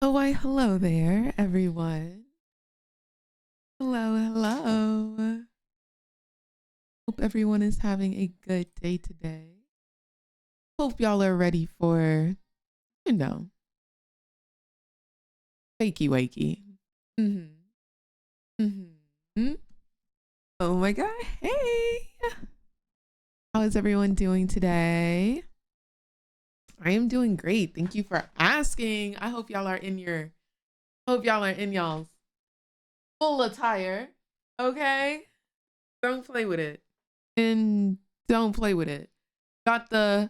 Oh, why, hello there, everyone. Hello, hello. Hope everyone is having a good day today. Hope y'all are ready for, you know, wakey wakey. Oh my God, hey. How is everyone doing today? I am doing great. Thank you for asking. I hope y'all are in y'all's full attire. Okay? Don't play with it. And don't play with it. Got the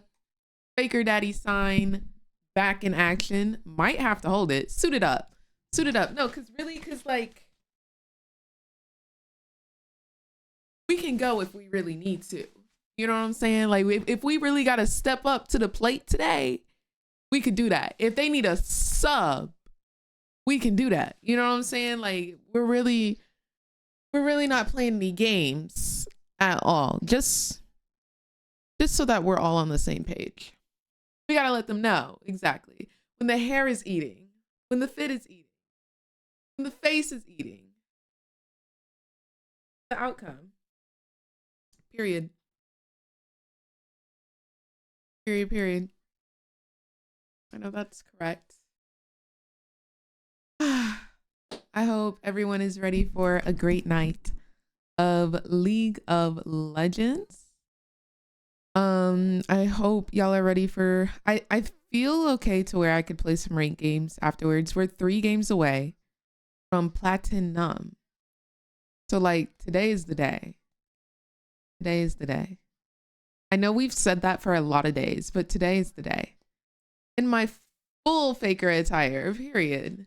Faker Daddy sign back in action. Might have to hold it. Suit it up. Suit it up. No, because like, we can go if we really need to. You know what I'm saying? Like, if we really got to step up to the plate today, we could do that. If they need a sub, we can do that. You know what I'm saying? Like, we're really not playing any games at all. Just so that we're all on the same page. We gotta let them know exactly when the hair is eating, when the fit is eating, when the face is eating. The outcome. Period. Period. I know that's correct. I hope everyone is ready for a great night of League of Legends. I hope y'all are ready for, I feel okay to where I could play some ranked games afterwards. We're 3 games away from platinum. So like, today is the day. Today is the day. I know we've said that for a lot of days, but today is the day. In my Full faker attire, period.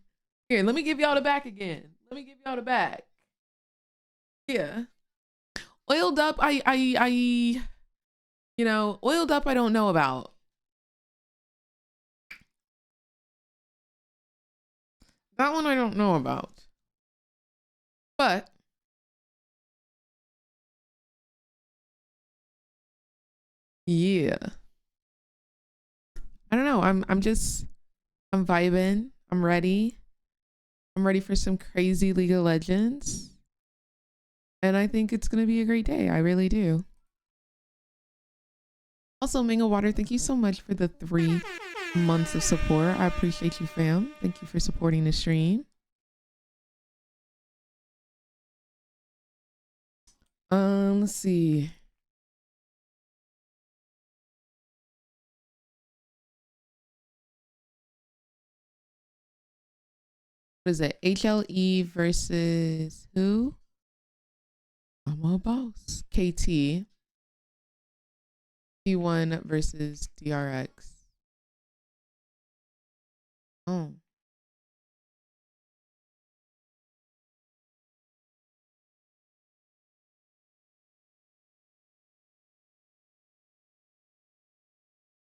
Here, let me give y'all the back again. Let me give y'all the back. Yeah. Oiled up, you know, oiled up I don't know about. That one I don't know about. But yeah. I don't know. I'm vibing. I'm ready. I'm ready for some crazy League of Legends. And I think it's gonna be a great day. I really do. Also, Mango Water, thank you so much for the 3 months of support. I appreciate you, fam. Thank you for supporting the stream. Let's see. What is it? HLE versus who? I'm a boss. KT. T1 versus DRX. Oh.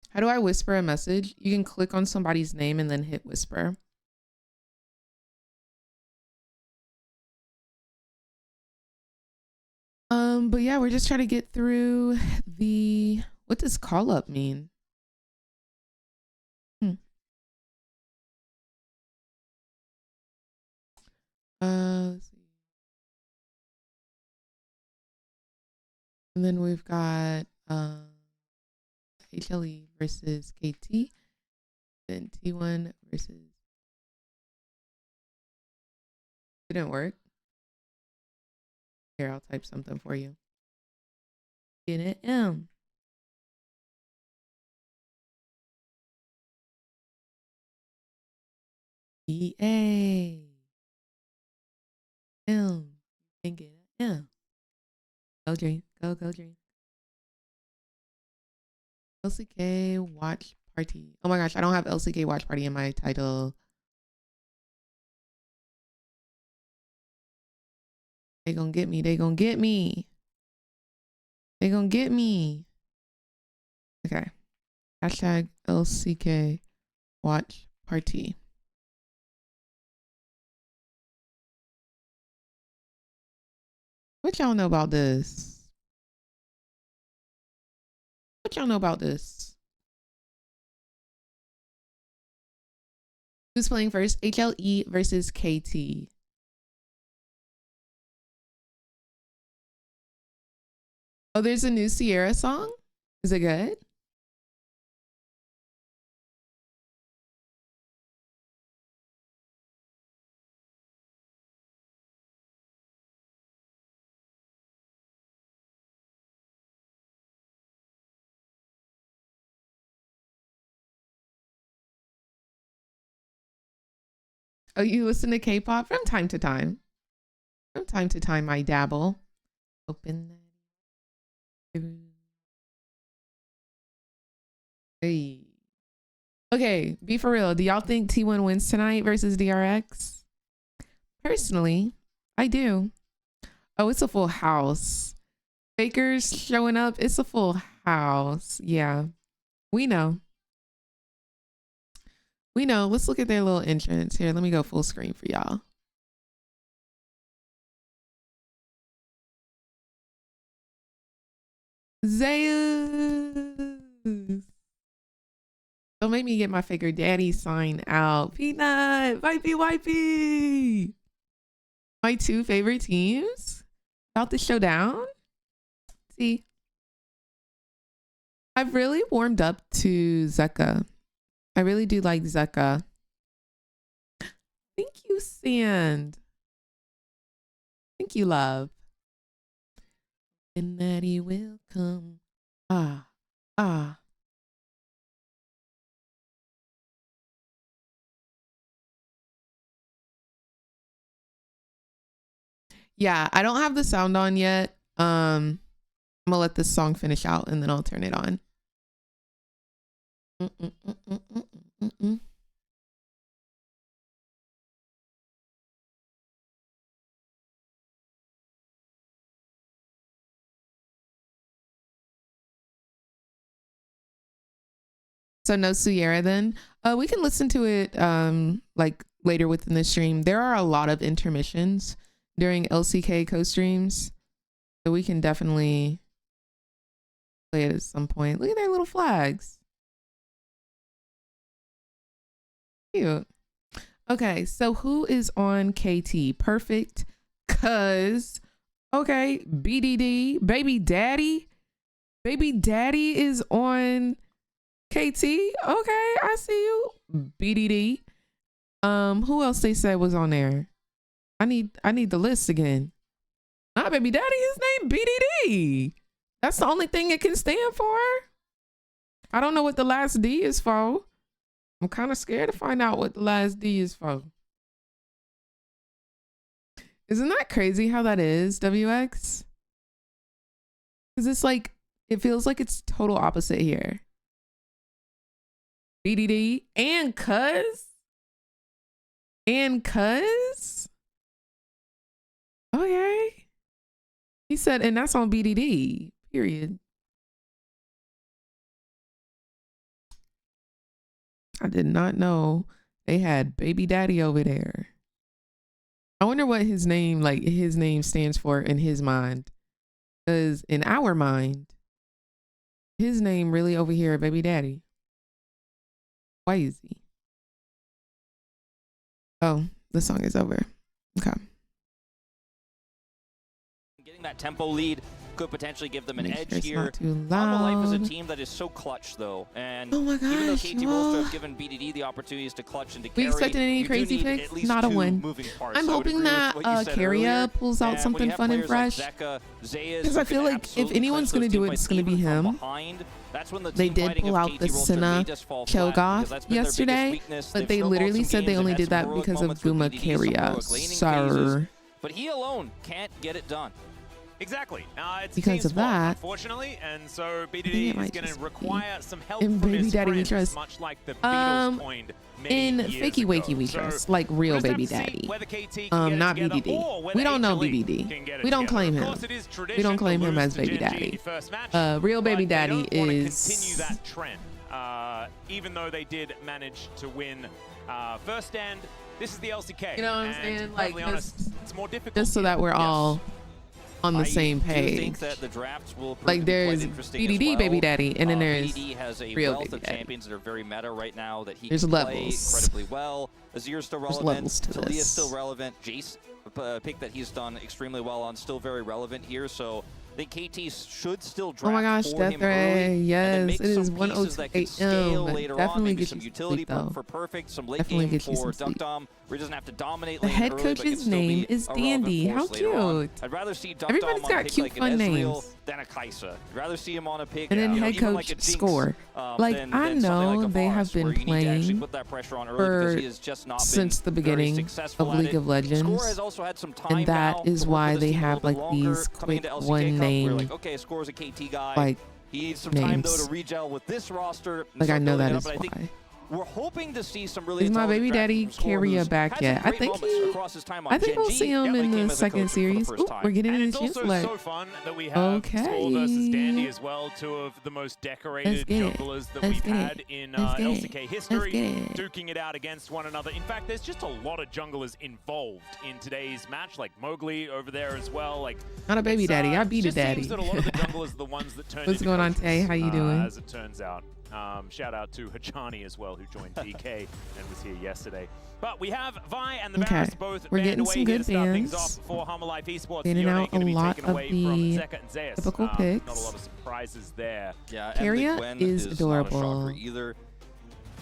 How do I whisper a message? You can click on somebody's name and then hit whisper. But yeah, we're just trying to get through the, what does call up mean? Let's see. And then we've got HLE versus KT, then T1 versus, didn't work. Here, I'll type something for you. Get it M. EA. M. And get it M. Go drink. Go drink. LCK watch party. Oh my gosh, I don't have LCK watch party in my title. They gonna get me. They gonna get me. They gonna get me. Okay. Hashtag LCK watch party. What y'all know about this? What y'all know about this? Who's playing first? HLE versus KT. Oh, there's a new Sierra song? Is it good? Oh, you listen to K-pop from time to time. From time to time, I dabble. Open that. Hey. Okay, be for real. Do y'all think T1 wins tonight versus DRX? Personally, I do. Oh, it's a full house. Fakers showing up. It's a full house. Yeah, we know. We know. Let's look at their little entrance here. Let me go full screen for y'all. Zeus. Don't make me get my Faker Daddy sign out. Peanut, Wipey, Wipey. My 2 favorite teams about to show down. See, I've really warmed up to Zeka. I really do like Zeka. Thank you, Sand. Thank you, love. And that he will come. Ah. Yeah, I don't have the sound on yet. I'm gonna let this song finish out and then I'll turn it on. So no Sierra then. We can listen to it like later within the stream. There are a lot of intermissions during LCK co-streams, so we can definitely play it at some point. Look at their little flags. Cute. Okay, so who is on KT? Perfect. Cause okay, BDD, baby daddy is on KT. Okay, I see you. BDD. Who else they said was on there? I need the list again. Not baby daddy, his name BDD. That's the only thing it can stand for. I don't know what the last D is for. I'm kind of scared to find out what the last D is for. Isn't that crazy how that is, WX? Because it's like, it feels like it's total opposite here. BDD and cuz? And cuz? Okay. He said, and that's on BDD, period. I did not know they had baby daddy over there. I wonder what his name stands for in his mind. Because in our mind, his name really over here, baby daddy. Crazy. Oh, the song is over. Okay. Getting that tempo lead could potentially give them an Make edge sure it's here. not too loud. Life is a team that is so clutch though, and oh my gosh, even though KT Rolster have given BDD the opportunities to clutch and to carry, we expecting any crazy picks? Not a win. I'm hoping that Carrier pulls out something fun and fresh. Because I feel like if anyone's gonna do it, it's gonna be him. They did pull out the Senna Cho'Gath yesterday, but they literally said they only did that because of Guma Carrier. So, but he alone can't get it done. Exactly. It's because of that, unfortunately, and so BDD is going to require some help in from baby his daddy we friends, trust. much like the Beatles coined in Fakey Wakey we trust, like real baby daddy. Not BBD. We don't know BBD. We don't claim him. We don't claim him as baby daddy. Real baby daddy is. Continue that trend. Even though they did manage to win first stand, this is the LCK. You know what I'm saying? Like, it's more difficult. Just so that we're all on the same page. Think that the drafts will like there's BDD baby daddy, and then there's BDD has a real wealth baby of daddy. champions that are very meta right now that he there's can play levels. incredibly well. Azir's still relevant. Levels to Talia is this. still relevant. Jace, a pick that he's done extremely well on, still very relevant here. So I think KT should still draft oh my gosh, for Death him Ray. early, Yes, it is some pieces that 1:02 can a.m. scale But later definitely on, maybe get some you utility sleep, though. for Perfect, some late Definitely game get you for some sleep. Duckdom, where he doesn't have to dominate The lane head early, but can coach's still name be is a relevant Dandy. How force later on. cute. I'd rather see Duckdom Everybody's on got a pick cute like fun an Ezreal names. than a Kai'Sa. I'd rather see him on a pick, And then head even coach like a Jinx, Score. Like than I something know like a they have Varus, where been you need to actually playing put that pressure on early for because he has just not since been the very beginning successful of at League it. of Legends, Score has also had some time and that now is to work why with they this team a have little like bit longer. these Coming quick into LCK one Cup, name we're like, okay, Score's a KT guy. like He needs some time though names. to regel with this roster. Like I know that is but I think why. we're hoping to see some really Is my intelligent baby daddy drafting from Score, Carrier who's back had yet? some I great think moments across his time on I think we'll Gen G. see him Yeah, in he came the as a second coach for the series. first Ooh, time. we're getting And in it's the chance also select. so fun that we have Score versus Dandy as well, two of the most decorated junglers that we've had in LCK history, duking it out against one another. In fact, there's just a lot of junglers involved in today's match, like Mowgli over there as well. Like Not a baby daddy, I beat a just seems daddy. that a lot of the junglers are the ones that turn What's into going on, coaches, Tay? How you doing? As it turns out. Shout out to Hajani as well, who joined DK and was here yesterday. But we have Vi and the Varus both we're banned getting away some here good to start things bans. off for Humble Life Esports. Banning Yone out gonna a be lot taken of away the from Zeka and Zeus. typical picks. Not a lot of surprises there. Yeah, Carrier is not a adorable. shocker either.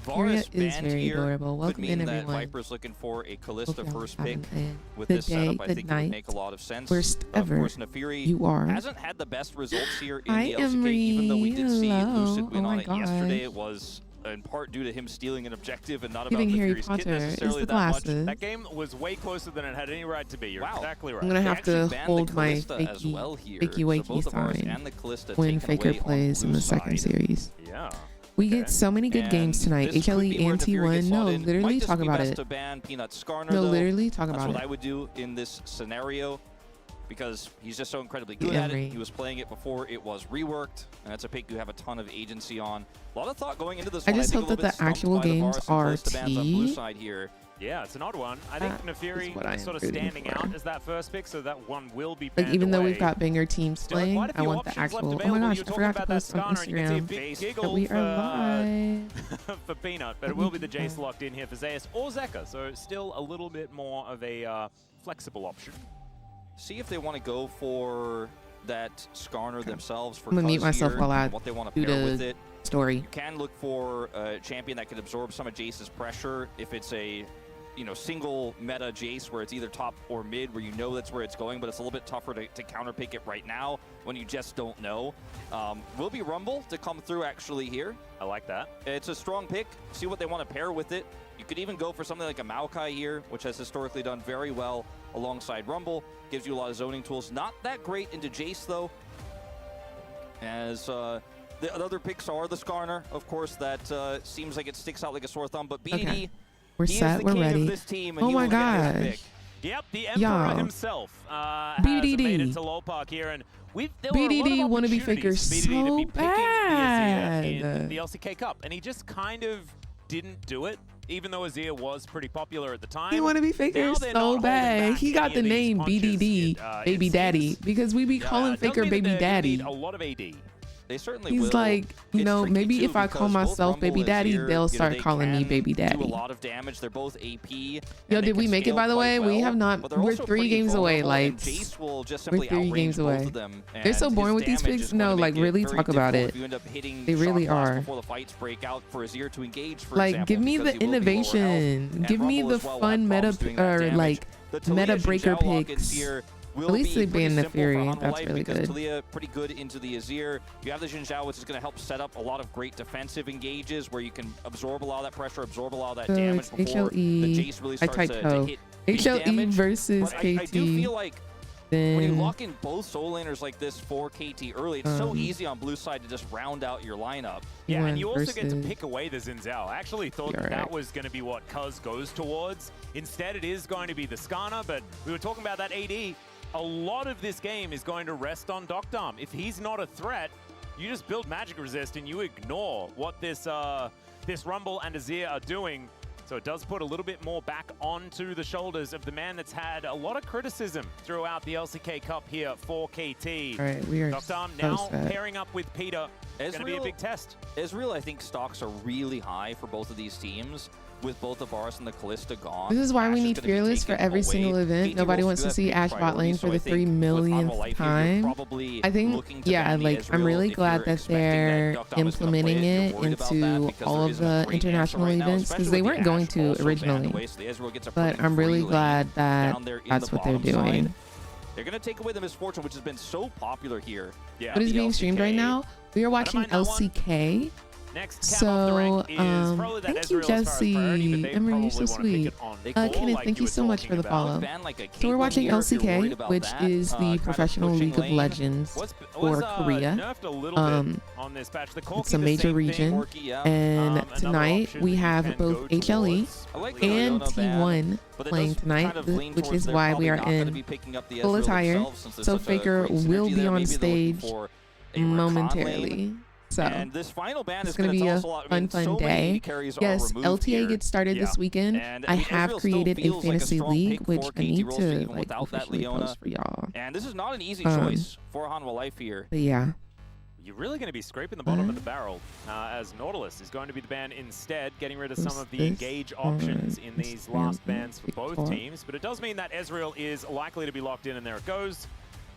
Carrier Varus is banned very here adorable. could Welcome in, mean that everyone. Viper's looking for a Kalista Hope y'all first having pick. a With good this day, setup, I good think it night. would make a lot of sense. Worst Of ever course, Nefiri you are. hasn't had the best results here in Hi, the LCK, Emery. even though we did see Hello. Lucid win Oh on my it yesterday. gosh. It was in part due to him stealing an objective and not about Giving Harry Nefiri's Potter kit is necessarily the that much. glasses. That game was way closer than it had any right to be. You're exactly right. I'm gonna They have to actually banned hold the my Kalista as well here. fakey So wakey both the Varus sign and the Kalista when taken Faker away on plays in blue the second side. series. Yeah. We get so many good games And tonight. this could be HLE where and Nefiri gets T1. No, slotted in. literally Might just talk be about best it. to ban Peanut Skarner, No, though. literally talk That's about what it. I would do in this scenario. because he's just so incredibly good at it. He was playing it before it was reworked, and that's a pick you have a ton of agency on. A lot of thought going into this one. I just hope that the actual games are T. Yeah, it's an odd one. I think Nefiri is sort of standing out as that first pick, so that one will be banned. Like, even though away. we've got banger teams playing, I want the actual. Oh my gosh, I forgot to post on Instagram that we are live for Peanut, but it will be the Jace locked in here for Zeus or Zeka, so still a little bit more of a flexible option. See if they want to go for that Skarner themselves for I'm gonna mute myself while I what they want to pair with it. Story. You can look for a champion that can absorb some of Jace's pressure if it's a single meta Jace where it's either top or mid, where you know that's where it's going, but it's a little bit tougher to counterpick it right now when you just don't know. Will be Rumble to come through actually here. I like that. It's a strong pick. See what they want to pair with it. You could even go for something like a Maokai here, which has historically done very well alongside Rumble. Gives you a lot of zoning tools. Not that great into Jace though, as the other picks are the Skarner, of course. That seems like it sticks out like a sore thumb, but BDD. Okay. We're set, we're ready. Oh my gosh. Yep, the Emperor himself has BDD. made it to Lol Park here, and BDD want to be Faker so bad in the LCK Cup, and he just kind of didn't do it, even though Azir was pretty popular at the time. He want to be Faker so bad. He got the name BDD, Baby Daddy, because we be calling Faker Baby Daddy. A lot of AD. They certainly He's will. like, maybe if I call myself Baby Daddy, they'll start calling me Baby Daddy. Do a lot of damage. They're both AP. Yo, did we make it, by the way? We have not. We're 3 games away, lights. We're 3 games away. They're so boring with these picks. No, like, really talk about it. They really are. Like, give me the innovation. Give me the fun meta, or like, meta breaker picks. At least they banned Nefiri. That's really good. Talia pretty good into the Azir. You have the Xin Zhao, which is going to help set up a lot of great defensive engages where you can absorb a lot of that pressure, absorb a lot of that damage before the Jace really starts to hit HLE damage. versus KT. I do feel like when you lock in both soul laners like this for KT early, it's so easy on blue side to just round out your lineup. Yeah, and you also get to pick away the Xin Zhao. I actually thought that was going to be what Cuz goes towards. Instead, it is going to be the Skarner, but we were talking about that AD. A lot of this game is going to rest on Doctarm. If he's not a threat, you just build magic resist and you ignore what this Rumble and Azir are doing. So it does put a little bit more back onto the shoulders of the man that's had a lot of criticism throughout the LCK Cup here for KT. All right, we are Doctarm now pairing up with Peter. It's going to be a big test. Ezreal, I think stocks are really high for both of these teams. With both the Varus and the Callista gone. This is why we need Fearless for every single event. Nobody wants to see Ashe bot lane for the 3 millionth time. I think, yeah, like, I'm really glad that they're implementing it into all of the international events, because they weren't going to originally. But I'm really glad that that's what they're doing. They're going to take away the Misfortune, which has been so popular here. Yeah. What is being streamed right now? We are watching LCK. So, thank you, Jesse. Emery, you're so sweet. Kenneth, thank you so much for the follow. So we're watching LCK, which is the Professional League of Legends for Korea. It's a major region. And tonight, we have both HLE and T1 playing tonight, which is why we are in full attire. So Faker will be on stage momentarily. So and this final ban it's going to be a fun day. Yes, LTA gets started this weekend. I have created a fantasy league, which I need to like officially post for y'all. And this is not an easy choice for Hanwha Life here. But yeah. You're really going to be scraping the bottom of the barrel as Nautilus is going to be the ban instead, getting rid of some of the engage options in these last bans for both teams. But it does mean that Ezreal is likely to be locked in, and there it goes.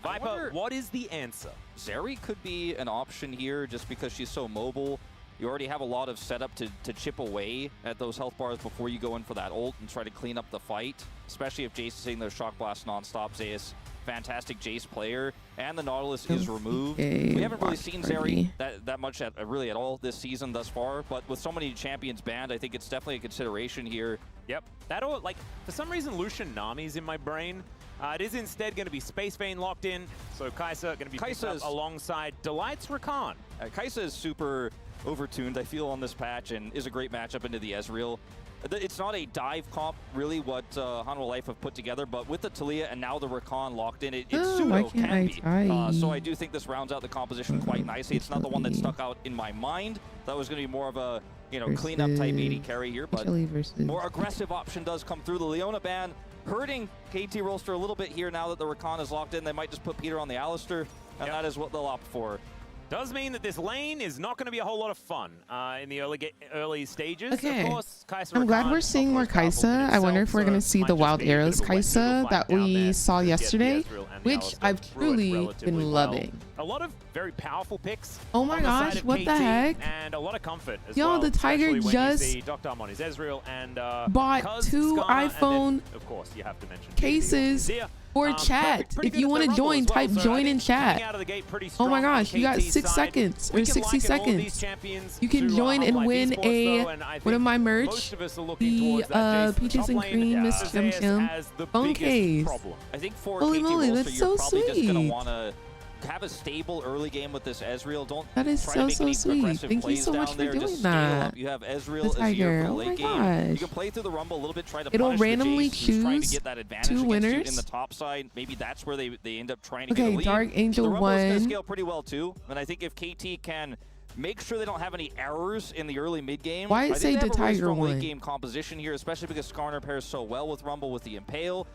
Viper, what is the answer? Zeri could be an option here just because she's so mobile. You already have a lot of setup to chip away at those health bars before you go in for that ult and try to clean up the fight, especially if Jace is hitting those shock blasts nonstop. Zeus, fantastic Jace player, and the Nautilus is removed. We haven't really seen Zeri that much really at all this season thus far, but with so many champions banned, I think it's definitely a consideration here. Yep, like, for some reason, Lucian Nami's in my brain. It is instead going to be Space Vane locked in, so Kai'Sa going to be picked up alongside Delight's Rakan. Kai'Sa is super overtuned, I feel, on this patch, and is a great matchup into the Ezreal. It's not a dive comp, really, what Hanwha Life have put together, but with the Taliyah and now the Rakan locked in, it pseudo can be. So I do think this rounds out the composition quite nicely. It's not the one that stuck out in my mind. That was going to be more of a, you know, cleanup type AD carry here, but more aggressive option does come through. The Leona ban hurting KT Rolster a little bit here now that the Rakan is locked in. They might just put Peter on the Alistair, and that is what they'll opt for. Does mean that this lane is not going to be a whole lot of fun in the early stages. Okay. Of course, Kai'Sa I'm glad we're seeing more Kai'Sa. I wonder if we're going to see the Wild Arrows Kai'Sa that we saw yesterday, which I've truly been loving. A lot of very powerful picks. Oh my gosh, what the heck? And a lot of comfort as Yo, well, the Tiger just Dr. on his Ezreal and bought 2 iPhone of course, you have to mention cases for chat. If you want to join, type join in chat. Oh my gosh, you got 6 seconds or 60 seconds. You can join and win one of my merch, the Peaches and Cream Miss Chim Chim phone case. I think for Holy KT moly, Rolster, that's you're so probably just going to sweet. want to have a stable early game with this Ezreal. Don't That is try to make any sweet. aggressive Thank you plays so much down for there. doing Just scale that. up. You have Ezreal, The Azir Tiger. for the Oh late my game. You gosh. can play through the Rumble a little bit, try to It'll punish the randomly Jace, who's trying to choose get that advantage 2 against you winners. in the top side. Maybe that's where they end up trying to get Okay, a lead. Dark Angel the Rumble is going to won. scale pretty well too, and I think if KT can make sure they don't have any errors in the early mid game. Why it I say think they have the a really Tiger strong won? late game composition here, especially because Skarner pairs so well with Rumble with the Impale.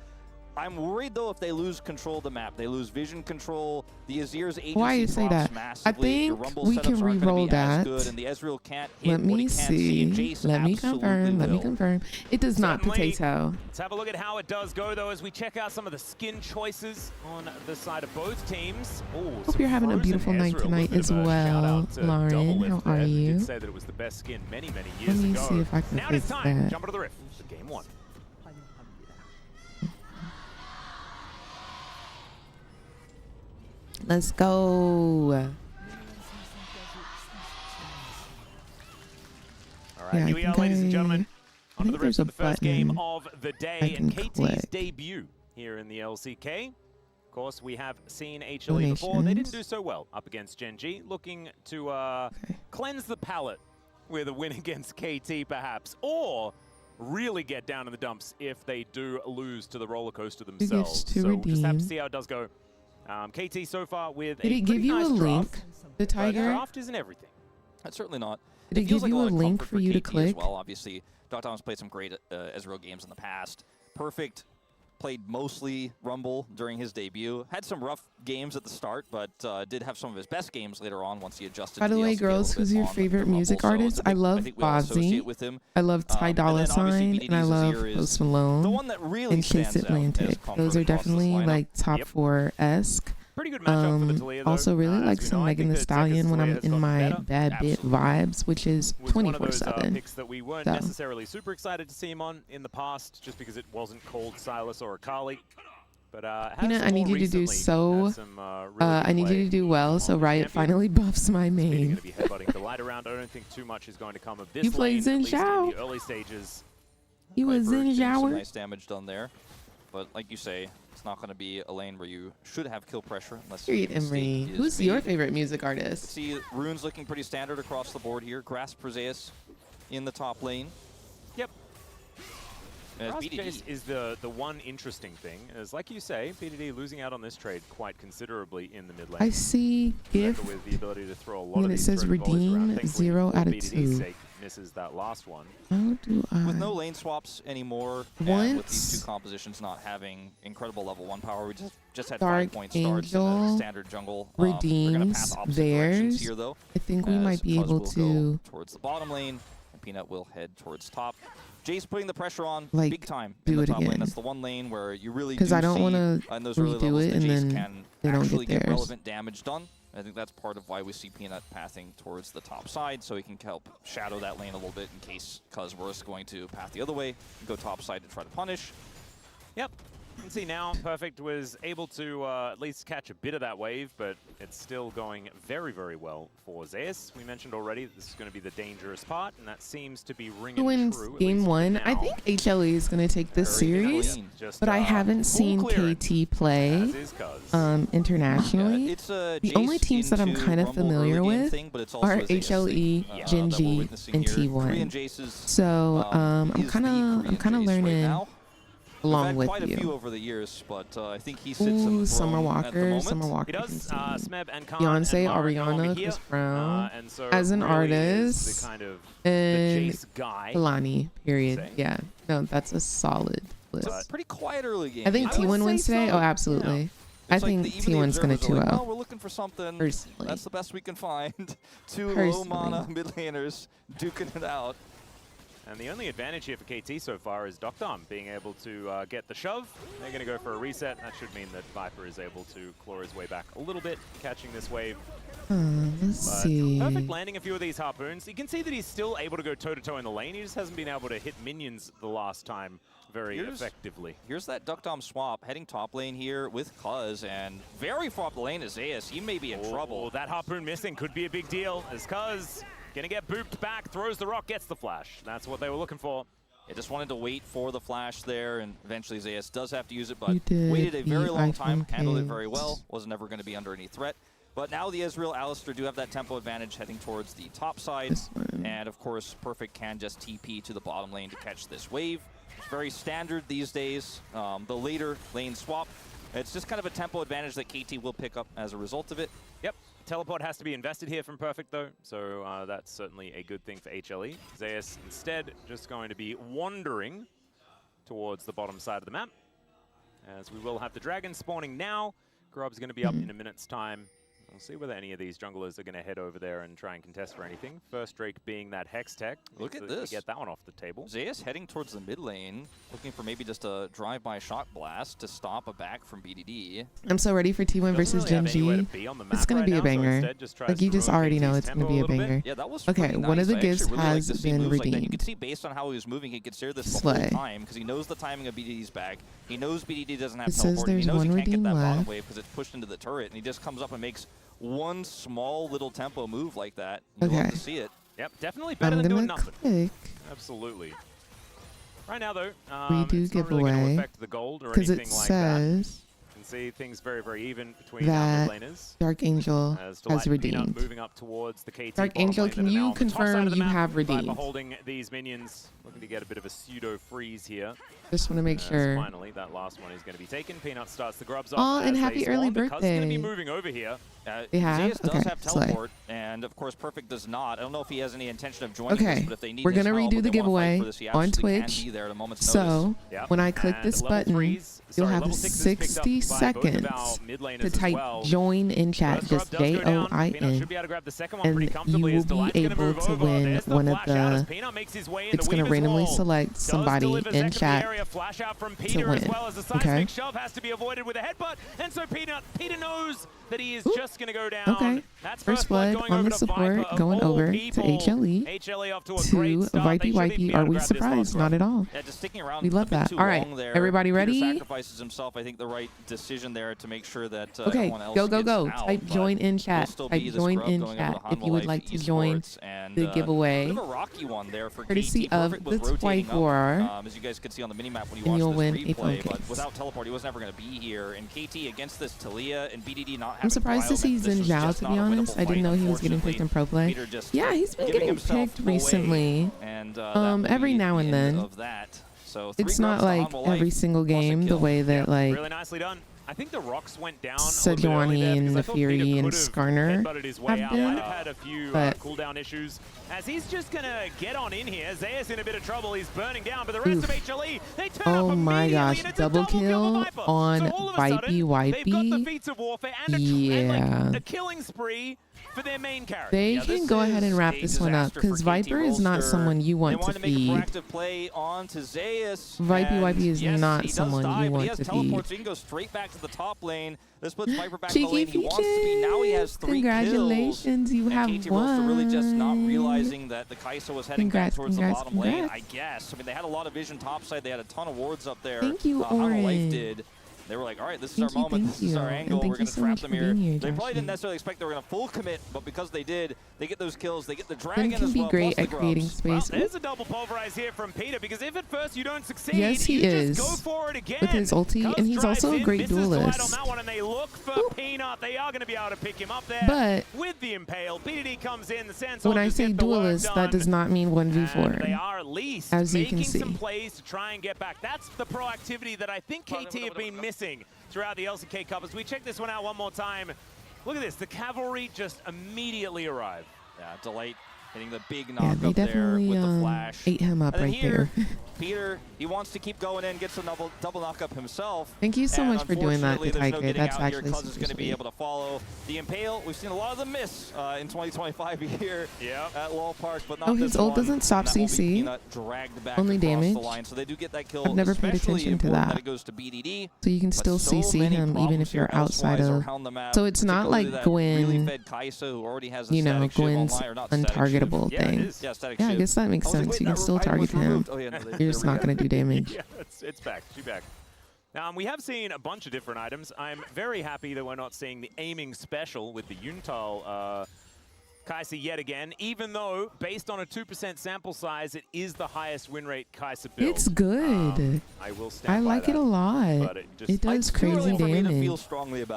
I'm worried though if they lose control of the map, they lose vision control. The Azir's agency Why you say drops that? massively. I Your think Rumble we setups can aren't gonna re-roll be as that. good, and the Ezreal can't hit Let what he me can't see. And see. Jace Let me absolutely confirm. Let me will. confirm. It does not Certainly. potato. Let's have a look at how it does go, though, as we check out some of the skin choices on the side of both teams. Hope you're having a beautiful night tonight as well, Lauren. How are you? Did say that it was the best skin many years Let me ago. see if I can Now fix it's time. that. Jump into the rift for game 1. Let's go. All right, Yeah, here we are, ladies and gentlemen. I On to think the rest there's a of the first game button of the I day and can KT's click. debut here in the LCK. Of course, we have seen HLE before. They didn't do so well up against Gen G, looking to cleanse the palate with a win against KT, perhaps, or really get down in the dumps if they do lose to the roller coaster themselves. to So we'll just have to redeem. see how it does go. KT so far with Did a it pretty give you nice a link, draft, the but Tiger? draft isn't everything. That's certainly not. Did it feels give like you a lot of link comfort for you to KT as click? well, obviously. Dr. Thomas played some great Ezreal games in the past. Perfect. Played mostly Rumble during his debut. Had some rough games at the start, but did have some of his best games later on once he adjusted. By to the way, LCK a girls, little who's bit your on favorite Rumble. music So artist? I love think we all associate with him. I love Ty And Dolla then obviously Sign, and I BDD's love Azir is Post the Malone one that really and Kiss stands out as Atlantic. comfort Those are across this definitely lineup. like top 4-esque. Pretty good matchup for the Taliyah, though. Also really like As we some know, I Megan think Thee that Tekka's Stallion when Taliyah I'm has in gotten my better. bad bit Absolutely. vibes, which is Was one of those 24/7. picks that we weren't So. necessarily super excited to see him on in the past, just because it wasn't called Silas or Akali. But Peanut, I need you to do so. I need you to do well, so Riot finally buffs my Going main. to be headbutting the light around. I don't think too much is going to come of this. You played lane, at Xin least in Zhao. the early stages. He was Viper in getting some shower. nice damage done there. But like you say, it's not going to be a lane where you should have kill pressure unless Period, your Emery. instinct is Who's your made. favorite music artist? See Runes looking pretty standard across the board here. Grass Perseus in the top lane. Yep. As Grass BDD. Chase is the one interesting thing, is like you say, BDD losing out on this trade quite considerably in the mid lane. I see GIF. With the ability to throw a lot And of it these says throw volleys redeem around. Thankfully, 0 for out of BDD's 2. sake, misses that last one. How do I? With no lane swaps anymore, and with these Once two compositions not having incredible level 1 power, we just had Dark 5-point starts in a Angel standard jungle. They're gonna redeems path opposite directions theirs, here, though, I think we as might be Cuz able will to go towards the bottom lane, and Peanut will head towards top. Jace putting the pressure on like big time do in the it top lane. again. That's the one lane where you really do because I don't see want to on those early redo levels it that and Jace then can they don't actually get get theirs. relevant damage done. I think that's part of why we see Peanut pathing towards the top side, so he can help shadow that lane a little bit in case Cuz was going to path the other way and go top side to try to punish. Yep. You can see now Perfect was able to at least catch a bit of that wave, but it's still going very, very well for Zeus. We mentioned already this is going to be the dangerous part, and that seems to be ringing Wins true. game one. I think HLE is going to take this series, but I haven't seen KT play internationally. The only teams that I'm kind of familiar with are HLE, Genji, and T1. So I'm kind of learning along with quite a few you. over the years, but I think he sits in the Summer throne at the Walker, moment. Summer Walker. He does. Smeb and Khan Beyonce, and Ariana, here. Chris Brown, And so as an really is artist, the kind of and the Jace guy. Kalani, period. Say. Yeah, no, that's a solid list. It's a pretty quiet early game. I think T1 wins today. Oh, absolutely. Yeah. I think T1's going to 2-0. Well, we're looking for something. Personally. That's the best we can find. Two low mana mid laners duking it out. And the only advantage here for KT so far is Doctom being able to get the shove. They're going to go for a reset. That should mean that Viper is able to claw his way back a little bit, catching this wave. Let's see. Perfect landing a few of these harpoons. You can see that he's still able to go toe-to-toe in the lane. He just hasn't been able to hit minions the last time very effectively. Here's that Duckdom swap heading top lane here with Cuz, and very far up the lane is Zeus. He may be in trouble. That harpoon missing could be a big deal as Cuz gonna get booped back, throws the rock, gets the flash. That's what they were looking for. It just wanted to wait for the flash there, and eventually Zeus does have to use it, but waited a very long time, handled it very well, was never going to be under any threat. But now the Ezreal, Alistar do have that tempo advantage heading towards the top side, and of course Perfect can just TP to the bottom lane to catch this wave. It's very standard these days, the later lane swap. It's just kind of a tempo advantage that KT will pick up as a result of it. Yep. Teleport has to be invested here from Perfect, though, so that's certainly a good thing for HLE. Zeus instead just going to be wandering towards the bottom side of the map, as we will have the dragon spawning now. Grub's going to be up in a minute's time. We'll see whether any of these junglers are going to head over there and try and contest for anything. First Drake being that Hex Tech. Look at this. Get that one off the table. Zeus heading towards the mid lane, looking for maybe just a drive-by shock blast to stop a back from BDD. I'm so ready for T1 versus Genji. It's going to be a banger. Like, you just already know it's going to be a banger. Yeah, that was okay, really one of the nice. gifts really has been redeemed. Like you can see based on how he was moving, he could steer this the whole time because he knows the timing of BDD's back. He knows BDD doesn't have teleport. He knows he can't get that bottom wave because it's pushed into the turret, and he just comes up and makes one small little tempo move like that. You love to see it. Yep, definitely better than doing nothing. Click. Absolutely. Right now, though, redo it's not really going to affect the gold or anything it like says that. You can see things very, very even between our mid laners. Dark Angel has redeemed. Moving up towards the KT Dark Angel, can you confirm you have redeemed? Holding these minions, looking to get a bit of a pseudo freeze here. Just want to make sure. Finally, that last one is going to be taken. Peanut starts the grubs off. Oh, and happy early birthday. Going to be moving over here. Zeus does have teleport, and of course Perfect does not. I don't know if he has any intention of joining this, but if they need we're gonna redo the giveaway on Twitch. So when I click this button, you'll have 60 seconds to type join in chat, just JOIN, and you will be able to win one of the. It's gonna randomly select somebody in chat to win. Okay. And so Peter knows that he is just going to go down. Okay. That's first blood on the support going over to HLE. HLE off to a to Wipey. Are we surprised? Not at all. Yeah, just sticking around we love that. All right, everybody ready? Peter sacrifices himself. I think the right decision there to make sure that okay, go. Out, type join in chat. Type join in chat if you would like to join the giveaway. A rocky one there for courtesy of the Twiper. As you guys could see on the minimap when you watch this replay, but without teleport, he was never going to be here. And KT against this Talia and BDD not. I'm surprised to see Xin Zhao, to be honest. I didn't know he was getting picked in pro play. Yeah, he's been getting picked recently. And, every now and then. It's not like every single game the way that like really nicely done. I think the rocks went down Sejuani and Nefiri and Skarner have been, had a few cooldown issues. As he's just gonna get on in here, Zeus in a bit of trouble. He's burning down, but the rest of HLE, they turn up oh my gosh, double kill on Wipey. They've got the feats of warfare and a killing spree for their main character. They can go ahead and wrap this one up because Viper is not someone you want to feed. Play on to Zeus. Vipey is not someone you want to feed. So he can go straight back to the top lane. This puts Viper back in the lane he wants to be. Now he has 3 Congratulations, kills. you have KT won. really just not realizing that the Kai'Sa was heading back towards the bottom lane, I congrats. guess. I mean, they had a lot of vision topside. They had a ton of wards up there. Thank you, Life Oren. did. They were like, all right, this is our moment. This is our angle. We're going to trap them here. They probably didn't necessarily expect they were going to full commit, but because they did, they get those kills. They get the dragon as well. Can be great at creating space. Well, there's a double pulverize here from Peter, because if at first you don't succeed, yes, he you is. just go for it again. With his ulti, and he's also a great duelist. On that one, and they look for Peanut. They are going to be able to pick him up there. But with the impale, BDD comes in. The Sand when I say duelist, that does not mean 1v4. They are at least as you making can see some plays to try and get back. That's the proactivity that I think KT have been missing throughout the LCK Cup. As we check this one out one more time, look at this. The cavalry just immediately arrive. Yeah, Delight hitting the big knock they up there with the definitely flash. ate him up right there. Peter, he wants to keep going in, gets a double knock up himself. Thank you so much for doing that, Unfortunately, That's actually Cuz is going to be able to follow the impale. We've seen a lot of them miss in 2025 here at Lowell Park, but not his ult doesn't stop CC. Only damage. The line. So they do get that kill. I've never paid attention to that. It goes to BDD, so you can still CC him even if you're outside of. So it's not like Gwen, you know, Gwen's untargetable thing. Yeah, I guess that makes sense. You can still target him. You're just not going to do damage. Yeah, it's back. She's back. We have seen a bunch of different items. I'm very happy that we're not seeing the aiming special with the Yuntal Kai'Sa yet again, even though, based on a 2% sample size, it is the highest win rate Kai'Sa build. It's good. I like it a lot. It does crazy damage.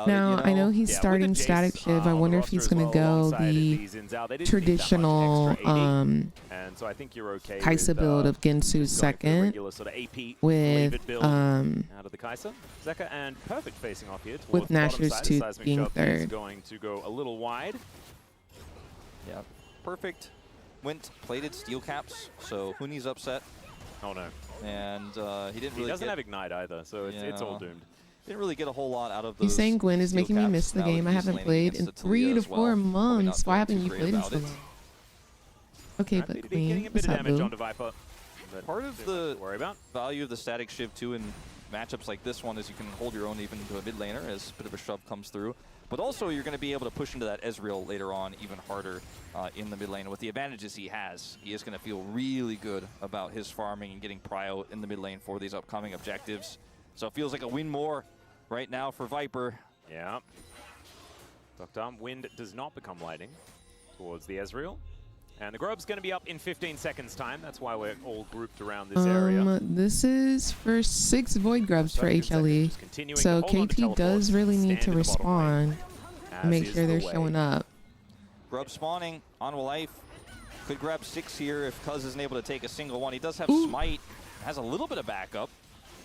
Now, I know he's starting Static Shiv. I wonder if he's going to go the traditional so I think you're okay Kai'Sa build of Gensu's second with out of the Kai'Sa, Zeka, and perfect facing off here with Nashor's Tooth being third. Going to go a little wide. Yeah, perfect. Went plated steel caps, so Huni's upset. Oh no. And he didn't really. He doesn't have Ignite either, so it's all doomed. Didn't really get a whole lot out of those. He's saying Gwen is making me miss the game. I haven't played in 3 to 4 months. Why haven't you played in so long? Okay, but getting a bit of damage onto Viper. Part of the value of the Static Shiv too in matchups like this one is you can hold your own even to a mid laner as a bit of a shove comes through. But also you're going to be able to push into that Ezreal later on even harder in the mid lane. With the advantages he is going to feel really good about his farming and getting prio in the mid lane for these upcoming objectives. So it feels like a win more right now for Viper. Yeah. Dr. Wind does not become lightning towards the Ezreal. And the Grove's going to be up in 15 seconds time. That's why we're all grouped around this area. This is for 6 Void Grubs for HLE. So KT does really need to respond and make sure they're showing up. Grub spawning on life. Could grab 6 here if Cuz isn't able to take a single one. He does have Smite. Has a little bit of backup.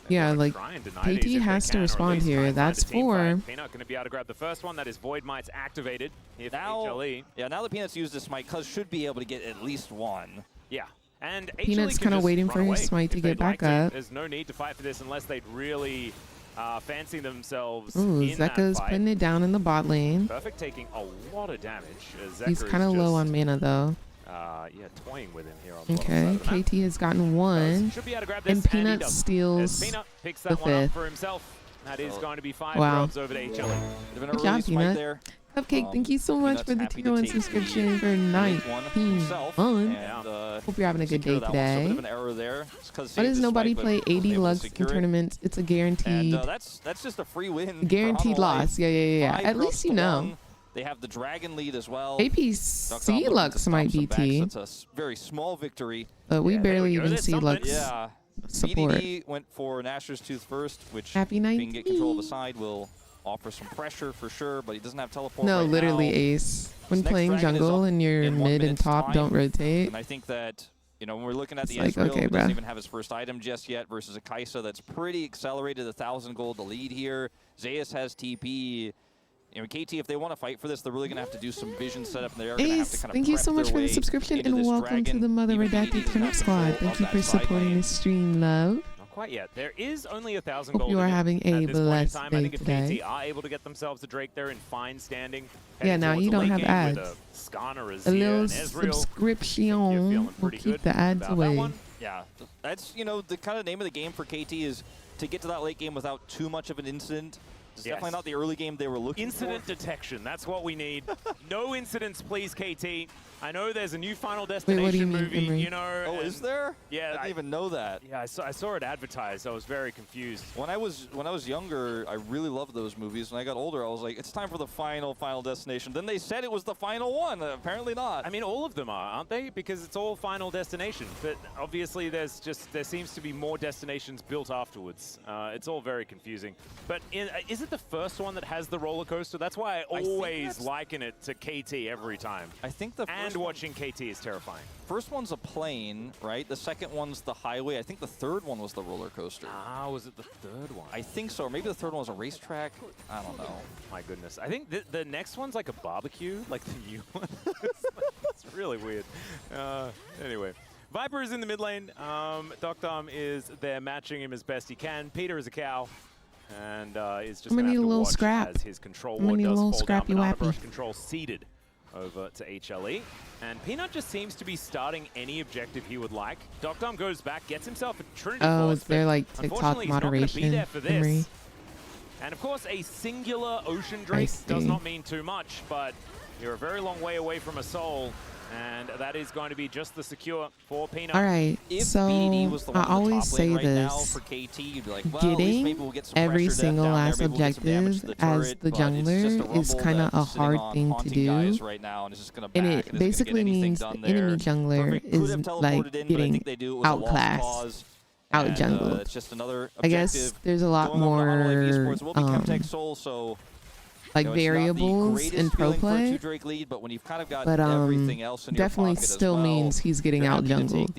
Yeah, like KT has to respond here. That's 4. Peanut going to be able to grab the first one. That is Void Might's activated. Now that Peanut's used this Smite, Cuz should be able to get at least 1. Yeah. And Peanut's kind of waiting for his Smite to get back up. There's no need to fight for this unless they'd really fancy themselves. Ooh, Zeka's putting it down in the bot lane. Perfect, taking a lot of damage. He's kind of low on mana though. Yeah, toying with him here on the okay, KT has gotten 1, and Peanut steals Peanut picks that the 1 up 5th. for himself. That is going to be 5 wow. grubs over to HLE. Good job, Peanut. There. Cupcake, thank you so much for the tier 1 subscription for 19 months. Hope you're having a good day today. Why does nobody play 80 Lux in tournaments? It's a guaranteed. That's just a free win. Guaranteed loss. Yeah. At least you know. They have the dragon lead as well. APC Lux might be T. That's a very small victory. But we barely even see Lux support. BDD went for Nashor's Tooth first, which Happy night. being get control of the side will offer some pressure for sure, but he doesn't have teleport No, right literally now. Ace. When playing jungle and your mid and top don't rotate. And I think that, you know, when we're looking at the like, Ezreal, okay, who doesn't even have his first item just yet, versus a Kai'Sa that's pretty accelerated, 1,000 gold to lead here. Zeus has TP. You know, KT, if they want to fight for this, they're really going to have to do some vision setup. And they're going to have to kind of thank you so much for the subscription and welcome to the Mother Redacted Turnip Squad. Thank you for supporting the stream, love. quite yet. There is only 1,000 Hope gold you are having a at this point in blessed time. I day think if today. KT are able to get themselves a Drake, they're in fine standing. Yeah, now you don't have ads. A A little subscription will keep the ads away. Yeah, that's, you know, the kind of name of the game for KT is to get to that late game without too much of an incident. It's definitely not the early game they were looking for. Incident detection, that's what we need. No incidents, please, KT. I know there's a new Final Destination what do you mean, movie, Emery? you know. Oh, is there? Yeah, I didn't even know that. Yeah, I saw it advertised. I was very confused. When I was younger, I really loved those movies. When I got older, I was like, it's time for the Final Destination. Then they said it was the final one. Apparently not. I mean, all of them are, aren't they? Because it's all Final Destination. But obviously, there seems to be more destinations built afterwards. It's all very confusing. But is it the first one that has the roller coaster? That's why I always liken it to KT every time. I think the and watching KT is terrifying. First one's a plane, right? The second one's the highway. I think the third one was the roller coaster. Ah, was it the third one? I think so. Or maybe the third one was a racetrack. I don't know. My goodness. I think the next one's like a barbecue, like the new one. It's really weird. Anyway. Viper is in the mid lane. Doctom is there matching him as best he can. Peter is a cow. And is just going to have to watch as his control ward does fall down. Banana Brush control ceded over to HLE. And Peanut just seems to be starting any objective he would like. Doctom goes back, gets himself a Trinity Force. They're like TikTok moderation. And of course, a singular Ocean Drake does not mean too much, but you're a very long way away from a soul. And that is going to be just the secure for Peanut. All right, so I always say this, getting every single last objective as the jungler is kind of a hard thing to do. And it basically means the enemy jungler is like getting outclassed, out-jungled. It's just another I guess there's a lot more like variables in pro play, but definitely still means he's getting out jungled.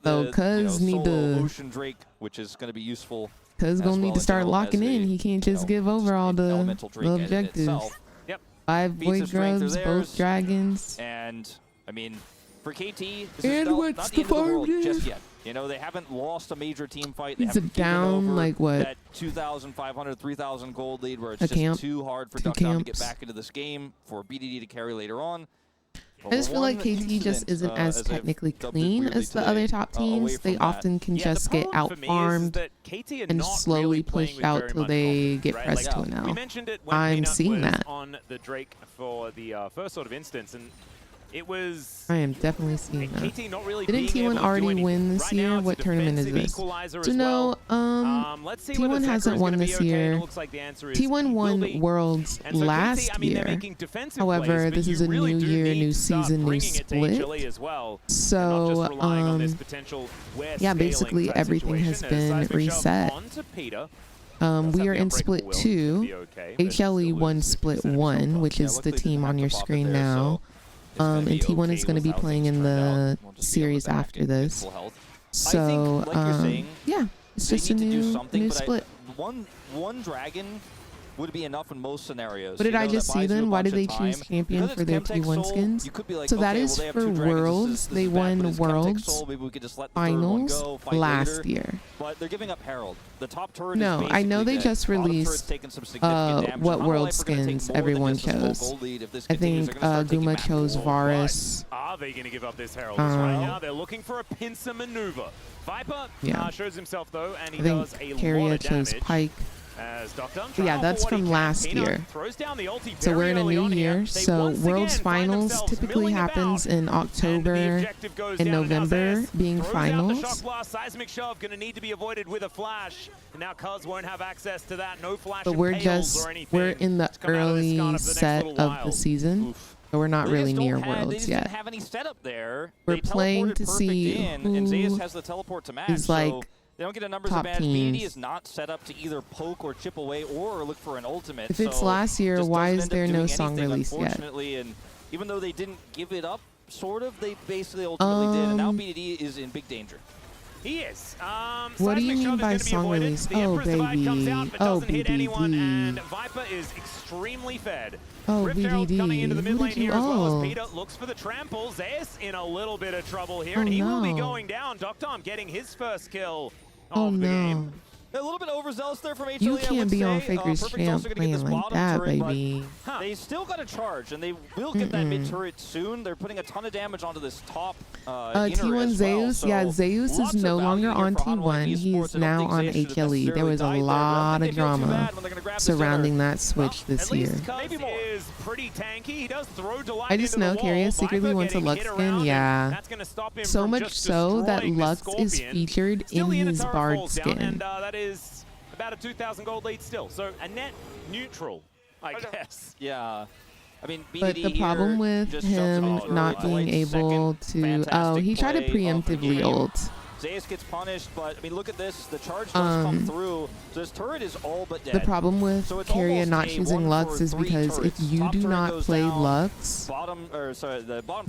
So Cuz need to, Ocean Drake, which is going to be useful. Cuz gonna need to start locking in. He can't just give over all the objectives. Yep. 5 Void Grubs, both dragons. And I mean, for KT, this and is what's not the the end of the farm world game? just yet. You know, they haven't lost a major team fight. They He's haven't given down over like what? that 2,500, 3,000 gold lead where it's A just camp, too hard for 2 Duckdown to get camps. back into this game, for BDD to carry later on. I just feel like KT just isn't as technically clean as the other top teams. They often can just get out farmed and slowly pushed out till they get pressed to an L. I'm seeing that. On the Drake for the first sort of instance, and it was. I am definitely seeing that. KT not really Didn't T1 already win this year? What tournament is this? So no, T1 hasn't won this year. T1 won Worlds last year. However, this is a new year, new season, new split. So yeah, basically everything has been reset. We are in split 2. HLE won split 1, which is the team on your screen now. And T1 is going to be playing in the series after this. So, yeah, it's just a new split. One dragon would be enough in most scenarios. What did I just see then? Why did they choose champion for their T1 skins? So that is for Worlds. They won Worlds finals last year. But they're giving up Herald. The top turret no, I know they just released what World skins everyone chose. I think Guma chose Varus. Are they going to give up this Herald? Right now they're looking for a pincer maneuver. Viper shows himself though, and he does a lot of chose damage. Pike. Yeah, that's from last year. So we're in a new year. So Worlds Finals typically happens in October and November, being finals. But we're in the early set of the season. So we're not really near Worlds yet. We're playing to see who is like they don't get a numbers top advantage. teams. BDD is not set up to either poke or chip away or look for an ultimate. If it's last year, why is there no song released yet? And even though they didn't give it up, sort of, they basically ultimately did. And now BDD is in big danger. He is. What do you mean by song release? Oh, baby. Oh, BDD. And Viper is extremely fed. Oh, Rift Herald coming into the mid BDD. lane here as well as Peter looks for the trample. Zeus in a little bit of trouble here, and he will be going down. Doctom getting his first kill. of the game. A little bit overzealous there from HLE. You can't be on Faker's champ playing like that, turret, baby. They still got a charge, and they will get that mid turret soon. They're putting a ton of damage onto this top T1 Zeus. Yeah, Zeus is no longer on T1. He's now on HLE. There was a lot of drama surrounding that switch this year. Is pretty tanky. He does throw I just know Carrier secretly wants a Lux skin. Yeah. So much so that Lux is featured in his Bard skin. That is about a 2,000 gold lead still. So a net neutral, I guess. Yeah. I mean, but the problem with him not being able to... Oh, he tried to preemptively ult. Zeus gets punished, but I mean, look at this. The charge does come through. So this turret is all but dead. The problem with Carrier not choosing Lux is because if you do not play Lux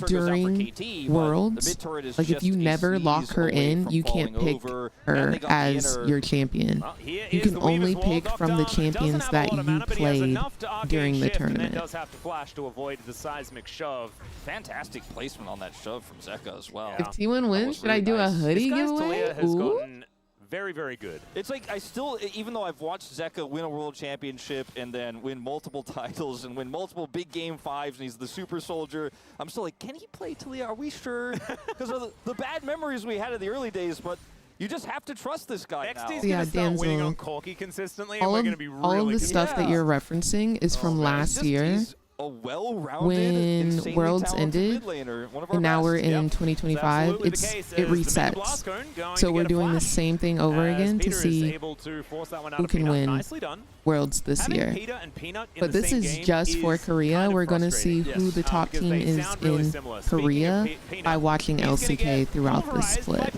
during Worlds, like if you never lock her in, you can't pick her as your champion. You can only pick from the champions that you played during the tournament. Does have to flash to avoid the seismic shove. Fantastic placement on that shove from Zeka as well. If T1 wins, should I do a hoodie giveaway? Has gotten very, very good. It's like I still, even though I've watched Zeka win a world championship and then win multiple titles and win multiple big game 5s, and he's the super soldier, I'm still like, can he play Talia? Are we sure? Because of the bad memories we had in the early days, but you just have to trust this guy now. Yeah, winning on Corki consistently, all of the stuff that you're referencing is from last year. When Worlds ended, and now we're in 2025, it resets. So we're doing the same thing over again to see who can win Worlds this year. But this is just for Korea. We're going to see who the top team is in Korea by watching LCK throughout the split.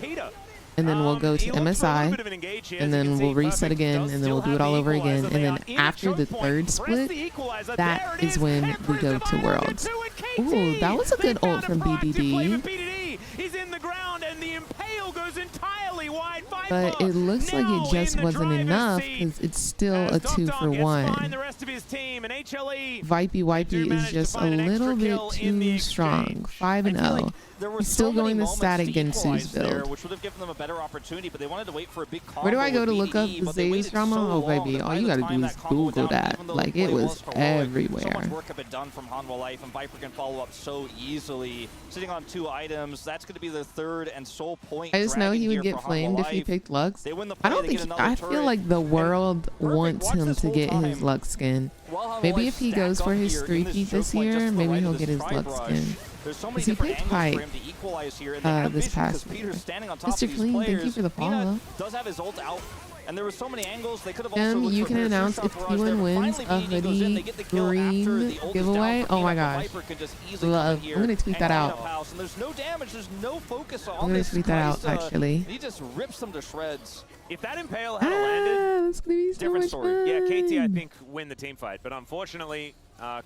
And then we'll go to MSI, and then we'll reset again, and then we'll do it all over again. And then after the third split, that is when we go to Worlds. Ooh, that was a good ult from BDD. He's in the ground, and the impale goes entirely wide. But it looks like it just wasn't enough because it's still a 2-for-1. Vipey is just a little bit too strong. 5-0. He's still going the static Gensu's build. Which would have given them a better opportunity, but they wanted to wait for a big combo. Where do I go to look up the Zay's drama? Oh, baby, all you gotta do is Google that. Like, it was everywhere. So much work had been done from Hanwha Life, and Viper can follow up so easily. Sitting on 2 items, that's going to be the third and sole point. I just know he would get flamed if he picked Lux. I don't think, I feel like the world wants him to get his Lux skin. Maybe if he goes for his 3-peat this year, maybe he'll get his Lux skin. Because he picked Pipe this past year. Mr. Clean, thank you for the follow. Does have his ult out, and there were so many angles they could have also looked you for can announce if T1 wins a hoodie green giveaway. Oh my gosh. Love. I'm going to tweet that out. And there's no damage, there's no focus on I'm going to tweet that out, actually. He just rips them to shreds. If that impale had landed, it's gonna be so different much story. fun. Yeah, KT, I think, win the team fight. But unfortunately,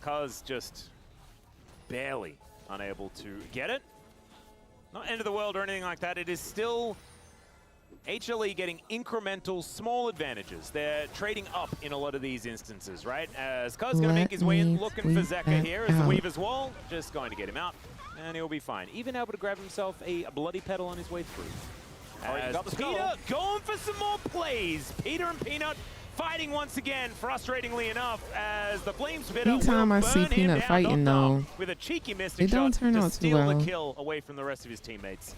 Cuz just barely unable to get it. Not end of the world or anything like that. It is still HLE getting incremental small advantages. They're trading up in a lot of these instances, right? As Cuz going to make his way in, looking for Zeka here as the Weaver's Wall. Just going to get him out, and he'll be fine. Even able to grab himself a bloody petal on his way through. As Peter going for some more plays. Peter and Peanut fighting once again, frustratingly enough, as the Flame Spitter Anytime I see Peanut fighting, though, with a cheeky they don't turn out too well. The kill away from the rest of his teammates.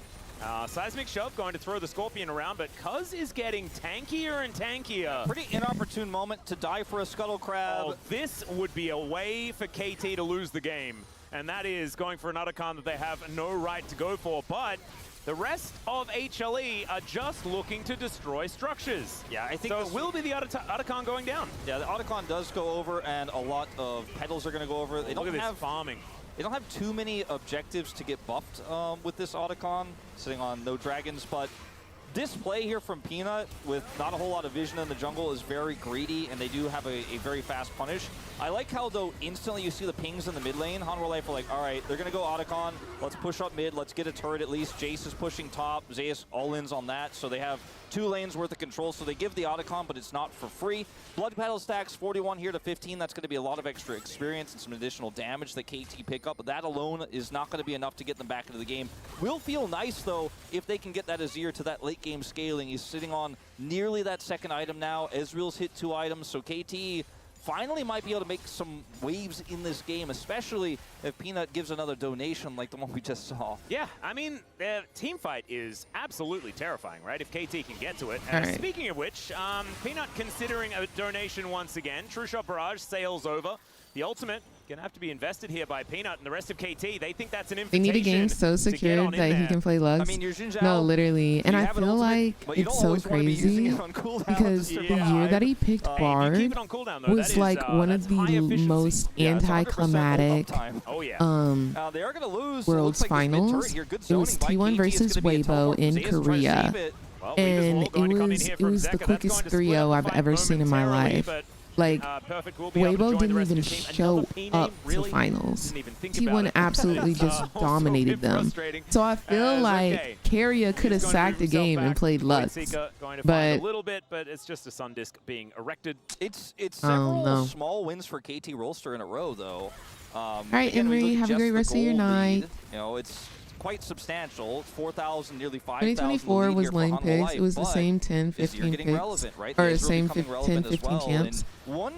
Seismic Shove going to throw the Scorpion around, but Cuz is getting tankier and tankier. Pretty inopportune moment to die for a Scuttle Crab. Oh, this would be a way for KT to lose the game, and that is going for an Otacon that they have no right to go for, but the rest of HLE are just looking to destroy structures. Yeah, I think so. It will be the Otacon going down. Yeah, the Otacon does go over, and a lot of petals are going to go over. They don't have farming. They don't have too many objectives to get buffed with this Otacon, sitting on no dragons, but this play here from Peanut with not a whole lot of vision in the jungle is very greedy, and they do have a very fast punish. I like how, though, instantly you see the pings in the mid lane. Hanwha Life are like, all right, they're going to go Otacon. Let's push up mid. Let's get a turret at least. Jace is pushing top. Zeus all-ins on that, so they have 2 lanes worth of control, so they give the Otacon, but it's not for free. Blood Petal stacks 41 here to 15. That's going to be a lot of extra experience and some additional damage that KT pick up, but that alone is not going to be enough to get them back into the game. Will feel nice, though, if they can get that Azir to that late game scaling. He's sitting on nearly that second item now. Ezreal's hit 2 items, so KT finally might be able to make some waves in this game, especially if Peanut gives another donation like the one we just saw. Yeah, I mean, the team fight is absolutely terrifying, right? If KT can get to it. Speaking of which, Peanut considering a donation once again. True Shot Barrage sails over. The ultimate gonna have to be invested here by Peanut and the rest of KT. They think that's an invitation. They need a game so secured that he can play Lux. I mean, your Xin Zhao, no, literally. And I feel like it's so crazy because the year that he picked Bard was like one of the most anticlimactic Worlds Finals. It was T1 versus Weibo in Korea. And it was the quickest 3-0 I've ever seen in my life. Like, Weibo didn't even show up to finals. T1 absolutely just dominated them. So I feel like Keria could have sacked the game and played Lux. But a little bit, but it's just a Sun Disc being erected. It's several small wins for KT Rolster in a row, though. All right, Emery, have a great rest of your night. You know, it's quite substantial. 4,000, nearly 5,000. 2024 was lane picks. It was the same 10, 15 picks, right? or the same 10, 15 champs.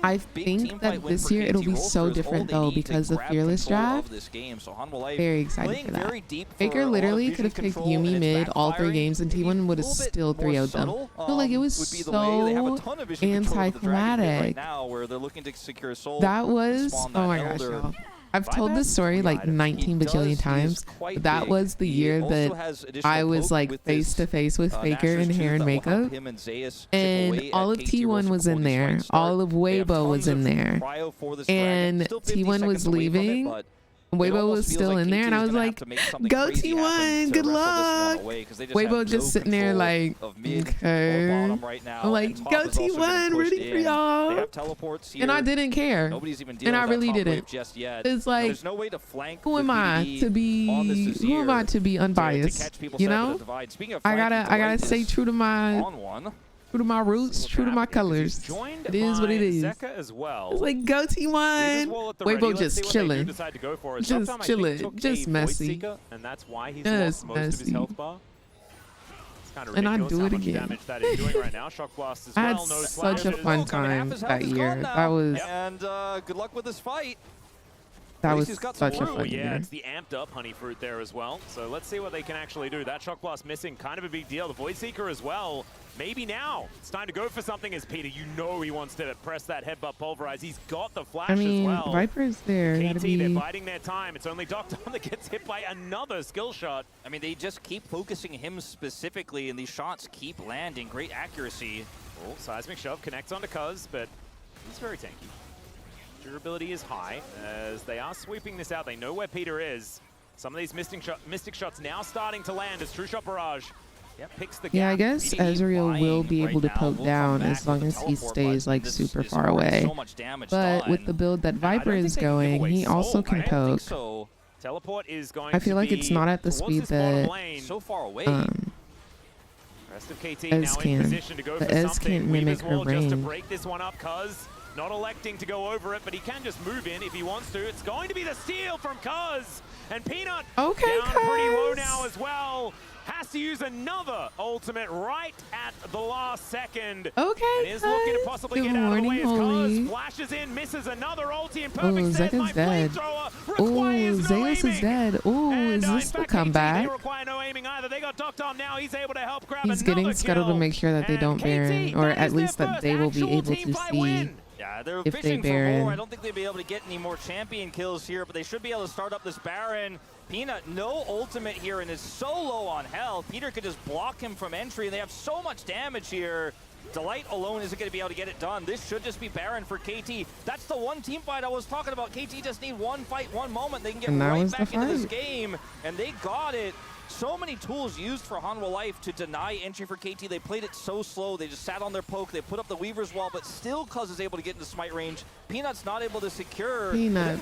I think that this year it'll be so different though because the Fearless draft. Very excited for that. Faker literally could have picked Yuumi mid all 3 games and T1 would have still 3-0'd them. I feel like it was so anticlimactic. That was, oh my gosh, y'all. I've told this story like 19 bajillion times. That was the year that I was like face to face with Faker in hair and makeup. And all of T1 was in there. All of Weibo was in there. And T1 was leaving. Weibo was still in there, and I was like, go T1, good luck. Weibo just sitting there like, okay. I'm like, go T1, rooting for y'all. And I didn't care. And I really didn't. It's like, who am I to be unbiased? You know? I gotta stay true to my roots, true to my colors. It is what it is. It's like, go T1. Weibo just chilling. Just chilling. Just messy. Just messy. And I do it again. I had such a fun time that year. That was... And good luck with this fight. That was such a fun year. Yeah, it's the amped up Honey Fruit there as well. So let's see what they can actually do. That Shock Blast missing, kind of a big deal. The Void Seeker as well. Maybe now it's time to go for something as Peter. You know he wants to press that headbutt pulverize. He's got the flash as well. Viper's there. KT, they're biding their time. It's only Doctor that gets hit by another skill shot. I mean, they just keep focusing him specifically, and these shots keep landing. Great accuracy. Oh, Seismic Shove connects onto Cuz, but he's very tanky. Durability is high as they are sweeping this out. They know where Peter is. Some of these Mystic shots now starting to land as True Shot Barrage picks the gap. Yeah, I guess Ezreal will be able to poke down as long as he stays like super far away. But with the build that Viper is going, he also can poke. Teleport is going I feel like it's not at the speed that rest of KT now in position to go for Ez can't mimic her range. Just to break this one up, Cuz not electing to go over it, but he can just move in if he wants to. It's going to be the steal from Cuz, and Peanut down pretty low now as well. Has to use another ultimate right at the last second. Okay, and is looking to possibly get out of the way as Cuz flashes in, misses another ulti, and perfect set. My flamethrower requires no Zeus is dead. Oh, is this the comeback? Require no aiming either. They got Doctor now. He's able to help grab He's getting scuttled to make sure that they don't Baron, or at least that they will be able to see. Yeah, they're if fishing they for more. Baron. I don't think they'll be able to get any more champion kills here, but they should be able to start up this Baron. Peanut, no ultimate here, and is so low on health. Peter could just block him from entry, and they have so much damage here. Delight alone isn't going to be able to get it done. This should just be Baron for KT. That's the one team fight I was talking about. KT just need one fight, one moment. They can get right back into this game, and they got it. So many tools used for Hanwha Life to deny entry for KT. They played it so slow. They just sat on their poke. They put up the Weaver's Wall, but still Cuz is able to get into smite range. Peanut's not able to secure. Peanut.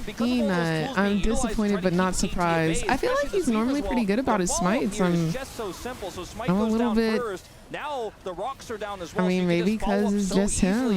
I'm disappointed but not surprised. I feel like he's normally pretty good about his smites. I'm a little bit... Now the rocks are down as well. I mean, maybe because it's just him.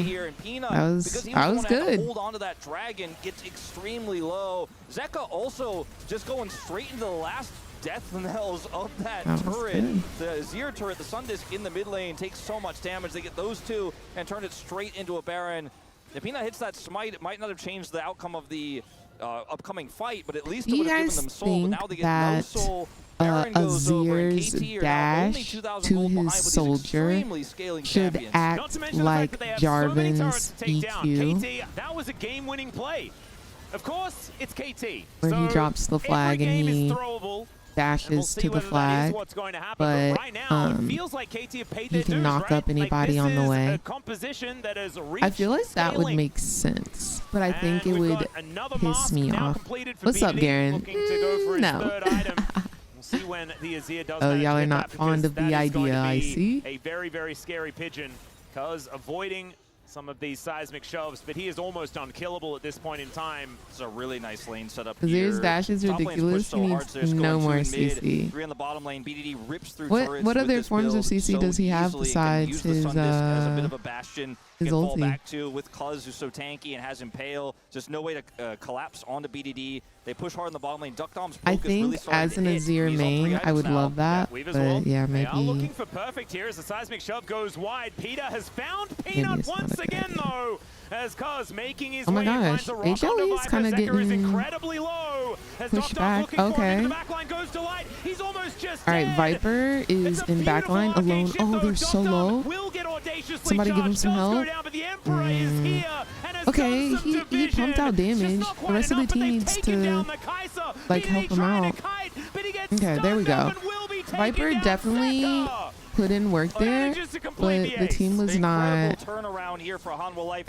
I was good. Hold on to that dragon, gets extremely low. Zeka also just going straight into the last death knells of that turret. Good. The Azir turret, the Sundisk in the mid lane takes so much damage. They get those two and turn it straight into a Baron. If Peanut hits that smite, it might not have changed the outcome of the upcoming fight, but at least it would have given them soul. But now they get no soul. Azir's dash to his soldier should act like Jarvan's EQ. KT, that was a game-winning play. Of course, it's KT. Where he drops the flag and he dashes to the flag, but he can knock up anybody on the way. I feel like that would make sense, but I think it would piss me off. What's up, Garen? No. See when the Azir does y'all are not fond of the idea, I see. A very, very scary pigeon, because avoiding some of these seismic shoves, but he is almost unkillable at this point in time. It's a really nice lane setup here. Azir's dash is ridiculous. He needs no more CC. Three in the bottom lane. BDD rips through what other forms of CC does he have besides his as a bit of a bastion? His fall ulti. Back to with Cuz, who's so tanky and has Impale. Just no way to collapse onto BDD. They push hard in the bottom lane. Duck Dom's I poke is think really starting as an to hit. Azir main, I would love that. But yeah, maybe. They are looking for perfect here as the seismic shove goes wide. Peter has found Peanut once again, though, as Cuz making his way. Oh my gosh, HLE is kind of getting incredibly low. pushed back. Okay. He's almost just all right, Viper is in backline alone. Oh, they're so low. Somebody give him some help. Okay, he pumped out damage. The rest of the team needs to like help him out. Okay, there we go. Viper definitely put in work there, but the team was not. I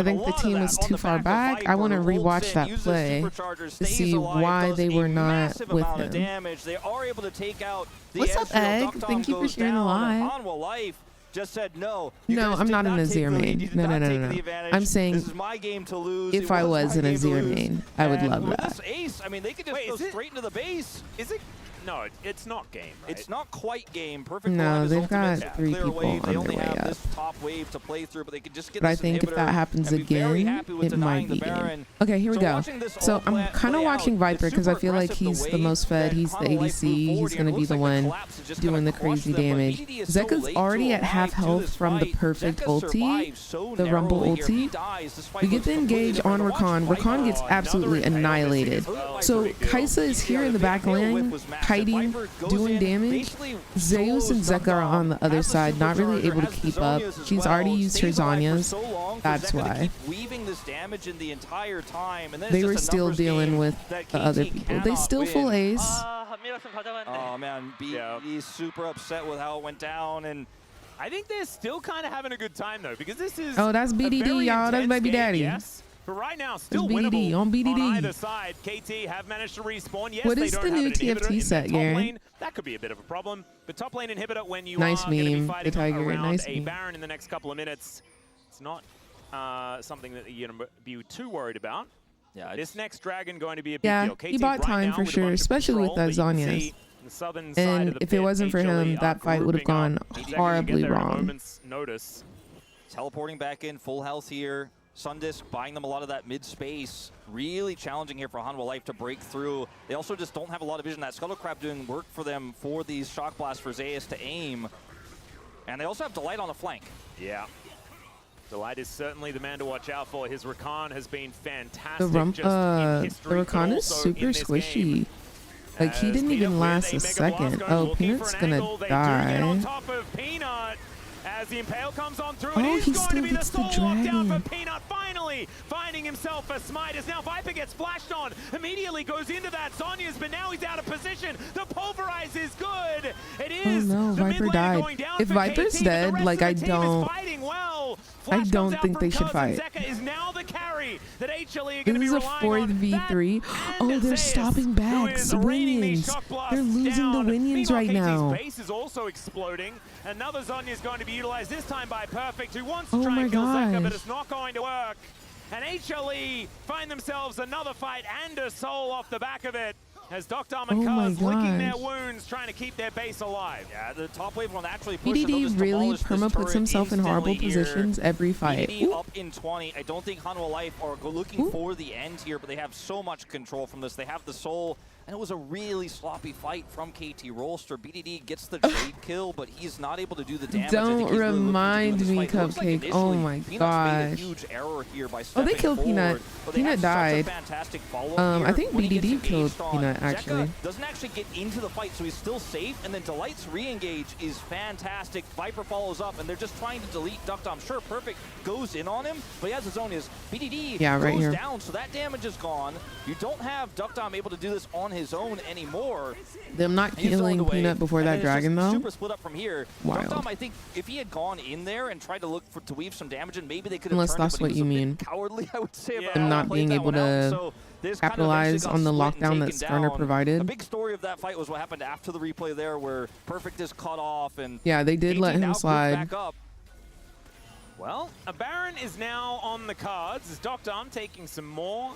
think the team was too far back. I want to rewatch that play to see why they were not with him. What's up, Egg? Thank you for sharing the live. Just said no. No, I'm not an Azir main. No. I'm saying this is my game to lose. If I was an Azir main, I would love that. This ace, I mean, they could just go straight into the base. Is it? No, it's not game. Right? It's not quite game. Perfect. No, they've got 3 people on their way up. This top wave to play through, but they could just get but I think if that happens again, it might be game. Okay, here we go. So I'm kind of watching Viper because I feel like he's the most fed. He's the ADC. He's going to be the one doing the crazy damage. Zeka's already at half health from the perfect ulti, the Rumble ulti. We get the engage on Rakan. Rakan gets absolutely annihilated. So Kaisa is here in the back lane, kiting, doing damage. Zeus and Zeka are on the other side, not really able to keep up. She's already used her Zhonya's. That's why. They were still dealing with the other people. They still full ace. Oh man, he's super upset with how it went down, and I think they're still kind of having a good time though, because this is that's BDD, y'all. That's baby daddy. Yes. But right now, still BDD, winnable on BDD. on either side. KT have managed to respawn. Yes, what they is don't the have new an TFT set, Garen? That could be a bit of a problem. But top lane inhibitor, when you nice are going to be meme, fighting the Tiger. around Nice a meme. Baron in the next couple of minutes, it's not something that you're going to be too worried about. Yeah, this next dragon going to be a big deal. KT he bought time for sure, especially with that Zhonya's. And if it wasn't for him, that fight would have gone horribly wrong. Teleporting back in, full health here. Sundisk buying them a lot of that mid space. Really challenging here for Hanwha Life to break through. They also just don't have a lot of vision. That Scuttle Crab doing work for them for these shock blasts for Zeus to aim. And they also have Delight on the flank. Yeah. Delight is certainly the man to watch out for. His Rakan has been fantastic. The Rakan is super squishy. Like, he didn't even last a second. Oh, Peanut's gonna die. As the Impale comes on through, he still gets the dragon. HLE finding himself a smite as now Viper gets flashed on, immediately goes into that Zhonya's, but now he's out of position. The pulverize is good. It is no, the Viper mid lane died. going down If for Viper's KT, dead, but the like, rest of the I team don't- is fighting well. I Flash don't comes out think from they should Cuz, fight. and Zeka is now the carry that HLE are This going to be is a relying 4v3. on. Oh, they're Zeus, stopping who back. is The raining these Winions. shock blasts They're losing down. the Winions Meanwhile, right KT's now. base is also exploding. Another Zhonya is going to be utilized, this time by Perfect, who wants to Oh try my and kill Zeka, but gosh. it's not going to work. And HLE find themselves another fight and a soul off the back of it, as Dr. Oh my Cuz licking their gosh. wounds, trying to keep their base alive. Yeah, the top wave will naturally push. and they'll BDD just really demolish this perma puts turret himself in horrible instantly here. positions every fight. BDD Ooh. up in 20. I don't think Hanwha Life are looking Ooh. for the end here, but they have so much control from this. They have the soul, and it was a really sloppy fight from KT Rolster. BDD gets the trade kill, but he's not able to do the damage. I think Don't he's really looking to do in remind this me, fight. It looks like Cupcake. Oh initially my Peanuts made a gosh. huge error here by Oh, stepping they killed forward, Peanut. but they Peanut have such a died. fantastic follow-up I here. think When he gets BDD killed engaged on, Peanut, Zeka actually. doesn't actually get into the fight, so he's still safe, and then Delight's re-engage is fantastic. Viper follows up, and they're just trying to delete Duckdom. Sure, Perfect goes in on him, but he has his own. His BDD Yeah, right goes here. down, so that damage is gone. You don't have Duckdom able to do this on his own anymore. Them not He's zoned killing away, Peanut before and that then it's dragon, just though. super split up from here. Wild. Duckdom, I think, if he had gone in there and tried to look to weave some damage, and maybe they could have Unless turned that's it, but what he was you a bit mean. cowardly, I would say, about Them how he not played being that able one out. to So this kind of capitalize eventually got on the split and lockdown that taken Skarner down. provided. The big story of that fight was what happened after the replay there, where Perfect is cut off, and Yeah, they did KT let now him grouped slide. back up. Well, a Baron is now on the cards as Dr. taking some more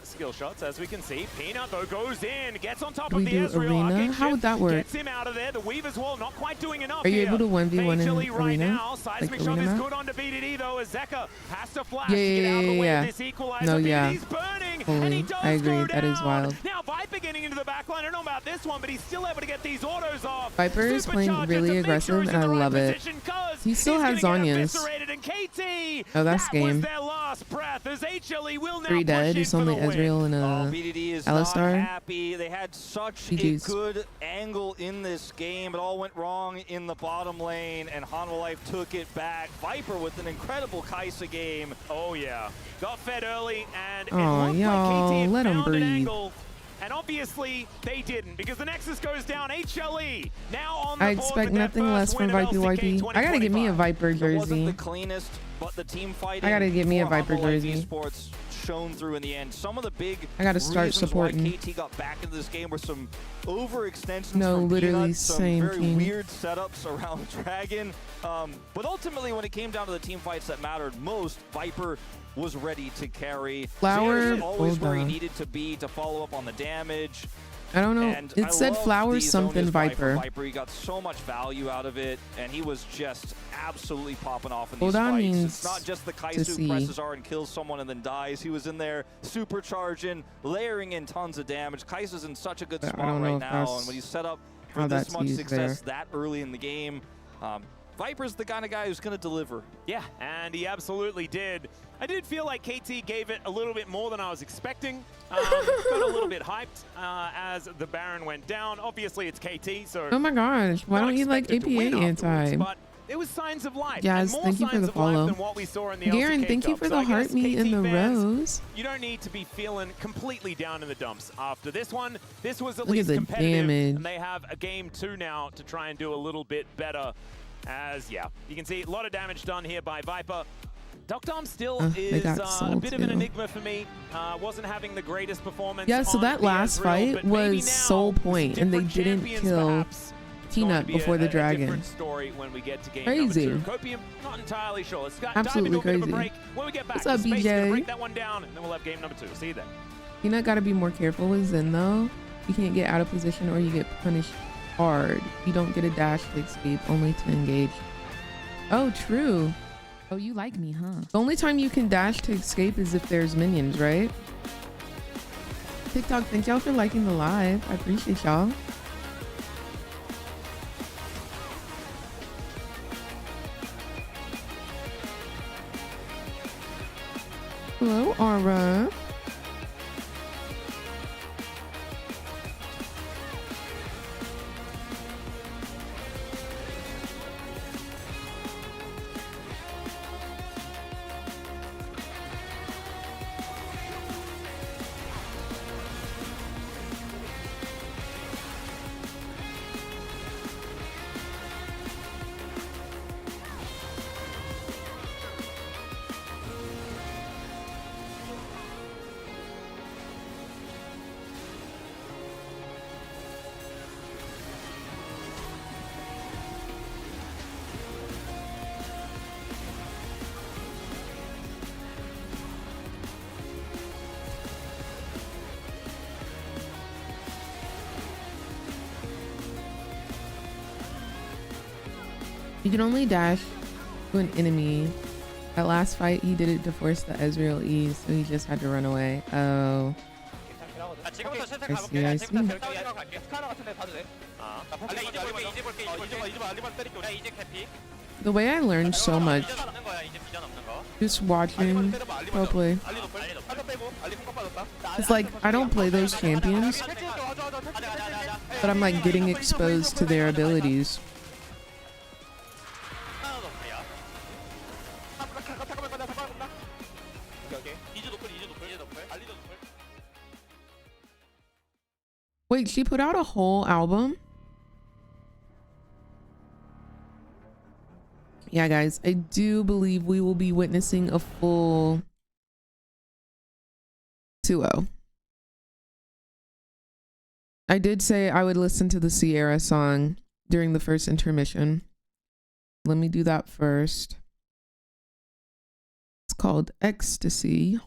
skill shots, as we can see. Peanut, though, goes in, gets on top Do of we the do Ezreal. arena? Arcane How would shift that work? Gets him out of there. The Weaver's Wall not quite doing enough Are you here. able to 1v1 in HLE right arena? now. Seismic Like shot arena is map? good onto BDD, though, as Zeka has to flash Yeah, to get out of the way yeah. of this equalizer. No, yeah. BDD's burning, Fully. and he does I agree. go That is down. wild. Now Viper getting into the backline. I don't know about this one, but he's still able to get these autos off. Viper is playing Supercharger really to make aggressive, sure he's and in I the right love it. position, 'cause He still he's has gonna get Zhonya's. eviscerated, and KT, Oh, that's that game. was their last breath, as HLE will now 3 push dead. in It's for only the win. Ezreal and Oh, BDD is Alistar. not happy. They had such GG's. a good angle in this game. It all went wrong in the bottom lane, and Hanwha Life took it back. Viper with an incredible Kai'Sa game. Oh yeah, got fed early, and Aw, it looked like y'all, KT had let 'em found an breathe. angle. And obviously, they didn't, because the Nexus goes down. HLE now on the I board expect with their nothing first less from win of Viper LCK YT. I gotta get me a 2025. Viper It wasn't jersey. the cleanest, but the team fighting I gotta get me a for Viper Hanwha Life jersey. Esports shone through in the end. Some of the big I gotta start reasons supporting. why KT got back into this game were some overextensions No, from literally Peanut, some same very team. weird setups around Dragon. But ultimately, when it came down to the team fights that mattered most, Viper was ready to carry. Flower, Zeus always hold where he on. needed to be to follow up on the damage. I don't know. And I It said love flowers the something Zonia's buy Viper. from Viper. He got so much value out of it, and he was just absolutely popping off in Well, these that fights. means It's not just the to Kai'Sa see. who presses R and kills someone and then dies. He was in there supercharging, layering in tons of damage. Kai'Sa's in such a good I spot don't know right if now, that's and when he's set up how for this that's much used success there. that early in the game, Viper's the kind of guy who's going to deliver. Yeah, and he absolutely did. I did feel like KT gave it a little bit more than I was expecting. Got a little bit hyped as the Baron went down. Obviously, it's KT, so... Oh my gosh, why not don't you like expected to win APA afterwards, anti? But it was signs of life. Yes, and more thank you for signs the of life follow. than what we saw in the Garen, LCK thank you Cup. for So the I guess heart meat in KT the fans, rose. you don't need to be feeling completely down in the dumps after this one. This was at Look at least the competitive, damage. and they have a game 2 now to try and do a little bit better. As, yeah, you can see a lot of damage done here by Viper. Duckdom still they is got a soul bit of an too. enigma for me. Wasn't having the greatest performance. Yeah, so on that the last Ezreal, fight but maybe was now Soul Point, some and they different didn't champions kill perhaps. Peanut Going to be before the a dragon. different story when we get to game Crazy. number 2. Copium, not entirely sure. Let's dive Absolutely into a bit of a crazy. break. When we get back, What's up, the space is gonna BJ? break that one down, and then we'll have game number 2. See you then. Peanut gotta be more careful with Zen though. You can't get out of position or you get punished hard. You don't get a dash to escape, only to engage. Oh, true. Oh, you like me, huh? The only time you can dash to escape is if there's minions, right? TikTok, thank y'all for liking the live. I appreciate y'all. Hello, Aura. You can only dash to an enemy. That last fight, he did it to force the Ezreal E, so he just had to run away. Oh. I see. The way I learned so much just watching pro play. It's like I don't play those champions, but I'm like getting exposed to their abilities. Wait, she put out a whole album? Yeah, guys, I do believe we will be witnessing a full 2-0. I did say I would listen to the Sierra song during the first intermission. Let me do that first. It's called Ecstasy.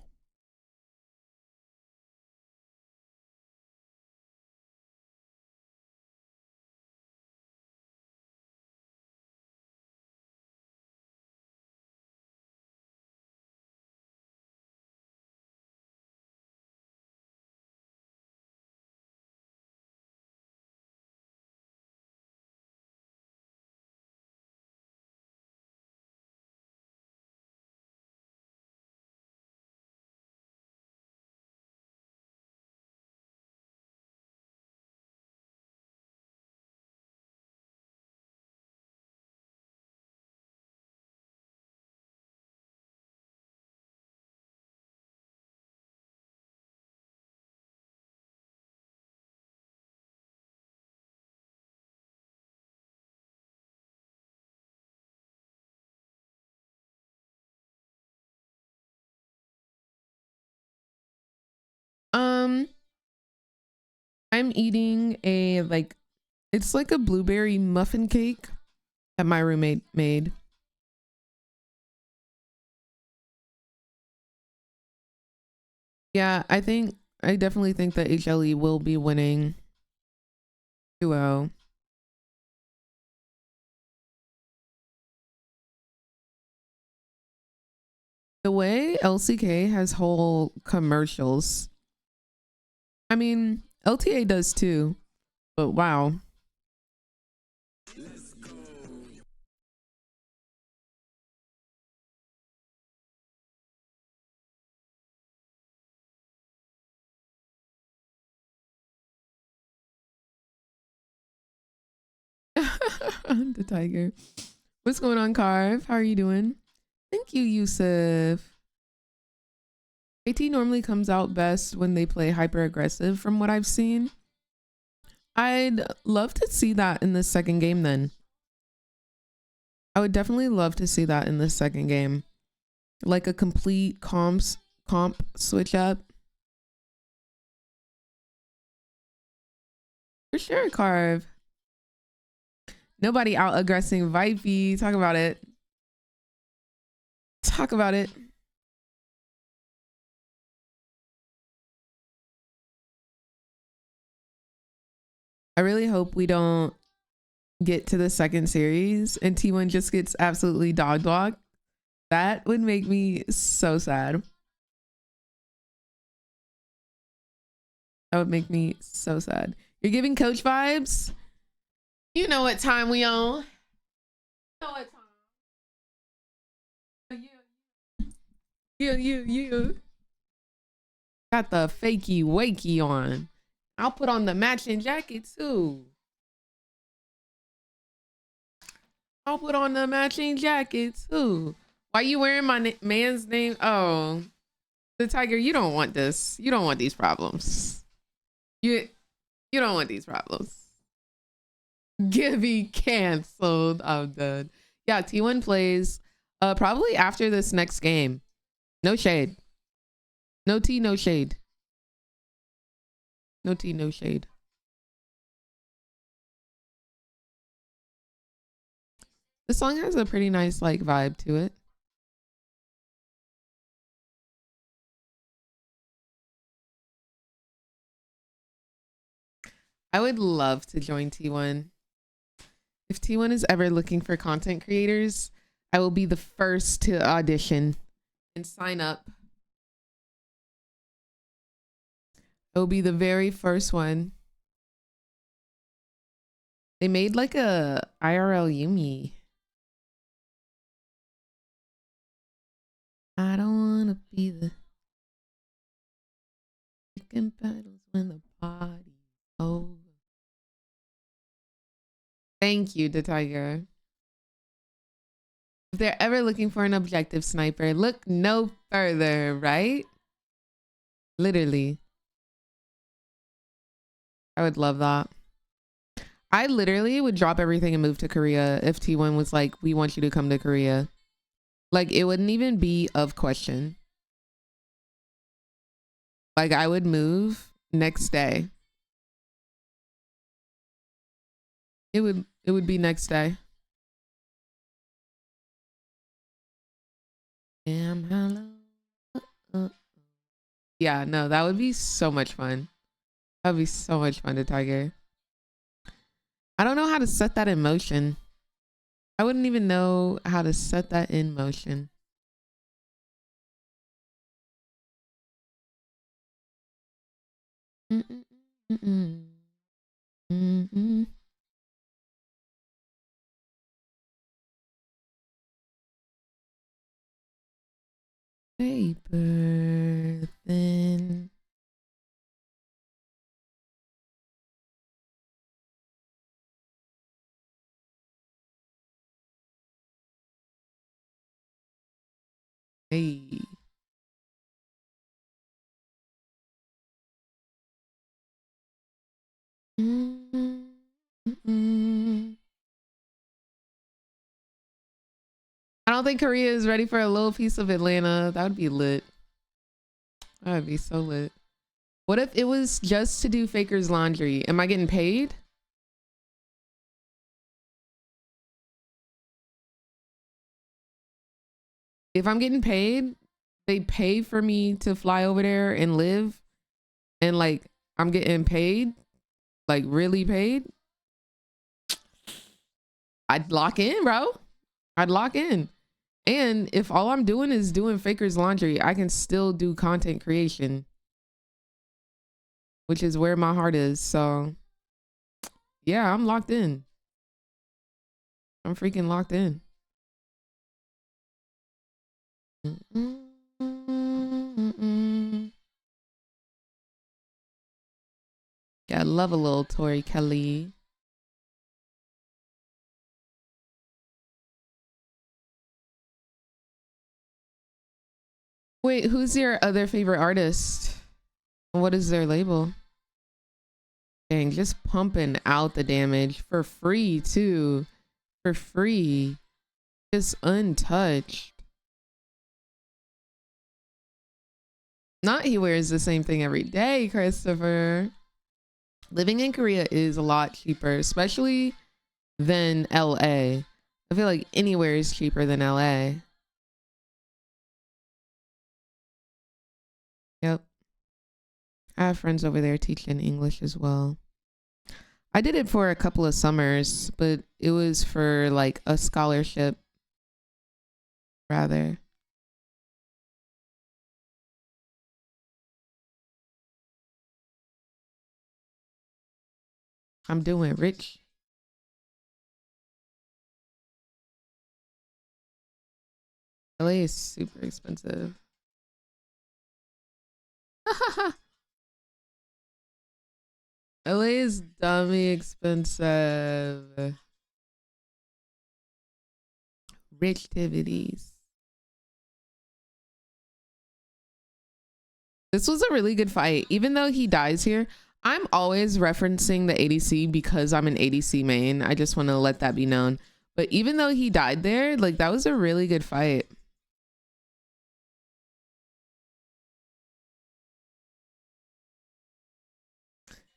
I'm eating a it's like a blueberry muffin cake that my roommate made. Yeah, I definitely think that HLE will be winning 2-0. The way LCK has whole commercials. I mean, LTA does too, but wow. The tiger. What's going on, Carve? How are you doing? Thank you, Yusuf. AT normally comes out best when they play hyper aggressive from what I've seen. I'd love to see that in the second game then. I would definitely love to see that in the second game. Like a complete comp switch up. For sure, Carve. Nobody out aggressing Vipey. Talk about it. Talk about it. I really hope we don't get to the second series and T1 just gets absolutely dog walked. That would make me so sad. That would make me so sad. You're giving coach vibes? You know what time we on. You know what time. You. Got the fakey wakey on. I'll put on the matching jacket too. I'll put on the matching jacket too. Why you wearing my man's name? Oh, the tiger. You don't want this. You don't want these problems. You don't want these problems. Gibby canceled. I'm done. Yeah, T1 plays probably after this next game. No shade. No tea, no shade. No tea, no shade. The song has a pretty nice like vibe to it. I would love to join T1. If T1 is ever looking for content creators, I will be the first to audition and sign up. I will be the very first one. They made like a IRL Yumi. I don't wanna be the picking battles when the party's over. Thank you, the Tiger. If they're ever looking for an objective sniper, look no further, right? Literally. I would love that. I literally would drop everything and move to Korea if T1 was like, we want you to come to Korea. Like, it wouldn't even be of question. Like, I would move next day. It would be next day. Yeah, no, that would be so much fun. That would be so much fun to Tiger. I don't know how to set that in motion. I wouldn't even know how to set that in motion. Paper thin. Hey. I don't think Korea is ready for a little piece of Atlanta. That would be lit. That would be so lit. What if it was just to do Faker's laundry? Am I getting paid? If I'm getting paid, they pay for me to fly over there and live, and like I'm getting paid, like really paid, I'd lock in, bro. I'd lock in. And if all I'm doing is doing Faker's laundry, I can still do content creation, which is where my heart is. So yeah, I'm locked in. I'm freaking locked in. Yeah, I love a little Tori Kelly. Wait, who's your other favorite artist? What is their label? Dang, just pumping out the damage for free too. For free. Just untouched. Not he wears the same thing every day, Christopher. Living in Korea is a lot cheaper, especially than LA. I feel like anywhere is cheaper than LA. Yep. I have friends over there teaching English as well. I did it for a couple of summers, but it was for like a scholarship rather. I'm doing rich. LA is super expensive. LA is dummy expensive. Rich activities. This was a really good fight. Even though he dies here, I'm always referencing the ADC because I'm an ADC main. I just want to let that be known. But even though he died there, like that was a really good fight.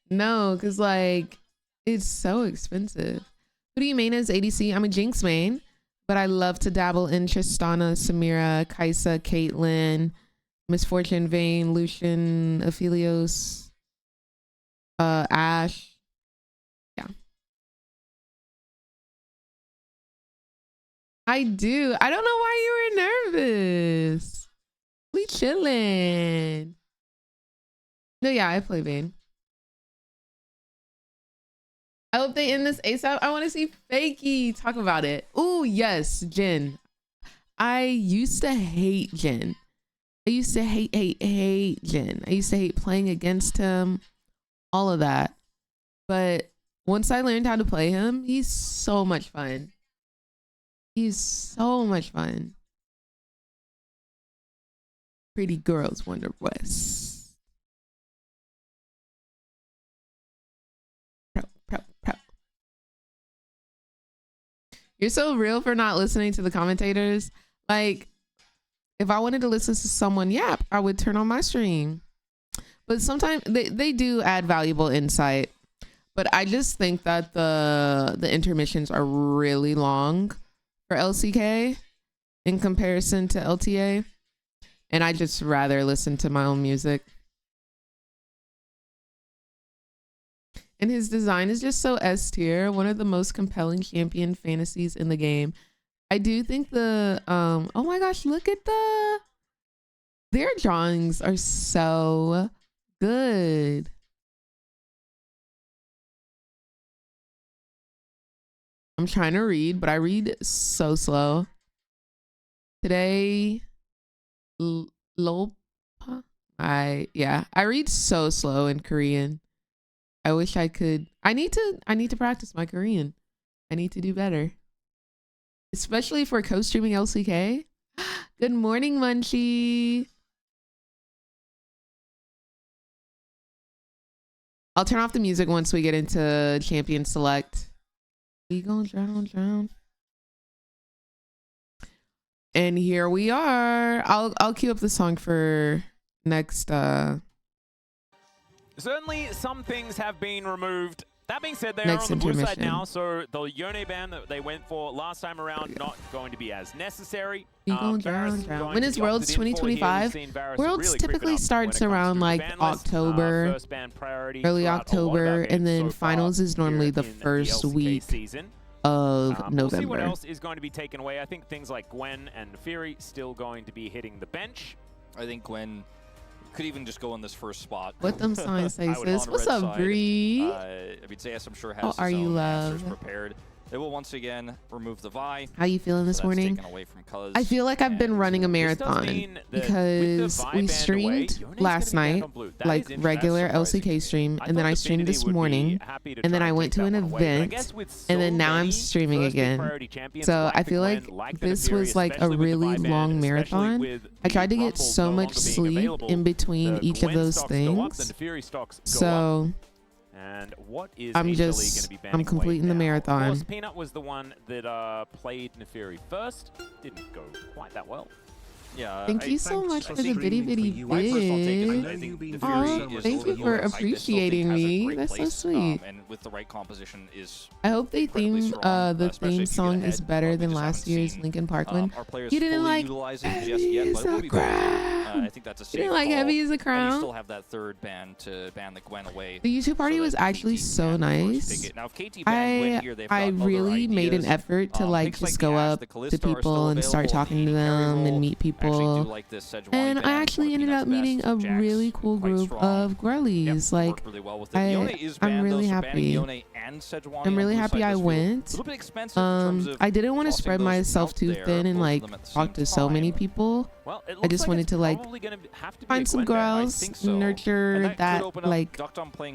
No, because like it's so expensive. Who do you main as ADC? I'm a Jinx main, but I love to dabble in Tristana, Samira, Kaisa, Caitlyn, Misfortune, Vayne, Lucian, Aphelios, Ashe. Yeah. I do. I don't know why you were nervous. We chilling. No, yeah, I play Vayne. I hope they end this ASAP. I want to see Fakey talk about it. Ooh, yes, Jin. I used to hate Jin. I used to hate Jin. I used to hate playing against him, all of that. But once I learned how to play him, he's so much fun. He's so much fun. Pretty girls wonder West. You're so real for not listening to the commentators. Like, if I wanted to listen to someone yap, I would turn on my stream. But sometimes they do add valuable insight. But I just think that the intermissions are really long for LCK in comparison to LTA. And I just rather listen to my own music. And his design is just so S tier, one of the most compelling champion fantasies in the game. I do think the oh my gosh, look at their drawings are so good. I'm trying to read, but I read so slow. Today, Lopa? I read so slow in Korean. I wish I could. I need to practice my Korean. I need to do better. Especially for co-streaming LCK. Good morning, Munchie. I'll turn off the music once we get into champion select. We gon' drown. And here we are. I'll queue up the song for next Certainly, some things have been removed. That being said, they are next on the blue side now, so the Yone ban that they went for last time around not going to be as necessary. When is Worlds 2025? Worlds typically starts around like October, early October, and then finals is normally the first week of November. We'll see what else is going to be taken away. I think things like Gwen and Fury still going to be hitting the bench. I think Gwen could even just go in this first spot. What them signs say, sis? What's up, Bree? I mean, JS, I'm sure, has How are you, love? Prepared. They will once again remove the Vi. How you feeling this morning? Away from Cuz, I feel like I've been running a marathon because we streamed last night, like regular LCK stream, and then I streamed this morning, and then I went to an event, and then now I'm streaming again. So I feel like this was like a really long marathon. I tried to get so much sleep in between each of those things. So and what is I'm completing the marathon. Of course, Peanut was the one that played Neferi first. Didn't go quite that well. Yeah. Thank you so much for the bitty bitty bit. Oh, thank you for appreciating me. That's so sweet. And with the right composition is. I hope the theme song is better than last year's Linkin Park one. You didn't like Heavy is a Crown. I think that's a safe You didn't like Heavy is a Crown. And you still have that third ban to ban the Gwen away. The YouTube party was actually so nice. Now, if KT banned Gwen here, I really made an effort to like just go up to people and start talking to them and meet people. And I actually ended up meeting a really cool group of girlies. Like, I'm really happy. I'm really happy I went. I didn't want to spread myself too thin and like talk to so many people. I just wanted to like find some girls, nurture that like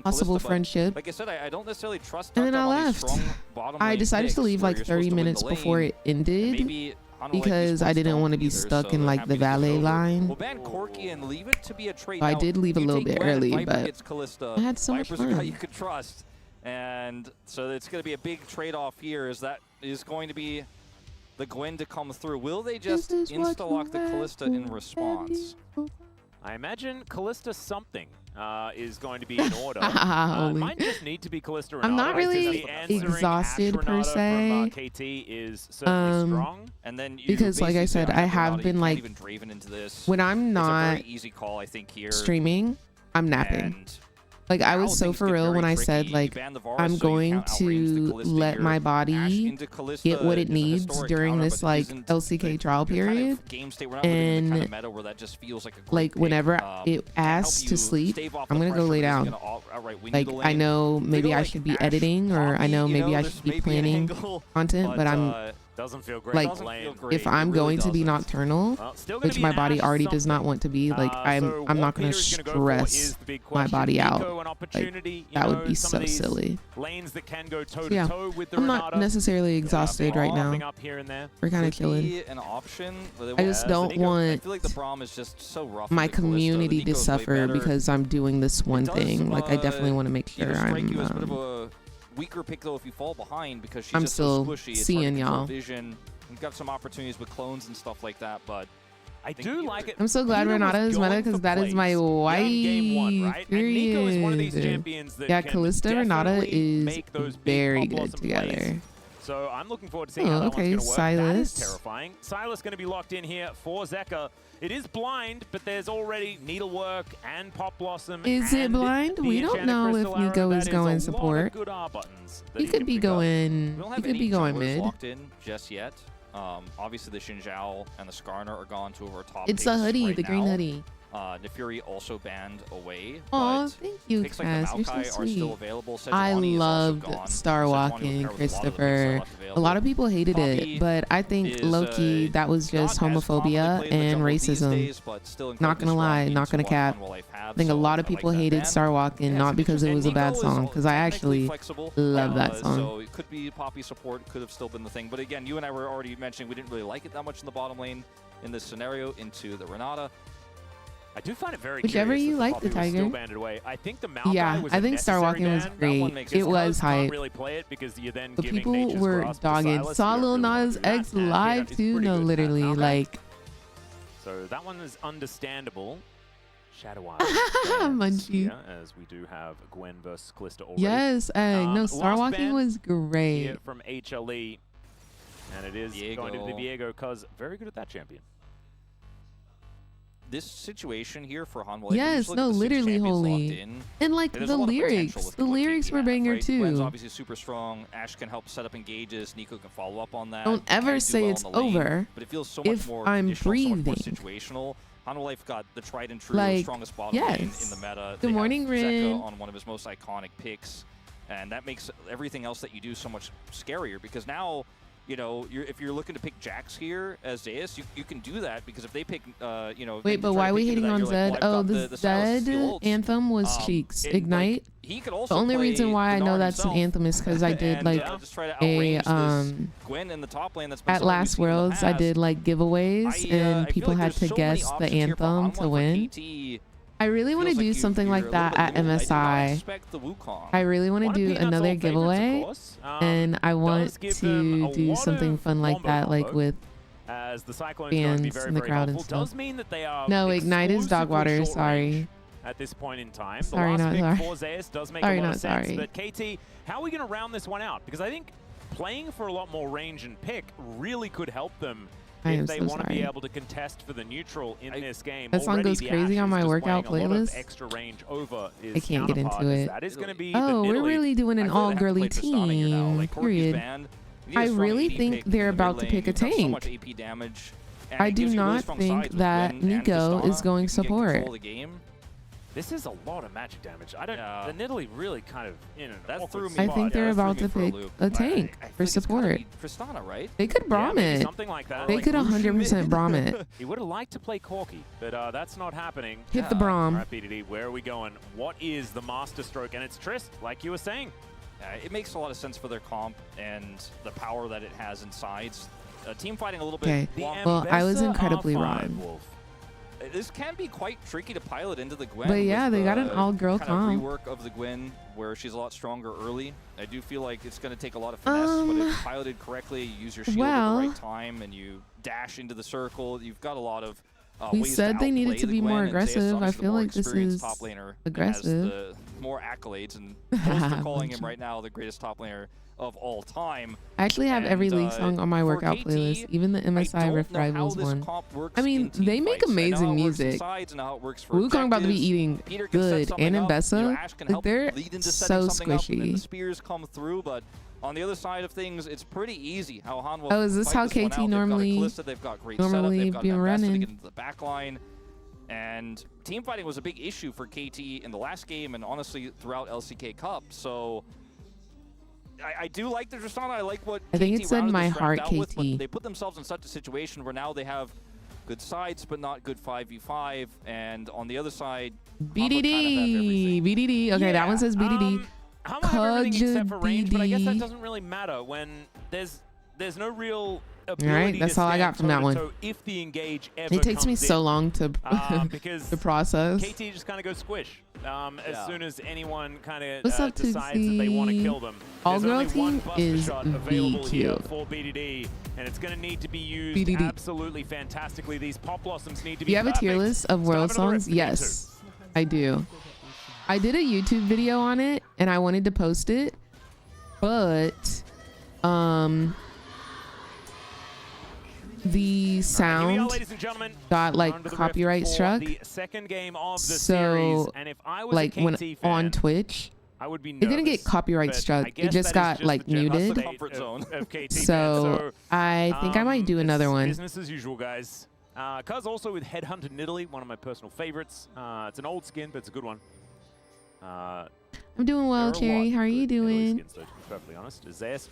possible friendship. Like I said, I don't necessarily trust. And then I left. I decided to leave like 30 minutes before it ended. Because I didn't want to be stuck in like the valet line. I did leave a little bit early, but I had so much fun. You could trust, and so it's going to be a big trade-off here. Is that is going to be the Gwen to come through? Will they just insta-lock the Kalista in response? I imagine Kalista something is going to be in order. Might just need to be Kalista. I'm not really exhausted per se. From, KT is certainly strong. And then because, like I said, I have been like when I'm not easy call, I think, here. Streaming, I'm napping. Like, I now was so things for get real very when I tricky. said, You like, ban the Varus, I'm so you going can't outrange the to Kalista let here. my Ashe body into Kalista get what it is a needs historic during counter, this, but it like, isn't LCK trial the kind period. of game state. We're not living in the kind of And, meta where that just feels like a great like, pick. whenever it Can't help asks you to sleep, stave off I'm the gonna go pressure, lay but isn't down. gonna outright win you Like, the I lane. know maybe I like should be Ashe editing, or I Poppy, know maybe I there's should be maybe an planning angle, content, but I'm doesn't feel great. like, Doesn't feel great. if I'm It really going to be doesn't. nocturnal, Well, still gonna which be my an body Ashe already does not something. want to be, like, So I'm what not gonna Peter's gonna go for is stress the big my question. body Nico, out. an Like, opportunity, that would be some so of these silly. lanes that can go toe So, to yeah, toe with the I'm Renata. not necessarily exhausted right now. Up here and there. We're kind of Could chilling. be an option, but I just don't I want feel like the Braum is just so rough. my with the Kalista. community The to Nico's way suffer better. because I'm doing this one does, thing. Like, I definitely want to make sure strike you I'm as a bit of a weaker pick though if you fall behind because she's I'm just still so squishy. It's seeing hard to control y'all. vision. You've got some opportunities with clones and stuff like that, but I do like it. I'm so glad Peter Renata was is meta going because for that is my plays. wife. Game one, right? And Nico is one of these Period. champions that Yeah, can Kalista Renata definitely is make those big very pop good blossom together. plays. So I'm looking forward to seeing Oh, how that okay, one's going to work. That is Silas. terrifying. Silas going to be locked in here for Zeka. It is blind, but there's already needlework and pop blossom. Is it and blind? the We don't enchanted know if crystal arrow. Nico That is a going lot support. of good R buttons that He could can be pick up. we going. don't He have could any be going junglers mid. locked in just yet. Obviously the Xin Zhao and the Skarner are gone, two of our top It's the picks hoodie, right the green now. hoodie. Nefuri also banned away. Aw, but thank you, picks like Cass. the You're so Maokai are still sweet. available. I Sejuani is also loved gone. Star Sejuani Walking, would pair with a lot of the picks that are Christopher. left A lot available. of people hated Poppy it, but I think is, low-key that was just not as commonly homophobia played in the and jungle these racism. days, but still Not incredibly gonna lie, strong not teams gonna to watch cap. on While Life have, I think a so lot of I like people that hated ban. Star Walking, Yeah, not it's because it interesting. was a bad Nico is song, because I technically actually flexible, love that song. So it could be Poppy support, could have still been the thing. But again, you and I were already mentioning we didn't really like it that much in the bottom lane in this scenario into the Renata. I do find it very Whichever curious you that like, Poppy the was still Tiger. banded away. I think the Maokai Yeah, was I a think Star necessary Walking was ban. That great. one makes It sense. was You can't hype. really play it because you're then But giving people Nature's were Grasp to dogging. Silas. Saw You Lil don't really Nas want to do X that. And live it's too. pretty No, good at literally, Maokai. like So that one is understandable. Shadow Eye. Munchie. Yeah, as we do have Gwen versus Kalista already. Yes, no, Star last Walking ban was great. Here from HLE. And it is going to be Viego, because very good at that champion. This situation here for Hanwha, Yes, no, literally holy. And like the lyrics were banger right? Gwen's too. obviously super strong. Ashe can help set up engages. Nico can follow up on that. Don't ever Can do say well it's in the lane, over but it feels so much if more I'm conditional, so much more breathing. situational. Hanwha Life got the tried and true Like, strongest bottom lane in yes. the meta. Good They morning, have Zeka Rin. on one of his most iconic picks, and that makes everything else that you do so much scarier because now, you know, if you're looking to pick Jax here as Zeus, you can do that because if they pick, you know. Wait, but why are we hating on Zed? Oh, the Zed anthem was Cheeks. Ignite. He could also The only play reason why I know Bernard that's an himself anthem is because I did and, like just try to a outrange this Gwen in the top lane that's been at something we've Last seen in the Worlds I past. did like giveaways and I feel people like had there's to so many guess the options here for anthem Hanwha to for win. KT. I really want to Feels do like something you're like a that little at bit new. I did not MSI. expect the Wukong. I really want to One of do Peanut's another old favorites, of giveaway course. and I want does give them to a do lot something of fun like combo that, like combo. with As the Cyclone is going to be fans very, in the very crowd and helpful. Does stuff. mean that they are No, Ignite is dog water, exclusively short range sorry. at this point in time. Sorry, the last not pick sorry. for Zeus does make Sorry, a lot not of sense. sorry. But KT, how are we going to round this one out? Because I think playing for a lot more range and pick really could help them I if am they so want to be sorry. able to contest for the neutral in this game. That song Already goes the crazy Ashe on is my displaying workout a lot of playlist. extra range over his I can't get counterpart, into as it. That is going to be Oh, the we're Nidalee. really doing an I feel like they have to all-girly play Tristana here now. team, Like, Corki's period. banned. You need I a strong really AD think pick in they're the mid about to lane. pick a You've got so tank. much AP damage, and I it do gives you really not strong think sides with that Gwen and Nico is Tristana. going You can get support. control of the game. This is a lot of magic damage. I don't. Yeah. The Nidalee really kind of in an That awkward threw me. spot. I think they're that threw about me to for pick loop. a tank I feel for like it's gotta support. be Tristana, right? They could Yeah, Braum maybe it. something like that. They like could Lucian 100% Braum it. He would have liked to play Corki, but that's not happening. Hit the Yeah. All Braum. right, BDD, where are we going? What is the master stroke? And it's Trist, like you were saying. It makes a lot of sense for their comp and the power that it has inside. Team fighting a little Okay. bit long. Well, I was Ambessa incredibly R5 wrong. Wolf. This can be quite tricky to pilot into the Gwen. But yeah, with they got an the all-girl kind of comp. rework of the Gwen where she's a lot stronger early. I do feel like it's going to take a lot of finesse, but if piloted correctly, you use your shield at the right time and you dash into the circle. You've got a lot of We ways said to they needed outplay to the be Gwen, more and Zeus is aggressive. I obviously the feel more like this experienced is top laner and aggressive. has the more accolades, and most are calling him right now the greatest top laner of all time. I actually have every League song on my workout playlist, even the MSI Rift Rivals one. I mean, they make amazing music. Wukong about to be eating good, and Mbessa, like, they're so squishy. The spears come through, but on the other side of things, it's pretty easy how Han will. Oh, is this how KT normally they've got great setup, they've got be running? to get into the back line. And team fighting was a big issue for KT in the last game, and honestly throughout LCK Cup. So I do like the Tristana. I like what I think KT it said my heart KT. With, but they put themselves in such a situation where now they have good sides, but not good 5v5. And on the other side, BDD, BDD. Okay, yeah, that one says BDD. Hama have everything except for range, but I guess that doesn't really matter when there's no real ability. All right, that's all I got from that one. If the engage ever it takes me so long to to process. KT just kind of goes squish as soon as anyone kind of decides that they want to kill them. All girl team is VQ for BDD, and it's going to need to be used absolutely fantastically. These pop blossoms need to be. Do you have a tier list of world songs? Yes, I do. I did a YouTube video on it, and I wanted to post it, but the sound got like copyright struck. So like when on Twitch, it didn't get copyright struck. It just got like muted. So I think I might do another one. Business as usual, guys. Cuz also with Headhunter Nidalee, one of my personal favorites. It's an old skin, but it's a good one. I'm doing well, Cherry. How are you doing? Skins, though, to be perfectly honest. Zes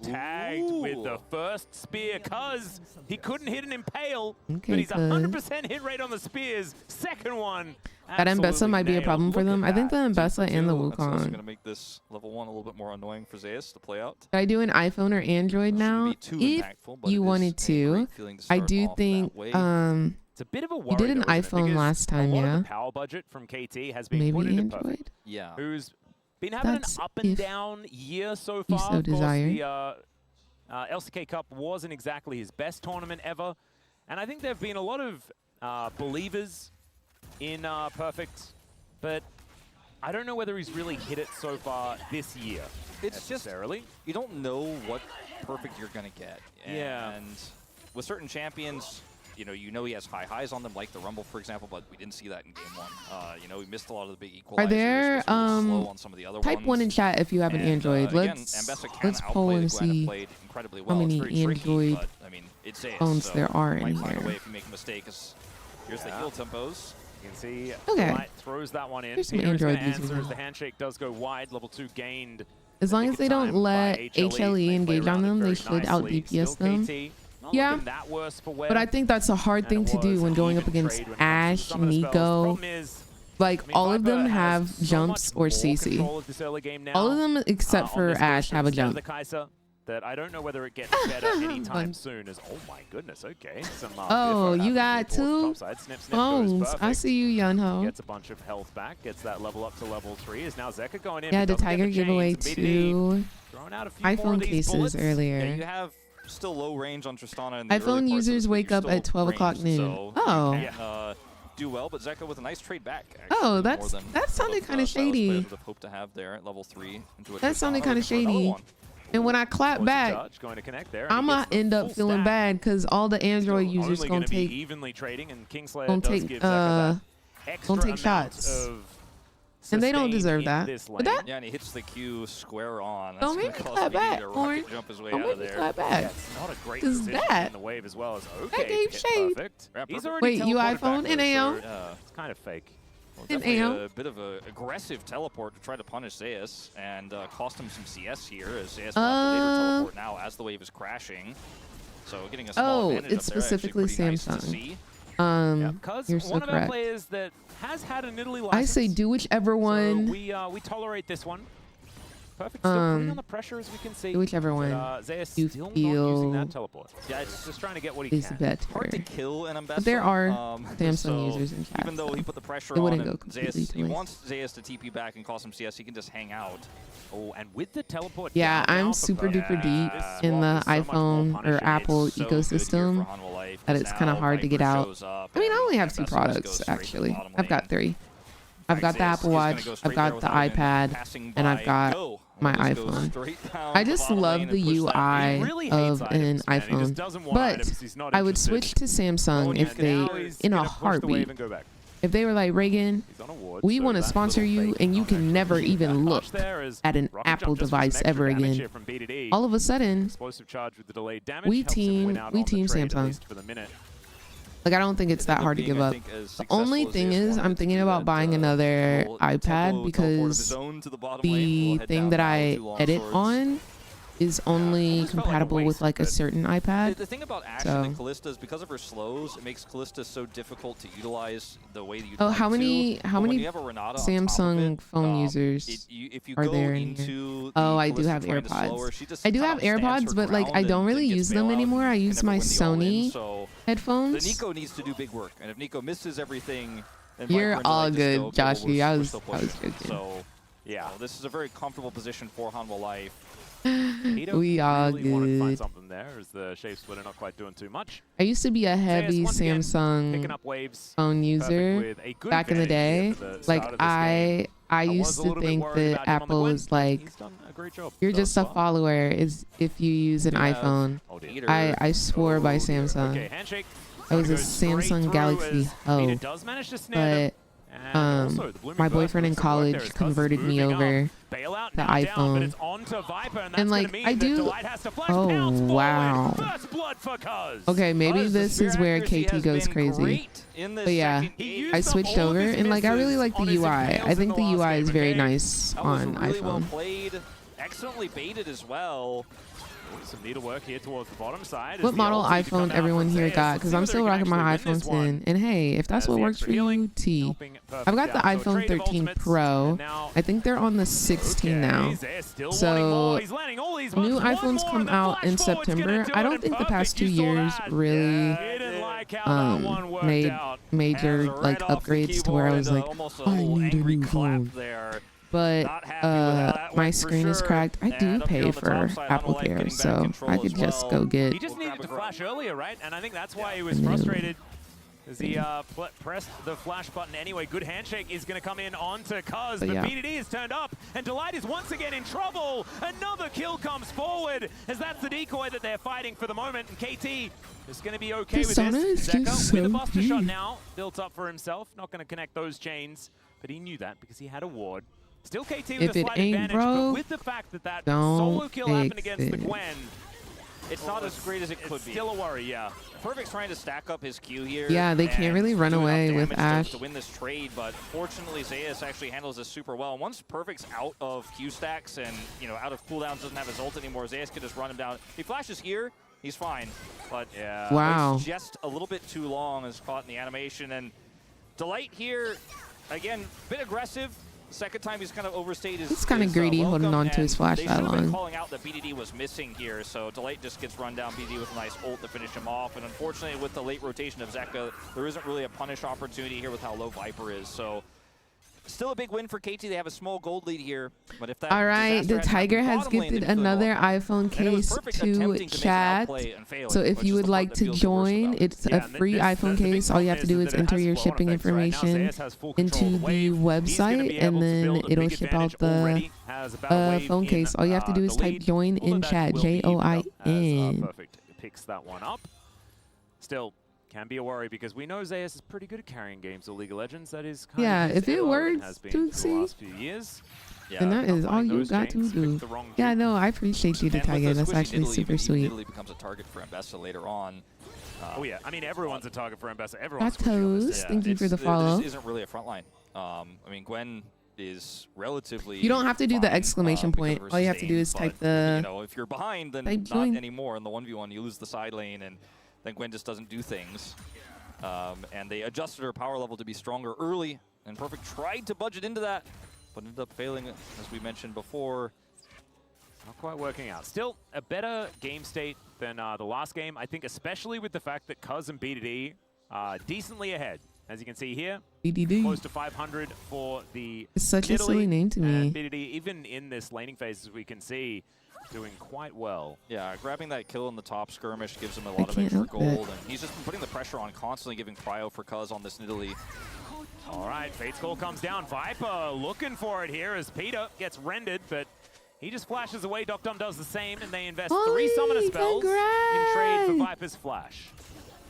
tagged with the first spear, cuz he couldn't hit an impale, okay, but he's 100% hit rate on the spears. Second one. That Mbessa might be a problem for them. I think the Mbessa and the Wukong. That's also going to make this level 1 a little bit more annoying for Zeus to play out. Should I do an iPhone or Android now? If you wanted to, I do think it's a bit of a worry, you did an iPhone last time, yeah. The power budget from KT has been maybe put into Android. Perfect, yeah. Who's been having an up and down year so far. So desire. The LCK Cup wasn't exactly his best tournament ever, and I think there have been a lot of believers in Perfect, but I don't know whether he's really hit it so far this year. It's necessarily. You don't know what Perfect you're gonna get. And with certain champions, you know he has high highs on them, like the Rumble, for example, but we didn't see that in game 1. We missed a lot of the big equalizers. Are there slow on some of the other type ones. 1 in chat if you have an Android. Let's poll and see how many Android phones there are in here. Find a way if you make a mistake. Here's the heal tempos. You can see Light throws that one in. Here's some Android users. As the handshake does go wide. Level 2 gained. As long as they don't let HLE engage on them, they should out DPS them. Yeah, but I think that's a hard thing to do when going up against Ashe, Nico. Like, all of them have jumps or CC. All of them except for Ashe have a jump. That I don't know whether it gets better anytime soon. Oh my goodness, okay. Oh, you got 2 phones. I see you, Yunho. Gets a bunch of health back, gets that level up to level 3. Is now Zeka going in? Yeah, the Tiger giveaway 2 iPhone cases earlier. Yeah, you have still low range on Tristana. In the iPhone users wake up at 12 o'clock noon. So oh. Do well, but Zeka with a nice trade back. Actually, oh, that sounded kind of shady. Would have hoped to have there at level 3. That sounded kind of shady. And when I clap back, I'm going to end up feeling bad because all the Android users going to take evenly trading, and Kingslayer don't take shots. And they don't deserve that. But that, yeah, and he hits the Q square on. Don't make me clap back, Orange. Don't make me clap back. It's not a great position in the wave as well as that gave shade. Wait, you iPhone in AO? It's kind of fake. In AO? A bit of an aggressive teleport to try to punish Zeus and cost him some CS here as Zeus will have to later teleport now as the wave is crashing. So getting a small advantage it's up there, specifically Samsung. Nice to see. You're so one of our correct. players that has had a Nidalee license. I say do whichever one. So we tolerate this one. Perfect. Still putting on the pressure as we can see. Do whichever one you feel not using that teleport. Yeah, it's just trying to get what he is can. better. Hard to kill an Mbessa. But there are Samsung users in chat. Even though he put the pressure it wouldn't on go completely Zeus, he wants Zeus to TP back and cost him CS. He can just hang out. Oh, and with the teleport. Yeah, I'm super duper deep in the iPhone or Apple ecosystem that it's kind of hard to get out. I mean, I only have 2 products actually. I've got 3. I've got the Apple Watch, I've got the iPad, and I've got my iPhone. I just love the UI of an iPhone, but I would switch to Samsung if they, in a heartbeat, if they were like, Reagan, we want to sponsor you and you can never even look at an Apple device ever again. All of a sudden, we team Samsung. Like, I don't think it's that hard to give up. The only thing is, I'm thinking about buying another iPad because the thing that I edit on is only compatible with like a certain iPad. The thing about Ashen and Kalista is because of her slows, it makes Kalista so difficult to utilize the way that you. Oh, how many Samsung phone users are there in here? Oh, I do have AirPods. I do have AirPods, but like I don't really use them anymore. I use my Sony headphones. The Nico needs to do big work, and if Nico misses everything, you're all good, Joshy. I was joking. So yeah, this is a very comfortable position for Hanwha Life. We are really wanted to find good. something there as the shape splitter not quite doing too much. I used to be a heavy Samsung phone user back in the day. Like I used to think that Apple was like, you're just a follower is if you use an iPhone. I swore by Samsung. I was a Samsung Galaxy hoe, but my boyfriend in college converted me over to iPhone, and like I do. Oh wow. Okay, maybe this is where KT goes crazy. But yeah, I switched over, and like I really like the UI. I think the UI is very nice on iPhone. Excellently baited as well. Some needlework here towards the bottom side. What model iPhone everyone here got? Because I'm still rocking my iPhone 10. And hey, if that's what works for you, T. I've got the iPhone 13 Pro. I think they're on the 16 now. So new iPhones come out in September. I don't think the past 2 years really made major like upgrades to where I was like, I need a new phone. But my screen is cracked. I do pay for Apple Care, so I could just go get. He just needed to flash earlier, right? And I think that's why he was frustrated. As he pressed the flash button anyway. Good handshake is going to come in onto Cuz, but BDD is turned up, and Delight is once again in trouble. Another kill comes forward, as that's the decoy that they're fighting for the moment, and KT is going to be okay with this. Zeka with a buster shot now, built up for himself. Not going to connect those chains, but he knew that because he had a ward. Still KT with a slight advantage, but with the fact that that solo kill happened against the Gwen, it's not as great as it could be. Still a worry, yeah. Perfect's trying to stack up his Q here. Yeah, they can't really run away with Ash to win this trade, but fortunately Zayas actually handles this super well. Once Perfect's out of Q stacks and out of cooldowns, doesn't have his ult anymore, Zayas can just run him down. If he flashes here, he's fine. But yeah, wow, just a little bit too long is caught in the animation. And Delight here, again, bit aggressive. Second time he's kind of overstayed his. He's kind of greedy, holding on to his flash that long. Been calling out that BDD was missing here, so Delight just gets run down. BDD with a nice ult to finish him off, and unfortunately, with the late rotation of Zeka, there isn't really a punish opportunity here with how low Viper is. So, still a big win for KT. They have a small gold lead here, but if that. All right, the Tiger has gifted another iPhone case to chat. So if you would like to join, it's a free iPhone case. All you have to do is enter your shipping information into the website, and then it'll ship out the phone case. All you have to do is type join in chat, JOIN. Perfect picks that one up. Still. Can be a worry because we know Zayas is pretty good at carrying games of League of Legends. That is kind of if it works, last few years. Then that is all you got to do. Yeah, no, I appreciate you, the Tiger. That's actually super sweet. Italy becomes a target for Ambessa later on. Oh yeah, I mean everyone's a target for Ambessa. Everyone's Thank you for the follow. This isn't really a front line. I mean, Gwen is relatively. You don't have to do the exclamation point. All you have to do is type the. If you're behind, then not anymore. In the 1v1, you lose the side lane, and then Gwen just doesn't do things. And they adjusted her power level to be stronger early, and Perfect tried to budget into that, but ended up failing, as we mentioned before. Not quite working out. Still a better game state than the last game, I think, especially with the fact that Cuz and BDD are decently ahead. As you can see here, BDD. Close to 500 for the It's such a silly name to me. And BDD, even in this laning phase, as we can see, doing quite well. Yeah, grabbing that kill in the top skirmish gives him a lot of extra gold, and he's just been putting the pressure on, constantly giving cryo for Cuz on this Nidalee. All right, Fate's Call comes down. Viper looking for it here as Peter gets rendered, but he just flashes away. Dum does the same, and they invest 3 summoner spells in trade for Viper's flash.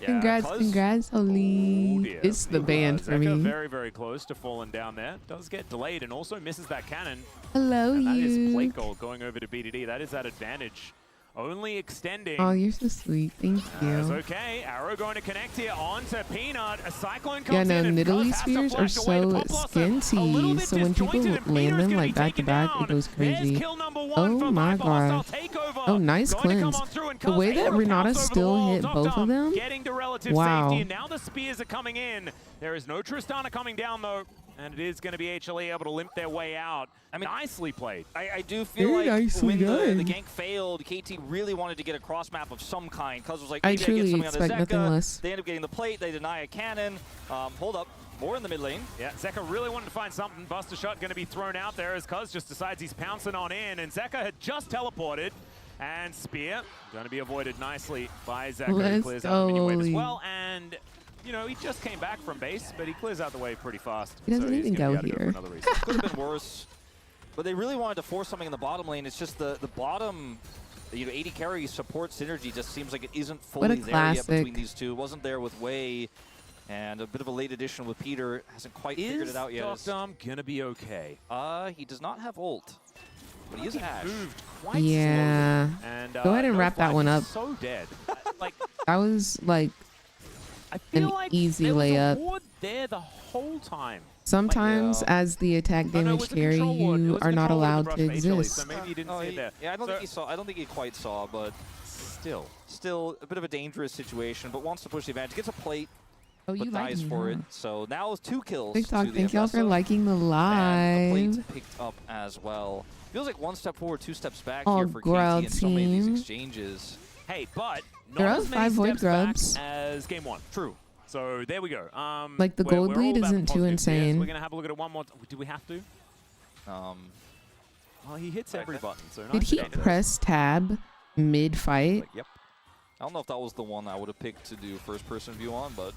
Yeah, congrats, Holy. dear. It's the band for Zeka me. very, very close to falling down there. Does get delayed and also misses that cannon. Hello, And that is you. plate gold going over to BDD. That is that advantage. Only extending. Oh, you're so sweet. Thank That's you. okay. Arrow going to connect here onto Peanut. A cyclone Yeah, comes no, in and Nidalee Gus has to spears are flash away. The so Pop Blossom a little skinty, bit so when people disjointed, and land Peter's them gonna like be back to taken back, down. it goes There's crazy. kill number 1 Oh for my Viper. Hostile god. takeover. Oh, nice Going to come cleanse. on through, and The Cuz way that able to Renata pounce over the still wall. hit both of them. Getting to relative Wow. safety, and now the spears are coming in. There is no Tristana coming down though. And it is going to be HLE able to limp their way out. I mean, nicely played. I do feel Very like nicely when the done. gank failed, KT really wanted to get a cross map of some kind. Cuz was like, I maybe I get truly something on the expect nothing Zeka. less. They end up getting the plate. They deny a cannon. Hold up. More in the mid lane. Yeah, Zeka really wanted to find something. Buster shot going to be thrown out there as Cuz just decides he's pouncing on in. And Zeka had just teleported. And Spear going to be avoided nicely by Zeka. He Let's clears out the minion wave as go. well. And, you know, he just came back from base, but he clears out the wave pretty fast. He doesn't so he's even gonna go be able to here. for another reason. Could have been worse. But they really wanted to force something in the bottom lane. It's just the bottom, you know, AD carry support synergy just seems like it isn't fully there yet between these two. It wasn't there with Wei, and a bit of a late addition with Peter. Hasn't quite figured it out yet. Is Dum gonna be okay? He does not have ult, but he is Ash. Moved quite Yeah. slowly. And, Go ahead and no wrap that flag, one he's up. So dead. Like, That was like I feel an like easy there was a layup. ward there the whole time. sometimes Yeah. as the attack Oh, no, it damage was a carry, control ward. It you was a are not control ward allowed with to Rush HLE, exist. so maybe you didn't see it there. Yeah, I don't So- think he saw. I don't think he quite saw, but still a bit of a dangerous situation. But wants to push the advantage. Gets a plate, Oh, you but like dies me, for huh? it. So now it's 2 kills. TikTok, to the thank y'all for Ambessa, liking the and the live. plate's picked up as well. Feels like 1 step forward, 2 steps back Oh, here for Grub KT in so many of these team. exchanges. Hey, but There not are as many 5 void steps back grubs. as game 1. True. So there we go. Like, the gold we're all lead about isn't too positives here, so insane. we're gonna have a look at it one more. Do we have to? Well, he hits every button. So Did nice he job there. press tab mid-fight? Yep. I don't know if that was the one I would have picked to do first-person view on, but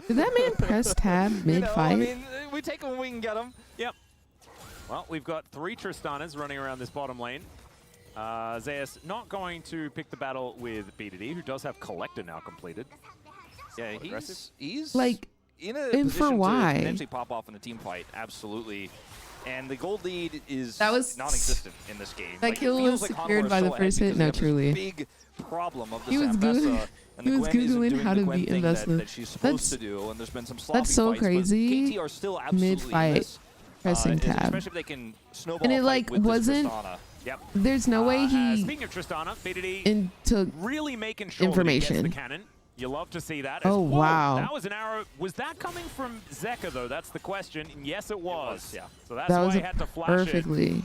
Did that man press tab you know, mid-fight? I mean, we take him when we can get him. Yep. Well, we've got 3 Tristanas running around this bottom lane. Zeus not going to pick the battle with BDD, who does have Collector now completed. Yeah, Aggressive. he's Like, in a and for position why? to potentially pop off in a team fight. Absolutely. And the gold lead is That was- non-existent in this game. That Like, it kill feels was like secured Hanwha by is the so ahead first hit? because No, they have this truly. big problem of this He was Ambessa, Googling- and he the was Gwen isn't Googling doing how the to Gwen beat thing Ambessa. that she's supposed That's- to do, and there's been some sloppy that's so fights, but crazy. KT are still absolutely Mid-fight in this, pressing tab. especially if they can snowball And it, a fight like, with this wasn't- Tristana. Yep. There's no way he Speaking of Tristana, BDD took really making sure that he information. gets the cannon. You love to see that. Oh, Whoa, wow. That was an arrow. Was that coming from Zeka, though? That's the question. And yes, it was. Yeah. So that's that why was he had to flash it. perfectly.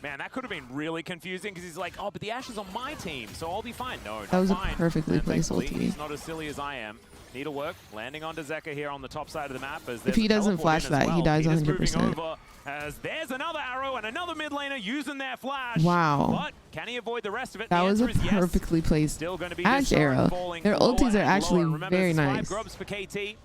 Man, that could have been really confusing because he's like, oh, but the Ashe is on my team, so I'll be fine. No, That was a not fine. perfectly And placed thankfully, ulti. he's not as silly as I am. Needlework landing onto Zeka here on the top side of the map. As If there's he a doesn't teleport flash in as that, he well. dies Peter's moving 100%. over as there's another arrow and another mid laner using their flash. Wow. But can he avoid the rest of it? That The was a answer is yes. perfectly placed Still going to be Ash this turret arrow. falling Their lower ultis are and actually lower. Remember, very there's 5 nice. grubs for KT.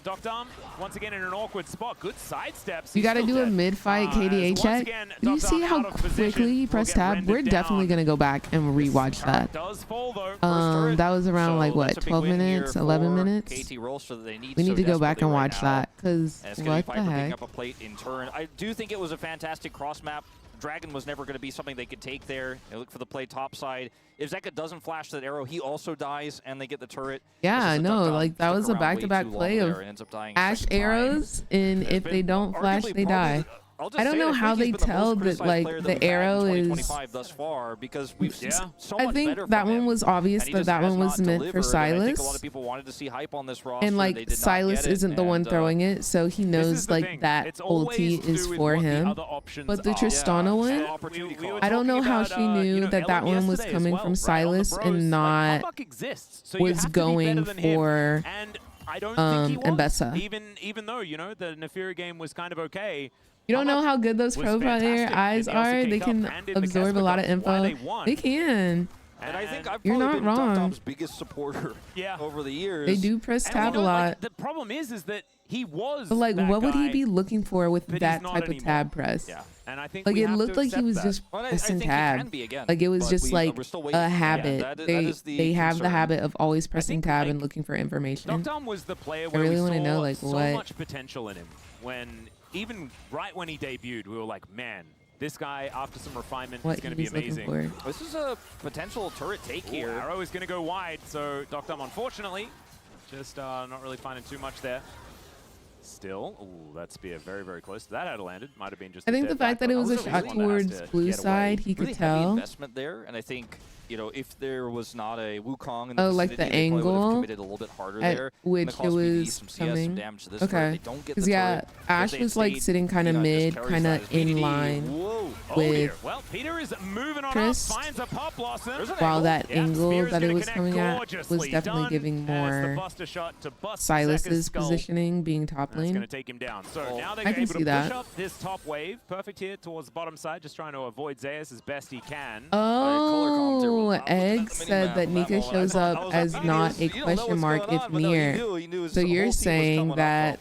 Doc Dom, once again in an awkward spot. Good side steps. You He's got to still do a dead. mid-fight As KDA once check. again, Did you Doc see Dom how out of position quickly he will pressed get tab? rendered We're definitely down. going to go back and rewatch that. Does fall though. That was around So like what, that's a big 12 win here minutes, 11 for minutes? KT roster that they need We so need to go back desperately and right watch now. that because And it's gonna what be the Viper picking heck? up a plate in turn. I do think it was a fantastic cross map. Dragon was never going to be something they could take there. They look for the play top side. If Zeka doesn't flash that arrow, he also dies, and they get the turret. Yeah, This is a no, duck down. like that Stuck was a around way back-to-back too long play there of and ends up dying Ash second time. arrows, and There's if they been don't flash, arguably they probably die. I'll just I don't say it, know I how think they he's been the tell most that, criticized like, player that the we've had in arrow is- 2025 thus far, because we've seen Yeah. so I much think better that from one him, was obvious and he that just that has one was not meant for delivered, and I think a lot Silas. of people wanted to see hype on this roster. And They like did not Silas get it, isn't the one and, throwing it, so he This knows is the like thing. that It's always ulti to do is with for what the him. other options But the are. Tristana Yeah, one, so opportunity We were cost. I don't know talking how about, she knew you know, that that Ellen one was yesterday as coming well, from right? On the Silas bros, and like, not Humbug exists, so you was have to be better going than him. for And I don't think he was. Ambessa. Even though, you know, the Nefiri game was kind of okay. You don't know Humbug how good those was profile fantastic eyes in the are. LCK They Cup can and in the absorb a Casper lot of Cup. Why info. they won. They can. And I think I've You're probably not been wrong. Tom's biggest supporter over the years. They do press tab a lot. Like, the problem is that he was. But like, that what would he guy, be looking for with but that he's not type of anymore. tab press? Yeah, and I think Like, we it have looked to like he accept was that. just Well, I pressing think he tab. can be again, Like, it was but just like we're still waiting. a habit. That they is the they have the concern. habit of always pressing think, tab like, and looking for information. Dogdom was the player where really we wanna saw know, like, so what- much potential in him. When even right when he debuted, we were like, man, this guy after some refinement What is going to he be was looking amazing. for. This is a potential turret take here. Arrow is going to go wide, so Dogdom unfortunately just not really finding too much there. Still, ooh, that spear very, very close. That had landed. Might have been just. I think a the dead fact that back, it but was a that shot really one that has towards to blue get away. side, he Really could heavy tell. investment there, and I think, you know, if there was not a Wukong in the Oh, like vicinity, the they probably would have angle committed a little bit harder at there. which Gonna it cause BD was some CS, some coming. damage to this Okay. turret. They don't get the Because yeah, turret. Ash If they was like stayed, sitting kind of Peanut just mid, carries kind that of as in BD. line Whoa. Oh dear. with Well, Peter is moving on Trist. up, finds a pop blossom. There's an while angle. that Yeah, angle spear is that it gonna was connect coming at was gorgeously definitely done giving as the more buster shot to bust Silas's Zeke's skull. positioning being top That's going lane. to take him down. So Oh. now they're I can able see to that. push up this top wave. Perfect here towards the bottom side, just trying to avoid Zeus as best he can. Oh, Egg said that Nika shows up as not a question mark if near. So you're saying that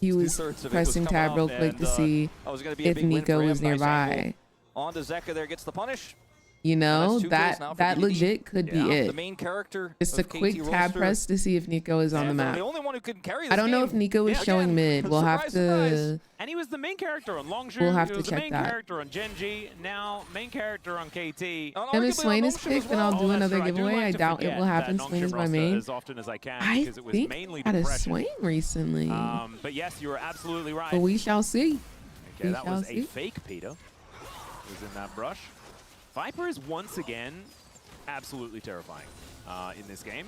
he was pressing tab real quick to see if Nico was nearby. On to Zeka there, gets the punish. You know, that's 2 kills now that for BDD. legit could be Yeah. it. The main character. Just a of KT quick tab roster. press to see if Nico is on the And map. The only one who can carry this I don't know if game. Nico is Yeah, showing again, mid. We'll have surprise, surprise. to. And he was the main character on Longzhu. We'll have he to was the check main that. character on Genji. Now main character on KT. Oh, no, And if arguably Swain on is Longzhu as picked, then well. I'll do that's another true. I do giveaway. like I to doubt it forget will happen. that Swain is Longzhu my roster main. as often as I can I because it was think mainly had a depression. Swain recently, But yes, you were absolutely right. but we shall see. Okay, we that shall was see. a fake Peter. Was in that brush. Viper is once again absolutely terrifying in this game.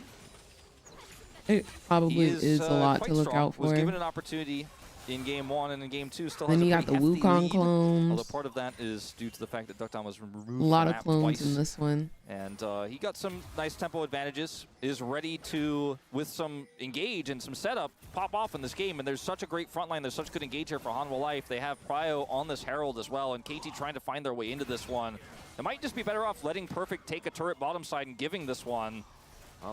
It probably He is a lot quite to look strong. out Was given for. an opportunity in game 1 and in game 2. Still Then has you a got the pretty hefty Wukong lead, Although clones. part of that is due to the fact that Duckdown was removed A lot from of map clones twice. in this one. And he got some nice tempo advantages, is ready to, with some engage and some setup, pop off in this game. And there's such a great front line. There's such good engage here for Hanwha Life. They have Prio on this Herald as well, and KT trying to find their way into this one. It might just be better off letting Perfect take a turret bottom side and giving this one.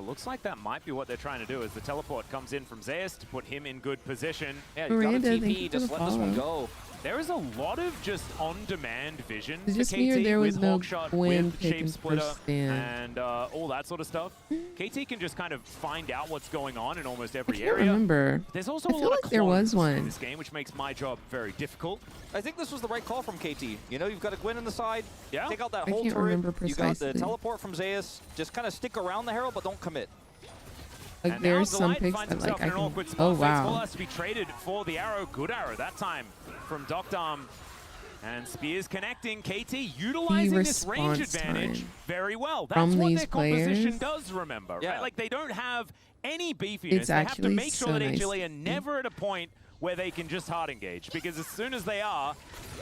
Looks like that might be what they're trying to do as the teleport comes in from Zeus to put him in good position. Yeah, you got a Miranda, thank TP, you for just the let this one follow. go. There is a lot of just on-demand vision Is it for just KT me or there was with no Hawkshot, Gwen with picking Shape Splitter, first stand? and all that sort of stuff. KT can just kind of find out what's going on in almost I every can't area. remember. There's also I a feel lot like of there was clones in one. this game, which makes my job very difficult. I think this was the right call from KT. You know, you've got a Gwen in the side. Yeah. Take out that I whole can't turret. remember You got the precisely. teleport from Zeus. Just kind of stick around the Herald, but don't commit. Like And now there's some Delight picks finds that like himself I in an can. awkward spot. Oh Fates Fall wow. has to be traded for the arrow. Good arrow that time from Dogdom. And Spears connecting. KT utilizing this range response advantage time very well. That's from what these their composition players. does, remember. Yeah. Right? Like they don't have any beefiness. It's They have to actually make sure so that nice HLE to are see. never at a point where they can just hard engage. Because as soon as they are,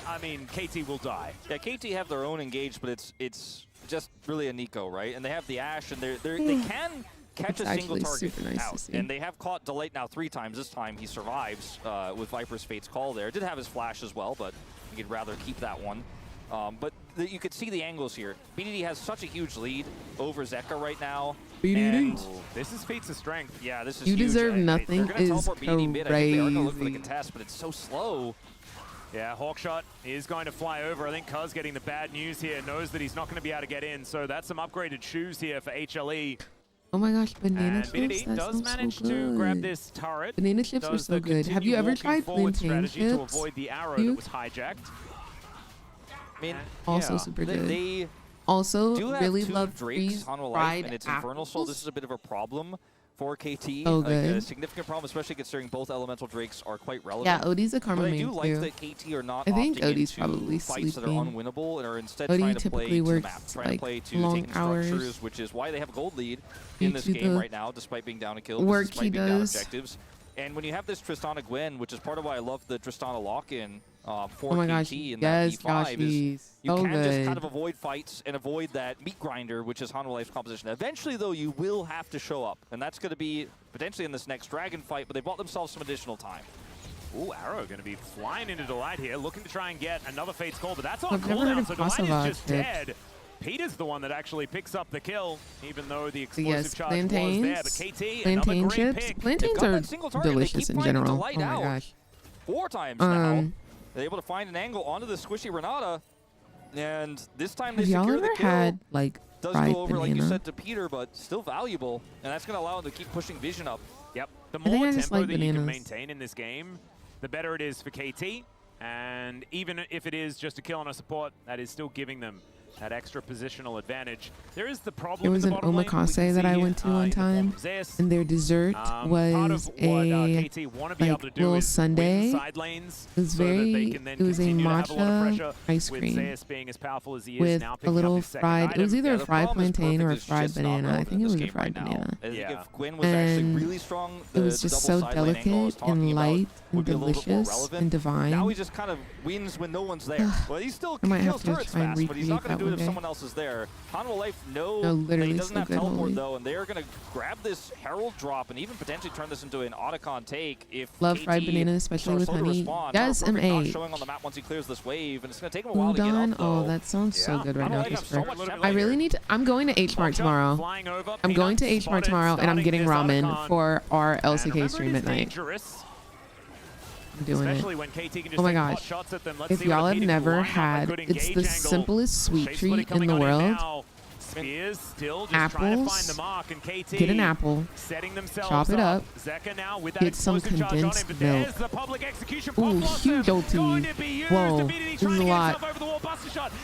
I mean, KT will die. Yeah, KT have their own engage, but it's just really a Nico, right? And they have the Ashe, and they can catch It's a single actually target super nice to out. see. And they have caught Delight now 3 times. This time he survives with Viper's Fate's Call there. Did have his flash as well, but he'd rather keep that one. But you could see the angles here. BDD has such a huge lead over Zeka right now. BDD. And This is feats of strength. yeah, this is You huge. deserve They're nothing gonna is teleport BDD mid. I think they are gonna look for the crazy. contest, but it's so slow. Yeah, Hawkshot is going to fly over. I think Cuz getting the bad news here, knows that he's not going to be able to get in. So that's some upgraded shoes here for HLE. Oh my gosh, banana And chips. BDD That does sounds manage so to good. grab this turret. Banana chips are Does so the good. Have you continue ever walking tried forward plantain strategy to chips? avoid the arrow You? that was hijacked? I mean, Also Yeah. super good. they Also, do have really 2 love Drakes freeze on Life, fried and it's apples. Infernal Soul. This is a bit of a problem for KT. So Like a good. significant problem, especially considering both Elemental Drakes are quite relevant. Yeah, Odie's a karma But I main do like too. that KT are not I think opting Odie's into probably fights that are sleeping. unwinnable and are instead Odie trying to play typically to the works, map, trying to like, play to long taking hours. structures, which is why they have a gold lead Due in this to game the right now, despite being down a kill, work despite he being down does. objectives. And when you have this Tristana Gwen, which is part of why I love the Tristana lock-in for Oh my KT gosh, in yes, that E5 is Joshy. you So can just kind good. of avoid fights and avoid that meat grinder, which is Hanwha Life's composition. Eventually, though, you will have to show up, and that's going to be potentially in this next Dragon fight, but they bought themselves some additional time. Ooh, Arrow going to be flying into Delight here, looking to try and get another Fate's Call, but that's on I've never heard cooldown, of so Delight Kosovo is just chips. dead. Peter's the one that actually picks up the kill, even though the explosive Yes, charge was there. But KT, plantain another great chips. pick. Plantains are delicious in general. Oh my gosh. 4 times now. They're able to find an angle onto the squishy Renata, and this time they Have y'all secure the ever kill. had like Does fried go over, banana? like you said, to Peter, but still valuable, and that's going to allow him to keep pushing vision up. Yep. The I think more I just tempo like that you can bananas. maintain in this game, the better it is for KT. And even if it is just a kill on a support, that is still giving them that extra positional advantage. There is the problem. There was in an the bottom lane. omakase that I went to one time, and their dessert was a like little sundae. It was it was a matcha ice cream with a little fried. It was either a fried plantain or a fried banana. I think it was a fried banana. And it was just so delicate and light and delicious and divine. Now he just kind of wins when no one's there. Well, he still kills turrets fast, but he's not going to do it if someone else is there. Hanwha Life knows that he doesn't have teleport though, and they're going to grab this Herald drop and even potentially turn this into an Otacon take if Love KT fried banana, especially with honey. Yes, M8. M8. Showing on the map once he clears this wave, and it's going to take him a while to get up, Oh, though. that sounds so good right now. Hanwha Life so much tempo I really here. need to. I'm going to H Mart tomorrow. I'm going to H Mart tomorrow, and I'm getting ramen for our LCK stream at night. I'm doing it. Oh my gosh. If y'all have never had, it's the simplest sweet treat in the world. Apples. Get an apple. Chop it up. Get some condensed milk. Ooh, huge ulti. Whoa, this is a lot.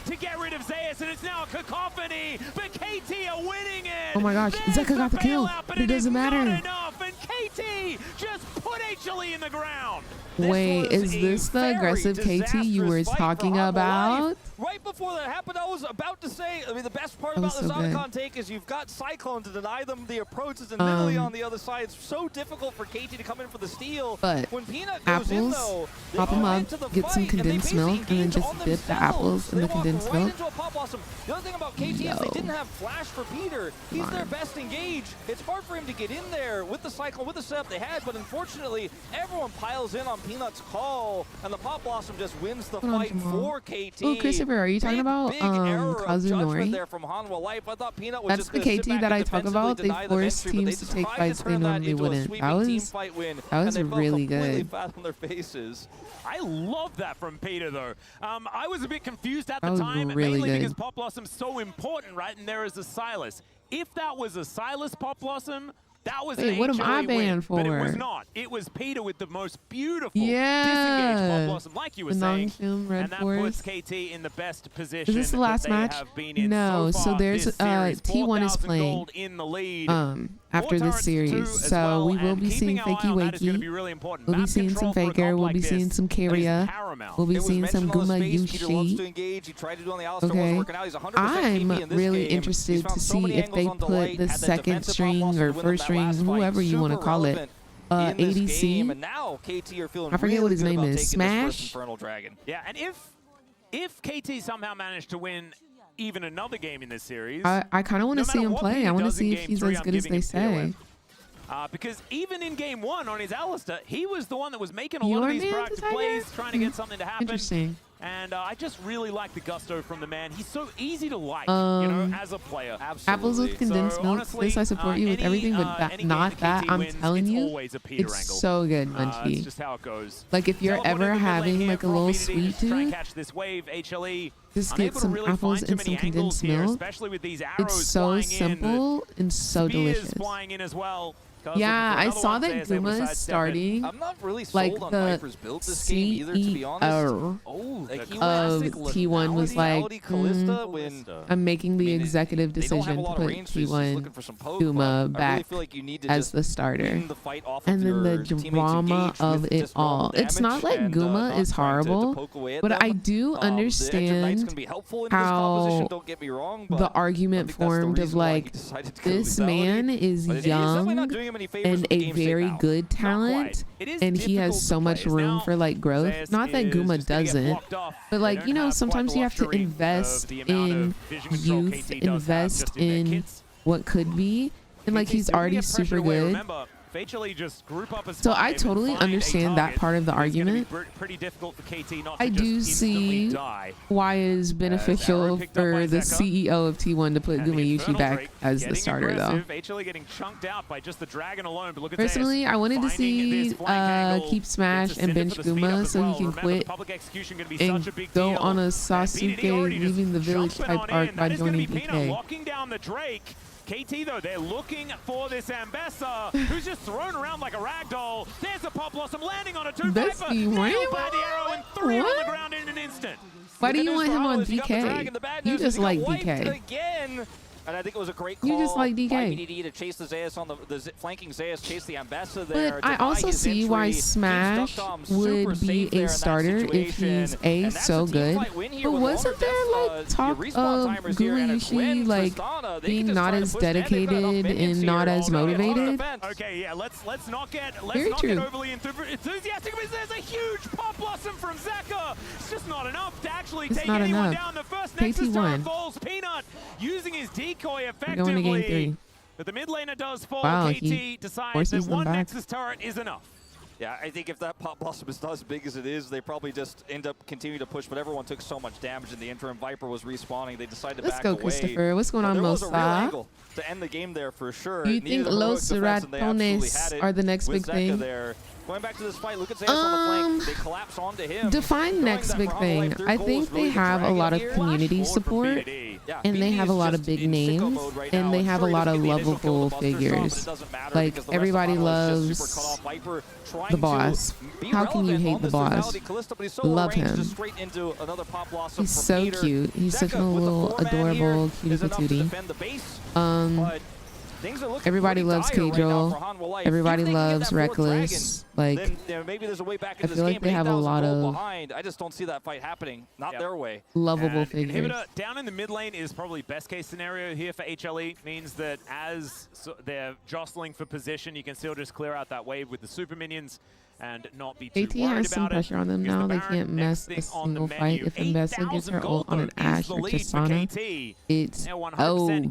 To get rid of Zeus, and it's now a cacophony, but KT are winning it. Oh my gosh, Zeka got the kill, but it doesn't matter. Enough, and KT just put HLE in the ground. Wait, is this the aggressive KT you were talking about? Right before that happened, I was about to say, I mean, the best part about this Otacon take is you've got Cyclone to deny them the approaches, and literally on the other side, it's so difficult for KT to come in for the steal. But when Peanut goes in, though, pop them up, get some condensed milk, and then just dip the apples in the condensed milk. The other thing about KT is they didn't have flash for Peter. He's their best engage. It's hard for him to get in there with the Cyclone, with the setup they had, but unfortunately, everyone piles in on Peanut's call, and the Pop Blossom just wins the fight for KT. Oh, Christopher, are you talking about Kazunori? There from Hanwha Life. I thought Peanut was That's the KT that I talk about. They force teams to take fights they normally wouldn't. That was really good. I love that from Peter, though. I was a bit confused at That the was time, really mainly good. because Pop Blossom's so important, right? And there is a Silas. If that was a Silas Pop Blossom, that was an what am I HLE banned win, for? But it was not. It was Peter with the most beautiful Yeah. disengaged Pop Blossom, like you were saying. Red And that Forest. puts KT in the best position. Is this the last that they match? have been in No, so so far there's this series. T1 is 4,000 playing gold in the lead. after this series. So we will be seeing Fakey Wakey. We'll be seeing some Faker. We'll be seeing some Carrier. We'll be seeing some Guma Yushi. Okay. I'm really interested to see if they put the second string or first string, whoever you want to call it, ADC. I forget what his name is. Smash? Yeah, and if KT somehow managed to win even another game in this series, I kind of want to see him play. I want to see if he's as good as they say. Because even in game 1 on his Alistair, he was the one that was making a lot of these proactive plays, trying to get something to happen. Interesting. And I just really like the gusto from the man. He's so easy to like, you know, as a player. Absolutely. Apples with condensed milk. Honestly, This I support you with everything, but not that. I'm telling you, it's so good, Munchie. That's just how it goes. Like if you're ever having like a little sweet tooth, catch this wave, HLE. just get some apples and some condensed milk. It's so simple and so delicious. Flying in as well. Yeah, I saw that Guma is starting I'm not really sold like on the Viper's build this game either, to be honest. of T1 was like, I'm making the executive decision to put T1 Guma back as the starter. And then the drama of it all. It's not like Guma is horrible, but I do understand how the argument formed of like, this man is young and a very good talent, and he has so much room for like growth. Not that Guma doesn't, but like, you know, sometimes you have to invest in youth, invest in what could be, and like he's already super good. HLE just group up as So I totally understand that part of the argument. Pretty difficult for KT not I to do just see die. why it's beneficial for the CEO of T1 to put Gumayuchi back as the starter, though. HLE getting chunked out by just the dragon alone. But look at Personally, I wanted to see keep Smash and bench Guma so he can quit and go on a Sasuke leaving the village type arc by joining DK. Locking down the Drake. KT, though, they're looking for this Ambessa, who's just thrown around like a ragdoll. There's a Pop Blossom landing on a 2-5. Nailed by the arrow and 3 on the ground in an instant. Why do you want him on DK? You just like DK. Again. And I think it was a great call. You just like DK. By BDD to chase the Zeus on the flanking Zeus, chase the Ambessa there. But I also see why Smash would be a starter if he's A, so good. But wasn't there like talk of Gumayuchi like being not as dedicated and not as motivated? Okay, yeah, let's not get overly enthusiastic. There's a huge Pop Blossom from Zeka. It's just not enough to actually take anyone down. The first Nexus turret falls. Peanut using his decoy effectively. Going to game 3. But the mid laner does fall. Wow, KT decides that one Nexus turret is enough. Yeah, I think if that Pop Blossom is not as big as it is, they probably just end up continuing to push, but everyone took so much damage in the interim. Viper was respawning. They decided to back away. Let's go, Christopher. What's going on, Mosa? There was a real angle to end the game there for sure. Do you think Los Ratones are the next big thing? There. Going back to this fight, look at Zeus on the flank. They collapse onto him. Define next big thing. I think they have a lot of community support, and they have a lot of big names, and they have a lot of lovable figures. Like, everybody loves the boss. How can you hate the boss? Love him. He's so cute. He's such a little adorable cutie patootie. Everybody loves K-Joel. Everybody loves Reckless. Like, maybe there's a way back I feel like they have a lot of I just don't see that fight happening. Not their way. Lovable figures. Inhibitor down in the mid lane is probably best case scenario here for HLE. Means that as they're jostling for position, you can still just clear out that wave with the super minions and not be too worried about it. has some pressure on them now. They can't mess a single fight. If Ambessa gets her ult on an Ashe or Chisana, it's over.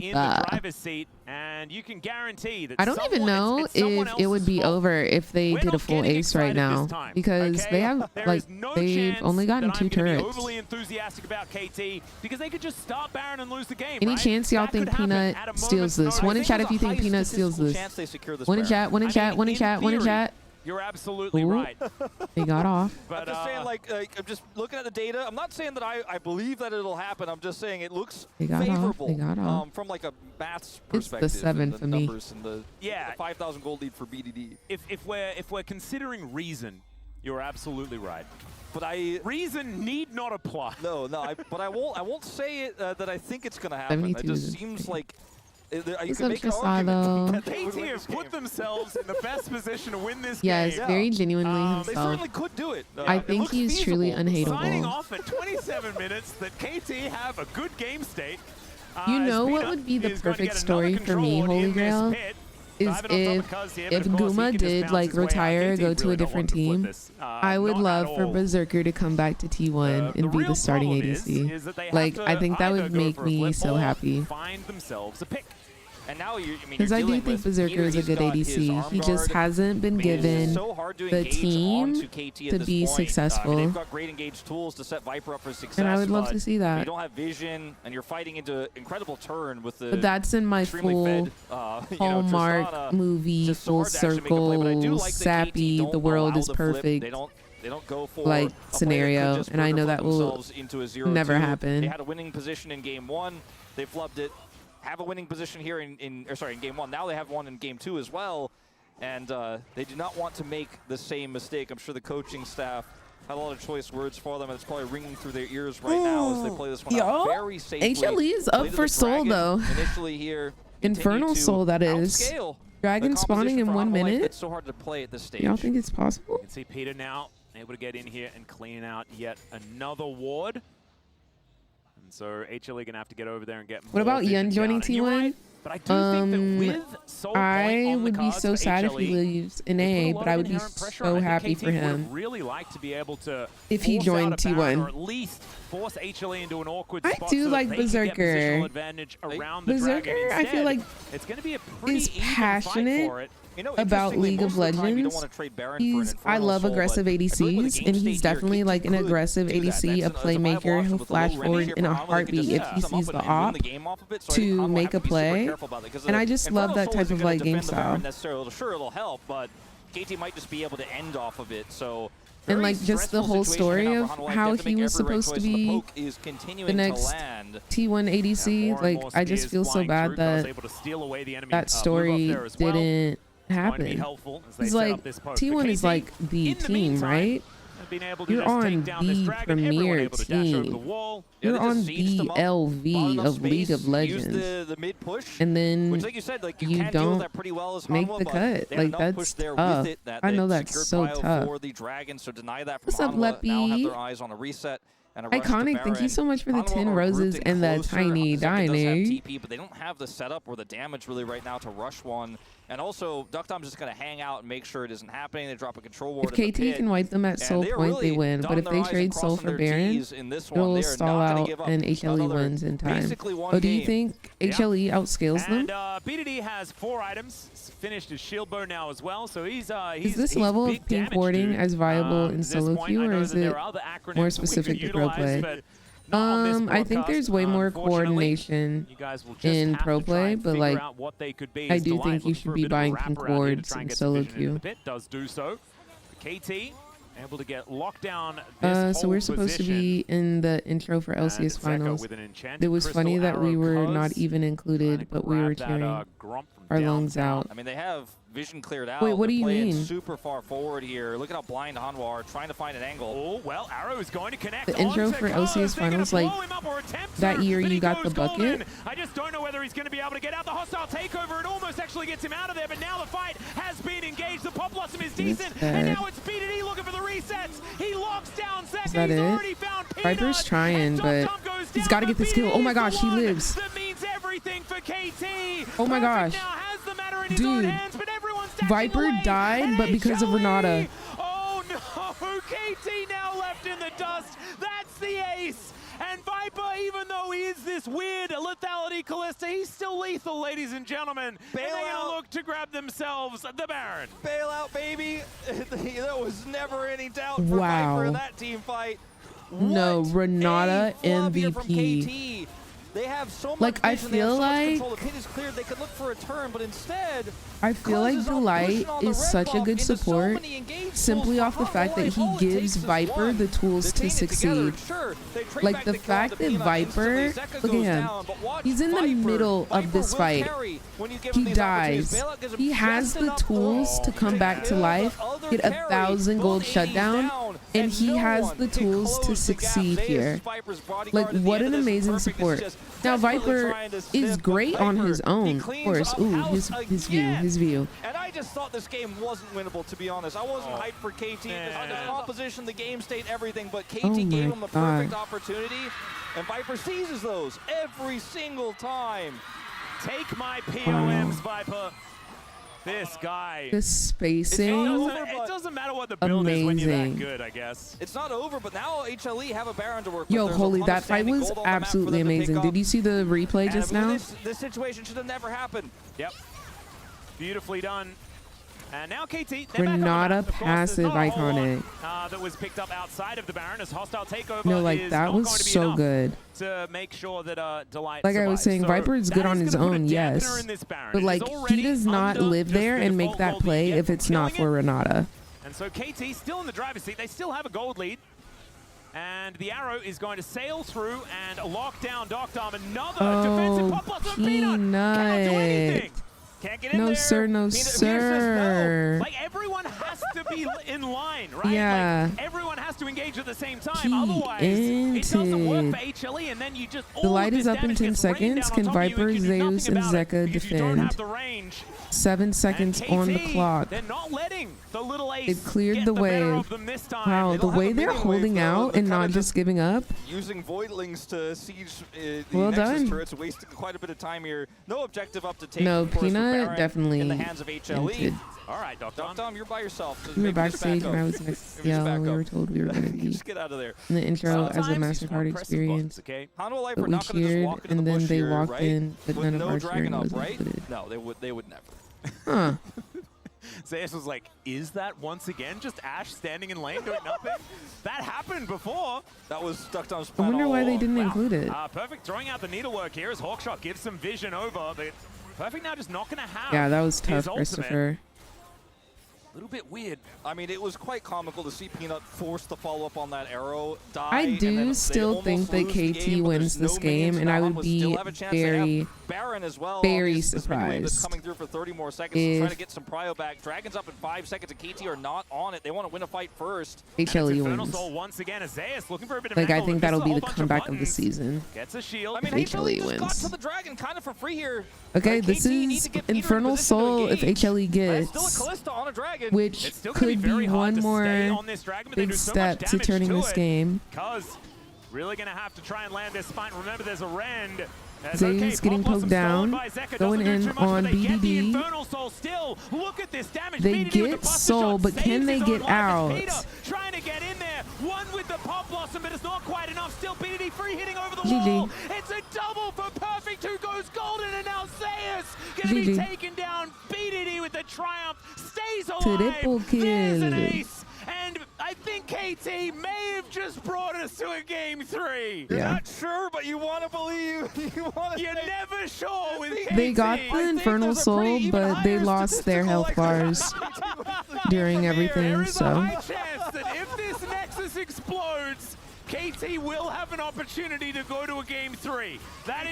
And you can guarantee that I don't even know if it would be over if they did a full ace right now, because they have they've only gotten 2 turrets. Overly enthusiastic about KT because they could just start Baron and lose the game. Any chance y'all think Peanut steals this? One in chat if you think Peanut steals this. One in chat. One in chat. One in chat. One in chat. You're absolutely right. They got off. But I'm just saying, like, I'm just looking at the data. I'm not saying that I believe that it'll happen. I'm just saying it looks favorable. They got off. From like a maths perspective. It's the 7 for me. And the 5,000 gold lead for BDD. If we're considering reason, you're absolutely right. But reason need not apply. No, but I won't say it that I think it's gonna happen. It just seems like. You can make an argument that KT have put themselves in the best position to win this game. Yes, very genuinely himself. They certainly could do it. I think he's truly unhateable. Signing off at 27 minutes that KT have a good game state. You know what would be the perfect story for me, Holy Grail? Is if Guma did like retire, go to a different team, I would love for Berserker to come back to T1 and be the starting ADC. Like, I think that would make me so happy. Find themselves a pick. Because I do think Berserker is a good ADC. He just hasn't been given the team to be successful. They've got great engaged tools to set Viper up for success. And I would love to see that. You don't have vision, and you're fighting into incredible turn with the. But that's in my full Hallmark movie, full circle, sappy, the world is perfect. They don't go for like scenario, and I know that will never happen. They had a winning position in game 1. They flubbed it. Have a winning position here in game 1. Now they have one in game 2 as well, and they do not want to make the same mistake. I'm sure the coaching staff had a lot of choice words for them, and it's probably ringing through their ears right now as they play this one out very safely. HLE is up for Soul though. Initially here, Infernal Soul, that is. Dragon spawning in 1 minute. It's so hard to play at this stage. Y'all think it's possible? You can see Peter now able to get in here and clean out yet another ward. So HLE gonna have to get over there and get. What about Yun joining T1? But I do think that with Soul I would be so sad if he leaves in A, but I would be so happy for him. Really like to be able to if he joined T1, or at least force HLE into an awkward spot. I do like Berserker. Berserker, I feel like it's going to be a pretty is passionate about League of Legends. I love aggressive ADCs, and he's definitely like an aggressive ADC, a playmaker. He'll flash forward in a heartbeat if he sees the op to make a play, and I just love that type of like game style. Sure, it'll help, but KT might just be able to end off of it. So. And like just the whole story of how he was supposed to be the next T1 ADC, like I just feel so bad that that story didn't happen. It's like T1 is like the team, right? You're on the premier team. You're on the LV of League of Legends, and then you don't make the cut. Like that's tough. I know that's so tough. What's up, Leppy? Iconic, thank you so much for the 10 roses and the tiny diner. But they don't have the setup or the damage really right now to rush one. And also, Duckdom's just going to hang out and make sure it isn't happening. They drop a control ward. If KT can wipe them at Soul Point, they win. But if they trade Soul for Baron, it'll stall out and HLE wins in time. Oh, do you think HLE outscales them? And BDD has 4 items. Finished his shield bow now as well. So is this level of pink warding as viable in solo queue, or is it more specific to pro play? I think there's way more coordination in pro play, but like I do think you should be buying pink wards in solo queue. Does do so. KT able to get locked down. So we're supposed to be in the intro for LCS finals. It was funny that we were not even included, but we were cheering our lungs out. I mean, they have vision cleared out. Wait, what do you mean? Super far forward here. Look at how blind Hanwha are trying to find an angle. Oh, well, Arrow is going to connect. The intro for LCS finals, like that year you got the bucket. I just don't know whether he's going to be able to get out the hostile takeover. It almost actually gets him out of there, but now the fight has been engaged. The Pop Blossom is decent, and now it's BDD looking for the resets. He locks down Zeka. Is that it? Viper's trying, but he's got to get this kill. Oh my gosh, he lives. That means everything for KT. Oh my gosh. Dude, Viper died, but because of Renata. Oh no, KT now left in the dust. That's the ace. And Viper, even though he is this weird lethality Callista, he's still lethal, ladies and gentlemen. They're gonna look to grab themselves the Baron. Bailout, baby. There was never any doubt for Viper in that team fight. No, Renata MVP. They have so much like I feel like the pit is cleared. They could look for a turn, but instead I feel like Delight is such a good support simply off the fact that he gives Viper the tools to succeed. Like the fact that Viper, look at him, he's in the middle of this fight. He dies. He has the tools to come back to life, get 1,000 gold shutdown, and he has the tools to succeed here. Like what an amazing support. Now Viper is great on his own, of course. Ooh, his view. And I just thought this game wasn't winnable, to be honest. I wasn't hyped for KT. The composition, the game state, everything, but KT gave him the perfect opportunity, and Viper seizes those every single time. Take my POMs, Viper. This guy. The spacing. It doesn't matter what the build is when you're that good, I guess. It's not over, but now HLE have a Baron to work with. Yo, holy, that fight was absolutely amazing. Did you see the replay just now? This situation should have never happened. Yep. Beautifully done. And now KT, Renata passive iconic. That was picked up outside of the Baron as hostile takeover. No, like that was so good. To make sure that Delight like I was saying, Viper is good on his own, yes. But like he does not live there and make that play if it's not for Renata. And so KT still in the driver's seat. They still have a gold lead. And the Arrow is going to sail through and lock down Doctom. Another defensive pop blossom. Peanut cannot do anything. Can't get in there. No sir, no sir. Like everyone has to be in line, right? Yeah. Like everyone has to engage at the same time. Otherwise, it doesn't work for HLE, and then you just the light is up in 10 seconds. Can Viper, Zeus, and Zeka defend? 7 seconds on the clock. They're not letting the little ace it cleared the wave. Wow, the way they're holding out and not just giving up. Using Voidlings to siege the well Nexus done. turrets, wasting quite a bit of time here. No objective up to take. No, Peanut definitely in the hands of HLE. Entered. All right, Doctom, you're by yourself. So we were backstage when I was next to CL. We were told we were going to be just get out of there. in the intro as a MasterCard experience. But we cheered, and then they walked in, but none of our cheering was included. No, they would never. Huh. Zeus was like, is that once again just Ashe standing in lane doing nothing? That happened before. That was stuck down. I wonder why they didn't include it. Perfect throwing out the needlework here as Hawkshot gives some vision over, but Perfect now just not going to have. Yeah, that was tough, Christopher. A little bit weird. I mean, it was quite comical to see Peanut force the follow-up on that arrow, die, I do still think that KT wins this game, and I would be very, Baron as well, very this surprised. That's coming through for 30 more seconds to try to get some prio back. Dragons up in 5 seconds, and KT are not on it. They want to win a fight first. HLE wins. Once again, Zeus looking for a bit of like, I think that'll be the comeback of the season. Gets a shield. I mean, HLE just wins. got to the Dragon kind of for free here. Okay, this is Infernal Soul if HLE gets, still a Kalista on a Dragon, which could be one more big step to turning this game. Because really going to have to try and land this fight. Remember, there's a Rend. Zay's getting poked down, going in on BDD. Look at this damage. They get Soul, but can they get out? Trying to get in there. One with the Pop Blossom, but it's not quite enough. Still BDD free hitting over the wall. It's a double for Perfect, who goes golden, and now Zeus going to be taken down. BDD with the triumph, stays alive. Triple kill. There's an ace. And I think KT may have just brought us to a game 3. You're not sure, but you want to believe. You're never sure with KT. They got the Infernal Soul, but they lost their health bars during everything, There is so. a high chance that if this Nexus explodes, KT will have an opportunity to go to a game 3. That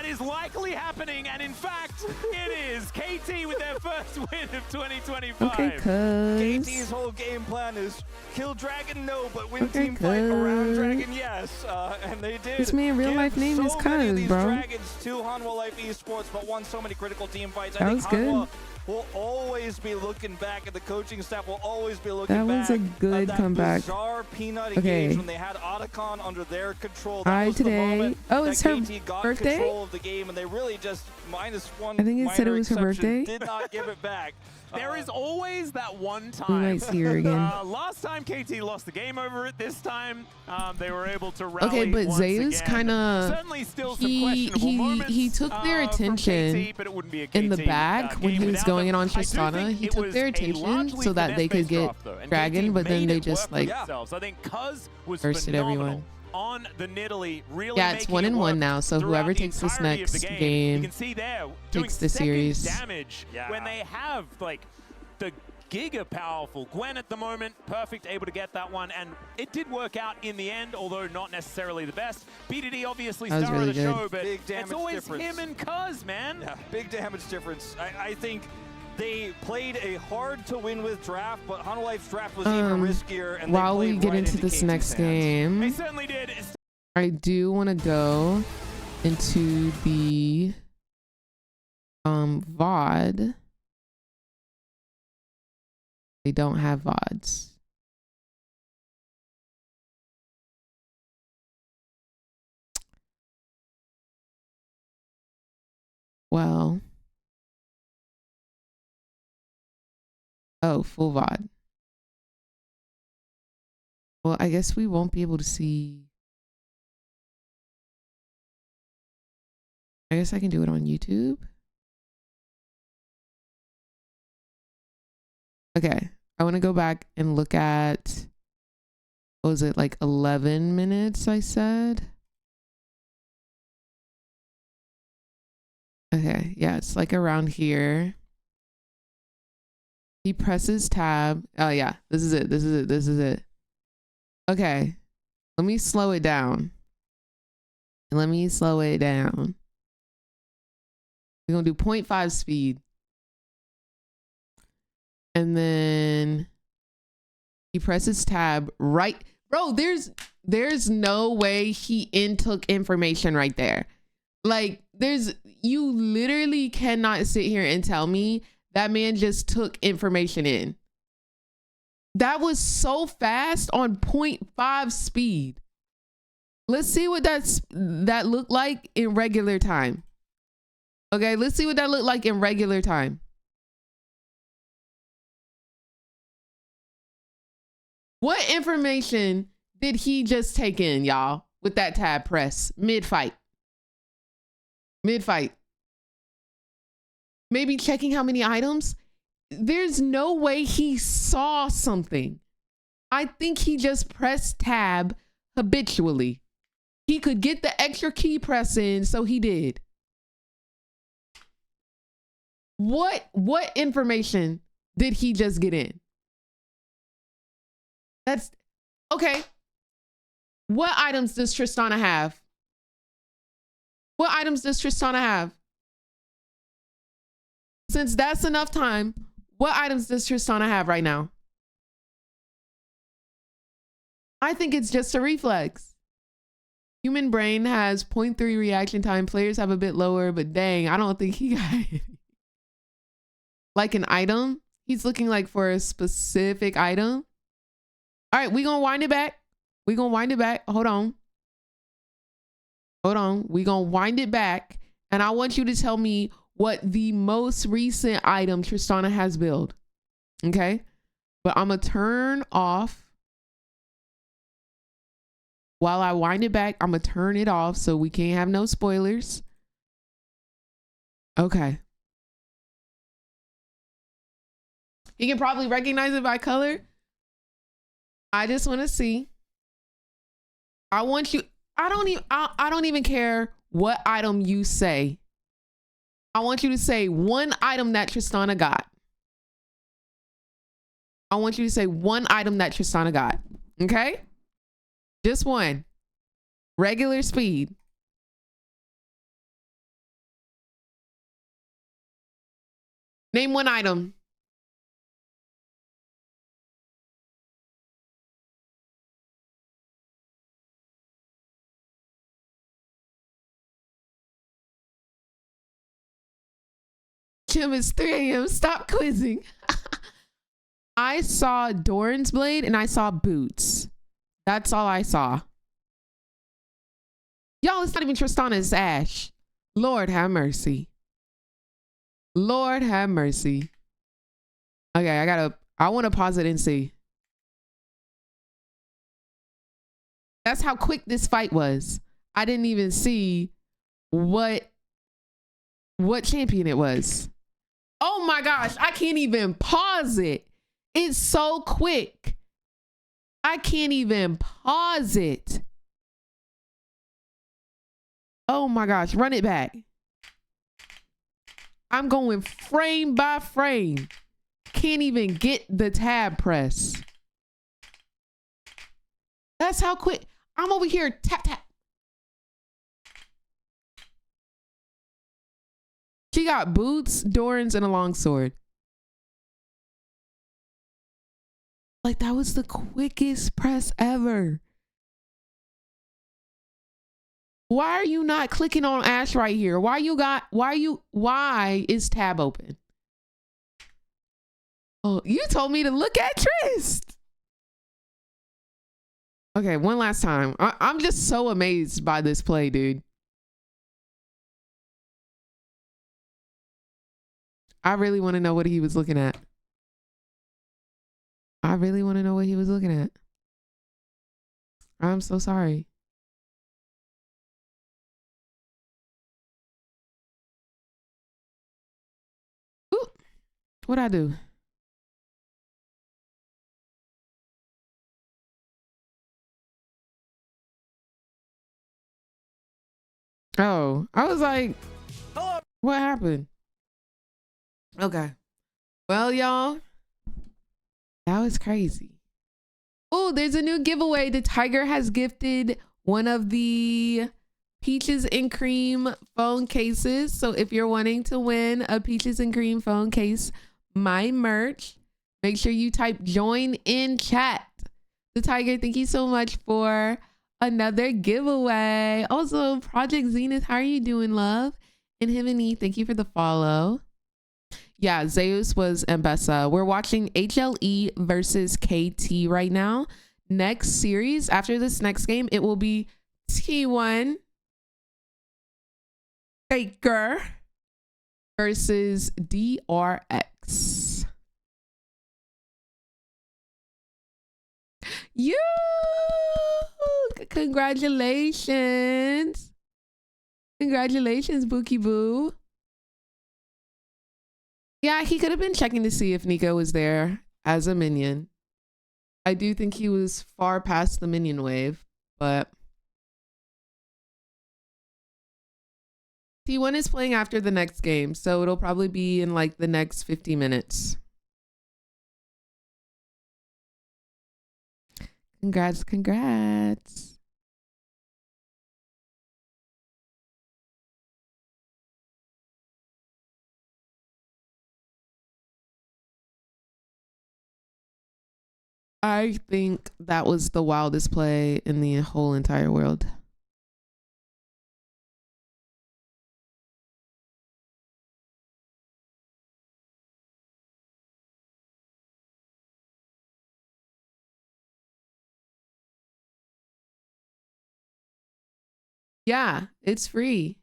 is likely happening, and in fact, it is. KT with their first win of 2025. Okay, cuz. KT's whole game plan is kill Dragon, no, but win team fight around Dragon, yes. And they did. This man real life name is Cuz, bro. Dragons to Hanwha Life Esports, but won so many critical team fights. That was good. We'll always be looking back, and the coaching staff will always be looking That back was a good at that comeback. bizarre Peanut engage when they had Otacon under their control. That was the moment it's her KT got birthday? control of the game, and they really just -1. I think it said it was her birthday. Did not give it back. There is always that one We time. might see her again. Last time KT lost the game over it. This time they were able to rally. Okay, but once Zeus again. kind of Certainly still some questionable moments, he took their from attention KT, but it wouldn't be a in the KT, back when game he was without going them. in on I do Tristana. think He it took was their a attention largely so that they could finesse-based get draft, though, and Dragon, KT but then made they it just work for like themselves. I think Cuz was bursted phenomenal everyone. on the Nidalee, really Yeah, it's making 1-1 work now, so throughout whoever the takes this entirety of the next You game can see there takes doing the series. damage when they have like the giga powerful Gwen at the moment. Perfect, able to get that one, and it did work out in the end, although not necessarily the best. BDD obviously That was star really of the good. show, but Big damage it's always difference. him and Cuz, man. Yeah, big damage difference. I think they played a hard to win with draft, but Hanwha Life's draft was even riskier. And While they we played get right into this KT's next hands. game, They certainly did. I do want to go into the VOD. They don't have VODs. Well, oh, full VOD. Well, I guess we won't be able to see. I guess I can do it on YouTube. Okay, I want to go back and look at, what was it, like 11 minutes I said? Okay, yeah, it's like around here. He presses tab. Oh yeah, this is it, this is it, this is it. Okay, let me slow it down. Let me slow it down. We're gonna do 0.5 speed. And then he presses tab right. Bro, there's no way he intook information right there. Like, you literally cannot sit here and tell me that man just took information in. That was so fast on 0.5 speed. Let's see what that looked like in regular time. Okay, let's see what that looked like in regular time. What information did he just take in, y'all, with that tab press mid-fight? Mid-fight. Maybe checking how many items? there's no way he saw something. I think he just pressed tab habitually. He could get the extra key press in, so he did. What information did he just get in? That's okay. What items does Tristana have? What items does Tristana have? Since that's enough time, what items does Tristana have right now? I think it's just a reflex. Human brain has 0.3 reaction time. Players have a bit lower, but dang, I don't think he got it. Like an item? He's looking like for a specific item. All right, we gonna wind it back. We gonna wind it back. Hold on. Hold on. We gonna wind it back. And I want you to tell me what the most recent item Tristana has built. Okay? But I'm gonna turn off. While I wind it back, I'm gonna turn it off so we can't have no spoilers. Okay. You can probably recognize it by color. I just want to see. I want you. I don't even care what item you say. I want you to say one item that Tristana got. I want you to say one item that Tristana got. Okay? Just one. Regular speed. Name one item. Chim, it's 3 a.m. Stop quizzing. I saw Doran's blade and I saw boots. That's all I saw. Y'all, it's not even Tristana, it's Ashe. Lord have mercy. Lord have mercy. Okay, I want to pause it and see. That's how quick this fight was. I didn't even see what champion it was. Oh my gosh, I can't even pause it. It's so quick. I can't even pause it. Oh my gosh, run it back. I'm going frame by frame. Can't even get the tab press. That's how quick. I'm over here, tap, tap. She got boots, Dorans, and a longsword. Like, that was the quickest press ever. Why are you not clicking on Ashe right here? Why is tab open? Oh, you told me to look at Trist. Okay, one last time. I'm just so amazed by this play, dude. I really want to know what he was looking at. I really want to know what he was looking at. I'm so sorry. Ooh, what'd I do? Oh, I was like, hello. What happened? Okay. Well, y'all, that was crazy. Oh, there's a new giveaway. The Tiger has gifted one of the Peaches and Cream phone cases. So if you're wanting to win a Peaches and Cream phone case, my merch, make sure you type join in chat. The Tiger, thank you so much for another giveaway. Also, Project Zenith, how are you doing, love? And Himini, thank you for the follow. Yeah, Zeus was Mbessa. We're watching HLE versus KT right now. Next series, after this next game, it will be T1 FAKER versus DRX. You! Congratulations. Congratulations, Bookie Boo. Yeah, he could have been checking to see if Nico was there as a minion. I do think he was far past the minion wave, but T1 is playing after the next game, so it'll probably be in like the next 50 minutes. Congrats, congrats. I think that was the wildest play in the whole entire world. Yeah, it's free.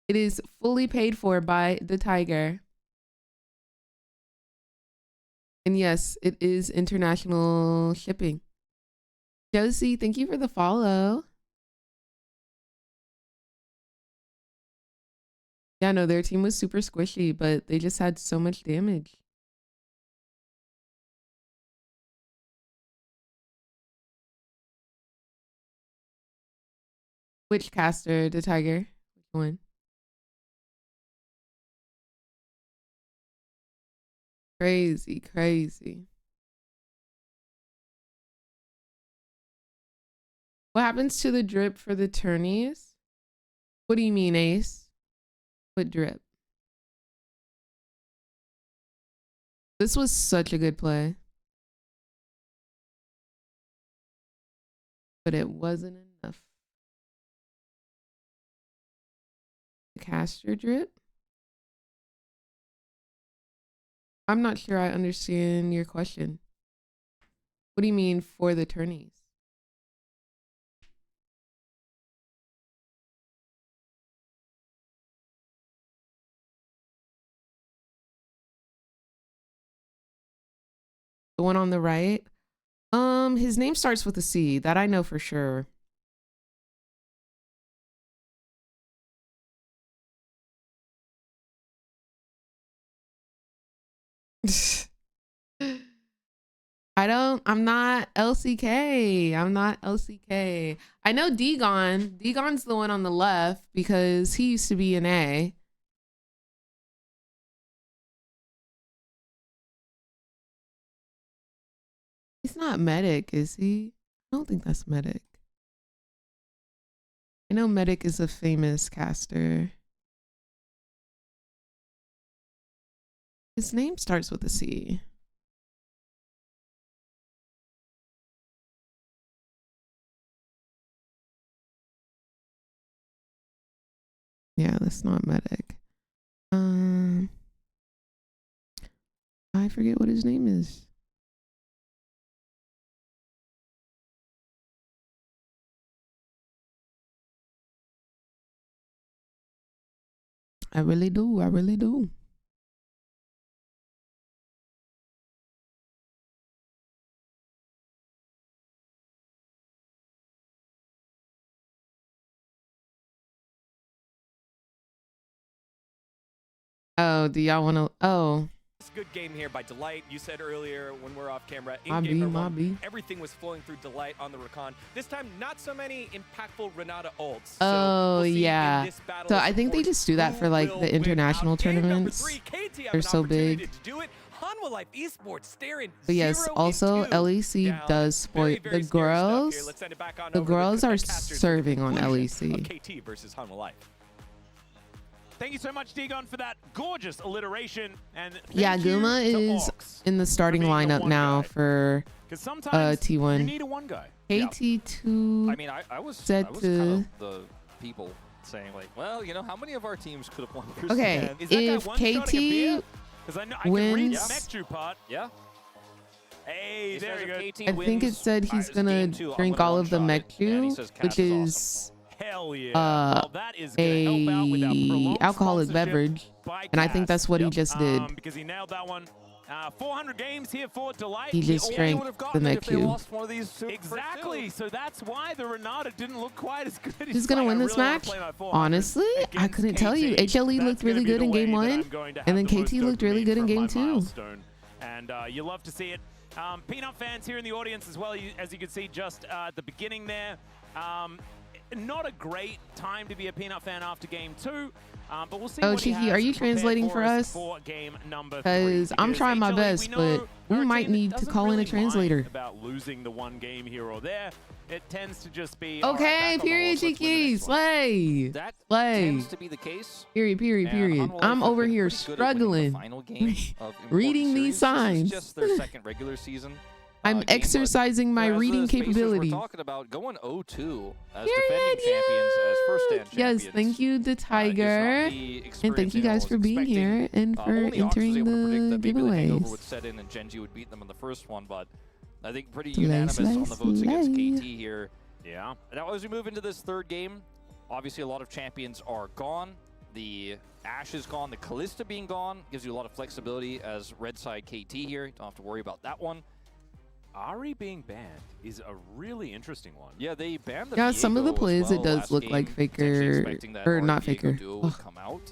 It is fully paid for by the Tiger. And yes, it is international shipping. Josie, thank you for the follow. Yeah, no, their team was super squishy, but they just had so much damage. Which caster? The Tiger? Which one? Crazy, crazy. What happens to the drip for the tourneys? What do you mean, Ace? What drip? This was such a good play. But it wasn't enough. The caster drip? I'm not sure I understand your question. What do you mean for the tourneys? The one on the right? His name starts with a C. That I know for sure. I'm not LCK. I'm not LCK. I know Degon. Degon's the one on the left because he used to be an A. He's not Medic, is he? I don't think that's Medic. I know Medic is a famous caster. His name starts with a C. Yeah, that's not Medic. I forget what his name is. I really do. I really do. Oh, do y'all want to? Oh. It's a good game here by Delight. You said earlier when we're off camera, everything was flowing through Delight on the Rakan. This time, not so many impactful Renata ults. Oh, so yeah. So I think they just do that for like the international tournaments. They're so big. But yes, also LEC does support the girls. The girls are serving on LEC. KT versus Hanwha Life. Thank you so much, Degon, for that gorgeous alliteration. And yeah, Guma is in the starting lineup now for T1. You need a one guy. KT2. I mean, I was kind of the people saying like, well, you know, how many of our teams could have won? Okay, if KT wins, yeah. Hey, there you go. I think it said he's gonna drink all of the Mekju, which is hell yeah. Well, that is a alcoholic beverage, and I think that's what he just did. Because he nailed that one. 400 games here for Delight. He just drank the net queue. Exactly. So that's why the Renata didn't look quite as good. Who's gonna win this match? Honestly, I couldn't tell you. HLE looked really good in game 1, and then KT looked really good in game 2. And you love to see it. Peanut fans here in the audience as well, as you can see just at the beginning there. Not a great time to be a Peanut fan after game 2. But we'll see. Oh, Cheeky, are you translating for us? Because I'm trying my best, but we might need to call in a translator. About losing the one game here or there, it tends to just be okay. Period, Cheeky, slay. That slay. tends to be the case. Period. I'm over here struggling, reading these signs. This is just their second regular season. I'm exercising my reading capability. We're talking about going 0-2 as defending champions, as first-stand champions. Yes, thank you, the Tiger, and thank you guys for being here and for entering the giveaways. Would set in and Genji would beat them in the first one, but I think pretty unanimous on the votes against KT here. Yeah. Now, as we move into this third game, obviously a lot of champions are gone. The Ashe is gone. The Kalista being gone gives you a lot of flexibility as red side KT here. You don't have to worry about that one. Ahri being banned is a really interesting one. Yeah, they banned the Viego some of the plays it does look like Faker, or not Faker. Come out.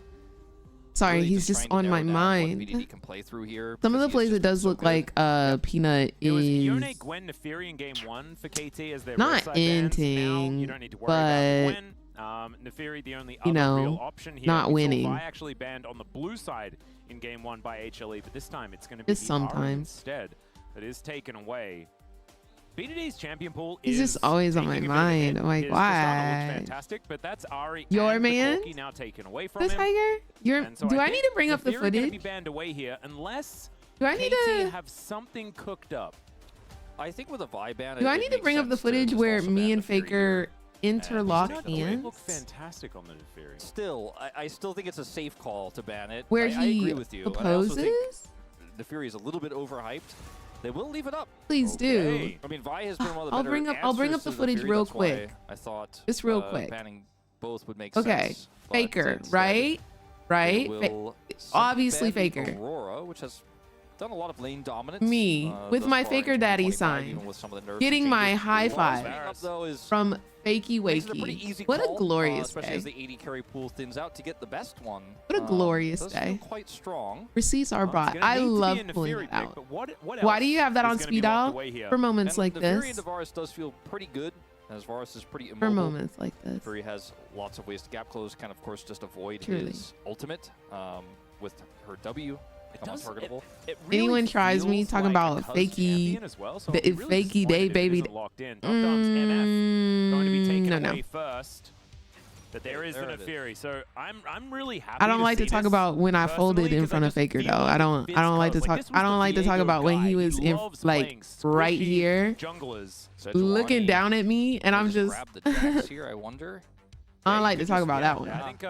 Sorry, really he's just on my mind. Can play through here some of the plays it does look like Peanut is Yone, Gwen, Neferi in game 1 for KT as their not inting, you don't need to worry but about Gwen. Neferi, the only you know, real option here. not winning. Vi actually banned on the blue side in game 1 by HLE, but this time it's going to be just sometimes instead. That is taken away. BDD's champion pool is just always on my mind. I'm like, why? Fantastic, but that's Ahri your man now taken away from the Tiger. Do I need to bring up the footage? Be banned away here unless do I need to have something cooked up? I think with a Vi ban, do I need to bring up the footage where me and Faker interlock hands? Look fantastic on the Neferi. Still, I still think it's a safe call to ban it. Where I agree with you. opposes? Neferi is a little bit overhyped. They will leave it up. Please do. I mean, Vi has been one of the I'll bring up the footage real quick. I thought just real quick. Banning both would make sense. Faker, right? Obviously Faker. Aurora, which has done a lot of lane dominance. Me with my Faker Daddy sign, getting my high five from Fakey Wakey. What a glorious especially day. As the AD carry pool thins out to get the best one. What a glorious day. Quite strong. Receipts are brought. I love pulling it out. Why do you have that on speed dial? For moments like this. The variant of Varus does feel pretty good, as Varus is pretty immobile. For moments like this. Fury has lots of ways to gap close, can of course just avoid his ultimate with her W. Untargetable. Really anyone tries me talking about fakey, fakey day, baby. No. First, but there is the Neferi, so I'm really happy. I don't like to talk about when I folded in front of Faker though. I don't like to talk. I don't like to talk about when he was in like right here, looking down at me, and I'm just. I wonder. I don't like to talk about that one. I think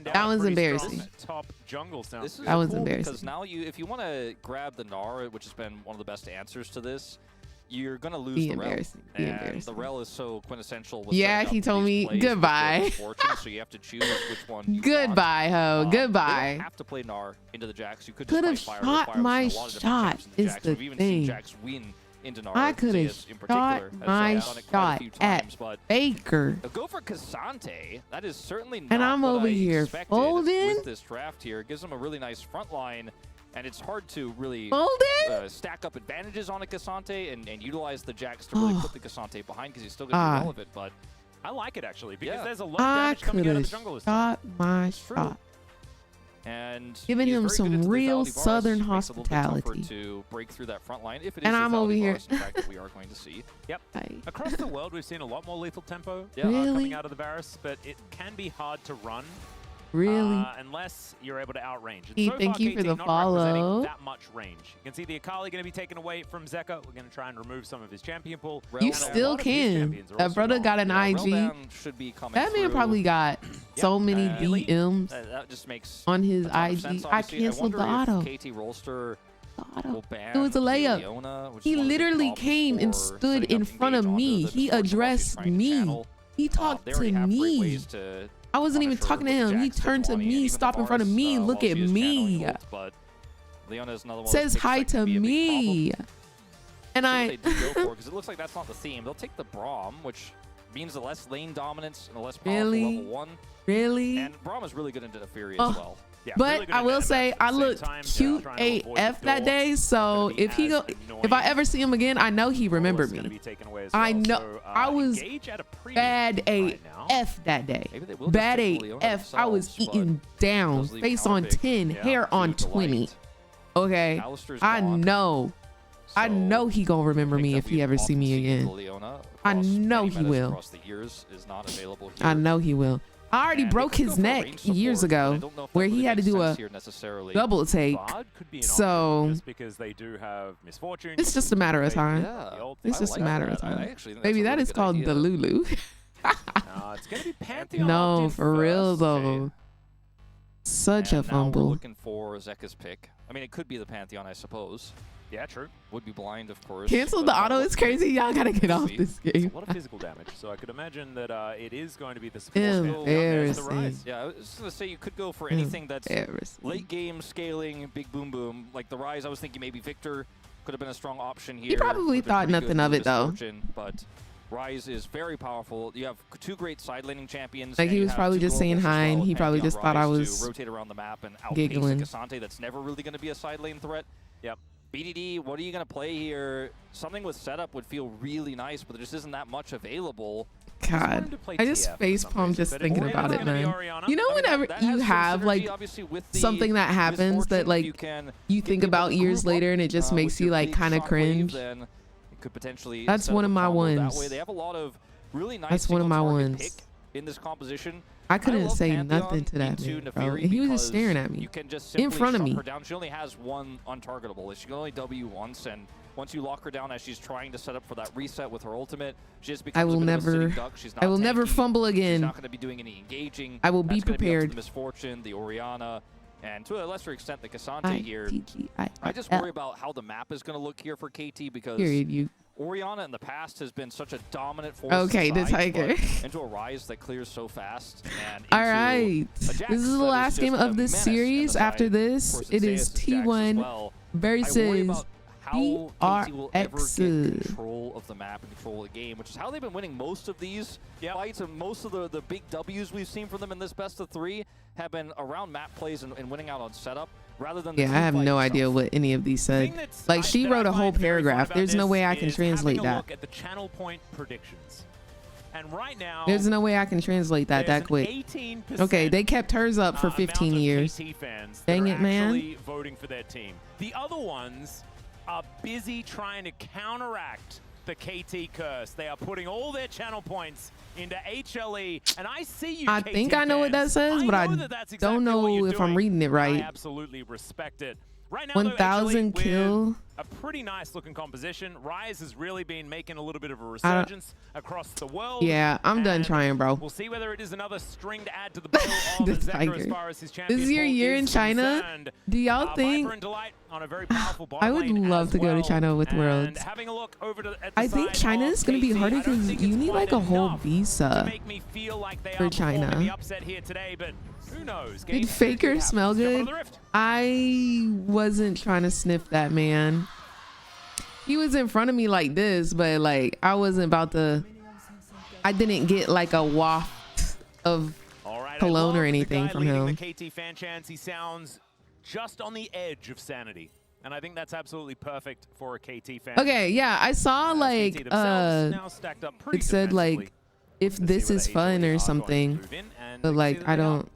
that one's embarrassing. Top jungle sound. That one's embarrassing. Because now if you want to grab the Gnar, which has been one of the best answers to this, you're gonna lose the Rel. And the Rel is so quintessential. Yeah, he told me goodbye. So you have to choose which one. Goodbye, ho. Goodbye. You don't have to play Gnar into the Jax. You could have shot my shot. Is the thing. I could have shot my shot at Faker. Go for Cassante. That is certainly not and I'm over here folding. With this draft here, it gives him a really nice front line, and it's hard to really stack up advantages on a Cassante and utilize the Jax to really put the Cassante behind because he's still going to be relevant. But I like it actually because there's a lot of damage coming out of the jungle. Shot my shot. And giving him some real southern hospitality to break through that front line. If it is and I'm over here. In fact, that we are going to see. Yep. Across the world, we've seen a lot more lethal tempo coming out of the Varus, but it can be hard to run. Really? Unless you're able to outrange. Thank you for the follow. That much range. You can see the Akali going to be taken away from Zeka. We're going to try and remove some of his champion pool. You still can. That brother got an IG. That man probably got so many DMs that just makes on his IG. I canceled the auto. KT Rolster it was a layup. He literally came and stood in front of me. He addressed me. He talked to me. I wasn't even talking to him. He turned to me, stopped in front of me, look at me. Leona is another one says hi to me. And they do go for, because it looks like that's not the theme. They'll take the Braum, which means the less lane dominance and the less powerful level 1. Really? And Braum is really good into the Fury as well. Yeah, but really I will say I looked cute AF that day, so if I ever see him again, I know he remembered me. I know I was bad AF that day. Bad AF. I was eating down, face on 10, hair on 20. Okay, I know he gonna remember me if he ever see me again. I know he will. I know he will. I already broke his neck years ago where he had to do a double take. So just because they do have misfortune, it's just a matter of time. It's just a matter of time. Maybe that is called the Lulu. It's gonna be Pantheon. No, for real though. Such a fumble. We're looking for Zeka's pick. I mean, it could be the Pantheon, I suppose. Yeah, true. Would be blind, of course. Cancel the auto is crazy. Y'all gotta get off this game. A lot of physical damage, so I could imagine that it is going to be the support. Yeah, I was just gonna say you could go for anything that's late game scaling, big boom boom. Like the Rise, I was thinking maybe Victor could have been a strong option here. He probably thought nothing of it though. But Rise is very powerful. You have 2 great side laning champions. Like he was probably just saying hi, and he probably just thought I was rotate around the map and giggling. Cassante, that's never really going to be a side lane threat. Yep. BDD, what are you going to play here? Something with setup would feel really nice, but there just isn't that much available. God, I just facepalm just thinking about it, man. You know, whenever you have like something that happens that like you think about years later and it just makes you like kind of cringe. Could potentially that's one of my ones. They have a lot of really nice that's one of my ones in this composition. I couldn't say nothing to that man, bro. And he was just staring at me in front of me. She only has one untargetable. She can only W once, and once you lock her down as she's trying to set up for that reset with her ultimate, she just becomes I will never fumble again. She's not going to be doing any engaging. I will be prepared. The Misfortune, the Orianna, and to a lesser extent the Cassante here. I just worry about how the map is going to look here for KT because Orianna in the past has been such a dominant force. Okay, the Tiger. Into a Rise that clears so fast. And all right, this is the last game of this series. After this, it is T1 versus DRX. Control of the map and control of the game, which is how they've been winning most of these fights, and most of the big W's we've seen from them in this best of 3 have been around map plays and winning out on setup rather than I have no idea what any of these said. Like she wrote a whole paragraph. There's no way I can translate that. Look at the channel point predictions. And right now, there's no way I can translate that quick. Okay, they kept hers up for 15 years. Dang it, man. Voting for their team. The other ones are busy trying to counteract the KT curse. They are putting all their channel points into HLE, and I see you. I think I know what that says, but I don't know if I'm reading it right. I absolutely respect it. Right now, 1,000 kill. A pretty nice looking composition. Rise has really been making a little bit of a resurgence across the world. Yeah, I'm done trying, bro. We'll see whether it is another string to add to the bow of the Zeka as far as his champion. This is your year in China. Do y'all think? I would love to go to China with Worlds. I think China is going to be harder because you need like a whole visa for China. Who knows? Did Faker smell good? I wasn't trying to sniff that man. He was in front of me like this, but like I wasn't about to. I didn't get like a waft of cologne or anything from him. The KT fan chants, he sounds just on the edge of sanity, and I think that's absolutely perfect for a KT fan. Okay, yeah, I saw like it said like if this is fun or something, but like I don't.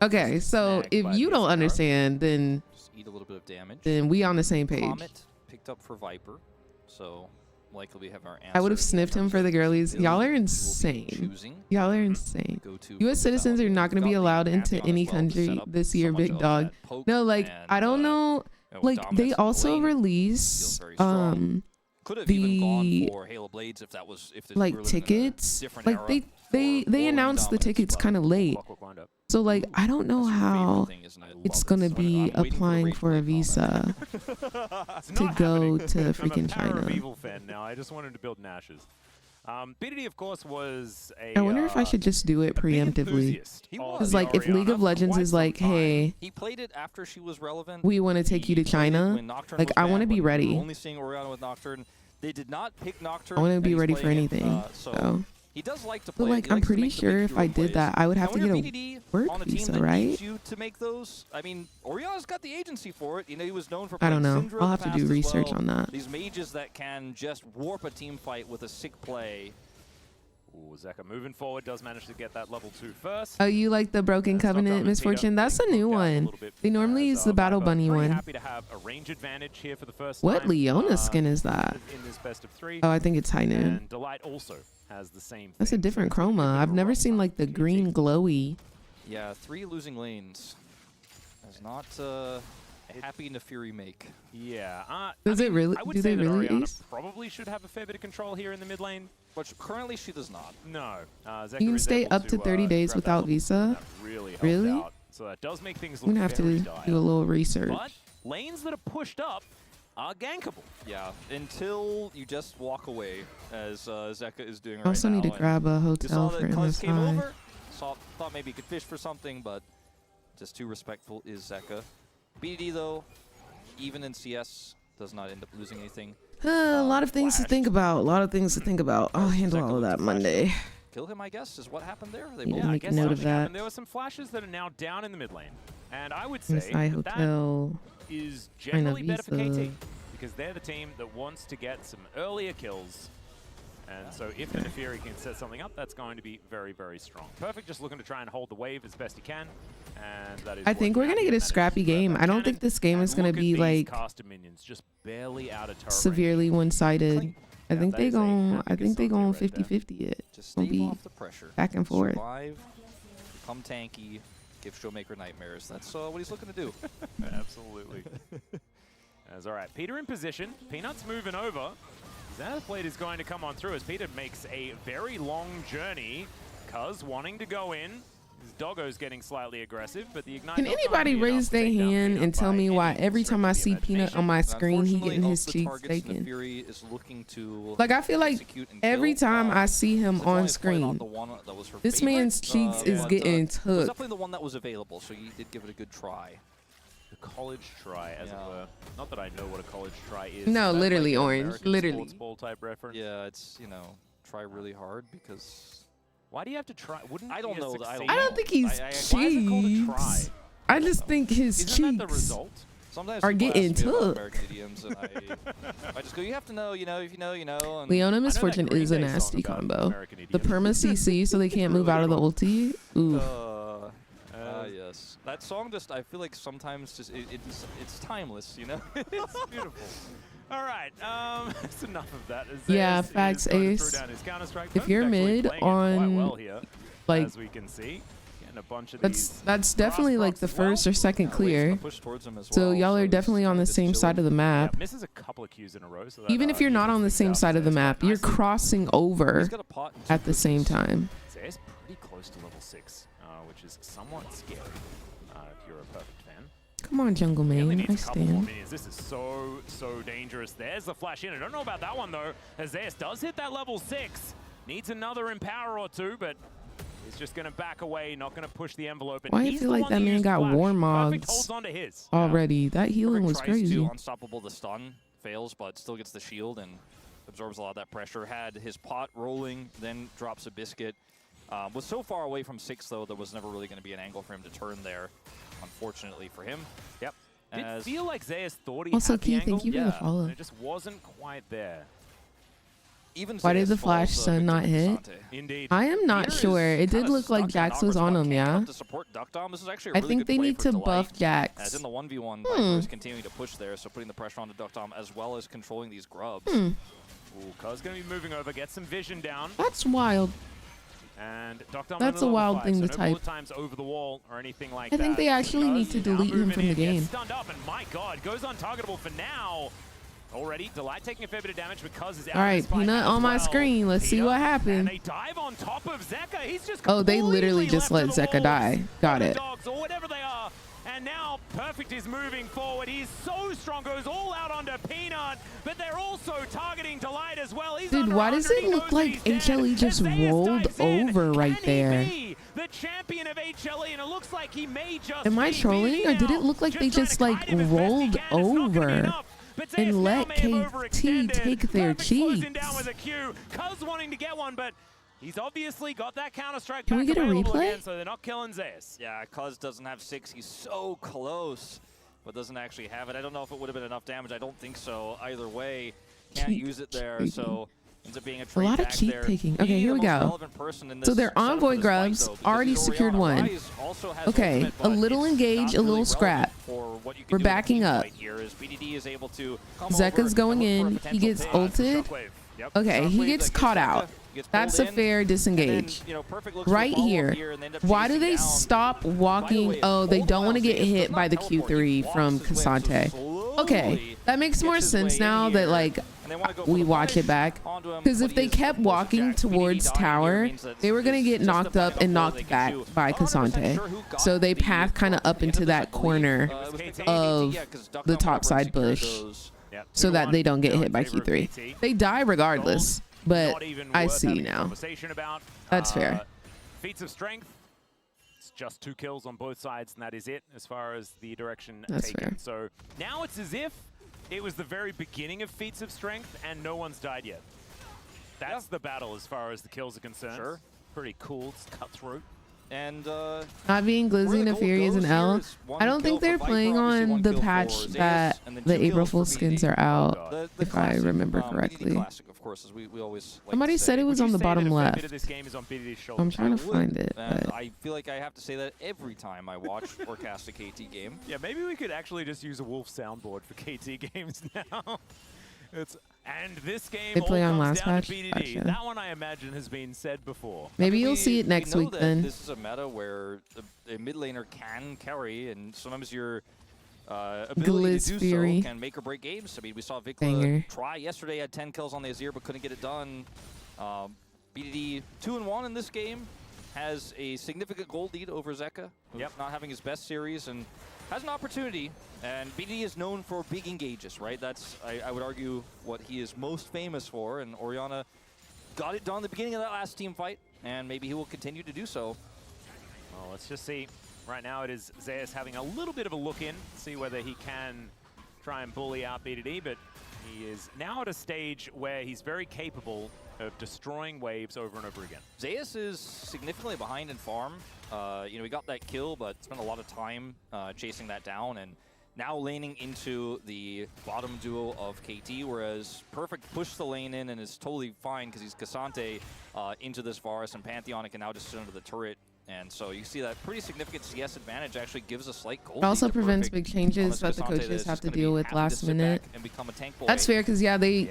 Okay, so if you don't understand, then just eat a little bit of damage. Then we on the same page. Comet picked up for Viper, so likely we have our answer. I would have sniffed him for the girlies. Y'all are insane. Y'all are insane. U.S. citizens are not going to be allowed into any country this year, big dog. No, like I don't know. Like they also release could have even gone for Halo Blades if that was like tickets. Like they announced the tickets kind of late. So like I don't know how it's gonna be applying for a visa to go to freaking China. Now I just wanted to build Nashes. BDD, of course, was a. I wonder if I should just do it preemptively. Because like if League of Legends is like, hey, he played it after she was relevant. We want to take you to China. Like I want to be ready. We were only seeing Orianna with Nocturne. They did not pick Nocturne. I want to be ready for anything. So he does like to play. But like I'm pretty sure if I did that, I would have to get a work visa, right? You to make those. I mean, Orianna's got the agency for it. You know, he was known for. I don't know. Syndra I'll have to do research on that. These mages that can just warp a team fight with a sick play. Ooh, Zeka moving forward does manage to get that level 2 first. Oh, you like the Broken Covenant Misfortune? That's a new one. They normally use the Battle Bunny one. Happy to have a range advantage here for the first What time, Leona skin is that? In this best of 3. Oh, I think it's High Noon. And Delight also has the same thing. That's a different chroma. I've never seen like the green glowy. Yeah, 3 losing lanes. That's not a happy Nefiri make. Yeah. Does it really? I would Do say they that really Orianna ace? probably should have a fair bit of control here in the mid lane. But currently she does not. No. You can stay up to 30 days without visa? Really? Out. So that does make things look I'm gonna have to do a little research. But lanes that are pushed up are gankable. Yeah, until you just walk away, as Zeka is doing right I also now. need to grab a hotel for Cuz came MSI. over, thought maybe he could fish for something, but just too respectful is Zeka. BDD though, even in CS, does not end up losing anything. A lot of things to think about. A lot of things to think about. I'll handle all of that Monday. Kill him, I guess, is what happened there. They Yeah, both make a note of that. There were some flashes that are now down in the mid lane. And I would say MSI hotel. that is generally better for visa. KT. Because they're the team that wants to get some earlier kills. And so if the Nefiri can set something up, that's going to be very, very strong. Perfect, just looking to try and hold the wave as best he can. And that is I think we're going to get a scrappy game. I don't think this game is going to be like minions just barely out of severely one-sided. I think they going 50-50 it. Just Gonna stave be off the pressure. back and forth. Survive, become tanky, give Showmaker nightmares. That's what he's looking to do. Absolutely. That's all right. Peter in position. Peanut's moving over. Plate is going to come on through as Peter makes a very long journey. Cuz wanting to go in. His doggo's getting slightly aggressive, but the Ignite... Can anybody raise their hand and tell me why every time I see Peanut on my screen, he getting his cheeks taken? Like, I feel like every time I see him on screen, this man's cheeks is getting It's took. definitely the one that was available, so you did give it a good try. The college try, as it were. Not that I know what a college try is. No, That's literally, like an Orange. American Literally. sports ball type reference. Yeah, it's, you know, try really hard because... Why do you have to try? Wouldn't I don't know. I don't think he's Why is it called a try? cheeks. I just think his Isn't that the cheeks result? Sometimes are people getting ask me about took. American idioms, and I just go, you have to know, you know, if you know, you know. And Leona that Misfortune Green is a Day song nasty about combo. American The idioms. perma CC so they can't move out of the ulti. Ooh. yes. That song just, I feel like sometimes just, it's timeless, you know? It's beautiful. All right, that's enough of that. Yeah, Ace facts, is going to Ace. throw down his Counter-Strike. If you're Perfect, actually mid playing it quite on, well here, like, as we can see, getting a bunch of that's definitely like the first or second clear. Push towards him as So well, y'all are he's definitely on the just same chilling. side of the map. misses a couple of Qs in a row. So that, Even if you're not on the same side of the map, you're crossing over He's got a pot and at the some same time. Zay's pretty close to level 6, which is somewhat scary if you're a perfect fan. Come on, Jungle He only Main. I needs a couple more stand. minions. This is so dangerous. There's the flash in. I don't know about that one, though. As Zeus does hit that level 6. Needs another Empower or two, but he's just going to back away, not going to push the envelope. And Why do you he's feel the like one that man used got flash. war Perfect mogs holds onto his. already? That healing was tries crazy. to unstoppable the stun, fails, but still gets the shield and absorbs a lot of that pressure. Had his pot rolling, then drops a biscuit. Was so far away from 6, though, there was never really going to be an angle for him to turn there, unfortunately for him. Yep. Did feel like Zeus thought he Also, had the Key, angle. thank you for the follow. And it just wasn't quite there. Even Why did Zeus the flash falls, stun not victim to hit? Sante. Indeed. I am not Peter sure. is It did kinda look like stuck in Jax awkward was on spot. him, Can't yeah? help to support Duck Dom. This is actually a I really think good they play need for to Delight, buff as Jax. in the 1v1, Viper is continuing to push there, so putting the pressure onto Duck Dom as well as controlling these grubs. Ooh, Cuz going to be moving over, get some vision down. That's wild. And Dr. That's a wild thing to no type. bullet times over the wall or anything like I that. think they actually need to Now delete him moving from the in, gets game. Stunned up, and my God, goes untargetable for now. Already, Delight taking a fair bit of damage because is out. All right, Peanut on my screen. Let's see what And happens. they dive on top of Zeka. He's just Oh, they literally completely just left let to the Zeka wolves, die. Got or the it. dogs or whatever they are. And now Perfect is moving forward. He's so strong, goes all out onto Peanut, but they're also targeting Delight as well. He's Dude, why does it look like HLE just rolled over right there? The champion of HLE, and it looks like he may just Am I trolling, or did it look like they just like rolled over and let KT take their cheeks? Cuz wanting to get one, but he's obviously got that Counter-Strike. Can we get a replay? Again, so they're not killing Zeus. Yeah, Cuz doesn't have 6. He's so close, but doesn't actually have it. I don't know if it would have been enough damage. I don't think so. Either way, can't use it there, so ends up being a lot of cheat taking. Okay, here we go. So their Envoy grubs already secured one. Okay, a little engage, a little scrap. We're backing up. Zeka's going in. He gets ulted. Okay, he gets caught out. That's a fair disengage. Right here. Why do they stop walking? Oh, they don't want to get hit by the Q3 from Cassante. Okay, that makes more sense now that like we watch it back. Because if they kept walking towards tower, they were going to get knocked up and knocked back by Cassante. So they path kind of up into that corner of the top side bush so that they don't get hit by Q3. They die regardless. But I see now. That's fair. Feats of strength. It's just 2 kills on both sides, and that is it as far as the direction That's taken. fair. So now it's as if it was the very beginning of Feats of Strength, and no one's died yet. That's the battle as far as the kills are concerned. Sure. Pretty cool. It's cutthroat. And not being Glizzy and Fury is an L. I don't think they're playing on the patch that the April Fool's skins are out, if I remember correctly. Somebody said it was on the bottom left. I'm trying to find it. But I feel like I have to say that every time I watch or cast a KT game. Yeah, maybe we could actually just use a Wolf soundboard for KT games now. And this game they play on last down patch. to BDD. Gotcha. That one I imagine has been said before. Maybe you'll see it next week then. This is a meta where a mid laner can carry, and sometimes your ability to do so can make or break games. I mean, we saw Vikla try yesterday, had 10 kills on the Azir, but couldn't get it done. BDD 2-1 in this game, has a significant gold lead over Zeka, who's not having his best series, and has an opportunity. And BDD is known for big engages, right? That's, I would argue, what he is most famous for. And Orianna got it done at the beginning of that last team fight, and maybe he will continue to do so. Well, let's just see. Right now it is Zeus having a little bit of a look in, see whether he can try and bully out BDD, but he is now at a stage where he's very capable of destroying waves over and over again. Zeus is significantly behind in farm. You know, he got that kill, but spent a lot of time chasing that down, and now laning into the bottom duo of KT, whereas Perfect pushed the lane in and is totally fine because he's Cassante into this Varus, and Pantheon can now just sit under the turret. And so you see that pretty significant CS advantage actually gives a slight gold. It also prevents big changes that the coaches have to deal with last minute. That's fair because wave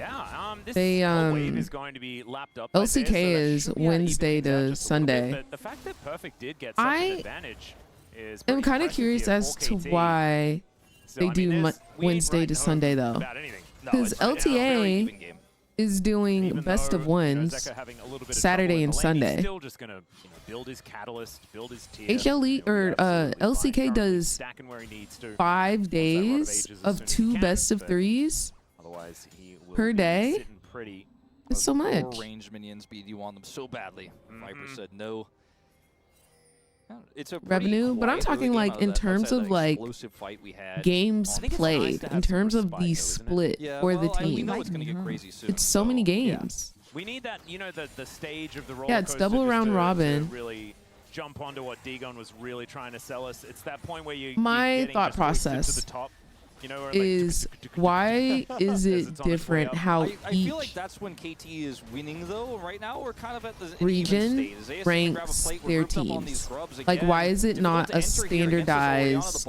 is going to be lapped up LCK is Wednesday to Sunday. But the fact that Perfect did get such an advantage is I'm kind of curious as to why they do Wednesday to Sunday though, because LTA is doing best of ones Saturday and Sunday. Still just gonna build his catalyst, build his tier. HLE or LCK does 5 days of 2 best of 3s per day. That's so much. Range minions, you want them so badly. Viper said no. It's a revenue, but I'm talking like in terms of like games played, in terms of the split for the team. It's so many games. We need that, you know, the stage of the roller coaster. Yeah, it's double round robin. Really jump onto what Dagon was really trying to sell us. It's that point where my thought process to the top. You know, is why is it different how I feel like that's when KT is winning though. Right now we're kind of at the region ranks their teams. Like why is it not a standardized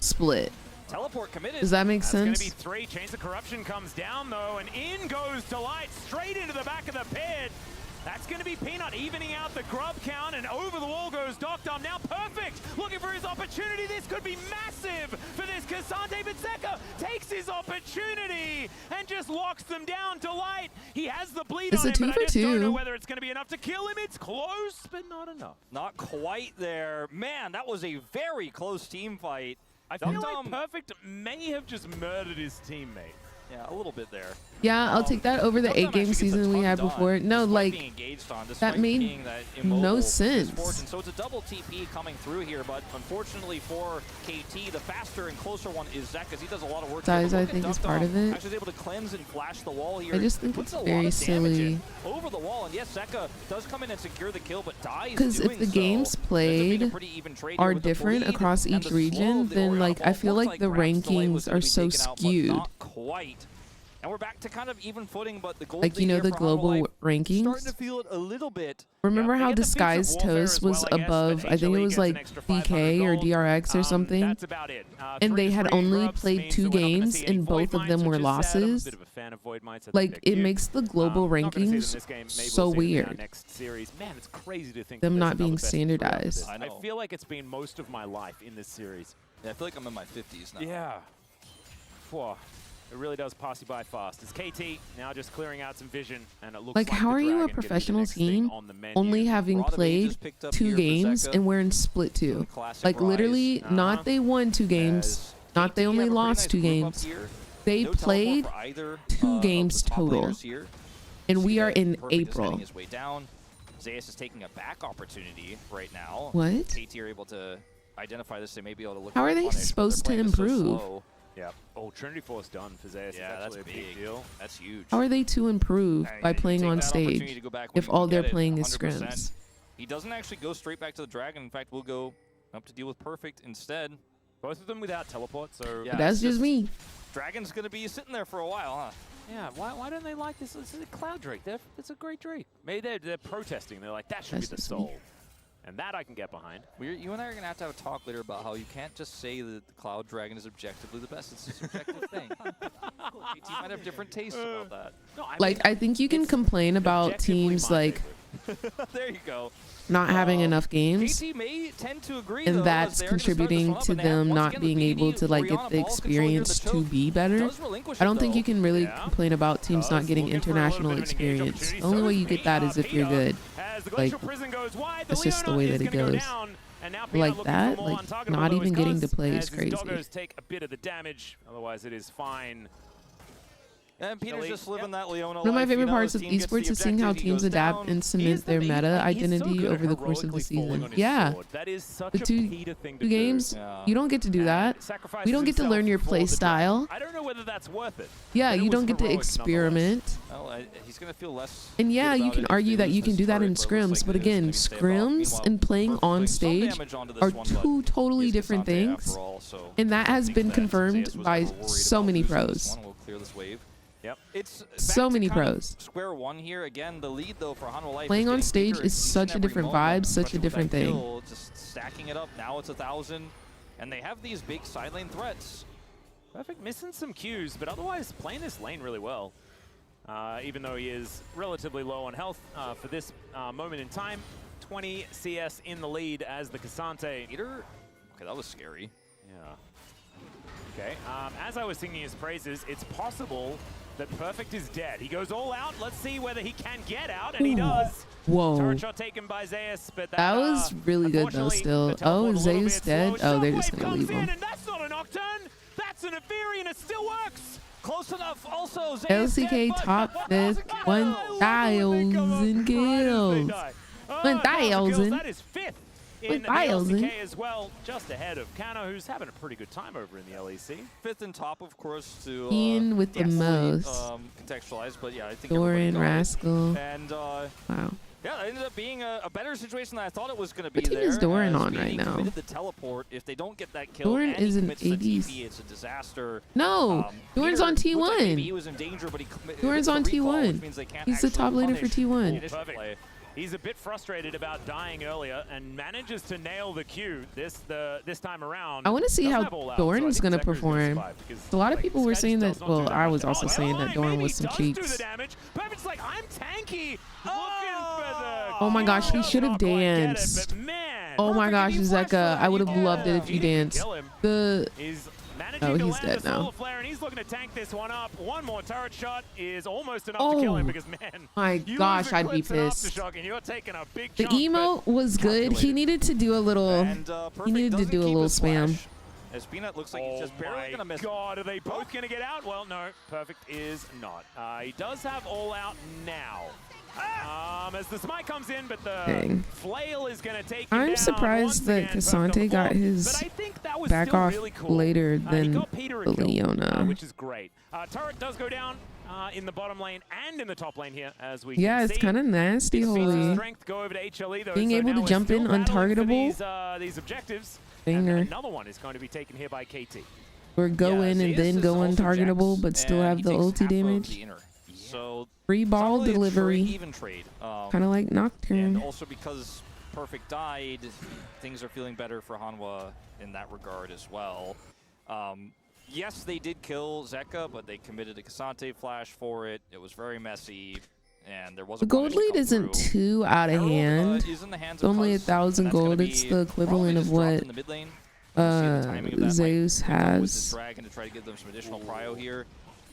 split? Teleport committed. Does that make sense? It's going to be 3. Chains of Corruption comes down though, and in goes Delight straight into the back of the pit. That's going to be Peanut evening out the grub count, and over the wall goes Doctor. Now Perfect looking for his opportunity. This could be massive for this Cassante, but Zeka takes his opportunity and just locks them down. Delight, he has the bleed on him, but I just don't know whether it's going to be enough to kill him. It's close, but not enough. Not quite there. Man, that was a very close team fight. I feel like Perfect may have just murdered his teammate. Yeah, a little bit there. Yeah, I'll take that over the 8-game season we had before. No, like, that made no sense. So it's a double TP coming through here, but unfortunately for KT, the faster and closer one is Zek, because he does a lot of work. Size, I think, is part of it. Actually able to cleanse and flash the wall here. I just think it's very silly. Over the wall, and yes, Zeka does come in and secure the kill, but dies. Because if the games played are different across each region, then like I feel like the rankings are so skewed. Not quite. And we're back to kind of even footing, but the gold like, you know, the global rankings. Starting to feel it a little bit. Remember how Disguised Toast was above, I think it was like DK or DRX or something? That's about it. And they had only played 2 games and both of them were losses. Like, it makes the global rankings so weird. Man, it's crazy to think them not being standardized. I feel like it's been most of my life in this series. Yeah, I feel like I'm in my 50s now. Yeah. Whew. It really does pass you by fast. It's KT now just clearing out some vision, and it looks like how are you a professional team only having played 2 games and we're in split 2? Like literally, not they won 2 games, not they only lost 2 games. They played 2 games total, and we are in April. Zayas is taking a back opportunity right now. What? KT are able to identify this. They may be able to look. How are they supposed to improve? Yeah. Oh, Trinity Force done for Zayas. Yeah, that's a big deal. That's huge. How are they to improve by playing on stage if all they're playing is scrims? He doesn't actually go straight back to the Dragon. In fact, we'll go up to deal with Perfect instead. Both of them without teleport, so yeah, that's just me. Dragon's gonna be sitting there for a while, huh? Yeah. Why don't they like this? This is a Cloud Drake. It's a great Drake. Maybe they're protesting. They're like, that should be the soul. And that I can get behind. You and I are going to have a talk later about how you can't just say that the Cloud Dragon is objectively the best. It's a subjective thing. You might have different tastes about that. No, I think you can complain about teams like there you go. not having enough games, KT may tend to agree, and though, that's contributing to them not being able to like get the experience to be better. I don't think you can really complain about teams not getting international experience. The only way you get that is if you're good. Like, that's just the way that it goes. Like that, like not even getting to play is crazy. Take a bit of the damage, otherwise it is fine. And Peter's just living that Leona One of my favorite parts of esports is seeing how teams adapt and cement their meta identity over the course of the season. Yeah, the two games, you don't get to do that. You don't get to learn your play style. I don't know whether that's worth it. Yeah, you don't get to experiment. He's gonna feel less. And yeah, you can argue that you can do that in scrims, but again, scrims and playing on stage are 2 totally different things, and that has been confirmed by so many pros. Yep. It's so many pros. Square one here again. The lead though for Hanwha Life. Playing on stage is such a different vibe, such a different thing. Just stacking it up. Now it's 1,000, and they have these big side lane threats. Perfect missing some Qs, but otherwise playing this lane really well. Even though he is relatively low on health for this moment in time. 20 CS in the lead as the Cassante. Peter? Okay, that was scary. Yeah. Okay, as I was singing his praises, it's possible that Perfect is dead. He goes all out. Let's see whether he can get out, and he does. Whoa. Turret shot taken by Zayas, but that was really good though still. Oh, Zayas dead? Oh, they're just going to leave him. And that's not a Nocturne. That's an Ethereum. It still works. Close enough. Also, LCK top 5th, 1,000 kills. 1,000. That is 5th in the LCK as well, just ahead of Kano, who's having a pretty good time over in the LEC. 5th and top, of course, to Ian with the most. Contextualized, but yeah, I think Doran, Rascal. And wow. Yeah, it ended up being a better situation than I thought it was going to be. What team is Doran on right now? The teleport. If they don't get that kill, Doran is an ADC. It's a disaster. No, Doran's on T1. He was in danger, but Doran's on T1. He's the top laner for T1. Perfect. He's a bit frustrated about dying earlier and manages to nail the Q this time around. I want to see how Doran's going to perform. A lot of people were saying that, well, I was also saying that Doran was some cheats. Perfect's like, I'm tanky. Oh my gosh, he should have danced. Oh my gosh, Zeka, I would have loved it if you danced. Oh, he's dead now. And he's looking to tank this one up. One more turret shot is almost enough to kill him because, man, my gosh, I'd be pissed. You're taking a big the emo was good. He needed to do a little. He needed to do a little spam. As Peanut looks like he's just barely going to miss. Oh my God, are they both going to get out? Well, no, Perfect is not. He does have all out now. As the smite comes in, but the flail is going to take him down. I'm surprised that Cassante got his back off really cool. later than Leona, which is great. Turret does go down in the bottom lane and in the top lane here, as we yeah, can it's see. kind of nasty, holy. Strength go over to HLE, though, being so able to we're jump in still battling for untargetable. these objectives. Banger. And another one is going to be taken here by KT. Or go in and then go untargetable, but still have the ulti damage. So Free ball really delivery. even trade. Kind of like Nocturne. And also because Perfect died, things are feeling better for Hanwha in that regard as well. Yes, they did kill Zeka, but they committed a Cassante flash for it. It was very messy, and there was The gold lead isn't too out of hand. It's only 1,000 gold. It's the equivalent of what Zeus has. Dragon to try to give them some additional prio here.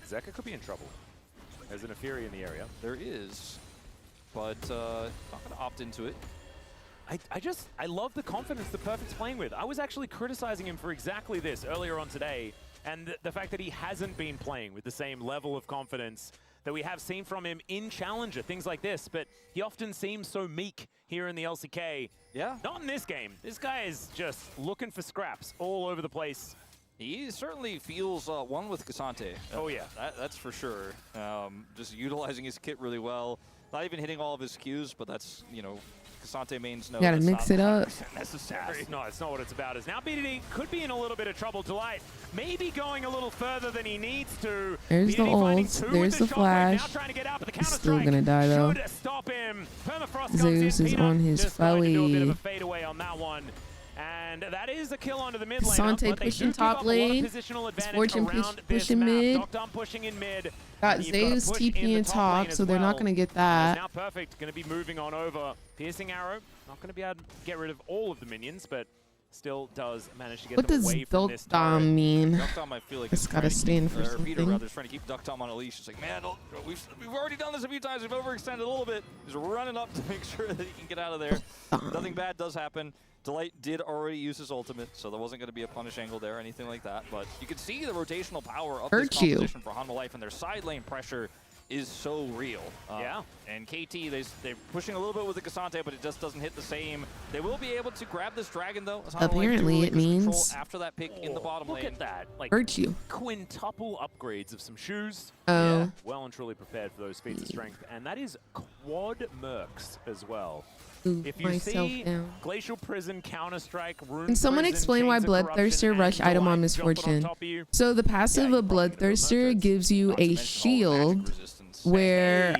Zeka could be in trouble. There's an Apheri in the area. There is, but not going to opt into it. I love the confidence that Perfect's playing with. I was actually criticizing him for exactly this earlier on today, and the fact that he hasn't been playing with the same level of confidence that we have seen from him in Challenger, things like this, but he often seems so meek here in the LCK. Yeah. Not in this game. This guy is just looking for scraps all over the place. He certainly feels one with Cassante. Oh, yeah. That's for sure. Just utilizing his kit really well. Not even hitting all of his Qs, but that's, you know, Cassante mains know. Gotta mix it up. Necessary. No, it's not what it's about. As now BDD could be in a little bit of trouble. Delight maybe going a little further than he needs to. There's the ult. There's the flash. He's still gonna die though. Zeus is on his felly. And that is a kill onto the mid lane. Cassante pushing top lane. Fortune pushing mid. Got Zeus TP in top, so they're not going to get that. Now Perfect going to be moving on over. Piercing Arrow, not going to be able to get rid of all of the minions, but still does manage to get them away from this turret. What does Duck mean? Duck Tom, I feel like it's got to stand for something. Rather, trying to keep Duck Tom on a leash. It's like, man, we've already done this a few times. We've overextended a little bit. He's running up to make sure that he can get out of there. Nothing bad does happen. Delight did already use his ultimate, so there wasn't going to be a punish angle there or anything like that. But you can see the rotational power of this composition for Hanwha Life, and their side lane pressure is so real. Yeah. And KT, they're pushing a little bit with the Cassante, but it just doesn't hit the same. They will be able to grab this dragon, though. Apparently, it means after that pick in the bottom lane. Look at that. Like, hurt you. Quintuple upgrades of some shoes. Oh. Yeah, well and truly prepared for those feats of strength. And that is quad mercs as well. If you see Glacial Prison, Counter-Strike, Rune Can someone explain why Bloodthirster rush item on Misfortune? So the passive of Bloodthirster gives you a shield where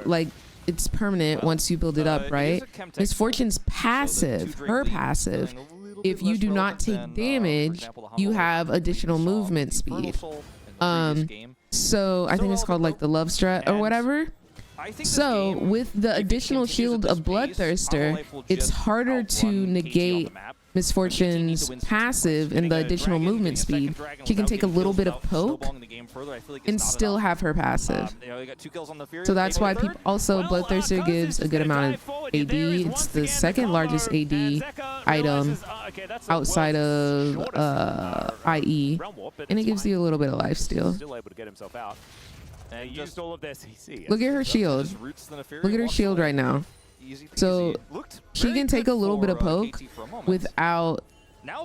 like it's permanent once you build it up, right? Misfortune's passive, her passive, if you do not take damage, you have additional movement speed. So I think it's called like the Love Strut or whatever. So with the additional shield of Bloodthirster, it's harder to negate Misfortune's passive and the additional movement speed. She can take a little bit of poke and still have her passive. So that's why people also Bloodthirster gives a good amount of AD. It's the second largest AD item outside of IE, and it gives you a little bit of lifesteal. Still able to get himself out. And used all of their CC. Look at her shield. Look at her shield right now. So she can take a little bit of poke without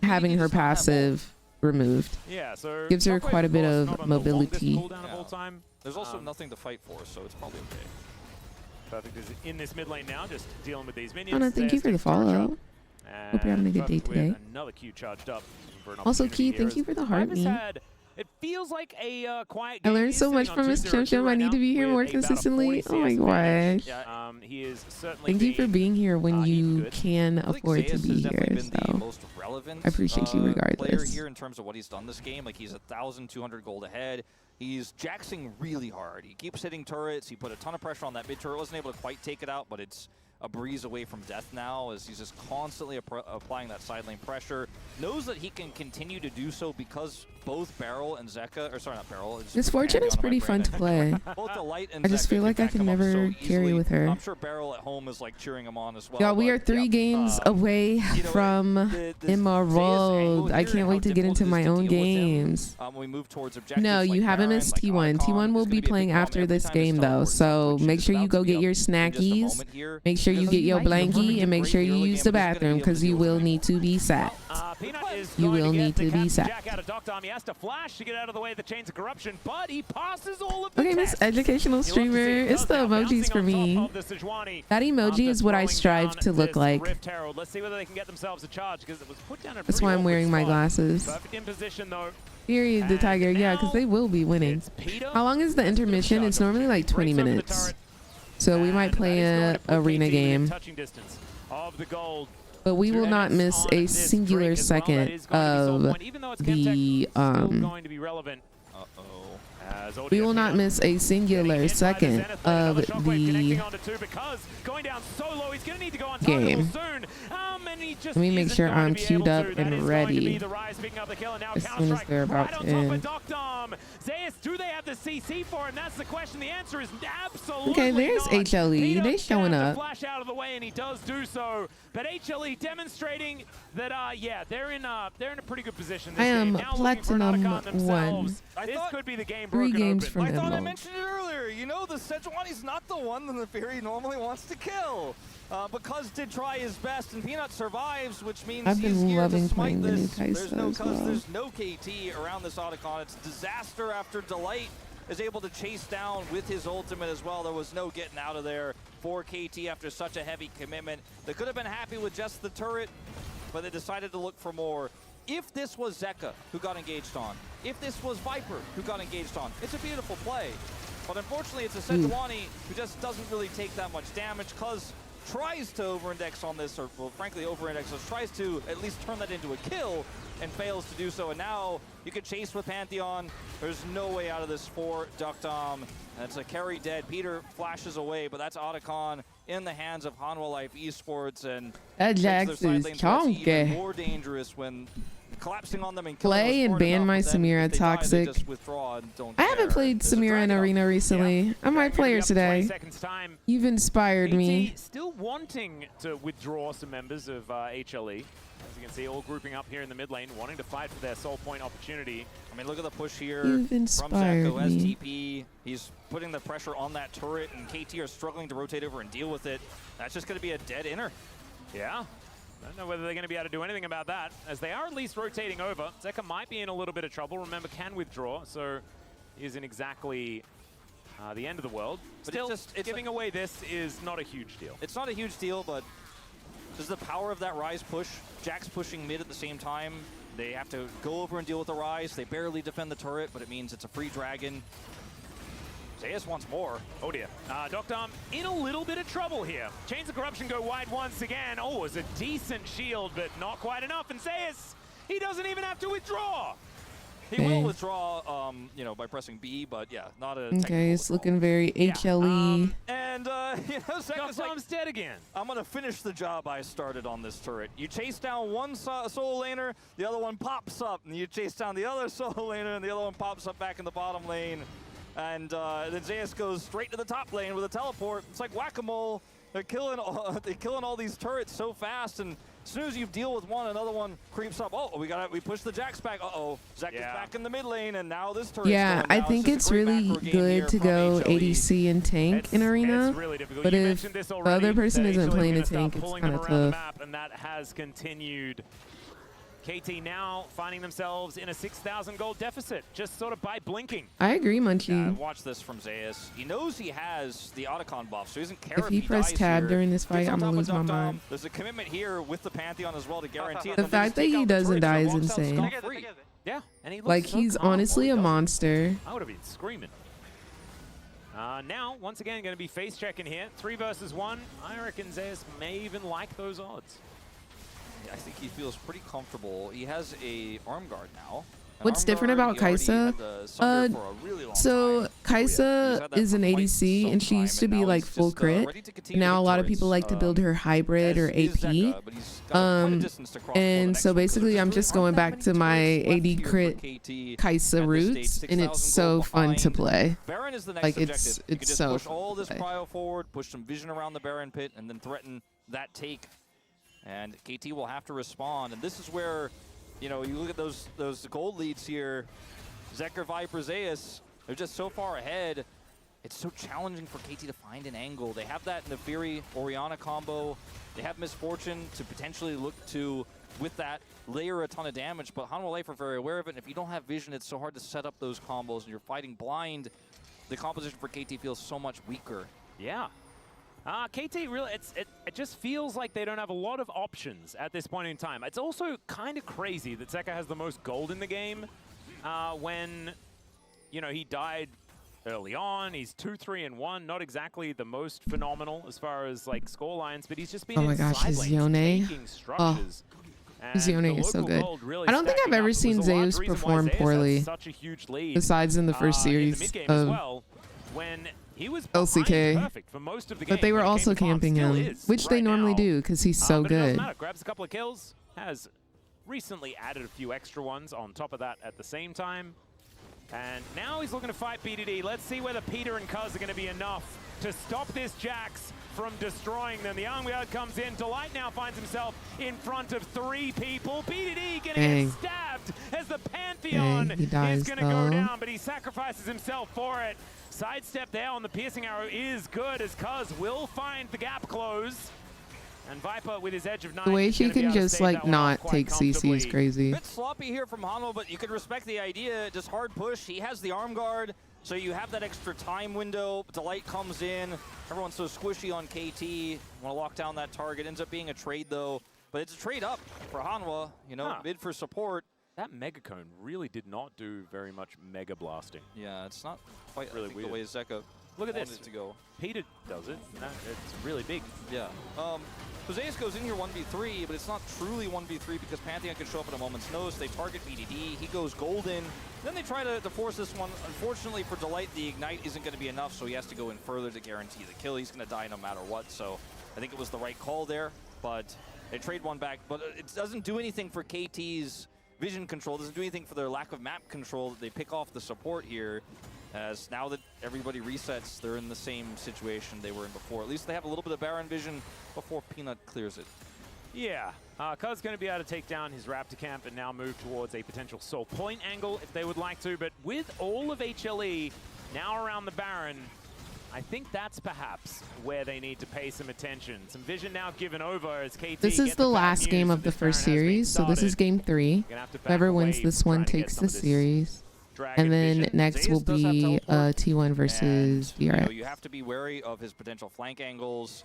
having her passive removed. Yeah, so gives her quite a bit of mobility. There's also nothing to fight for, so it's probably okay. Perfect is in this mid lane now, just dealing with these minions. Anna, thank you for the follow. Hope you're having a good day today. Another Q charged up. Also, Key, thank you for the heart meme. It feels like a quiet I learned so much from Miss Chim Chim. I need to be here more consistently. Oh my gosh. He is certainly thank you for being here when you can afford to be here. So I appreciate you regardless. Here in terms of what he's done this game, like he's 1,200 gold ahead. He's jaxing really hard. He keeps hitting turrets. He put a ton of pressure on that mid turret. Wasn't able to quite take it out, but it's a breeze away from death now as he's just constantly applying that side lane pressure. Knows that he can continue to do so because both Barrel and Zeka, or sorry, not Barrel. This Fortune is pretty fun to play. Both Delight and I just Zeka feel like I back can him up never so carry easily. with her. I'm sure Barrel at home is like cheering him on as well. Y'all, we are 3 games away from Emerald. I can't wait to get into my own games. We move towards objectives No, you like haven't Baron, missed like T1. Icon. T1 will It's be gonna a playing big problem after every this time game Star though, Wars so switches. make sure It's you about go to be get your up in just a snackies. moment here. Make sure you Because get your like the blankie Vermin and make sure you early use game, the who's gonna bathroom be able to because deal you with will that? need to be sat. Peanut is You going will to get need the to be Captain sat. Jack out of Dr. He has to flash to get out of the way of the chains of corruption, but he passes all of the Okay, Miss tests. Educational Streamer, it's the emojis for me. That emoji is what I strive to look like. Let's see whether they can get themselves a charge because it was put down. That's why I'm wearing my glasses. Perfect in position though. Fury the Tiger, yeah, because they will be winning. How long is the intermission? It's normally like 20 minutes. So we might play a arena game. But we will not miss a singular second of the we will not miss a singular second of the game. Let me make sure I'm queued up and ready as soon as they're about to end. Do they have the CC for him? That's the question. The answer is absolutely okay, there's not. HLE. They showing up. Flash out of the way, and he does do so. But HLE demonstrating that, yeah, they're in a pretty good position. This I am game. Now Platinum 1. This could be the game 3 games open. from I thought I Emerald. mentioned it earlier. You know, the Sejuani's not the one that the Fury normally wants to kill. Because did try his best, and Peanut survives, which means I've he's been here loving to smite playing the new this. Kaisa as well. There's no KT around this Otacon. It's disaster after Delight is able to chase down with his ultimate as well. There was no getting out of there for KT after such a heavy commitment. They could have been happy with just the turret, but they decided to look for more. If this was Zeka who got engaged on, if this was Viper who got engaged on, it's a beautiful play. But unfortunately, it's a Sejuani who just doesn't really take that much damage because tries to over-index on this, or well, frankly over-indexes, tries to at least turn that into a kill and fails to do so. And now you can chase with Pantheon. There's no way out of this for Ductom. And it's a carry dead. Peter flashes away, but that's Otacon in the hands of Hanwha Life Esports. And that Jax is chonky. More dangerous when collapsing on them and play and ban my Samira Toxic. I haven't played Samira in Arena recently. Yeah. I might play her today. You've inspired me. Still wanting to withdraw some members of HLE. As you can see, all grouping up here in the mid lane, wanting to fight for their soul point opportunity. I mean, look at the push here from Zeko as TP. He's putting the pressure on that turret, and KT are struggling to rotate over and deal with it. That's just going to be a dead inner. Yeah. I don't know whether they're going to be able to do anything about that, as they are at least rotating over. Zeka might be in a little bit of trouble. Remember, can withdraw, so isn't exactly the end of the world. But still, it's giving away this is not a huge deal. It's not a huge deal, but there's the power of that Rise push. Jack's pushing mid at the same time. They have to go over and deal with the Rise. They barely defend the turret, but it means it's a free dragon. Zeus wants more. Oh dear. Ductom in a little bit of trouble here. Chains of Corruption go wide once again. Oh, it's a decent shield, but not quite enough. And Zeus, he doesn't even have to withdraw. He will withdraw, you know, by pressing B, but yeah, not a okay, it's looking very HLE. And, you know, Zeka's like, dead again. I'm going to finish the job I started on this turret. You chase down one solo laner, the other one pops up, and you chase down the other solo laner, and the other one pops up back in the bottom lane. And then Zeus goes straight to the top lane with a teleport. It's like whack-a-mole. They're killing all these turrets so fast, and as soon as you deal with one, another one creeps up. Oh, we push the Jax back. Uh-oh, Zek is back in the mid lane, and now this turret. Yeah, I think it's really good to go ADC and tank in Arena, really difficult. But if the other person isn't playing a tank, it's kind of tough. And that has continued. KT now finding themselves in a 6,000 gold deficit, just sort of by blinking. I agree, Munchie. Watch this from Zeus. He knows he has the Otacon buff, so he doesn't care if he press tab during this fight, I'm gonna lose my mind. There's a commitment here with the Pantheon as well to guarantee it. The fact that he doesn't die is insane. Yeah, and he looks like, so he's calm. honestly a monster. I would have been screaming. Now, once again, going to be face checking here. 3 versus 1. I reckon Zeus may even like those odds. I think he feels pretty comfortable. He has a arm guard now. What's different about Kai'Sa? So Kai'Sa is an ADC, and she used to be like full crit. Now a lot of people like to build her hybrid or AP. And so basically I'm just going back to my AD crit Kai'Sa roots, and it's so fun to play. Like it's so push all this cryo forward, push some vision around the Baron pit, and then threaten that take. And KT will have to respond. And this is where, you know, you look at those gold leads here. Zeker, Viper, Zeus, they're just so far ahead. It's so challenging for KT to find an angle. They have that Nefiri Orianna combo. They have Misfortune to potentially look to, with that, layer a ton of damage. But Hanwha Life are very aware of it. And if you don't have vision, it's so hard to set up those combos. And you're fighting blind. The composition for KT feels so much weaker. Yeah. KT really, it just feels like they don't have a lot of options at this point in time. It's also kind of crazy that Zeker has the most gold in the game when, you know, he died early on. He's 2-3-1, not exactly the most phenomenal as far as like score lines, but he's just been my gosh, his Yone. His Yone is so good. Really I don't think I've ever seen Zeus perform poorly, besides in the first series of when he was LCK, for most of the but they were also camping him, which they normally do because he's so good. Grabs a couple of kills, has recently added a few extra ones on top of that at the same time. And now he's looking to fight BDD. Let's see whether Peter and Cuz are going to be enough to stop this Jax from destroying them. The Youngblood comes in. Delight now finds himself in front of 3 people. BDD going to get stabbed as the Pantheon is going to go down, but he sacrifices himself for it. Sidestep there on the piercing arrow is good as Cuz will find the gap close. And Viper with his edge of 9. The way she can just like not take CC is crazy. A bit sloppy here from Hanwha, but you could respect the idea. Just hard push. He has the arm guard, so you have that extra time window. Delight comes in. Everyone's so squishy on KT. Want to lock down that target. Ends up being a trade though, but it's a trade up for Hanwha. You know, mid for support. That Mega Cone really did not do very much Mega Blasting. Yeah, it's not quite really weird. The way Zeka Look at this. To go. Peter does it. It's really big. Yeah. So Zeus goes in here 1v3, but it's not truly 1v3 because Pantheon can show up at a moment's notice. They target BDD. He goes golden. Then they try to force this one. Unfortunately for Delight, the Ignite isn't going to be enough, so he has to go in further to guarantee the kill. He's going to die no matter what, so I think it was the right call there, but they trade one back. But it doesn't do anything for KT's vision control. It doesn't do anything for their lack of map control. They pick off the support here. As now that everybody resets, they're in the same situation they were in before. At least they have a little bit of Baron vision before Peanut clears it. Yeah, Cuz going to be able to take down his Raptor camp and now move towards a potential Soul Point angle if they would like to. But with all of HLE now around the Baron, I think that's perhaps where they need to pay some attention. Some vision now given over as KT. This is the last game of the first series, so this is game 3. Whoever wins this one takes the series. And then next will be T1 versus DRX. You have to be wary of his potential flank angles.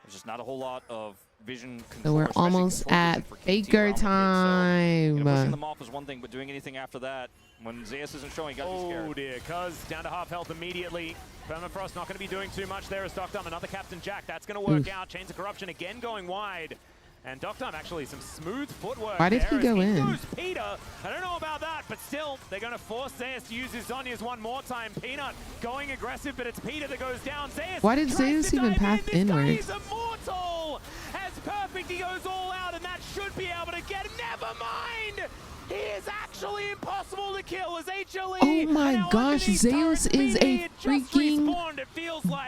There's just not a whole lot of vision control. So we're almost at Faker time. So, pushing them off is one thing, but doing anything after that, when Zeus isn't showing, you gotta be scared. Oh dear, Cuz down to half health immediately. Permafrost not going to be doing too much there as Doctum. Another Captain Jack, that's going to work out. Chains of Corruption again going wide. And Doctum actually some smooth footwork. Why did he go in? Peter. I don't know about that, but still, they're going to force Zeus to use his Zhonya's one more time. Peanut going aggressive, but it's Peter that goes down. Zeus. Why did Zeus even path inward? He's immortal. As perfect, he goes all out, and that should be able to get him. Never mind. He is actually impossible to kill as HLE. Oh my gosh, Zeus is a freaking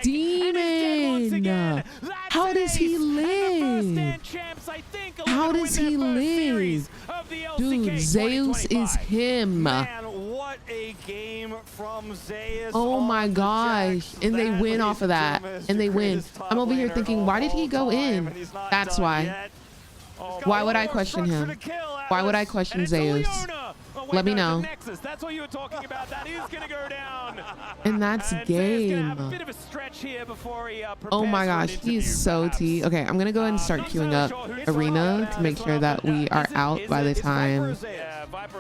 demon. How does he live? How does he live? Dude, Zeus is him. Man, what a game from Zeus. Oh my gosh. And they win off of that. And they win. I'm over here thinking, why did he go in? That's why. Why would I question him? Why would I question Zeus? Let me know. That's what you were talking about. That is going to go down. And that's game. Oh my gosh, he's so T. Okay, I'm going to go ahead and start queuing up Arena to make sure that we are out by the time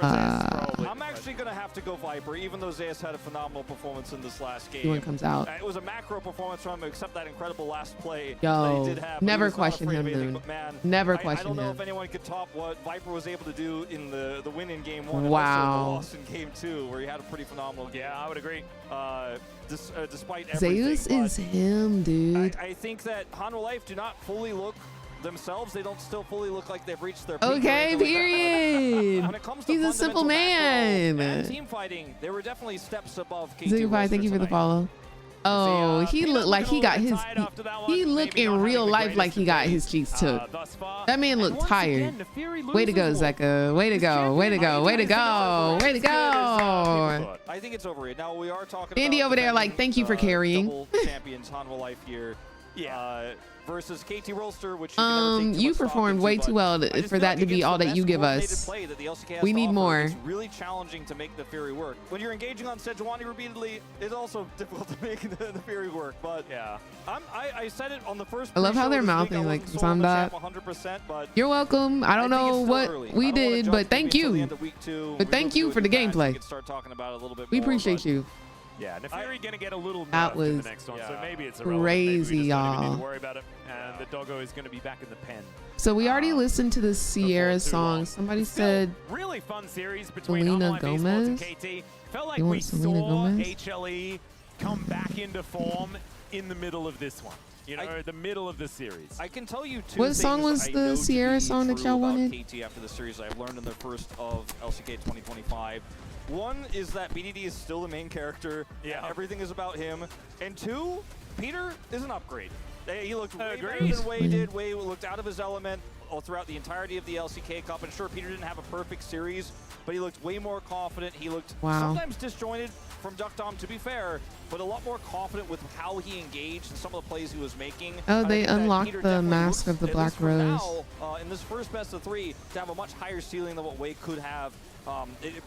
I'm actually going to have to go Viper, even though Zayas had a phenomenal performance in this last game. When comes out. It was a macro performance from him, except that incredible last play Yo, that he did have. never question him, dude. Never question him. I don't know if anyone could top what Viper was able to do in the win in game 1 and wow. also the loss in game 2, where he had a pretty phenomenal game. Yeah, I would agree. Despite everything. Zeus is him, dude. I think that Hanwha Life do not fully look themselves. They don't still fully look like they've reached their peak. Okay, period. When it comes to he's a simple man. And team fighting, they were definitely steps above KT. Ziggy, thank you for the follow. Oh, he looked like he got his. He looked in real life like he got his cheeks took. That man looked tired. Way to go, Zeka. Way to go. Way to go. Way to go. Way to go. I think it's over. Now we are talking. Andy about over there, like, thank you for carrying. Double champions Hanwha Life here. Yeah. Versus KT Rolster, which you performed way too well for that to be all that you give us. We need more. It's really challenging to make the Fury work. When you're engaging on Sejuani repeatedly, it's also difficult to make the Fury work. But yeah, I said it on the first. I love how they're mouthing like Zamba. 100%, but you're welcome. I don't know what we did, but thank you. But thank you for the gameplay. We appreciate you. Yeah, Neferi gonna get a little that was in the next one, so maybe it's crazy, y'all. Worry about it, and the doggo is gonna be back in the pen. So we already listened to the Sierra song. Somebody said really fun series between Selena Gomez. And KT. Felt like you we Selena saw Gomez? HLE come back into form in the middle of this one. You know, the middle of the series. I can tell you two what song was the Sierra song that y'all wanted? KT after the series I've learned in the first of LCK 2025. One is that BDD is still the main character. Yeah. Everything is about him. And two, Peter is an upgrade. He looked way better than Wei did. Wei looked out of his element all throughout the entirety of the LCK Cup. And sure, Peter didn't have a perfect series, but he looked way more confident. He looked sometimes disjointed from Duckdom, to be fair, but a lot more confident with how he engaged and some of the plays he was making. Oh, they unlocked the Mask of the Black Rose. Now, in this first best of 3, to have a much higher ceiling than what Wei could have,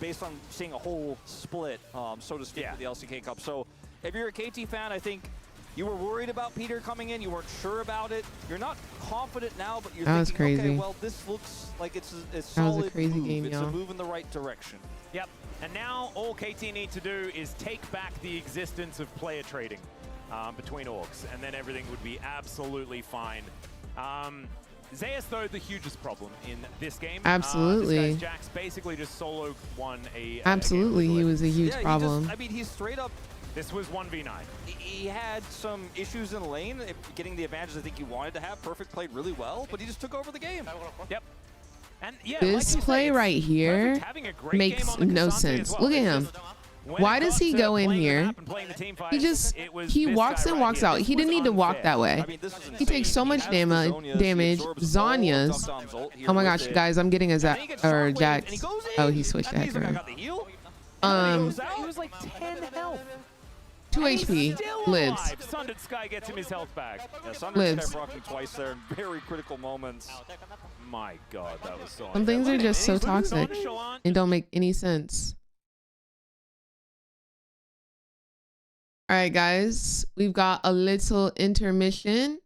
based on seeing a whole split, so to speak, with the LCK Cup. So if you're a KT fan, I think you were worried about Peter coming in. You weren't sure about it. You're not confident now, but you're thinking, crazy. Okay, well, this looks like it's a solid was a crazy move. game, it's a move in the right direction. Yep. And now all KT need to do is take back the existence of player trading between orgs, and then everything would be absolutely fine. Zayas, though, the hugest problem in this game. Absolutely. This guy's Jax basically just solo won a... Absolutely, he was a huge problem. I mean, he's straight up... This was 1v9. He had some issues in lane, getting the advantage I think he wanted to have. Perfect played really well, but he just took over the game. Yep. And yeah, this like play right here makes no sense. Look at him. Why does he go in here? He walks and walks out. He didn't need to walk that way. He takes so much damage. Zhonya's. Oh my gosh, guys, I'm getting a Jax. Oh, he switched to HEKR. He was like 10 health. 2 HP. Lives. Sundered Sky gets him his health back. Yeah, Sundered Sky broke him twice there in very critical moments. My God, that was so... Some things are just so toxic and don't make any sense. All right, guys, we've got a little intermission.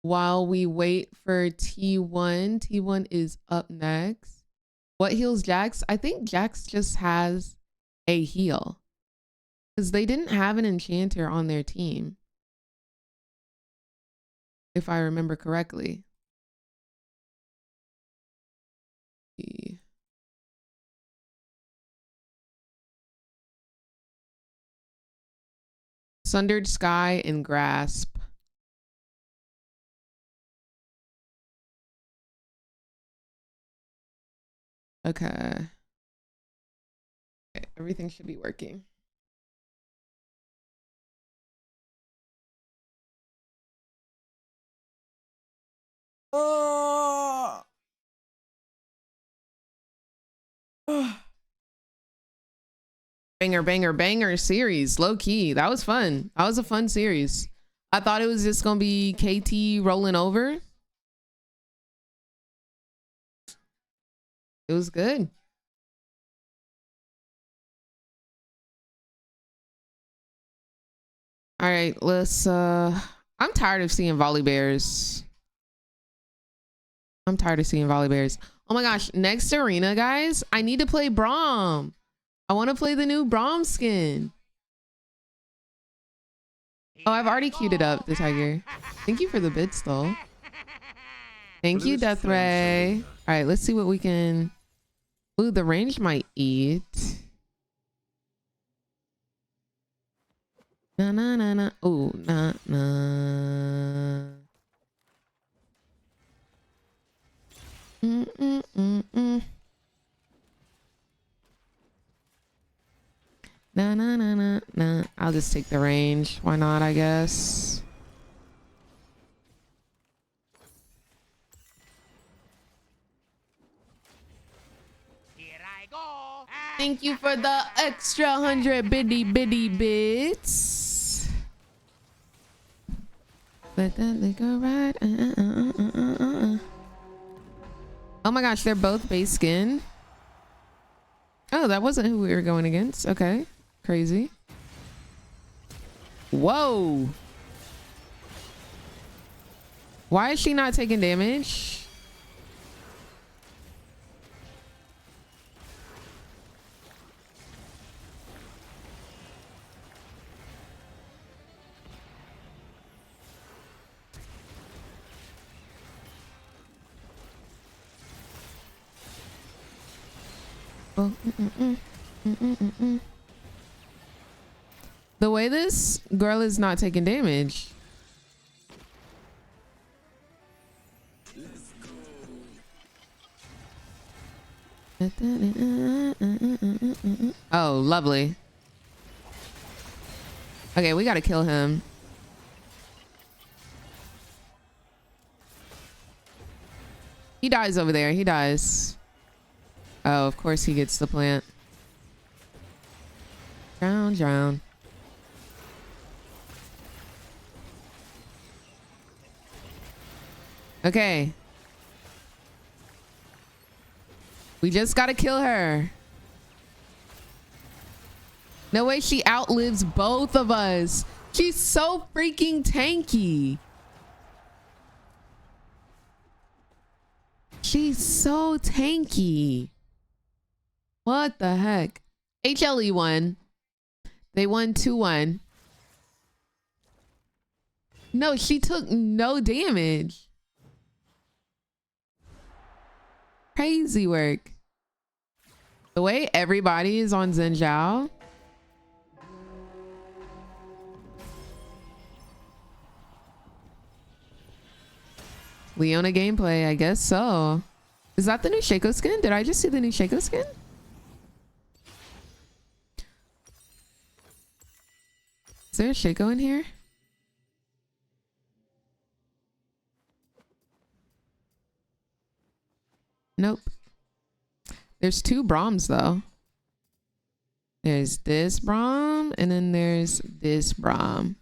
While we wait for T1, T1 is up next. What heals Jax? I think Jax just has a heal because they didn't have an enchanter on their team, if I remember correctly. Sundered Sky and Grasp. Okay. Everything should be working. Oh. Banger series, low key. That was fun. That was a fun series. I thought it was just gonna be KT rolling over. It was good. All right, let's I'm tired of seeing volley bears. I'm tired of seeing volley bears. Oh my gosh, next arena, guys, I need to play Braum. I want to play the new Braum skin. Oh, I've already queued it up, the tiger. Thank you for the bits, though. Thank you, Death Ray. All right, let's see what we can... Ooh, the range might eat. Na na na na. Ooh, na na. Na na na na na. I'll just take the range. Why not, I guess. Thank you for the extra 100 bitty bits. Let that liquor ride. Oh my gosh, they're both base skin. Oh, that wasn't who we were going against. Okay, crazy. Whoa. Why is she not taking damage? The way this girl is not taking damage. Oh, lovely. Okay, we gotta kill him. He dies over there. He dies. Oh, of course he gets the plant. Drown, drown. Okay. We just gotta kill her. No way she outlives both of us. She's so freaking tanky. She's so tanky. What the heck? HLE won. They won 2-1. No, she took no damage. Crazy work. The way everybody is on Xin Zhao. Leona gameplay, I guess so. Is that the new Shaco skin? Did I just see the new Shaco skin? Is there a Shaco in here? Nope. There's 2 Brahms though. There's this Braum and then there's this Braum.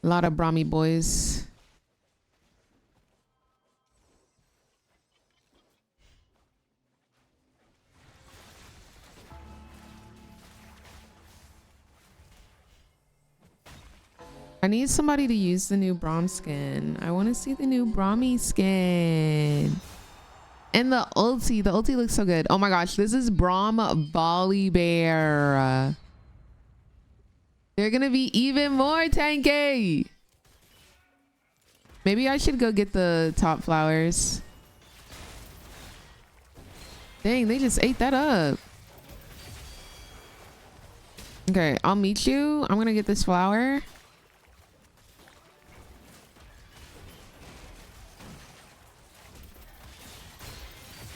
A lot of Brahmy boys. I need somebody to use the new Braum skin. I want to see the new Brahmy skin. And the ulti. The ulti looks so good. Oh my gosh. This is Braum Volley Bear. They're going to be even more tanky. Maybe I should go get the top flowers. Dang, they just ate that up. Okay, I'll meet you. I'm going to get this flower.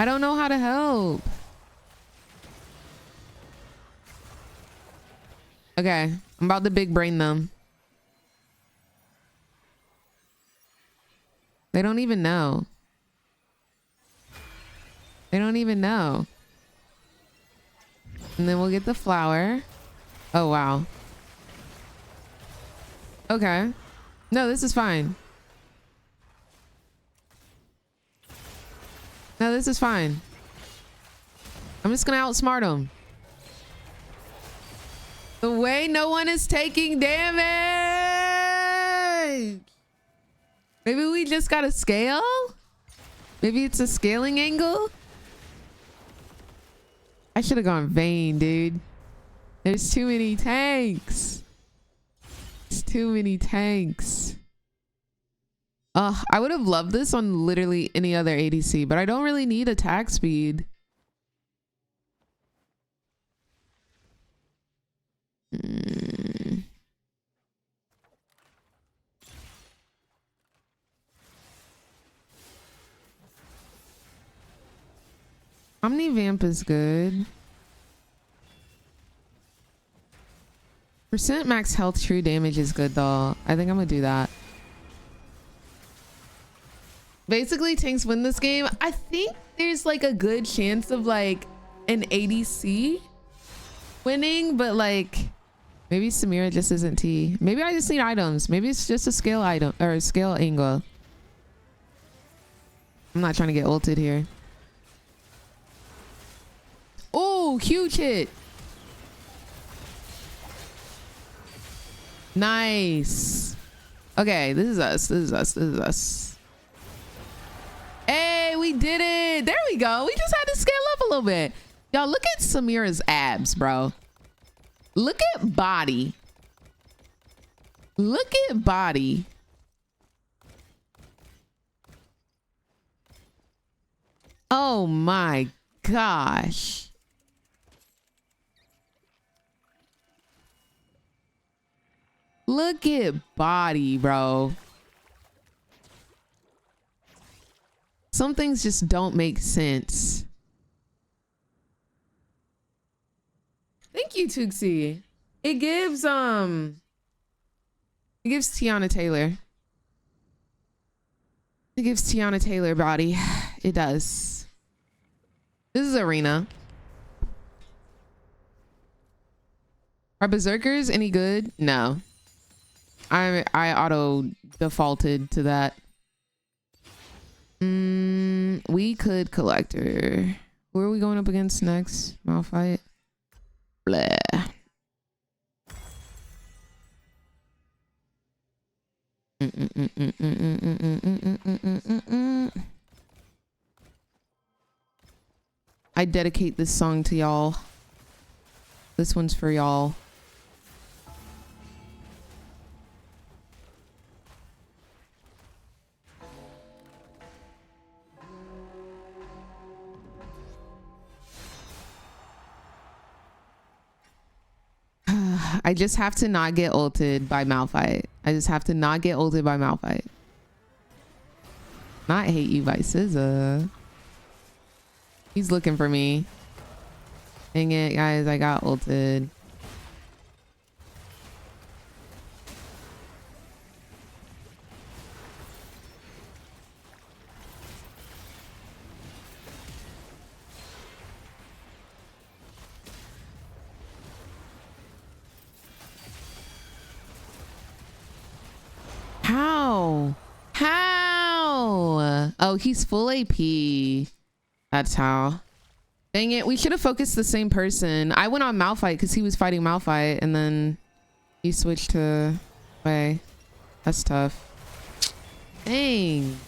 I don't know how to help. Okay, I'm about to big brain them. They don't even know. They don't even know. And then we'll get the flower. Oh, wow. Okay. No, this is fine. No, this is fine. I'm just gonna outsmart him. The way no one is taking damage. Maybe we just gotta scale? Maybe it's a scaling angle? I should have gone Vayne, dude. There's too many tanks. It's too many tanks. I would have loved this on literally any other ADC, but I don't really need attack speed. Omnivamp is good. Percent max health true damage is good though. I think I'm gonna do that. Basically, tanks win this game. I think there's like a good chance of like an ADC winning, but like maybe Samira just isn't T. Maybe I just need items. Maybe it's just a scale item or a scale angle. I'm not trying to get ulted here. Oh, huge hit. Nice. Okay, this is us. This is us. This is us. Hey, we did it. There we go. We just had to scale up a little bit. Y'all, look at Samira's abs, bro. Look at body. Look at body. Oh my gosh. Look at body, bro. Some things just don't make sense. Thank you, Tuxie. It gives Tiana Taylor. It gives Tiana Taylor body. It does. This is Arena. Are Berserkers any good? No. I auto defaulted to that. We could Collector. Who are we going up against next? Malphite. Blah. I dedicate this song to y'all. This one's for y'all. I just have to not get ulted by Malphite. I just have to not get ulted by Malphite. Not hate you by SZA. He's looking for me. Dang it, guys. I got ulted. How? How? Oh, he's full AP. That's how. Dang it. We should have focused the same person. I went on Malphite because he was fighting Malphite and then he switched to Way. That's tough. Dang.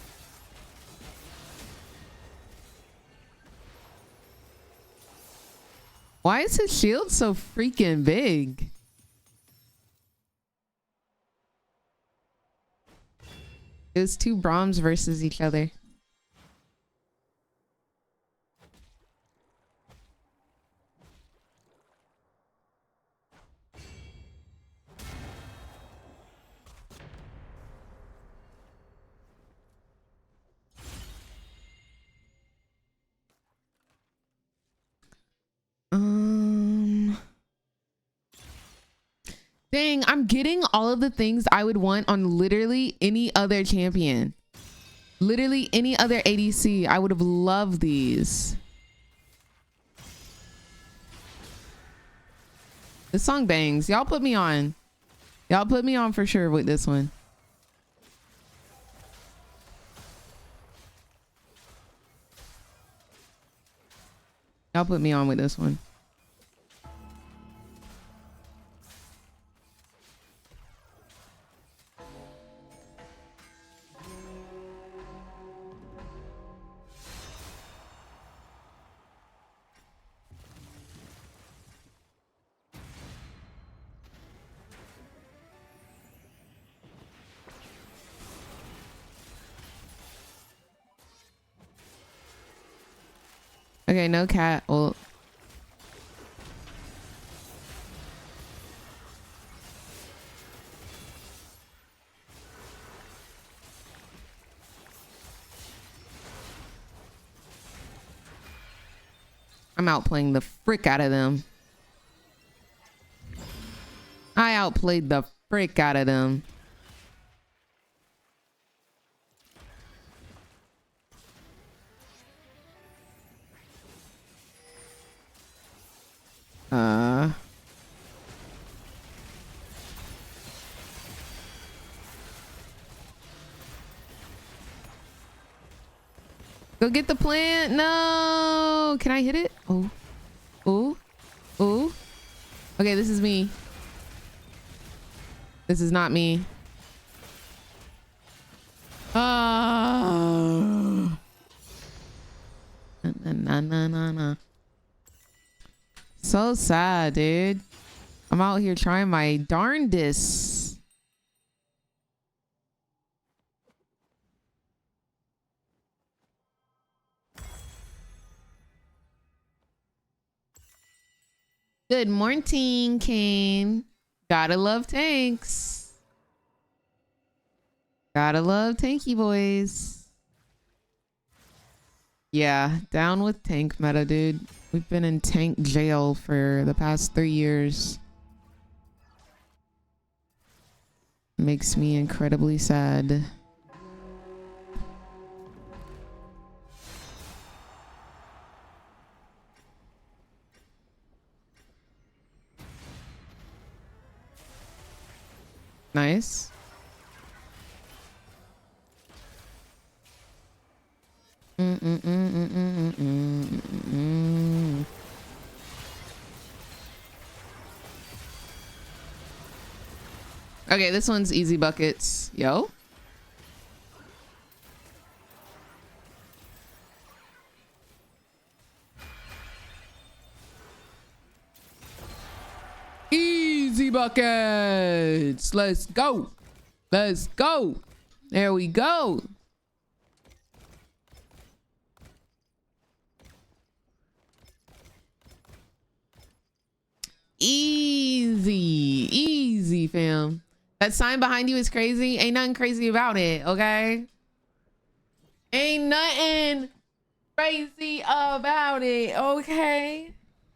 Why is his shield so freaking big? It was two Brahms versus each other. Dang, I'm getting all of the things I would want on literally any other champion. Literally any other ADC. I would have loved these. This song bangs. Y'all put me on. Y'all put me on for sure with this one. Y'all put me on with this one. Okay, no cat. Well, I'm outplaying the frick out of them. I outplayed the frick out of them. Go get the plant. No. Can I hit it? Oh. Oh. Oh. Okay, this is me. This is not me. Ah. Na. So sad, dude. I'm out here trying my darndest. Good morning, Kane. Gotta love tanks. Gotta love tanky boys. Yeah, down with tank meta, dude. We've been in tank jail for the past 3 years. Makes me incredibly sad. Nice. Okay, this one's easy buckets. Yo. Easy buckets. Let's go. Let's go. There we go. Easy, fam. That sign behind you is crazy. Ain't nothing crazy about it, okay? Ain't nothing crazy about it, okay?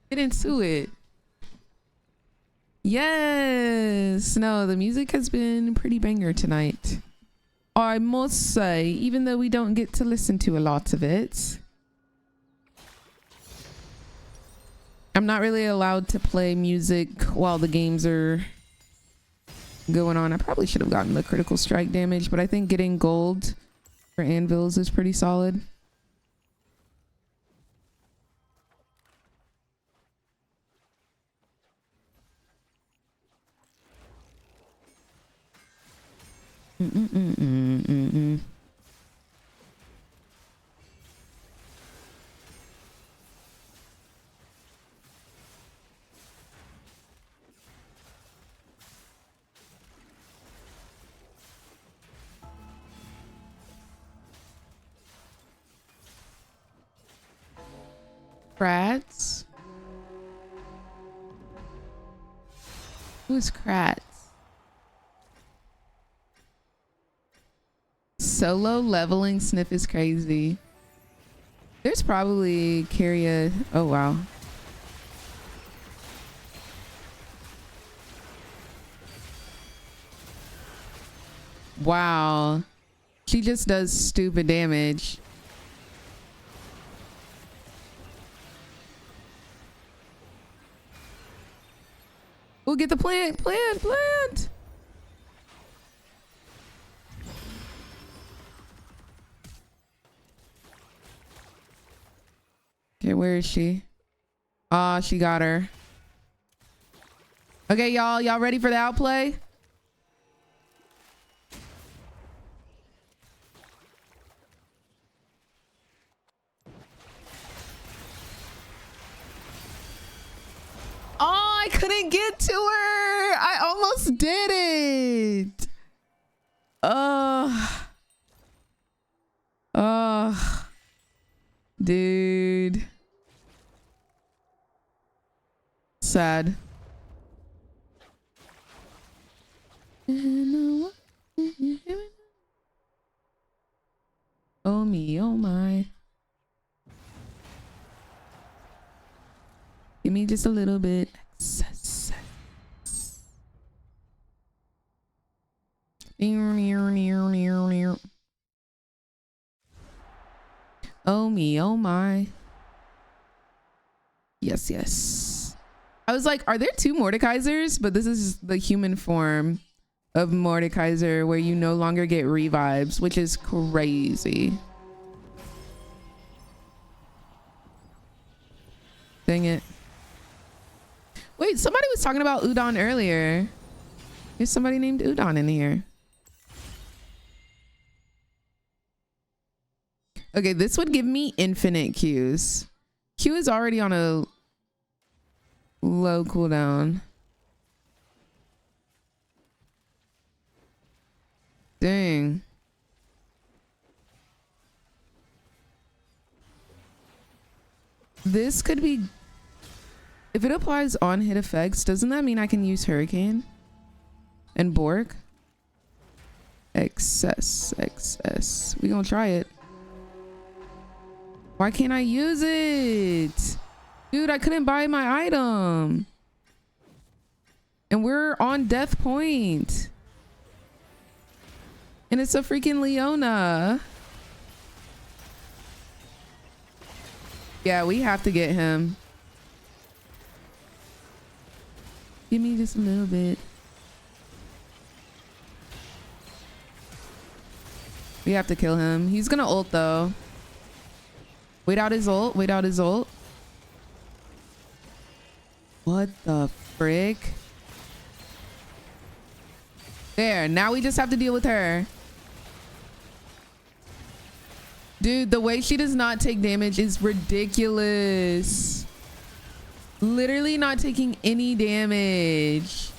Get into it. Yes. No, the music has been pretty banger tonight, I must say, even though we don't get to listen to a lot of it. I'm not really allowed to play music while the games are going on. I probably should have gotten the critical strike damage, but I think getting gold for anvils is pretty solid. Kratz? Who's Kratz? Solo leveling sniff is crazy. There's probably carry a... Oh, wow. Wow. She just does stupid damage. We'll get the plant. Okay, where is she? Ah, she got her. Okay, y'all ready for the outplay? Oh, I couldn't get to her. I almost did it. Dude. sad. Oh me, oh my. Give me just a little bit. Oh me, oh my. Yes, yes. I was like, are there two Mordekaisers? But this is the human form of Mordekaiser where you no longer get revives, which is crazy. Dang it. Wait, somebody was talking about Udon earlier. There's somebody named Udon in here. Okay, this would give me infinite Qs. Q is already on a low cooldown. Dang. This could be... If it applies on hit effects, doesn't that mean I can use Hurricane? And Bork? XS. We gonna try it. Why can't I use it? Dude, I couldn't buy my item. And we're on death point. And it's a freaking Leona. Yeah, we have to get him. Give me just a little bit. We have to kill him. He's gonna ult though. Wait out his ult. Wait out his ult. What the frick? There. Now we just have to deal with her. Dude, the way she does not take damage is ridiculous. Literally not taking any damage.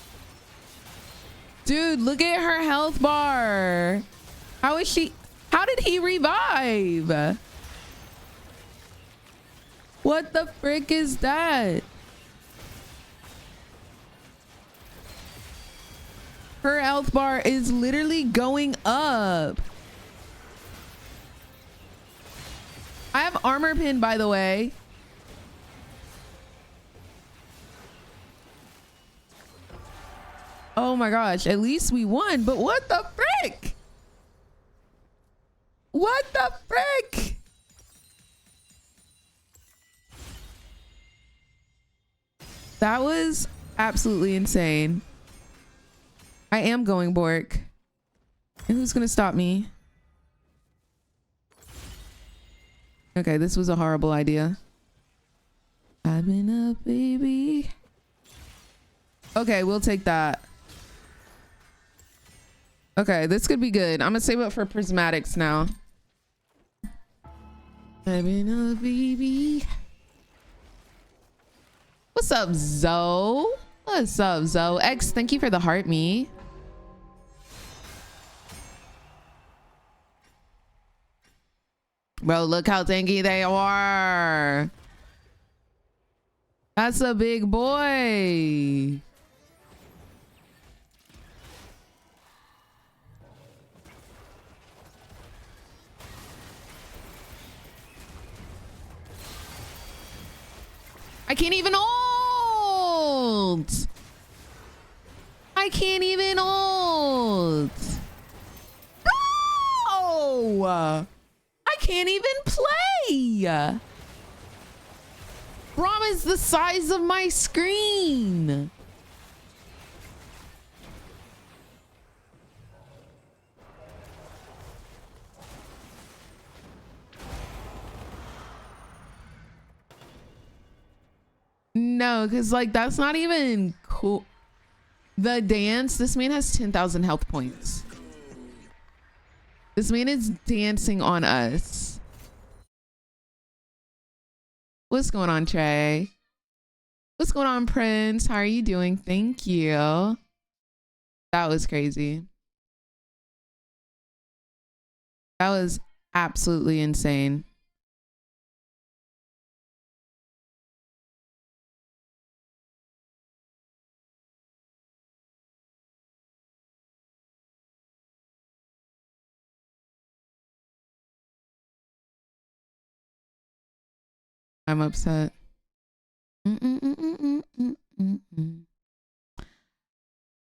Dude, look at her health bar. How is she? How did he revive? What the frick is that? Her health bar is literally going up. I have armor pin, by the way. Oh my gosh, at least we won, but what the frick? What the frick? That was absolutely insane. I am going Bork. And who's gonna stop me? Okay, this was a horrible idea. I've been up, baby. Okay, we'll take that. Okay, this could be good. I'm gonna save up for prismatics now. I've been up, baby. What's up, Zoe? What's up, Zoe? X, thank you for the heart me. Bro, look how tanky they are. That's a big boy. I can't even ult. I can't even ult. No! I can't even play. Braum is the size of my screen. No, because like that's not even cool. The dance, this man has 10,000 health points. This man is dancing on us. What's going on, Trey? What's going on, Prince? How are you doing? Thank you. That was crazy. That was absolutely insane. I'm upset.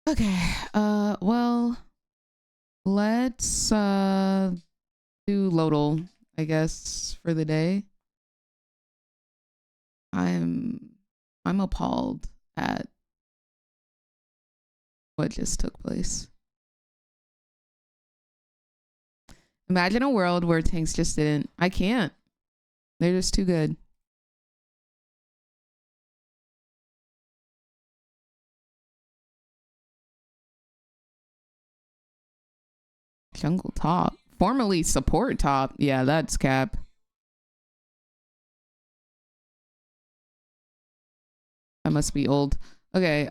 Okay. Well, let's do Lodal, I guess, for the day. I'm appalled at what just took place. Imagine a world where tanks just didn't. I can't. They're just too good. Jungle top. Formerly support top. Yeah, that's cap. I must be old. Okay.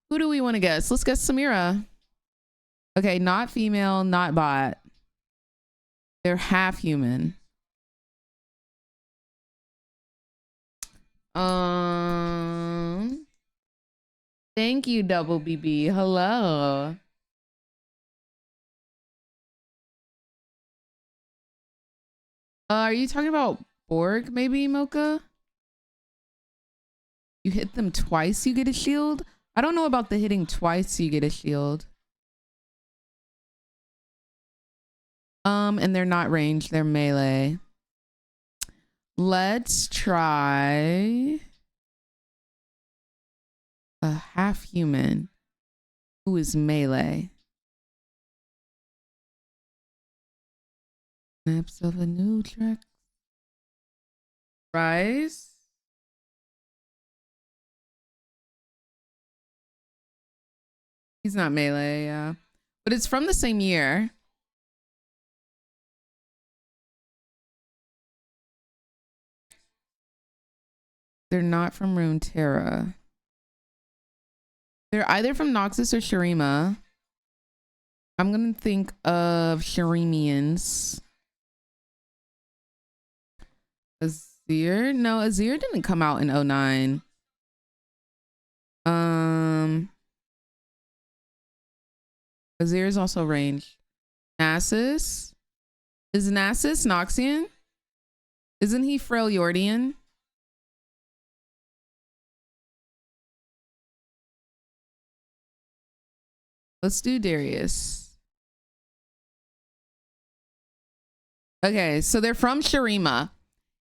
Who do we want to guess? Let's guess Samira. Okay, not female, not bot. They're half human. Thank you, Double BB. Hello. Are you talking about Borg, maybe, Mocha? You hit them twice, you get a shield? I don't know about the hitting twice, you get a shield. And they're not ranged, they're melee. Let's try a half human who is melee. Snaps of a new track. Rise. He's not melee, yeah. But it's from the same year. They're not from Runeterra. They're either from Noxus or Shurima. I'm gonna think of Shurimians. Azir? No, Azir didn't come out in 09. Azir is also ranged. Nasus? Is Nasus Noxian? Isn't he Freljordian? Let's do Darius. Okay, so they're from Shurima.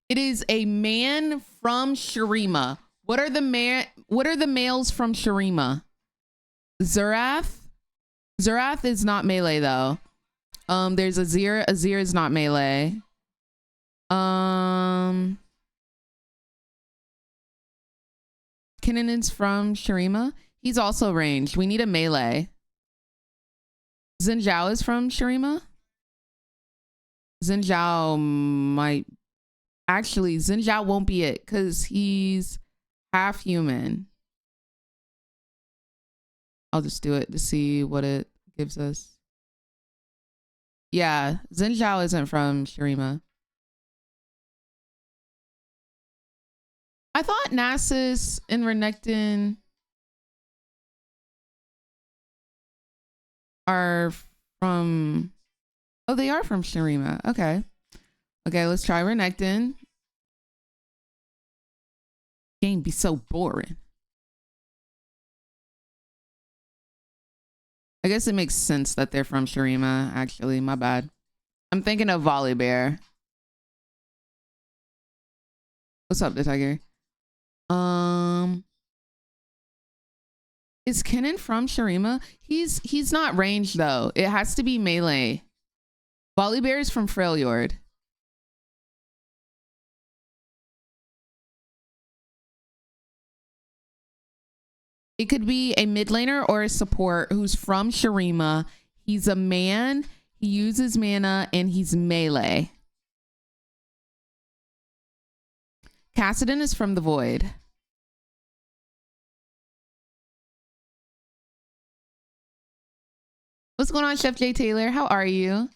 It is a man from Shurima. What are the males from Shurima? Zerath? Zerath is not melee though. There's Azir. Azir is not melee. Kinninen's from Shurima. He's also ranged. We need a melee. Xin Zhao is from Shurima. Xin Zhao might... Actually, Xin Zhao won't be it because he's half human. I'll just do it to see what it gives us. Yeah, Xin Zhao isn't from Shurima. I thought Nasus and Renekton are from... Oh, they are from Shurima. Okay. Okay, let's try Renekton. Game be so boring. I guess it makes sense that they're from Shurima, actually. My bad. I'm thinking of Volibear. What's up, the tiger? Is Kennen from Shurima? He's not ranged though. It has to be melee. Volibear is from Freljord. It could be a mid laner or a support who's from Shurima. He's a man, he uses mana, and he's melee. Kassadin is from the Void. What's going on, Chef J. Taylor? How are you?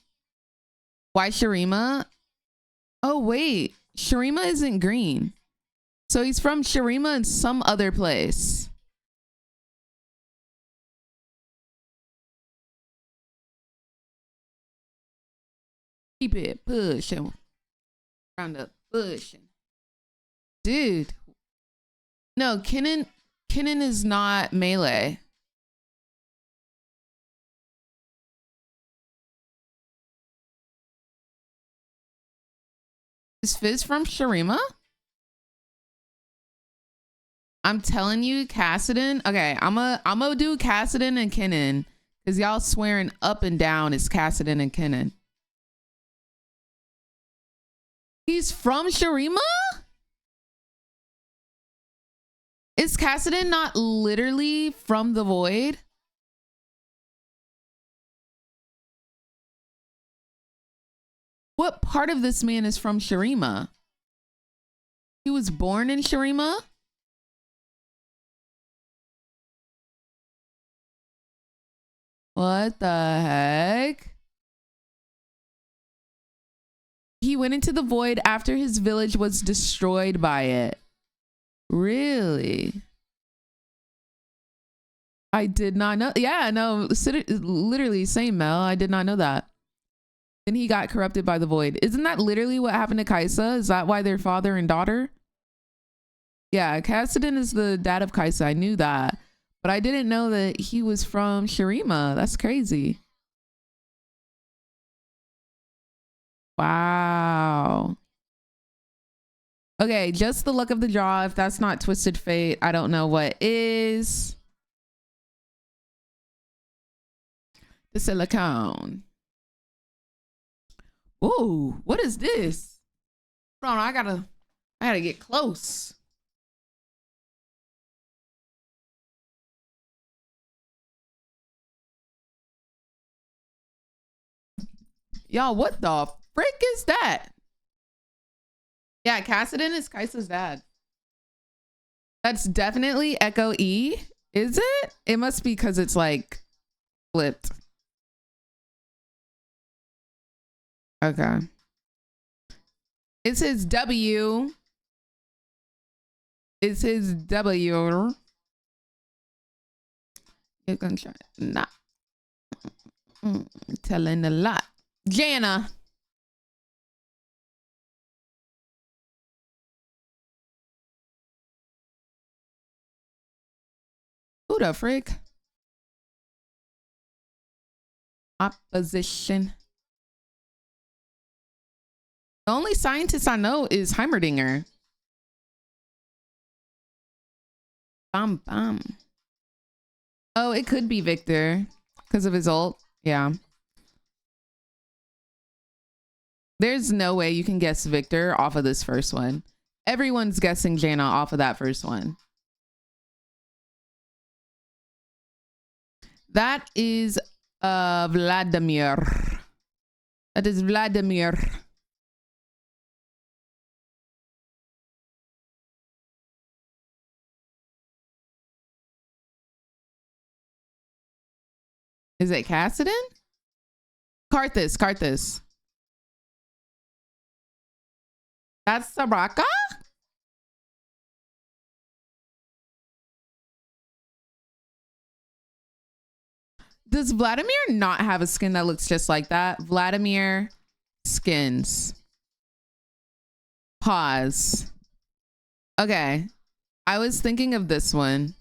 Why Shurima? Oh, wait. Shurima isn't green. So he's from Shurima and some other place. Keep it pushing. Round up. Pushing. Dude. No, Kennen is not melee. Is Fizz from Shurima? I'm telling you, Kassadin. Okay, I'm gonna do Kassadin and Kennen because y'all swearing up and down is Kassadin and Kennen. He's from Shurima? Is Kassadin not literally from the Void? What part of this man is from Shurima? He was born in Shurima? What the heck? He went into the Void after his village was destroyed by it. Really? I did not know. Yeah, no, literally same, Mel. I did not know that. Then he got corrupted by the Void. Isn't that literally what happened to Kaisa? Is that why they're father and daughter? Yeah, Kassadin is the dad of Kaisa. I knew that. But I didn't know that he was from Shurima. That's crazy. Wow. Okay, just the luck of the draw. If that's not Twisted Fate, I don't know what is. The silicone. Ooh, what is this? Hold on, I gotta get close. Y'all, what the frick is that? Yeah, Kassadin is Kaisa's dad. That's definitely Echo E. Is it? It must be because it's like flipped. Okay. It's his W. It's his W. You're gonna try not telling a lot. Jana. Who the frick? Opposition. The only scientist I know is Heimerdinger. Bum bum. Oh, it could be Victor because of his ult. Yeah. There's no way you can guess Victor off of this first one. Everyone's guessing Jana off of that first one. That is Vladimir. That is Vladimir. Is it Kassadin? Karthus. That's Soraka? Does Vladimir not have a skin that looks just like that? Vladimir skins. Pause. Okay. I was thinking of this one.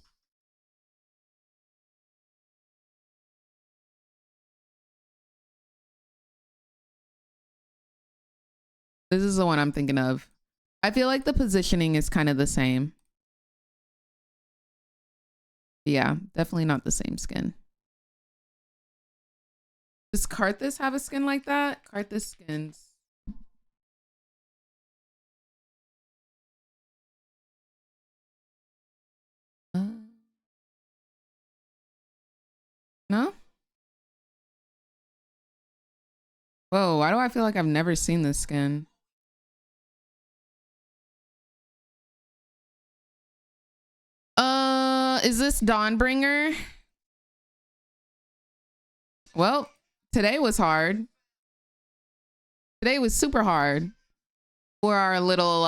This is the one I'm thinking of. I feel like the positioning is kind of the same. Yeah, definitely not the same skin. Does Karthus have a skin like that? Karthus skins. No? Whoa, why do I feel like I've never seen this skin? Is this Dawnbringer? Well, today was hard. Today was super hard for our little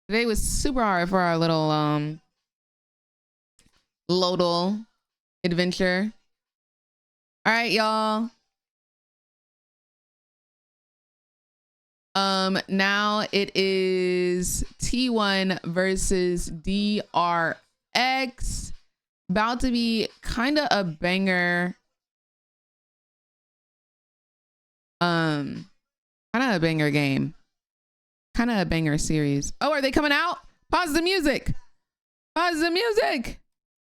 today was super hard for our little Lodal adventure. All right, y'all. Now it is T1 versus DRX. About to be kind of a banger. Kind of a banger game. Kind of a banger series. Oh, are they coming out? Pause the music. Pause the music.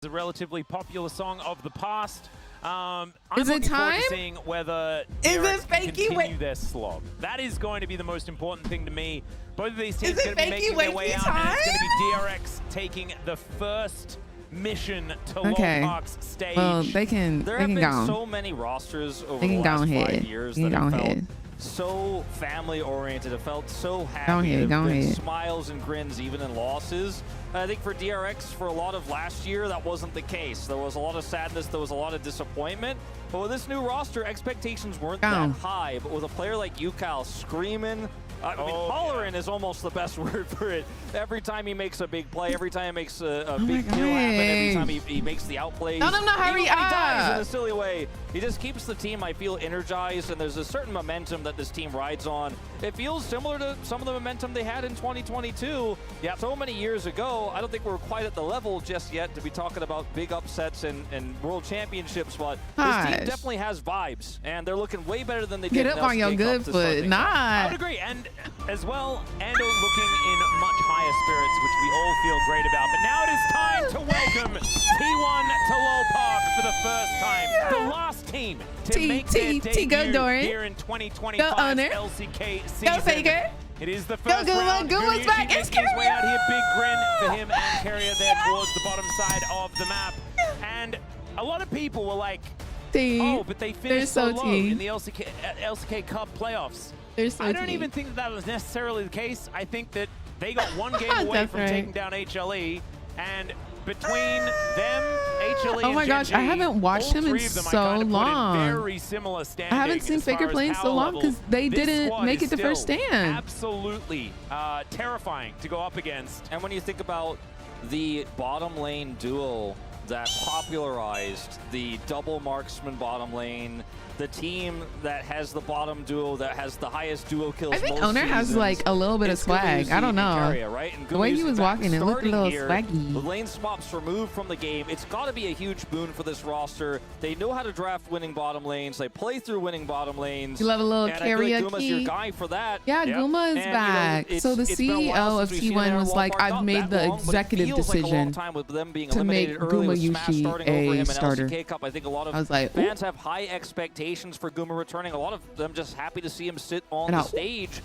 It's a relatively popular song of the past. I'm is it looking forward time? to seeing whether DRX can continue their slog. That is going to be the most important thing to me. Both of these teams are going to be making their way out, and it's going to be DRX taking the first mission to Lol Park's stage. Well, they can There have been go. so many rosters over the last 5 years that have felt so family oriented. It felt so happy. Go ahead. Smiles and grins even in losses. I think for DRX, for a lot of last year, that wasn't the case. There was a lot of sadness. There was a lot of disappointment. But with this new roster, expectations weren't that high. But with a player like UCal screaming, I mean, hollering is almost the best word for it. Every time he makes a big play, every time he makes a big kill happen, every time he makes the outplay. No, hurry up. He dies in a silly way. He just keeps the team, I feel, energized, and there's a certain momentum that this team rides on. It feels similar to some of the momentum they had in 2022. Yeah, so many years ago. I don't think we're quite at the level just yet to be talking about big upsets and world championships, but this team definitely has vibes, and they're looking way better than they did. Get up on your good foot. Nah. I would agree, and as well, Ando looking in much higher spirits, which we all feel great about. But now it is time to welcome T1 to Lol Park for the first time. The last team to make their debut here in 2025 LCK season. Go FAKER. It is the first round. Guma's back. It's his way out here. Big grin for him and Carrier there towards the bottom side of the map. And a lot of people were like, oh, but they finished so low in the LCK Cup playoffs. I don't even think that was necessarily the case. I think that they got one game away from taking down HLE, and between them, HLE oh my and gosh, I haven't watched him in so long. Very similar I haven't seen FAKER play in so long because they didn't make it to first stand. Absolutely terrifying to go up against. And when you think about the bottom lane duo that popularized the double marksman bottom lane, the team that has the bottom duo that has the highest duo kills. I think Owner has like a little bit of swag. I don't know. Carrier, right? The way he was walking, it looked a little swaggy. With lane swaps removed from the game, it's got to be a huge boon for this roster. They know how to draft winning bottom lanes. They play through winning bottom lanes. You love a little Carrier Guma's your guy for that. Yeah, Guma is back. So the CEO of T1 was like, I've made the executive decision to make Guma Yushi a starter. I think a lot of fans have high expectations for Guma returning. A lot of them just happy to see him sit on the stage.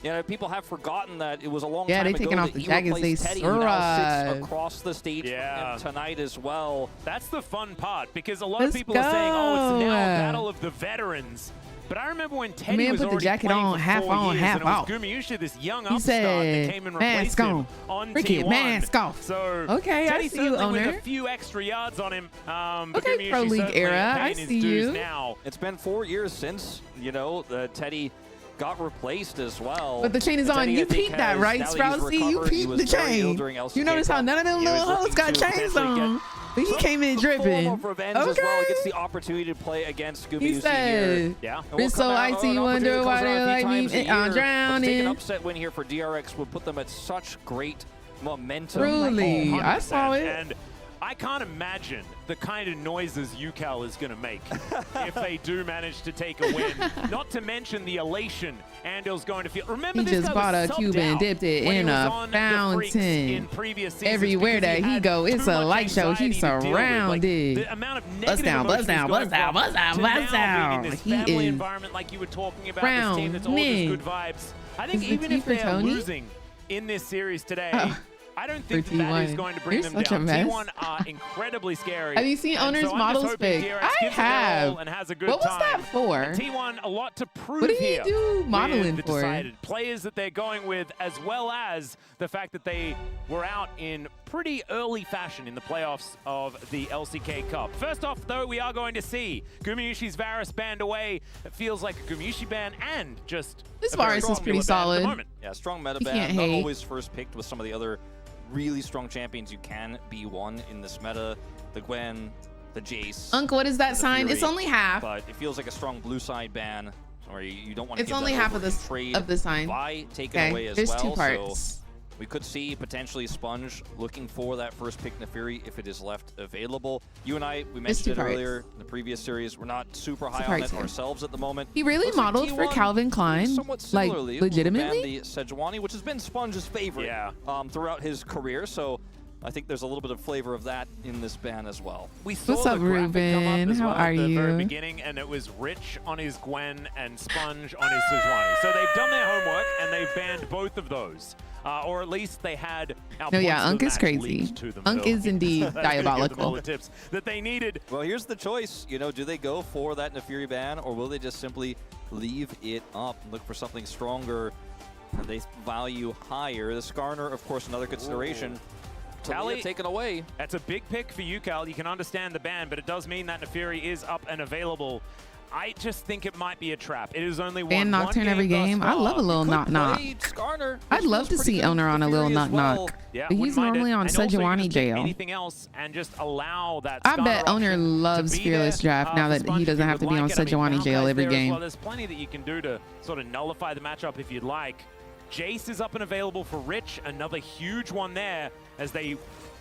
You know, people have forgotten that it was a long time ago taking off the jackets. They Teddy, who now sits across the stage from him tonight as well. That's the fun part, because a lot of people are saying, oh, it's now a battle of the veterans. But I remember when Teddy was put the jacket on, half on, half off. Gumayushi, this young upstart that came and replaced him on T1. Mask off. So okay, I see you, Owner. With a few extra yards on him. Okay, Pro League era, I see you. Now. It's been 4 years since, you know, Teddy got replaced as well. But the chain is on. You peeped that, right, Sprousey? You peeped the chain. You notice how none of them little hoes got chains on. But he came in dripping. Okay. As well. He gets the opportunity to play against Gumayushi He said, yeah. So I see you wonder why they like me. I'm drowning. An upset win here for DRX would put them at such great momentum. Truly, I saw it. And I can't imagine the kind of noises UCal is going to make if they do manage to take a win. Not to mention the elation Andel's going to feel. Remember, he just bought a cube and dipped it in a fountain. Everywhere that he go, it's a light show. He's surrounded. The amount of buzz down, buzz down, buzz down, buzz down, buzz down. This family environment, like you were talking about, this team that's all just good vibes. I think even if they're losing in this series today, I don't think that is going to bring them down. T1 are incredibly scary. Have you seen Owner's models pick? I have. And has a good what was that for? And T1 a lot to prove what did here. He do modeling the for? Decided players that they're going with, as well as the fact that they were out in pretty early fashion in the playoffs of the LCK Cup. First off, though, we are going to see Gumayushi's Varus banned away. It feels like a Gumayushi ban and just this Varus is pretty solid. Yeah, strong meta ban. Not always first picked with some of the other really strong champions you can be one in this meta. The Gwen, the Jace. Uncle, what is that sign? Fury, it's only half. But it feels like a strong blue side ban or you don't want to. It's only half of the sign. Vi taken away as there's well. Two parts. So we could see potentially Sponge looking for that first pick Naafiri if it is left available. You and I, we mentioned it earlier in the previous series. We're not super high on it ourselves at the moment. He really modeled for Calvin Klein, like legitimately. The Sejuani, which has been Sponge's favorite throughout his career. So I think there's a little bit of flavor of that in this ban as well. We saw What's up, Ruben? How are you? At the very beginning, and it was Rich on his Gwen and Sponge on his Sejuani. So they've done their homework and they've banned both of those. Or at least they had our Unk is crazy. Unk is indeed diabolical. The tips that they needed. Well, here's the choice. You know, do they go for that Naafiri ban, or will they just simply leave it up and look for something stronger that they value higher? The Skarner, of course, another consideration. Callie, taken away. That's a big pick for you, Cal. You can understand the ban, but it does mean that Naafiri is up and available. I just think it might be a trap. It is only one Nocturne every game. I love a little knock-knock. I'd love to see Owner on a little knock-knock. Yeah, but he's normally on Sejuani jail. Anything else and just allow that. I bet Owner loves Fearless Draft now that he doesn't have to be on Sejuani jail every game. Well, there's plenty that you can do to sort of nullify the matchup if you'd like. Jace is up and available for Rich. Another huge one there as they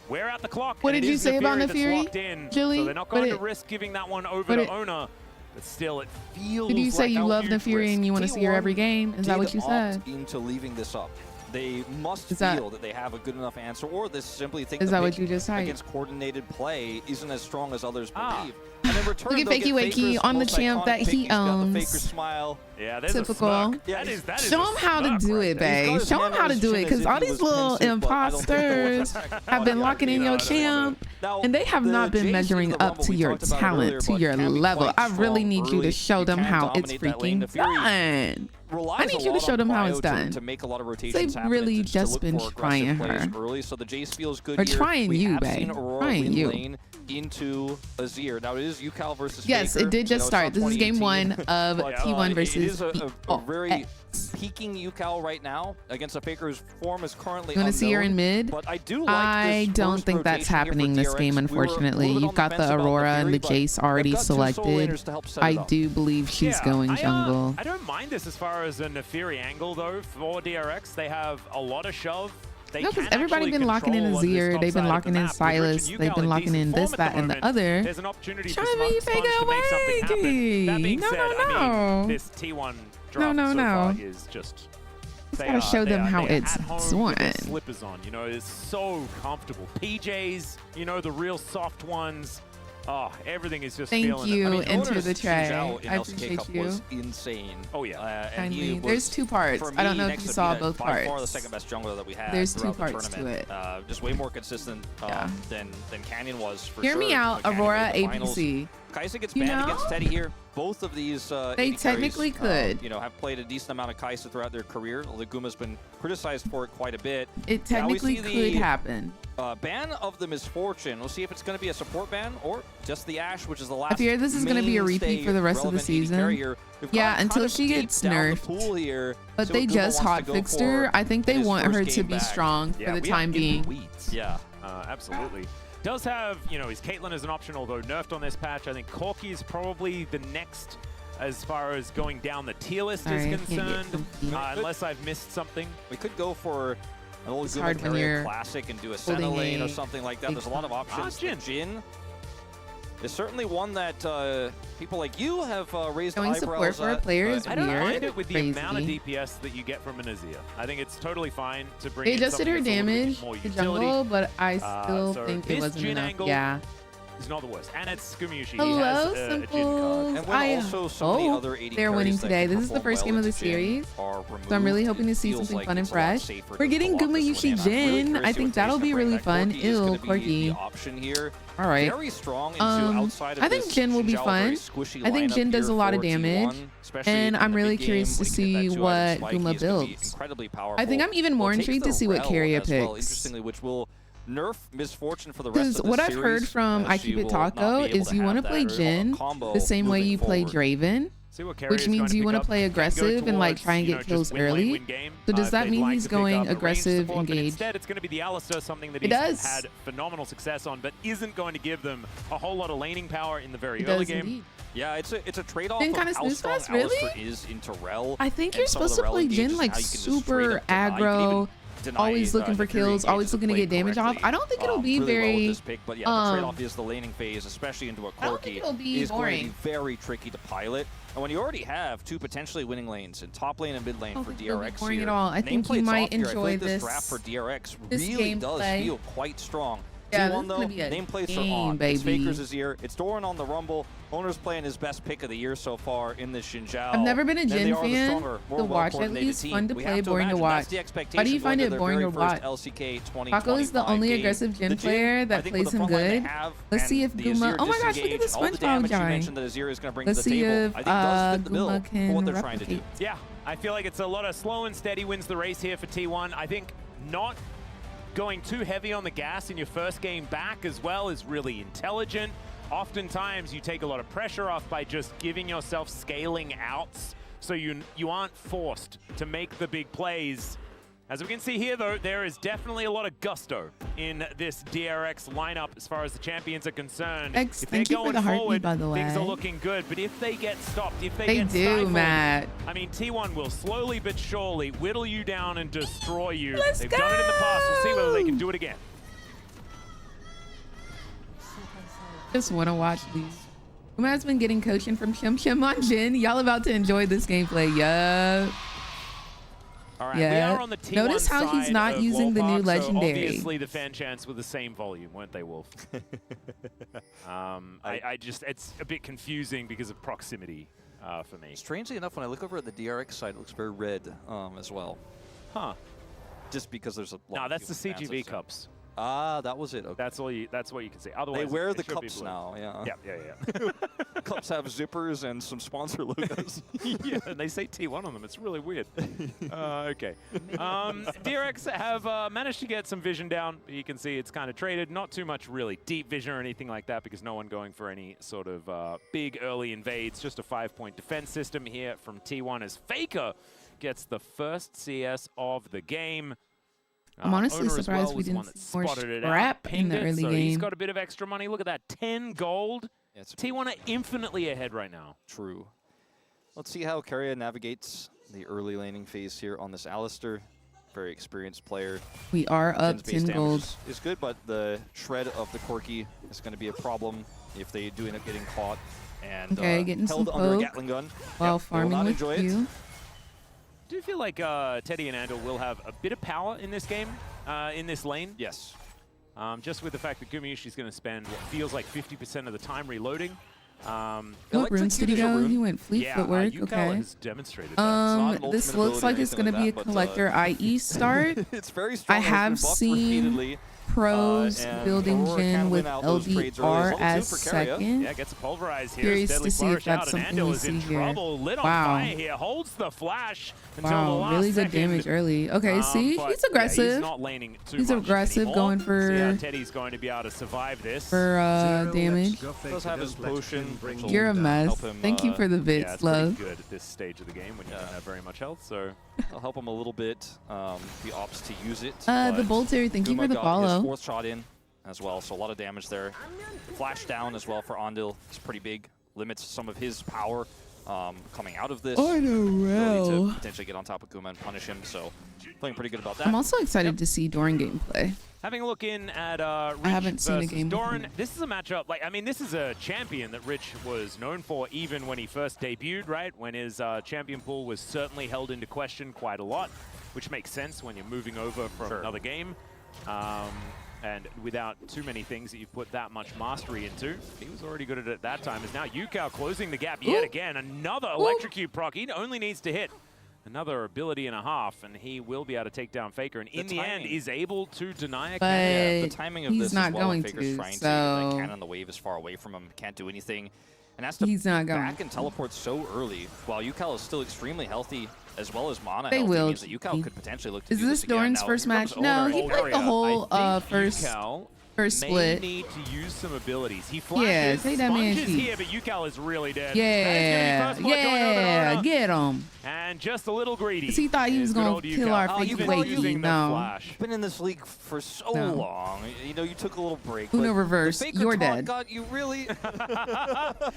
wear out the clock. What did you say about Naafiri, Julie? So they're not going to risk giving that one over to Owner. But still, it feels. Did you say like you love Naafiri and you want to see her every game? Is that what you said? Into leaving this up, they must feel that they have a good enough answer, or they simply think is that what you just said? Against coordinated play isn't as strong as others believe. And in return, look at Fakey Wakey on the champ that he owns. Faker smile. Yeah, there's typical. Yeah, that is show him how to do it, babe. Show him how to do it, because all these little imposters have been locking in your champ, and they have not been measuring up to your talent, to your level. I really need you to show them how it's freaking done. I need you to show them how it's done. To make a lot of rotations They've really just been trying her. Early, so the Jace feels good or here. trying you, babe. Trying you. Into Azir. Now it is UCal versus Yes, Faker. it did just start. This is game 1 of T1 versus It is a very peaking UCal right now against a Faker whose form is currently You want to see her in mid? But I do like I don't think that's happening this game, unfortunately. You've got the Aurora and the Jace already selected. I do believe she's going jungle. I don't mind this as far as a Naafiri angle, though. For DRX, they have a lot of shove. No, because everybody's been locking in Azir, they've been locking in Silas, they've been locking in this, that, and the other. There's an opportunity for Sponge to make something happen. That being said, I mean, this T1 draft so far is just... Just gotta show them how it's done. Slippers on, you know, it's so comfortable. PJs, you know, the real soft ones. Oh, everything is just Thank you. Enter the tray. I appreciate you. Was insane. Oh yeah. And there's two parts. I don't know if you saw both parts. By far the second best jungler that we had. There's two parts to it. Just way more consistent than Canyon was. For Hear me out, Aurora APC. Kai'Sa gets banned against Teddy here. Both of these they technically could. You know, have played a decent amount of Kai'Sa throughout their career. Leguma's been criticized for it quite a bit. It technically could happen. Ban of the Misfortune. We'll see if it's going to be a support ban or just the Ashe, which is the last. I fear this is going to be a repeat for the rest of the season. Yeah, until she gets nerfed. But they just hotfixed her. I think they want her to be strong for the time being. Yeah, absolutely. Does have, you know, his Caitlyn as an option, although nerfed on this patch. I think Corki is probably the next as far as going down the tier list is concerned, unless I've missed something. We could go for an old Guma carrier classic and do a Senna lane or something like that. There's a lot of options. Jhin is certainly one that people like you have raised eyebrows support for a player is I don't mind it with the amount of DPS that you get from an Azir. I think it's totally fine to bring. They adjusted her damage to jungle, but I still think it wasn't enough. Yeah. It's not the worst. And it's Gumyushi. Hello, Simples. They're winning today. This is the first game of the series, so I'm really hoping to see something fun and fresh. We're getting Gumyushi Jhin. I think that'll be really fun. Ew, Corki. All right. I think Jhin will be fun. I think Jhin does a lot of damage, and I'm really curious to see what Guma builds. I think I'm even more intrigued to see what Carrier picks. Nerf Misfortune for the rest of the what I've heard from I Keep It Taco is you want to play Jhin the same way you play Draven. See what Carrier which is means going to you pick want to up. play Can go aggressive and like towards, try and you know, get kills just win lane, early. win game, So does if that they'd mean like he's to pick going up a range aggressive, support, but engage? instead, it's going to be the Alistar, something that It he's does. had phenomenal success on, but isn't going to give them a whole lot of laning power in the very It early does game. indeed. Yeah, it's a trade-off Jhin of kinda how snooze strong fest, really? Alistar is into Rel. I think and you're some of supposed the to Rel play engages Jhin and like how you can just super straight up deny. You can aggro, even deny, always looking for inferior kills, always engages looking to played get damage off. correctly, I don't think it'll be really well with very. this pick, but yeah, the trade-off is the laning phase, especially into a I don't think Corki, it'll be is going to boring. be very tricky to pilot. And when you already have two potentially winning lanes in top lane and mid lane I don't for think it'll be DRX boring here, at all. I think you nameplate's might off here. I feel enjoy like this draft for DRX this really does gameplay. feel quite strong. Yeah, T1 this is though, gonna be a nameplates game, are on. baby. It's Fakers' year. It's Doran on the Rumble. Owner's playing his best pick of the year so far in this Xinjiao. I've never been a And they Jhin are the fan. stronger, more To watch, at well-coordinated least team. fun to We play, have boring to imagine watch. that's the expectation Why do you find going it to boring their to very first watch? LCK 2025 Paco is the only game. aggressive The Jhin player that I think plays with the him front line they good. have Let's and see if the Guma. Azir Oh my gosh, look at disengage this and all the SpongeBob damage you guy. mentioned that Azir is going to bring Let's to the see table. if I think does fit the bill Guma for what can they're trying to do. replicate. Yeah, I feel like it's a lot of slow and steady wins the race here for T1. I think not going too heavy on the gas in your first game back as well is really intelligent. Oftentimes you take a lot of pressure off by just giving yourself scaling outs so you aren't forced to make the big plays. As we can see here though, there is definitely a lot of gusto in this DRX lineup as far as the champions are concerned. X, If thank they're you for going the forward, heartbeat, by the way. things are looking good, but if they get stopped, if they They get do, stifled, Matt. I mean, T1 will slowly but surely whittle you down and destroy you. Let's They've done it in the past. We'll see whether they can do it again. Just want to watch these. Guma has been getting coaching from Chim Chim on Jhin. Y'all about to enjoy this gameplay. Yup. All right, we Yeah. I are on the T1 Notice how he's side not of using the new Wolfhawk, legendary. So obviously the fan chants were the same volume, weren't they, Wolf? I just, it's a bit confusing because of proximity for me. Strangely enough, when I look over at the DRX side, it looks very red as well. Huh. Just because there's a lot No, of that's the human fans, CGV I've seen. cups. Ah, that was it. Okay. That's what you can see. Otherwise, They wear it the should be cups blue. now, yeah. Yeah. Cups have zippers and some sponsor logos. Yeah, and they say T1 on them. It's really weird. Okay. DRX have managed to get some vision down. You can see it's kind of traded. Not too much really deep vision or anything like that because no one going for any sort of big early invades. Just a 5-point defense system here from T1 as FAKER gets the first CS of the game. I'm honestly Owner as surprised well we was the didn't one that see more spotted it scrap out, in the pinged it, early so he's game. got a bit of extra money. Look at that, 10 gold. Yeah, it's T1 are infinitely ahead right now. true. Let's see how Carrier navigates the early laning phase here on this Alistar. Very experienced player. We are up Jhin's base 10 damage gold. is good, but the shred of the Corki is going to be a problem if they do end up getting caught and Okay, getting held some under a poke Gatling gun. while They will farming not with enjoy it. you. Do you feel like Teddy and Andal will have a bit of power in this game, in this lane? Yes. Just with the fact that Gumayushi's going to spend what feels like 50% of the time reloading. What runes did he go? He went fleet Yeah, footwork. Yukao Okay. has demonstrated that. This ultimate looks ability or like it's anything going to like be a that, but, collector IE start. It's very strong. I Has been have buffed seen repeatedly. Pros And building Aurora Jhin can with win out those trades early. LDR Level 2 as for Carrier. second. Yeah, gets a pulverize here. Curious Deadly to see if flourish that's out, and something Andal we is in see here. trouble. Lit on Wow. fire here. Holds the flash until the Wow, last really good second. damage early. Okay, see, But, he's yeah, aggressive. he's not laning too He's much aggressive, anymore. going So, for yeah, Teddy's going to be able to survive this. damage. Does have his potion. which will You're a mess. help him, Thank you for the Yeah, bits, it's love. pretty good at this stage of the game when you don't have very much health. So I'll help him a little bit. He opts to use it. The but Bolter, thank you Guma for the got follow. his 4th shot in as well, so a lot of damage there. Flash down as well for Andal. It's pretty big. Limits some of his power coming out of this. Oh, no, Ability wow. to potentially get on top of Guma and punish him, so feeling pretty good about that. I'm also excited to see Doran gameplay. having a look in at Rich I haven't seen a versus game with Doran, him. this is a matchup, like, I mean, this is a champion that Rich was known for even when he first debuted, right? When his champion pool was certainly held into question quite a lot, which makes sense when you're moving over from another game. And without too many things that you've put that much mastery into. He was already good at it at that time. Is now Yukao closing the gap yet again. Another electrocute proc. He only needs to hit another ability and a half, and he will be able to take down FAKER. And in the end, is able to deny a cannon. The timing of he's this not as well, going FAKER's to, trying so to. The cannon, the wave is far away from him. Can't do anything. And has to he's not going. back and teleport so early, while Yukao is still extremely healthy, as well as mana They healthy, will means that Yukao keep- could potentially look to Is do this this again. Doran's Now, first here comes match? No, Owner he and played the Carrier. whole I think first. Yukao First may split. need to use some abilities. He flashes, Yeah, take that man Sponge is cheek. here, but Yukal is really dead. Yeah, yeah, get him. And just a little greedy. 'Cause he thought he was gonna kill our fake Wakey. No. You've been in this league for so long. You know, you took a little break. Uno reverse. You're dead. Got you really.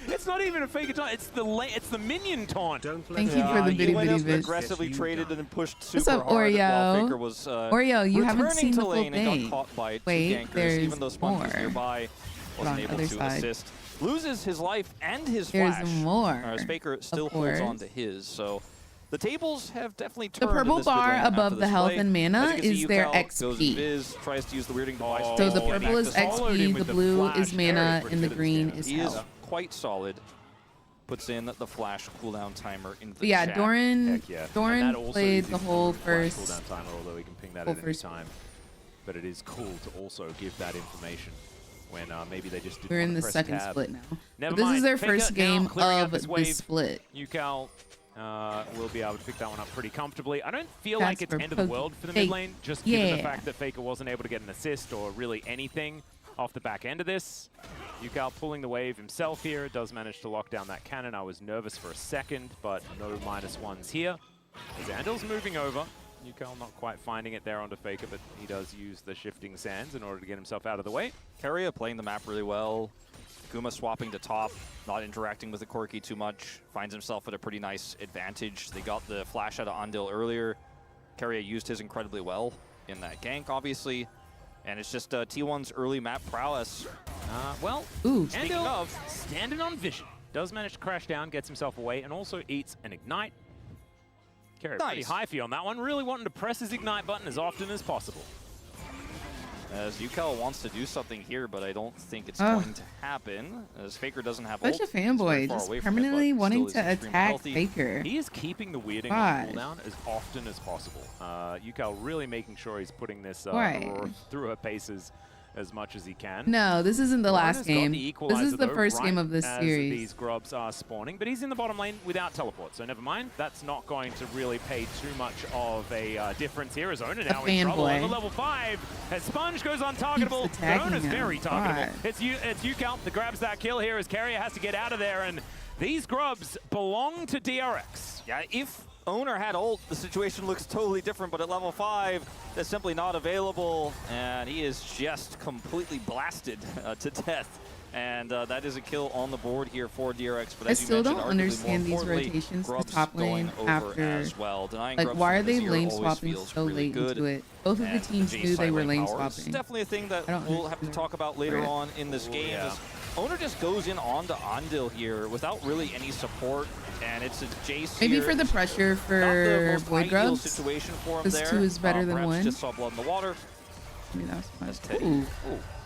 It's not even a fake taunt. It's the minion taunt. Thank you for the bitty bitty bitch. Aggressively traded and then pushed super What's up, hard while Oreo? Faker was Oreo, you haven't seen the full and got thing. caught by two Wait, gankers, there's even though Sponge was more. nearby, wasn't On able other to side. assist. Loses his life and his There's flash. more, As Faker still of holds course. on to his. So the tables have definitely The turned. purple in this mid bar lane after above this the health play. and mana As you can see, is their Yukal goes XP. Viz, tries to use the weirding device. So to the get purple back is to solid. Followed him XP, with the the blue flash. is mana, Very and the good green against is He is health. quite solid. Puts in the flash cooldown timer in the Yeah, chat. Doran Heck yeah. And that Doran also played is the his whole flash first. cooldown timer, although we can ping that whole at any first- time. But it is cool to also give that information when maybe they just didn't We're in want the to press second tab. split now. Never But this is mind. their Faker first now game clearing out of this the wave. split. Yukal will be able to pick that one up pretty comfortably. I don't feel That's like it's for end of the Poke- world for the Hey, mid lane, just given the yeah. fact that Faker wasn't able to get an assist or really anything off the back end of this. Yukal pulling the wave himself here, does manage to lock down that cannon. I was nervous for a second, but no -1s here. As Andal's moving over, Yukal not quite finding it there onto Faker, but he does use the shifting sands in order to get himself out of the way. Keria playing the map really well. Guma swapping to top, not interacting with the Corki too much. Finds himself at a pretty nice advantage. They got the flash out of Andil earlier. Keria used his incredibly well in that gank, obviously. And it's just T1's early map prowess. Well, Ooh. Speaking of, standing on vision. Does manage to crash down, gets himself away, and also eats an ignite. Keria pretty Nice. hyphy on that one, really wanting to press his ignite button as often as possible. As Yukal wants to do something here, but I don't think it's going to happen. As Faker doesn't have Such ult. a He's very fanboy, far just away from it, permanently but wanting still to is extremely attack healthy. Faker. He is keeping the weirding God. on cooldown as often as possible. Yukal really making sure he's putting this Right. Aurora through her paces as much as he can. No, this isn't the last Rhino's got game. the This equalizer, is the though, first right game of this as series. These grubs are spawning, but he's in the bottom lane without teleport, so never mind. That's not going to really pay too much of a difference here. As Owner now in trouble. fanboy. Over level 5, as Sponge goes untargetable. Keeps attacking Owner's him. very targetable. God. It's Yukal that grabs that kill here as Keria has to get out of there, and these grubs belong to DRX. Yeah, if Owner had ult, the situation looks totally different, but at level 5, that's simply not available, and he is just completely blasted to death. And that is a kill on the board here for DRX. But I as you still mentioned, don't arguably understand more these importantly, rotations to Grubs top lane going over after. as well. Denying Like, Grubs why are from this they year lane always swapping feels so really late good. into it? Both of the And teams Jay's knew they were side lane power is swapping. definitely a thing that I don't we'll have to understand talk about later Right. on in this game. yeah. As Owner just goes in onto Andil here without really any support, and it's a Jace Maybe here. for the pressure Not the for most Void ideal Grubs. situation for him 'cause there. 2 is better than perhaps 1. just saw blood in the water. I mean, that was That's fun. Teddy. Ooh.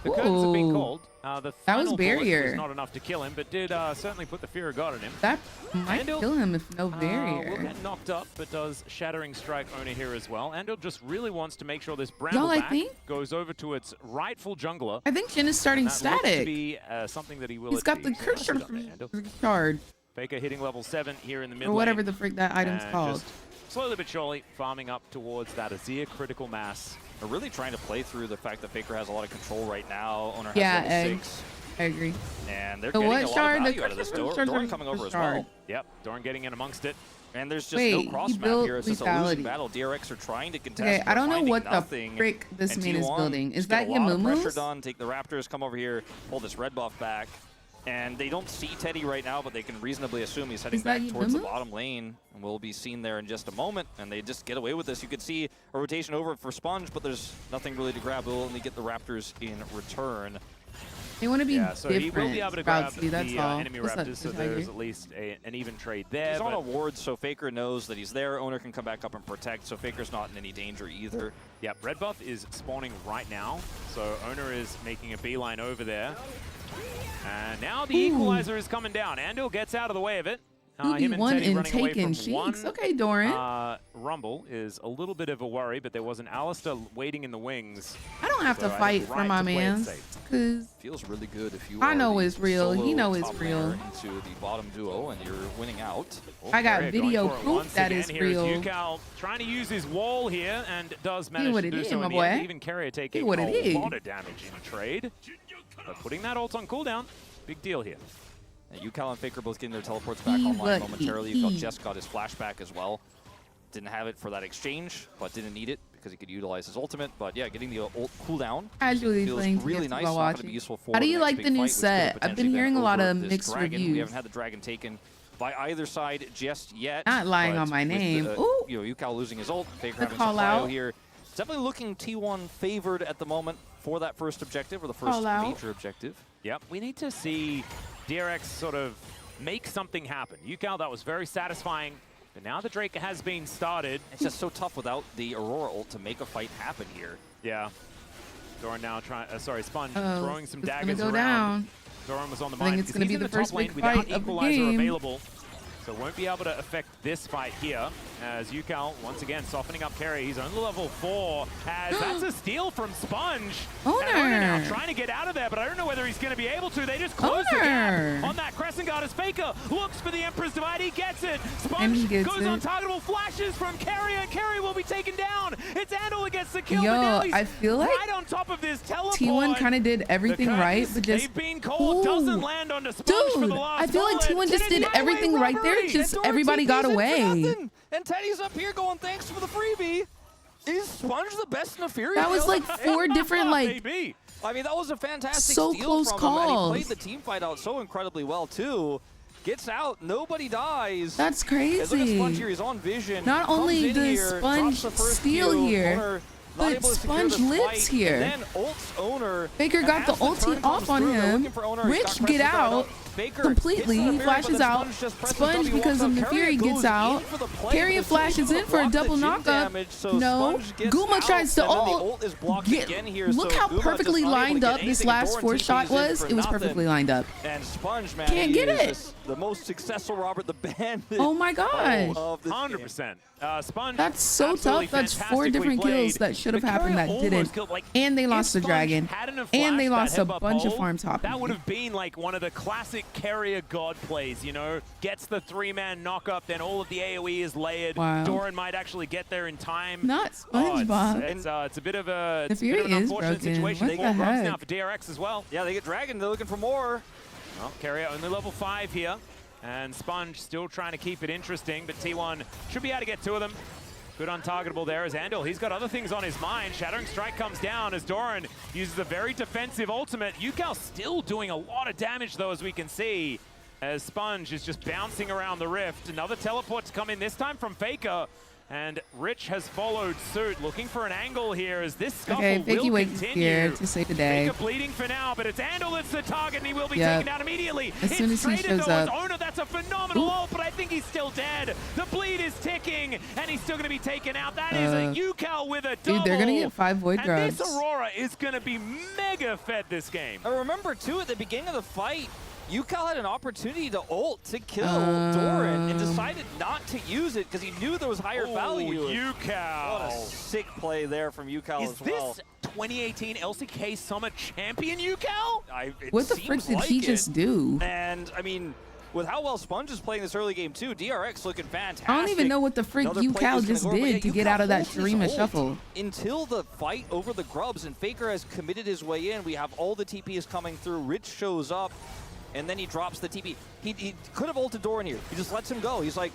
The curtains have been Ooh. called. The That was final bullet barrier. was not enough to kill him, but did certainly put the fear of God in him. That might Andil, kill him if no Will barrier. get knocked up, but does Shattering Strike Owner here as well. Andil just really wants to make sure this Y'all, I Brambleback think- goes over to its rightful jungler. I think Jhin is starting That looks to static. be something that he will He's got the achieve. So cursor nicely done there, Andil. card Faker hitting level 7 here in the mid or whatever lane, the frick that item's and called. just slowly but surely farming up towards that Azir critical mass. They're really trying to play through the fact that Faker has a lot of control right now. Owner has Yeah, level Egg. 6, I agree. and they're The getting what a lot shard? of The value out of this. cursor Doran coming over as well. shard. Yep, Doran getting in amongst it. And there's just Wait, no he cross map built here. It's just a lethality. losing battle. DRX are trying to contest. Okay, but I don't know finding what nothing. the frick this And man is T1 building. Is just get that a lot of pressure Yamumu's? done. Take the Raptors, come over here, pull this red buff back. And they don't see Teddy right now, but they can reasonably assume he's heading Is that back towards the Yamamu? bottom lane. And will be seen there in just a moment. And they just get away with this. You could see a rotation over for Sponge, but there's nothing really to grab. They'll only get the Raptors in return. They want to be Yeah, so different. he will be able to grab Sproutsy, that's the all. enemy What's up, Raptors, so Tiger? there's at least an even trade there. He's on but a ward, so Faker knows that he's there. Owner can come back up and protect, so Faker's not in any danger either. Yep, red buff is spawning right now, so Owner is making a beeline over there. And now the equalizer is coming down. Andil gets out of the way of it. Him and 2v1 Teddy and running away taking from one. cheeks. Okay, Doran. Rumble is a little bit of a worry, but there was an Alistair waiting in the wings. I don't have to fight for my mans, because feels really good if you I know are it's real. He solo know it's top real. laner into the bottom duo and you're winning out. I got Carrier video going for it proof once that again. is Here is real. Yukal trying to use his wall here and does manage what to it do is, so my in the boy. end. Even Carrier taking what it a is. lot of damage in trade. But putting that ult on cooldown, big deal here. And Yukal and Faker both getting their teleports back online momentarily. You felt Jess got his flashback as well. Didn't have it for that exchange, but didn't need it because he could utilize his ultimate. But yeah, getting the ult cooldown Casually feels playing really nice. Not going to be useful for How do the you next like big the new fight, which could set? I've potentially been hearing a lot over of this mixed dragon. reviews. We haven't had the dragon taken by either side just yet. Not lying but on my with name. The, Ooh. you know, Yukal losing his ult, Faker The having call some cryo out. here. It's definitely looking T1 favored at the moment for that first objective, or the first Call out. major objective. Yep, we need to see DRX sort of make something happen. Yukal, that was very satisfying. But now the Drake has been started. It's just so tough without the Aurora ult to make a fight happen here. Yeah. Doran now trying, Sponge Oh, throwing some it's gonna daggers go around. down. Doran was on the I think mind it's because gonna he's be in the first top lane big without fight of the Equalizer game. available. So won't be able to affect this fight here. As Yukal, once again, softening up Carry. He's only level 4. As that's a steal from Sponge. Owner. And Owner now trying to get out of there, but I don't know whether he's going to be able to. They just close the gap Owner. on that Crescent Guard as Faker looks for the Emperor's Divide. He gets it. And he Sponge gets goes it. on targetable flashes from Carry, and Carry will be taken down. It's Andal against the kill. Yo, but now he's I feel like right on top of this teleport. T1 kind of did everything right, but just they've been called, doesn't land onto Sponge for dude, the last I feel like bullet. T1 just did Highway everything right there. robbery. Just And Doran everybody got TP's in for away. nothing. And Teddy's up here going, thanks for the freebie. Is Sponge the best in a Fury? That was like 4 different Maybe. I mean, that was a fantastic So steal close from him, calls. and he played the team fight out so incredibly well, too. Gets out, nobody dies. That's And look at crazy. Sponge here, he's on vision. Not comes only in does here, Sponge drops the first steal Q, here, Owner not but able to secure Sponge this lives fight, here. And then ults Owner. Faker and got the as ulti turn off comes on through, they're him. looking for Owner. He's got Rich Crescent get Guard out up. Faker completely. gets to the He Fury, but flashes then out. Sponge just presses Sponge, W, because walks of out. the Fury, Carrier gets goes out. in for the play, Carrier but flashes Sponge in for a blocked the double Jim knockup. damage, so No. Sponge gets Guma out, tries to and then the ult. ult is blocked Get- again here, Look so how Guma perfectly just unable to lined get up this anything. last Doran 4 TP's shot in was. for It was nothing. perfectly lined up. And Sponge, man, Can't he get is it. just the most successful Robert the Bandit. Oh my gosh. of this 100%. Sponge. That's so absolutely tough. That's 4 fantastically different played. kills that should have But happened Carrier that almost didn't. killed, like, And they if lost the Sponge dragon. hadn't have And they flashed lost a that bunch of hole, farm top. That would have been like one of the classic Carrier God plays, you know? Gets the 3-man knock-up, then all of the AoE is layered. Wow. Doran might actually get there in time. Not Oh, SpongeBob. it's a bit of a, The Fury an is unfortunate broken. situation. What Four the grubs heck? now for DRX as well. Yeah, they get Dragon. They're looking for more. Well, Carrier only level 5 here. And Sponge still trying to keep it interesting, but T1 should be able to get 2 of them. Good untargetable there as Andal. He's got other things on his mind. Shattering Strike comes down as Doran uses a very defensive ultimate. Yukal still doing a lot of damage, though, as we can see, as Sponge is just bouncing around the rift. Another teleport to come in, this time from Faker. And Rich has followed suit, looking for an angle here as this scuffle Okay, will Fakey Wakey's continue. here to save the day. Faker bleeding for now, but it's Andal that's the target, and he will be Yep. taken down immediately. As soon as he shows up. Owner, that's a phenomenal ult, but I think he's still dead. The bleed is ticking, and he's still going to be taken out. That is a Yukal with a double. Dude, they're going to get 5 Void and Grubs. this Aurora is going to be mega fed this game. I remember, too, at the beginning of the fight, Yukal had an opportunity to ult to kill Doran and decided not to use it because he knew there was higher value. Yukal. What a sick play there from Yukal Is as well. this 2018 LCK Summer Champion Yukal? What the frick did he just do? And, I mean, with how well Sponge is playing this early game, too, DRX looking fantastic. I don't even know what the frick Another play Yukal was gonna just go over, but did yeah, to get Yukal out of that holds his Shurima ult shuffle. until the fight over the grubs, and Faker has committed his way in. We have all the TPs coming through. Rich shows up, and then he drops the TP. He could have ulted Doran here. He just lets him go. He's like,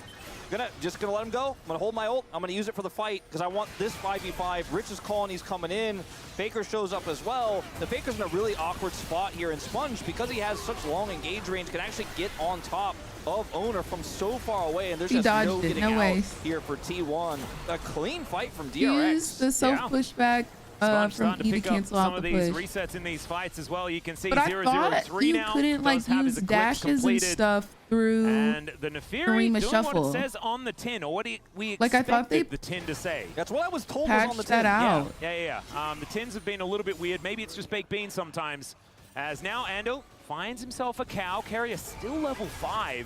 just gonna let him go. I'm gonna hold my ult. I'm gonna use it for the fight because I want this 5v5. Rich is calling. He's coming in. Faker shows up as well. The Faker's in a really awkward spot here, and Sponge, because he has such long engage range, can actually get on top of Owner from so far away, and there's just no getting out here for T1. A clean fight from DRX. Use the self-pushback Sponge from starting E to to pick up cancel some out of the these push. resets in these fights as well. You can see But I 0-0-3 thought you now. couldn't like Does have use his eclipse dashes and completed. stuff through And the Nefiri Shurima doing shuffle. what it says on the tin, or what we Like, I thought expected they the tin to say. That's what I was told was on the patched that tin. out. Yeah. The tins have been a little bit weird. Maybe it's just baked beans sometimes. As now Andal finds himself a cow. Carrier still level 5.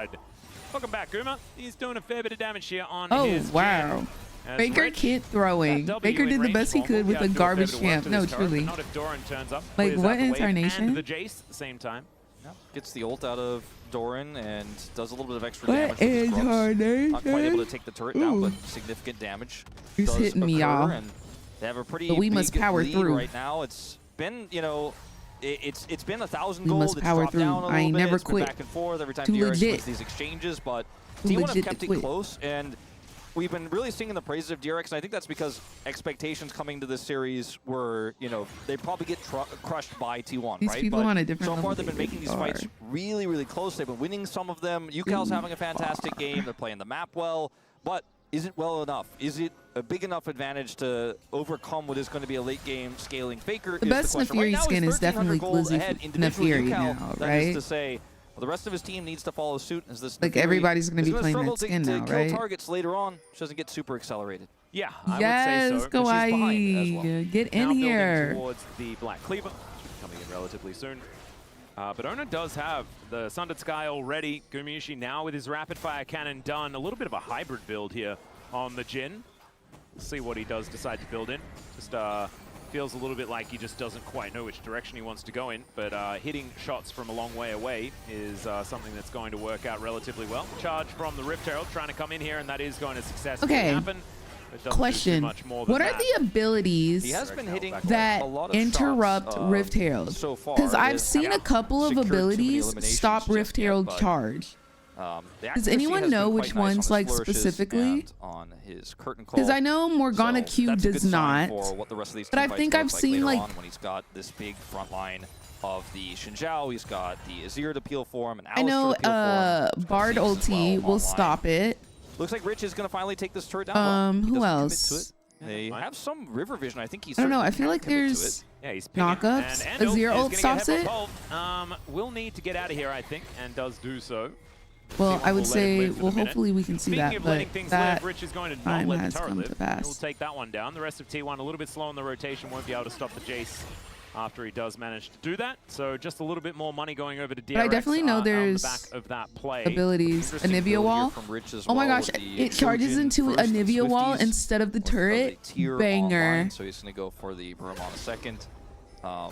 side. Welcome back, Guma. He's doing a fair bit of damage here on Oh, his wow. Jhin. Faker kid throwing. Faker did the best he could with a garbage champ. No, truly. Not if Doran turns up. Like, what incarnation? And the Jace at the same time. Yeah. Gets the ult out of Doran and does a little bit of extra what damage. incarnation? Not quite able to take the turret down, but significant damage. He's hitting me, y'all. They have a pretty but we big must power lead through right now. It's been, you know, it's been 1,000 we gold. must It's power dropped through. down a little I ain't bit. never It's been quit. back and forth every time Too DRX legit. wins these exchanges, but Too T1 have legit kept to it quit. close, and we've been really singing the praises of DRX, and I think that's because expectations coming to this series were, you know, they probably get crushed by T1, These right? people But on a different so far, level they've been making these fights really, really close. They've been winning some of them. UCal's having a fantastic game. They're playing the map well, but is it well enough? Is it a big enough advantage to overcome what is going to be a late game scaling Faker? The best Nefiri skin is definitely Glizzy Nefiri now, right? That is to say, well, the rest of his team needs to follow suit. As this like everybody's going to be playing that skin now, kill right? targets later on, she doesn't get super accelerated. Yeah, yes, I would say so. Kawaii, get in now here. Towards the Black Cleaver, which is coming in relatively soon. But Ona does have the Sundered Sky already. Gumiushi now with his rapid fire cannon done. A little bit of a hybrid build here on the Jhin. We'll see what he does decide to build in. Just feels a little bit like he just doesn't quite know which direction he wants to go in. But hitting shots from a long way away is something that's going to work out relatively well. Charge from the Rift Herald trying to come in here, and that is going to successfully happen. Question, what are the abilities that interrupt Rift Herald? So far, because I've seen a couple of abilities stop Rift Herald charge. Does anyone know which ones, like, specifically? Because I know Morgana Q does not, but I think I've seen, like, when he's got this big front line of the Xinjiao, he's got the Azir to peel for him, and I know Bard ulti will stop it. Looks like Rich is going to finally take this turret down. Who else? They have some river vision. I think he's. I don't know. I feel like there's knockups. Azir ult stops it. Will need to get out of here, I think, and does do so. Well, I would say, well, hopefully we can see that, but that Rich is going to time not let has the turret come live. to pass. We'll take that one down. The rest of T1 a little bit slow in the rotation, won't be able to stop the Jace after he does manage to do that. So just a little bit more money going over to DRX. But I definitely know there's on the back of that play. abilities. Anivia wall. Oh my gosh, it charges into Anivia wall instead of the turret. Banger. So he's going to go for the Broom on a second. I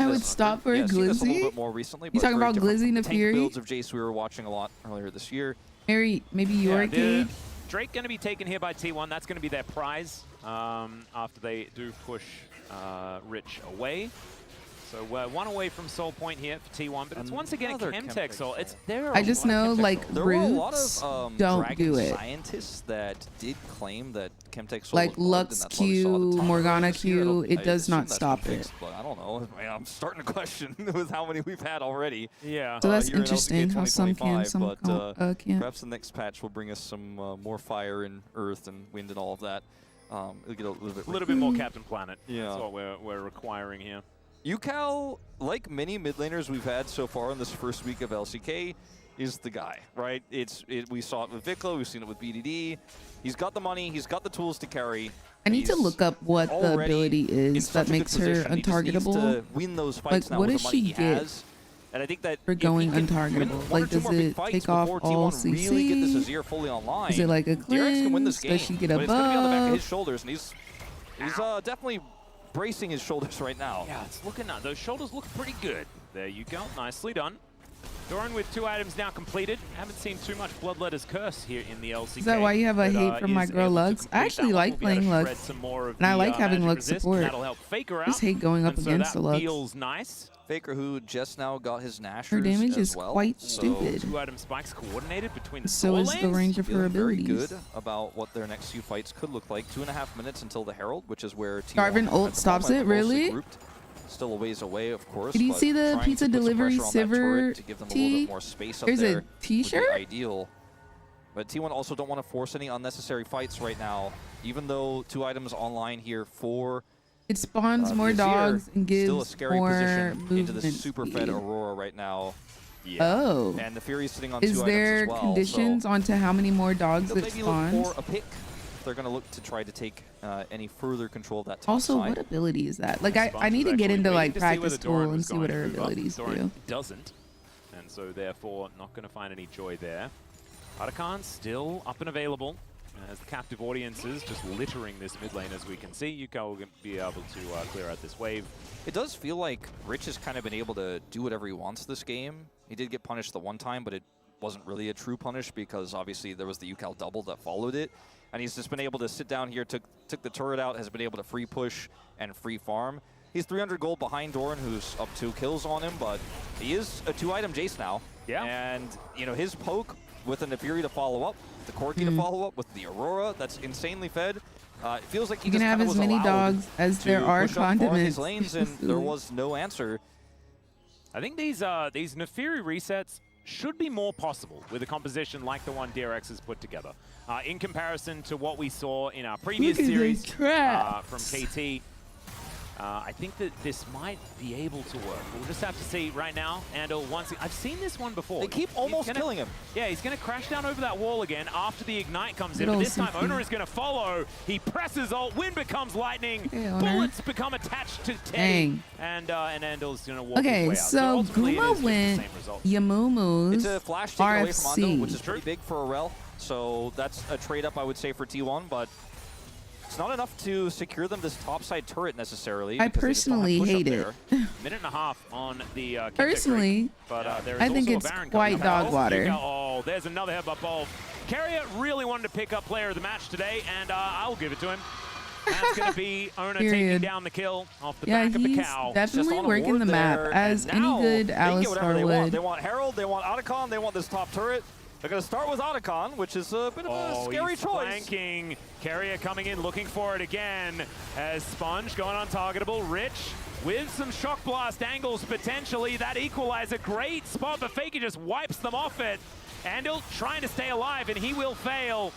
would stop for a Glizzy. You talking about Glizzy Nefiri? Builds of Jace we were watching a lot earlier this year. Maybe your gauge. Drake going to be taken here by T1. That's going to be their prize after they do push Rich away. So we're one away from Soul Point here for T1, but it's once again Chemtech Soul. I just know, like, roots don't do it. Scientists that did claim that Chemtech Soul like Lux Q, Morgana Q, it does not stop it. But I don't know. I'm starting to question with how many we've had already. Yeah. So that's interesting how some can, some can't. Perhaps the next patch will bring us some more fire and earth and wind and all of that. It'll get a little bit more Captain Planet. Yeah. That's what we're requiring here. UCal, like many mid laners we've had so far in this first week of LCK, is the guy, right? We saw it with Vikla, we've seen it with BDD. He's got the money, he's got the tools to carry. I need to look up what the ability is that makes her untargetable. To win those fights like, what does she get and I think that for going untargetable? Like, does it take off all CC? Really get this Azir fully online, is it like a cleanse? Does she get a buff? It's going to be on the back of his shoulders, and he's definitely bracing his shoulders right now. Yeah, it's looking at those shoulders look pretty good. There you go, nicely done. Doran with 2 items now completed. Haven't seen too much Bloodletter's Curse here in the LCK. Is that why you have a hate from my girl Lux? I actually like playing Lux, and I like having Lux support. Just hate going up against the Lux. Feels nice. Faker, who just now got his Nashers her damage is well, quite stupid. 2 item spikes coordinated between the so is the range of her abilities. Very good about what their next few fights could look like. 2.5 minutes until the Herald, which is where Darvin ult stops it. Really? Still a ways away, of course. Did you see the pizza delivery Sivir to give them a little bit more space up There's there a T-shirt. Ideal. But T1 also don't want to force any unnecessary fights right now, even though 2 items online here for. It spawns more dogs and gives still a scary more position into the super speed. fed Aurora right now. Yeah. Oh. And the Fury's sitting on 2 Is items there as well, conditions so onto how many more dogs it spawns? Look for a pick. They're going to look to try to take any further control of that top Also, side. what ability is that? Like, I need to get into, like, practice school and see what her abilities do. Doesn't, and so therefore not going to find any joy there. Arakan still up and available. As the captive audiences just littering this mid lane, as we can see, Yuka will be able to clear out this wave. It does feel like Rich has kind of been able to do whatever he wants this game. He did get punished the one time, but it wasn't really a true punish because obviously there was the UCal double that followed it. And he's just been able to sit down here, took the turret out, has been able to free push and free farm. He's 300 gold behind Doran, who's up 2 kills on him, but he is a 2-item Jace now. Yeah. And, you know, his poke with an Nefiri to follow up, the Corki to follow up, with the Aurora that's insanely fed. It feels like he can have as many dogs as there are condiments. Lanes, and there was no answer. I think these Nefiri resets should be more possible with a composition like the one DRX has put together. In comparison to what we saw in our previous series from KT, I think that this might be able to work. We'll just have to see right now. Andal, I've seen this one before. They keep almost killing him. Yeah, he's going to crash down over that wall again after the Ignite comes in. But this time, Owner is going to follow. He presses ult. Wind becomes lightning. Bullets become attached to Teddy. And Andal's going to walk his way out. Okay, so Guma went Yamumu's It's a flash take away from Ando, which is pretty big for Aurel. So that's a trade-up, I would say, for T1, but it's not enough to secure them this topside turret necessarily. I personally hate it. Minute and a half on the personally, but I think it's quite dog water. Oh, there's another headbutt ball. Carrier really wanted to pick up player of the match today, and I'll give it to him. That's going to be Owner taking down the kill off the back of the cow. Definitely working the map as any good Alistar would. They want Herald, they want Otacon, they want this top turret. They're going to start with Otacon, which is a bit of a scary choice. Flanking. Carrier coming in, looking for it again. As Sponge going untargetable. Rich with some shock blast angles potentially. That equalizer, great spot, but FAKER just wipes them off it. Andal trying to stay alive, and he will fail.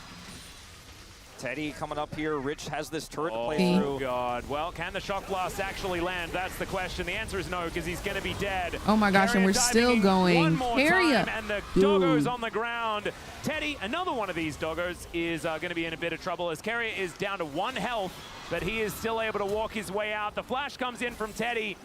Teddy coming up here. Rich has this turret to play through. Oh, God. Well, can the shock blast actually land? That's the question. The answer is no, because he's going to be dead. Oh, my gosh, and we're still going. Carrier. And the doggo's on the ground. Teddy, another one of these doggos, is going to be in a bit of trouble as Carrier is down to 1 health, but he is still able to walk his way out. The flash comes in from Teddy.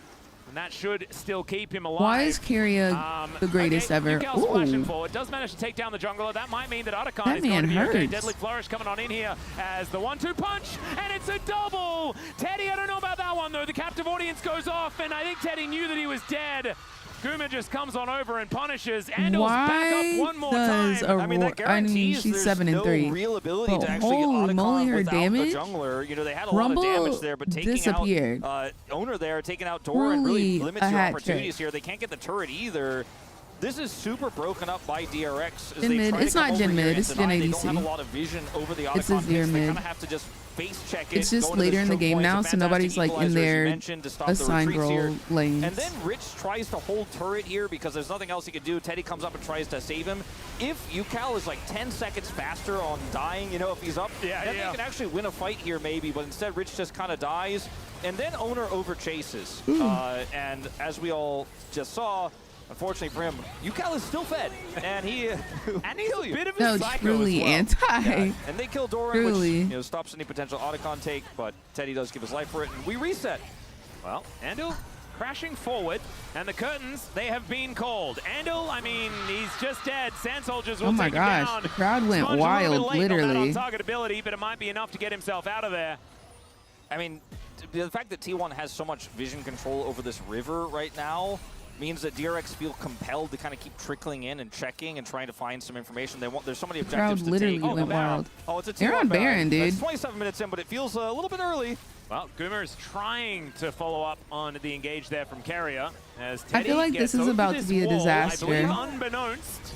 And that should still keep him alive. Why is Carrier the greatest ever? Flashing forward. Does manage to take down the jungler. That might mean that Otacon is going to be okay. Deadly Flourish coming on in here as the 1-2 punch, and it's a double. Teddy, I don't know about that one though. The captive audience goes off, and I think Teddy knew that he was dead. Guma just comes on over and punishes. Andal's back up one more time. I mean, that guarantees she's there's 7-3. No real ability to actually get Otacon without the jungler. You know, they had a lot of damage there, but taking out Owner there, taking out Doran really limits your opportunities here. They can't get the turret either. This is super broken up by DRX. Gen mid. It's not Gen mid. It's Gen ADC. They don't have a lot of vision over the Otacon. It's a zero mid. They kind of have to just face check it. It's just later in the game now, so nobody's like in their assigned role lanes. And then Rich tries to hold turret here because there's nothing else he can do. Teddy comes up and tries to save him. If UCal is like 10 seconds faster on dying, you know, if he's up, then they can actually win a fight here maybe, but instead Rich just kind of dies. And then Owner over chases. And as we all just saw, unfortunately for him, UCal is still fed, and he's a bit of a psycho truly as well. anti. Yeah. And they kill Doran, which stops any potential Otacon take, but Teddy does give his life for it, and we reset. Well, Andal crashing forward, and the curtains, they have been called. Andal, I mean, he's just dead. Sand Soldiers will take him down. The crowd went Sponge wild, literally. On target ability, but it might be enough to get himself out of there. I mean, the fact that T1 has so much vision control over this river right now means that DRX feel compelled to kind of keep trickling in and checking and trying to find some information. There's so many objectives to take. Went wild. Oh, it's a T1 They're on Baron, dude. It's 27 minutes in, but it feels a little bit early. Well, Guma is trying to follow up on the engage there from Carrier. As Teddy I feel like this is about to be a disaster. I believe unbeknownst,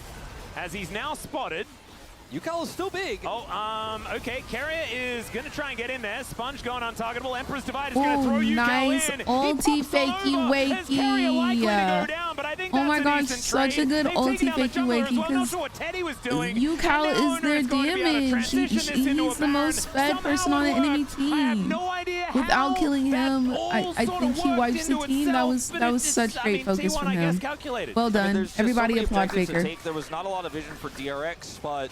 as he's now spotted. UCal is still big. Oh, okay. Carrier is going to try and get in there. Sponge going untargetable. Emperor's Divide is going to throw UCal in. Ulti fakey wakey. Oh my god, such a good ulti fakey wakey because UCal is their damage. He's the most fed person on the enemy team. Without killing him, I think he wipes the team. That was such great focus from him. Well done. Everybody applaud FAKER. There was not a lot of vision for DRX, but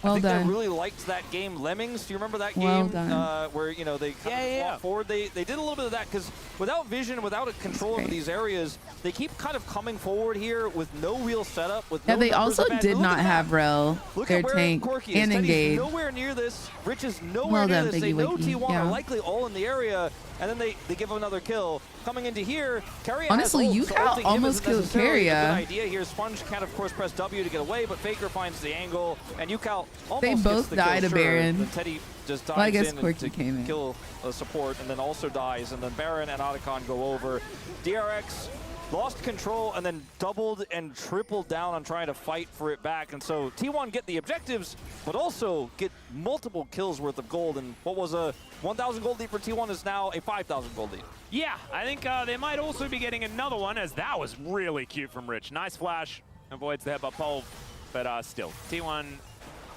Well I think done. I really liked that game, Lemmings. Do you remember that Well game done. where they kind of forward? They did a little bit of that because without vision, without a control over these areas, they keep kind of coming forward here with no real setup. With no they also did not have Rel, their tank, and Engage. Nowhere near this. Rich is nowhere near this. They know T1 are likely all in the area, and then they give him another kill. Coming into here, Carrier honestly, has UCal almost killed Carrier. Good idea here. Sponge can of course press W to get away, but Faker finds the angle, and UCal almost they both died to Baron. Then Teddy just dives I guess in Corky to came in. kill a support, and then also dies, and then Baron and Otacon go over. DRX lost control and then doubled and tripled down on trying to fight for it back. And so T1 get the objectives, but also get multiple kills worth of gold. And what was a 1,000 gold lead for T1 is now a 5,000 gold lead. Yeah, I think they might also be getting another one, as that was really cute from Rich. Nice flash, avoids the headbutt pole, but still, T1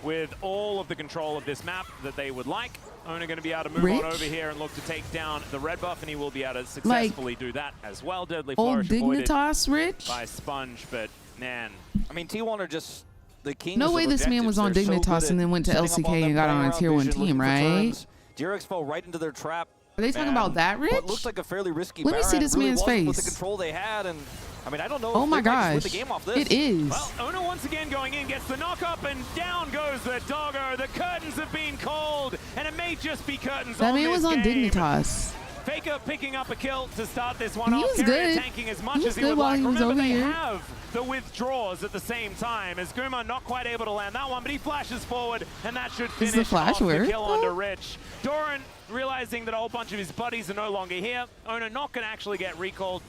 with all of the control of this map that they would like. Owner going to be able to move on over here and look to take down the red buff, and he will be able to successfully do that as well. Deadly flourish Dignitas Rich by Sponge, but man, I mean T1 are just the kings. No way this man was on Dignitas and then went to LCK and got on a tier 1 team, right? DRX fell right into their trap. Are they talking about that, Rich? What looked like a fairly risky Let me see this man's face. With the control they had, and I mean, I don't know. Oh my gosh, the game off this. it is. Well, Owner once again going in, gets the knock up, and down goes the doggo. The curtains have been called, and it may just be curtains. That man was on game. Dignitas. Faker picking up a kill to start this one he off. Was good. Tanking as much he as he would while like. He was Remember, over they here. have the withdraws at the same time, as Guma not quite able to land that one, but he flashes forward, and that should finish the flash off the kill work? onto Rich. Doran realizing that a whole bunch of his buddies are no longer here. Owner not going to actually get recalled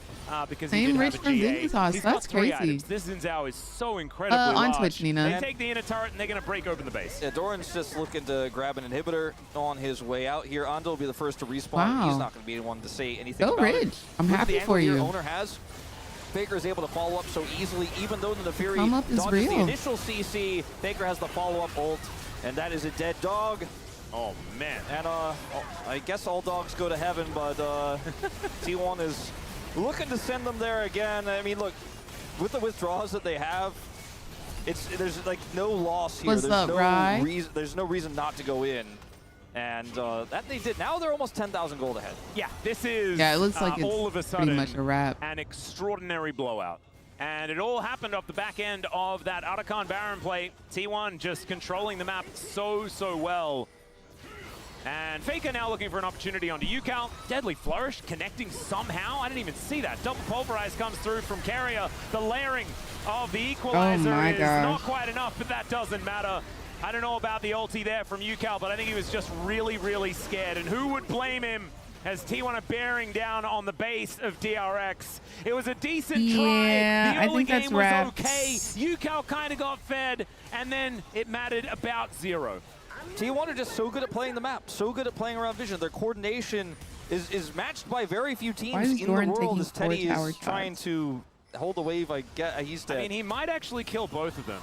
because he did Rich have a from GA. Dignitas. He's That's got 3 crazy. items. This Zinzao is so incredibly on large. Twitch, Nina. They take the inner turret, and they're going to break open the base. Yeah, Doran's just looking to grab an inhibitor on his way out here. Ando will be the first to respawn. Wow. He's not going to be the one to say anything Go about Rich. it. I'm Look at happy the for angle you. Here Owner has. Faker is able to follow up so easily, even though the Fury Come up is dodges real. the initial CC. Faker has the follow-up ult, and that is a dead dog. Oh, man. And I guess all dogs go to heaven, but T1 is looking to send them there again. I mean, look, with the withdraws that they have, there's like no loss here. What's up, Rye? There's no reason not to go in. And that they did. Now they're almost 10,000 gold ahead. Yeah, this is it looks like it's all of a sudden pretty much a wrap. an extraordinary blowout. And it all happened off the back end of that Otacon Baron play. T1 just controlling the map so well. And Faker now looking for an opportunity onto UCal. Deadly Flourish connecting somehow. I didn't even see that. Double Pulverize comes through from Carrier. The layering of the Equalizer is not quite enough, but that doesn't matter. I don't know about the ulti there from UCal, but I think he was just really scared. And who would blame him as T1 are bearing down on the base of DRX? It was a decent try. The early game was okay. UCal kind of got fed, and then it mattered about 0. T1 are just so good at playing the map, so good at playing around vision. Their coordination is matched by very few teams in the world, as Teddy is trying to hold the wave. I mean, he might actually kill both of them.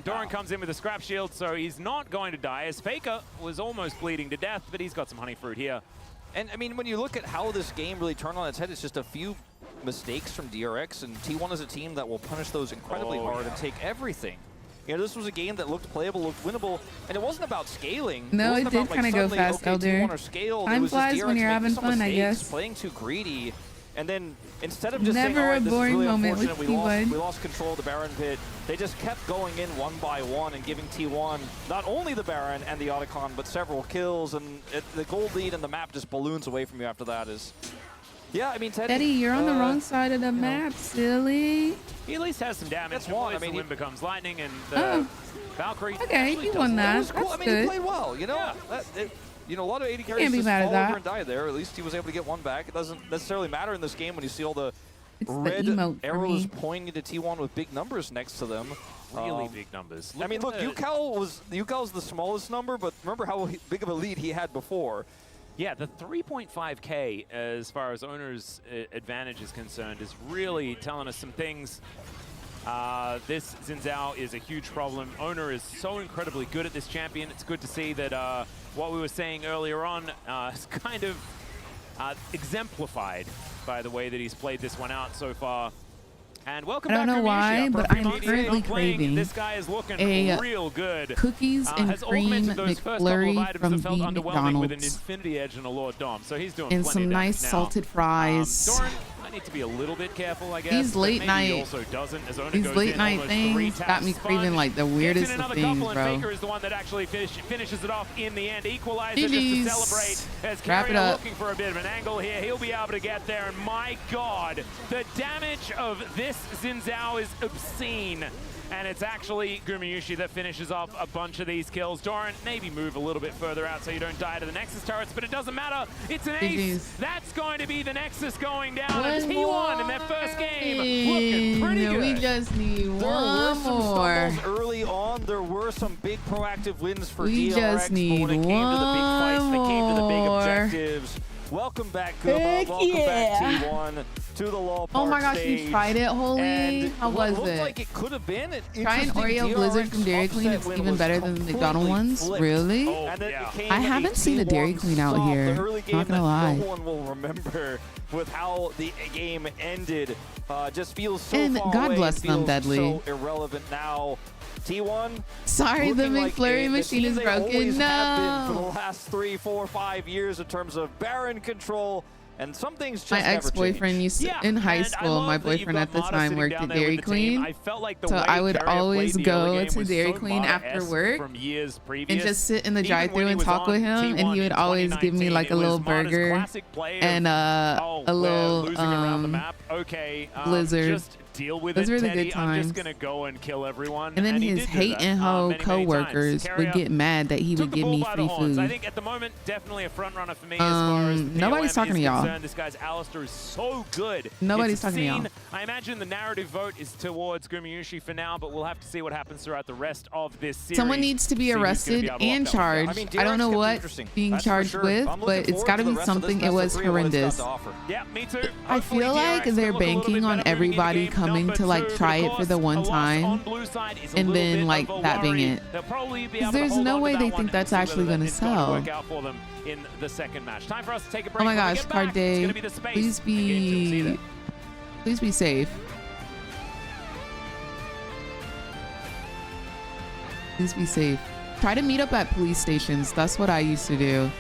Doran comes in with a scrap shield, so he's not going to die, as Faker was almost bleeding to death, but he's got some honey fruit here. And I mean, when you look at how this game really turned on its head, it's just a few mistakes from DRX, and T1 is a team that will punish those incredibly hard and take everything. You know, this was a game that looked playable, looked winnable, and it wasn't about scaling. No, it did kind of go fast, Elder. Time flies when you're having fun, I guess. Playing too greedy, and then instead of just saying, all right, this is really unfortunate, we lost control of the Baron pit, they just kept going in one by one and giving T1 not only the Baron and the Otacon, but several kills, and the gold lead and the map just balloons away from you after that. Yeah, I mean, Teddy, you're on the wrong side of the map, silly. He at least has some damage. That's one. I mean, the wind becomes lightning, and the Valkyrie. Okay, he won that. Was cool. That's I mean, good. he played well. You know, a lot of AD carries just fall over and die there. At least he was able to get one back. It doesn't necessarily matter in this game when you see all the red arrows pointing to T1 with big numbers next to them. Really big numbers. I mean, look, UCal was the smallest number, but remember how big of a lead he had before. Yeah, the 3.5K as far as Owner's advantage is concerned is really telling us some things. This Zinzao is a huge problem. Owner is so incredibly good at this champion. It's good to see that what we were saying earlier on is kind of exemplified by the way that he's played this one out so far. And welcome I don't back, know why, Gurmiushi. but I'm currently craving this guy is looking real good. Cookies and cream McFlurry from the McDonald's. With an Infinity Edge and a Lord Dom, so he's doing and plenty some of nice now. salted fries. Doran, I need to be a little bit careful, I guess. These late night, also doesn't, as Ona these goes late in, night things got me craving like the weirdest of things, bro. FAKER is the one that actually finishes it off in the end. Equalizer GG's. just to celebrate as Wrap it Carrier up. looking for a bit of an angle here. He'll be able to get there, and my God, the damage of this Xin Zhao is obscene. And it's actually Gurmiushi that finishes off a bunch of these kills. Doran, maybe move a little bit further out so you don't die to the Nexus turrets, but it doesn't matter. It's an ace. That's going to be the Nexus going down. And T1 in their first game. Looking pretty good. We just need there one were some more. stumbles early on. There were some big proactive wins for We DRX, just need but when it came to the big fights, when it came to the big one objectives. Welcome back, Kuma. Welcome back, T1, to the Law Park Oh my gosh, stage. you tried it, Holy. And How was looked it? like it could have been an Try an Oreo Blizzard from Dairy Queen. It's even better than the McDonald's ones. Flipped. Really? And then yeah. became I haven't seen a Dairy Queen out stop. here. The early game Not gonna that lie. No one will remember with how the game ended. Just feels so And far God away. bless It them, feels Deadly. so irrelevant now. T1. Sorry, the looking like McFlurry the machine team is they broken. always have been for the No. last 3, 4, 5 years in terms of Baron control. And some things just My never ex-boyfriend change. used to, in high school, my boyfriend at the time worked at Dairy Queen. So I would always go to Dairy Queen after work and just sit in the drive-thru and talk with him, and he would always give me like a little burger and a little Blizzard. Deal with Those it, were the Teddy. good I'm just times. gonna go and kill everyone. And then he his did do hate that, and hoe many co-workers times. would get mad that he would Took the give bull me by the free horns. I food. think at the moment, definitely a front runner for me as far as Nobody's POM talking to is y'all. concerned. This guy's Alistair is so good. Nobody's It's talking to y'all. obscene. I imagine the narrative vote is towards Gurmiushi for now, but we'll have to see what happens throughout the rest of this series. Someone needs to be See who's gonna arrested be able to and lock that one down. charged. I mean, I don't DRX know kept it what interesting. being That's for charged sure. with, I'm but looking it's forward got to to the be rest of this something. It best of was three and what it's got horrendous. to offer. Yeah, me too. I Hopefully feel like DRX they're can look a little banking bit on better moving into everybody game coming number to like 2, try but it for of the course, one a loss time on blue side is a and little then bit like of a that being worry. it. They'll probably be 'Cause able to there's hold no on to way that they one think and that's see actually whether gonna it's going to sell. work out for them in the second match. Time for us to take a break. Oh my When we gosh, get Card back, it's Day. gonna be the space Please and Game Team. See be, that. please be safe. Please be safe. Try to meet up at police stations. That's what I used to do.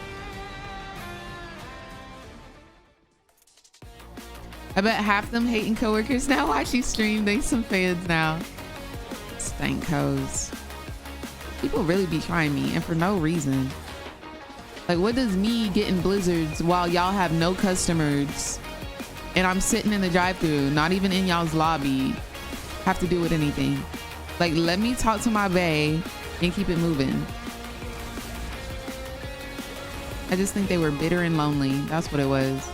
I bet half them hating coworkers now watch you stream. They some fans now. Stank hoes. People really be trying me, and for no reason. Like, what does me getting blizzards while y'all have no customers and I'm sitting in the drive-thru, not even in y'all's lobby, have to do with anything? Like, let me talk to my bae and keep it moving. I just think they were bitter and lonely. That's what it was.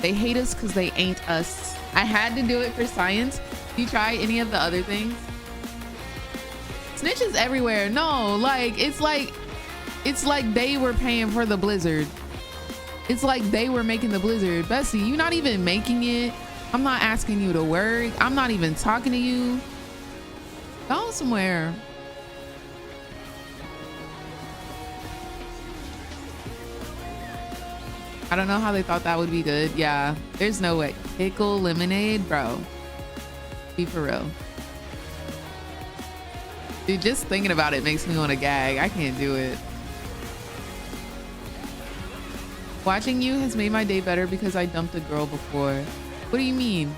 They hate us because they ain't us. I had to do it for science. You try any of the other things? Snitches everywhere. No, like it's like they were paying for the blizzard. It's like they were making the blizzard. Bessie, you're not even making it. I'm not asking you to work. I'm not even talking to you. Go somewhere. I don't know how they thought that would be good. Yeah, there's no way. Pickle lemonade, bro. Be for real. Dude, just thinking about it makes me want to gag. I can't do it. Watching you has made my day better because I dumped a girl before. What do you mean?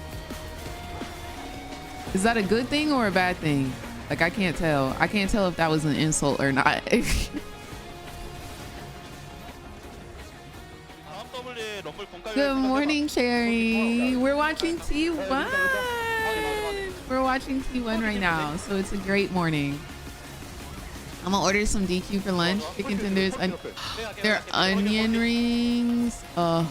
Is that a good thing or a bad thing? Like, I can't tell. I can't tell if that was an insult or not. Good morning, Cherry. We're watching T1. We're watching T1 right now, so it's a great morning. I'm gonna order some DQ for lunch. Chicken tenders. They're onion rings. Popeyes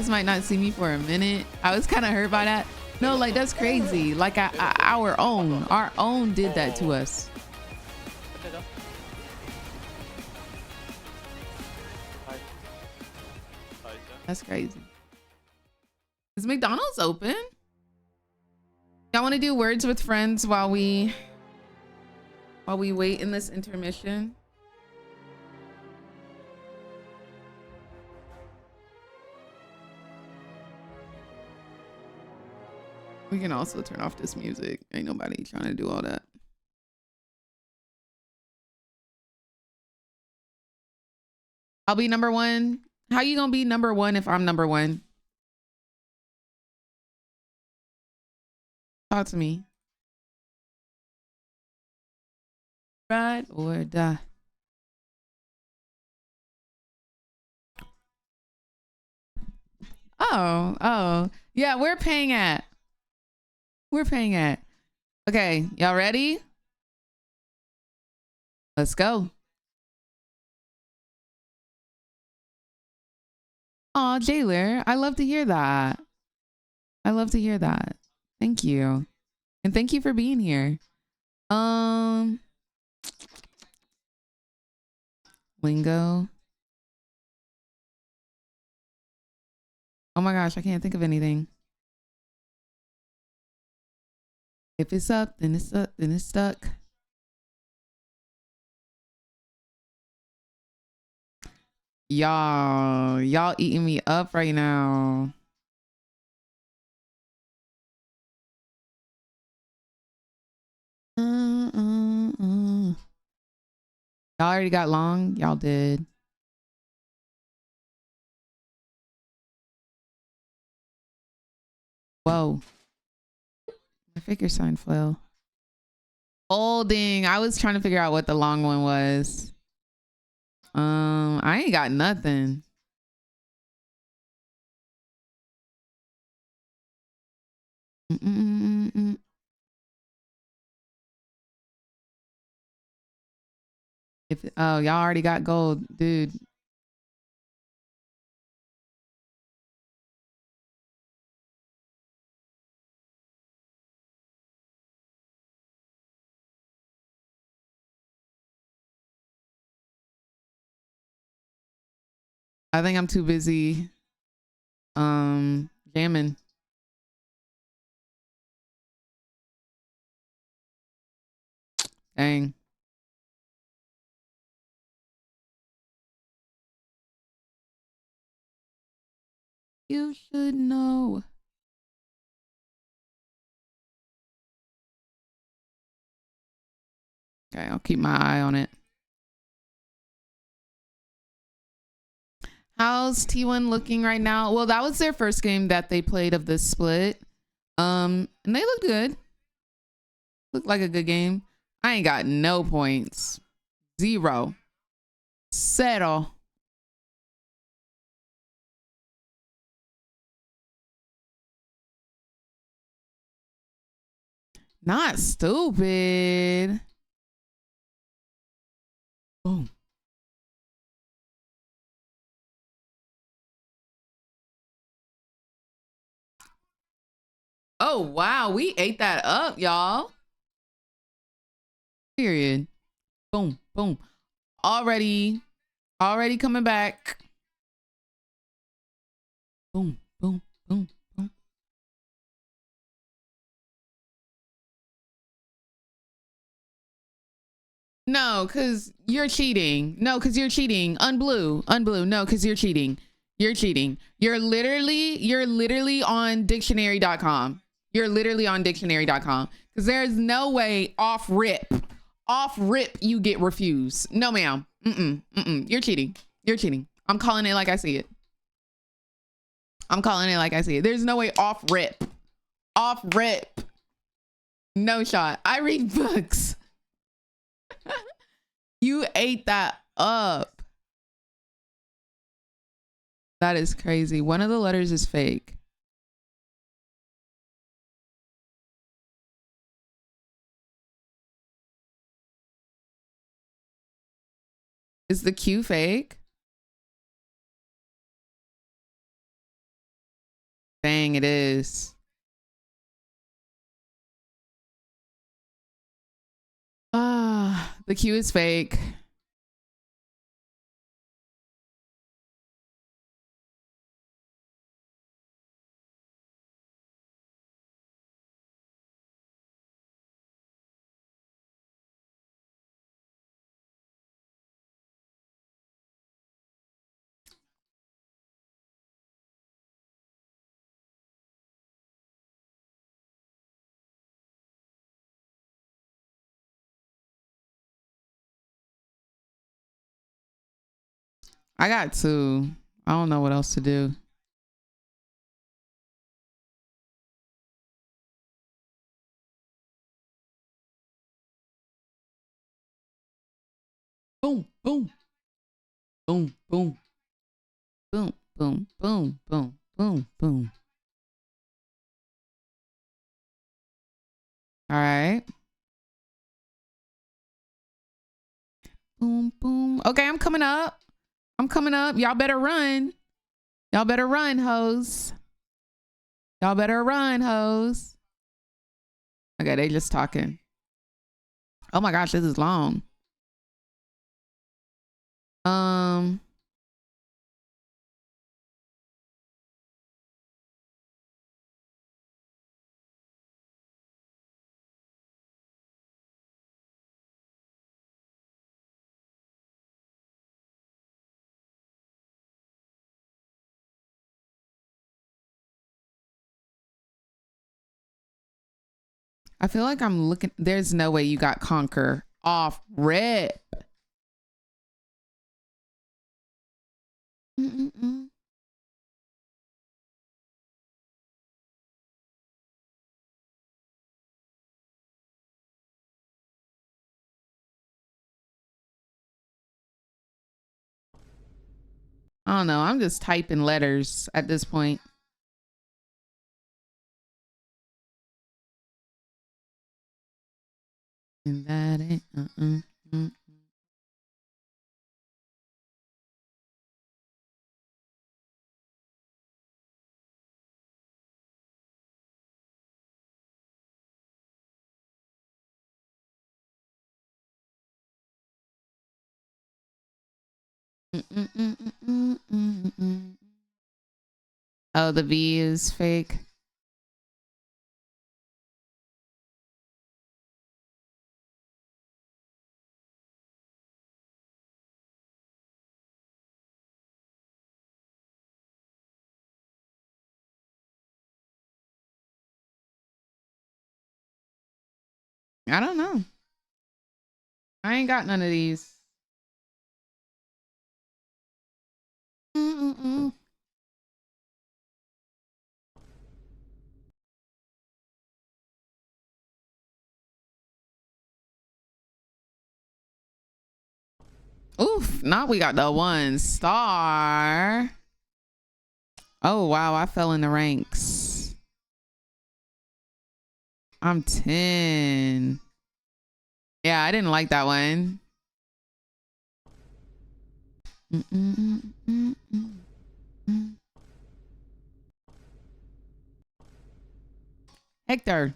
might not see me for a minute. I was kind of hurt by that. No, like that's crazy. Like our own did that to us. That's crazy. Is McDonald's open? Y'all want to do words with friends while we wait in this intermission? We can also turn off this music. Ain't nobody trying to do all that. I'll be number one. How you gonna be number one if I'm number one? Talk to me. Ride or die. Oh. Yeah, we're paying at. Okay, y'all ready? Let's go. Aw, Jailer, I love to hear that. Thank you. And thank you for being here. Lingo. Oh my gosh, I can't think of anything. If it's up, then it's up, then it's stuck. Y'all eating me up right now. Y'all already got long? Y'all did. Whoa. My figure sign fell. Holding. I was trying to figure out what the long one was. I ain't got nothing. Oh, y'all already got gold, dude. I think I'm too busy jamming. Dang. You should know. Okay, I'll keep my eye on it. How's T1 looking right now? Well, that was their first game that they played of this split. And they looked good. Looked like a good game. I ain't got no points. 0. Settle. Not stupid. Boom. Oh, wow. We ate that up, y'all. Period. Boom, boom. Already coming back. Boom, boom, boom, boom. No, because you're cheating. No, because you're cheating. Unblue. No, because you're cheating. You're cheating. You're literally on dictionary.com. You're literally on dictionary.com. Because there's no way off rip you get refused. No, ma'am. You're cheating. You're cheating. I'm calling it like I see it. There's no way off rip. No shot. I read books. You ate that up. That is crazy. One of the letters is fake. Is the Q fake? Dang, it is. The Q is fake. I got two. I don't know what else to do. Boom, boom. Boom, boom. Boom, boom, boom, boom, boom, boom. All right. Boom, boom. Okay, I'm coming up. I'm coming up. Y'all better run. Y'all better run, hoes. Y'all better run, hoes. Okay, they just talking. Oh my gosh, this is long. I feel like I'm looking. There's no way you got Conquer off rip. I don't know. I'm just typing letters at this point. And that ain't Oh, the V is fake. I don't know. I ain't got none of these. Oof, now we got the 1 star. Oh, wow, I fell in the ranks. I'm 10. Yeah, I didn't like that one. Hector.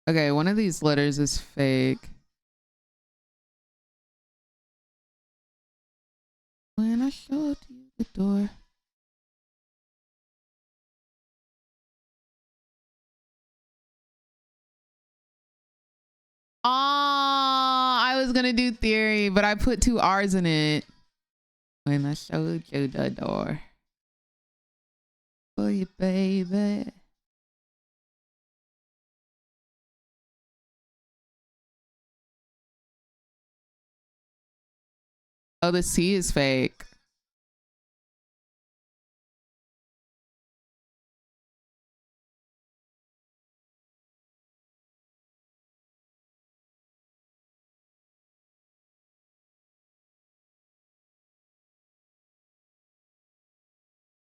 Okay, one of these letters is fake. When I showed you the door. Oh, I was gonna do theory, but I put 2 R's in it. When I showed you the door. For you, baby. Oh, the C is fake.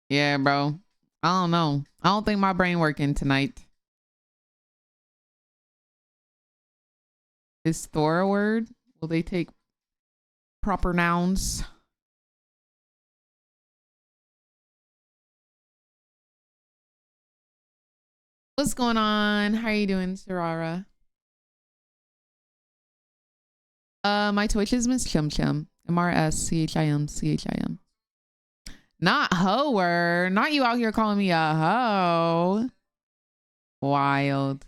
Yeah, bro. I don't know. I don't think my brain working tonight. Is Thor a word? Will they take proper nouns? What's going on? How are you doing, Sarara? My Twitch is Miss Chim Chim. MRSCHIM. Not hoer. Not you out here calling me a hoe. Wild.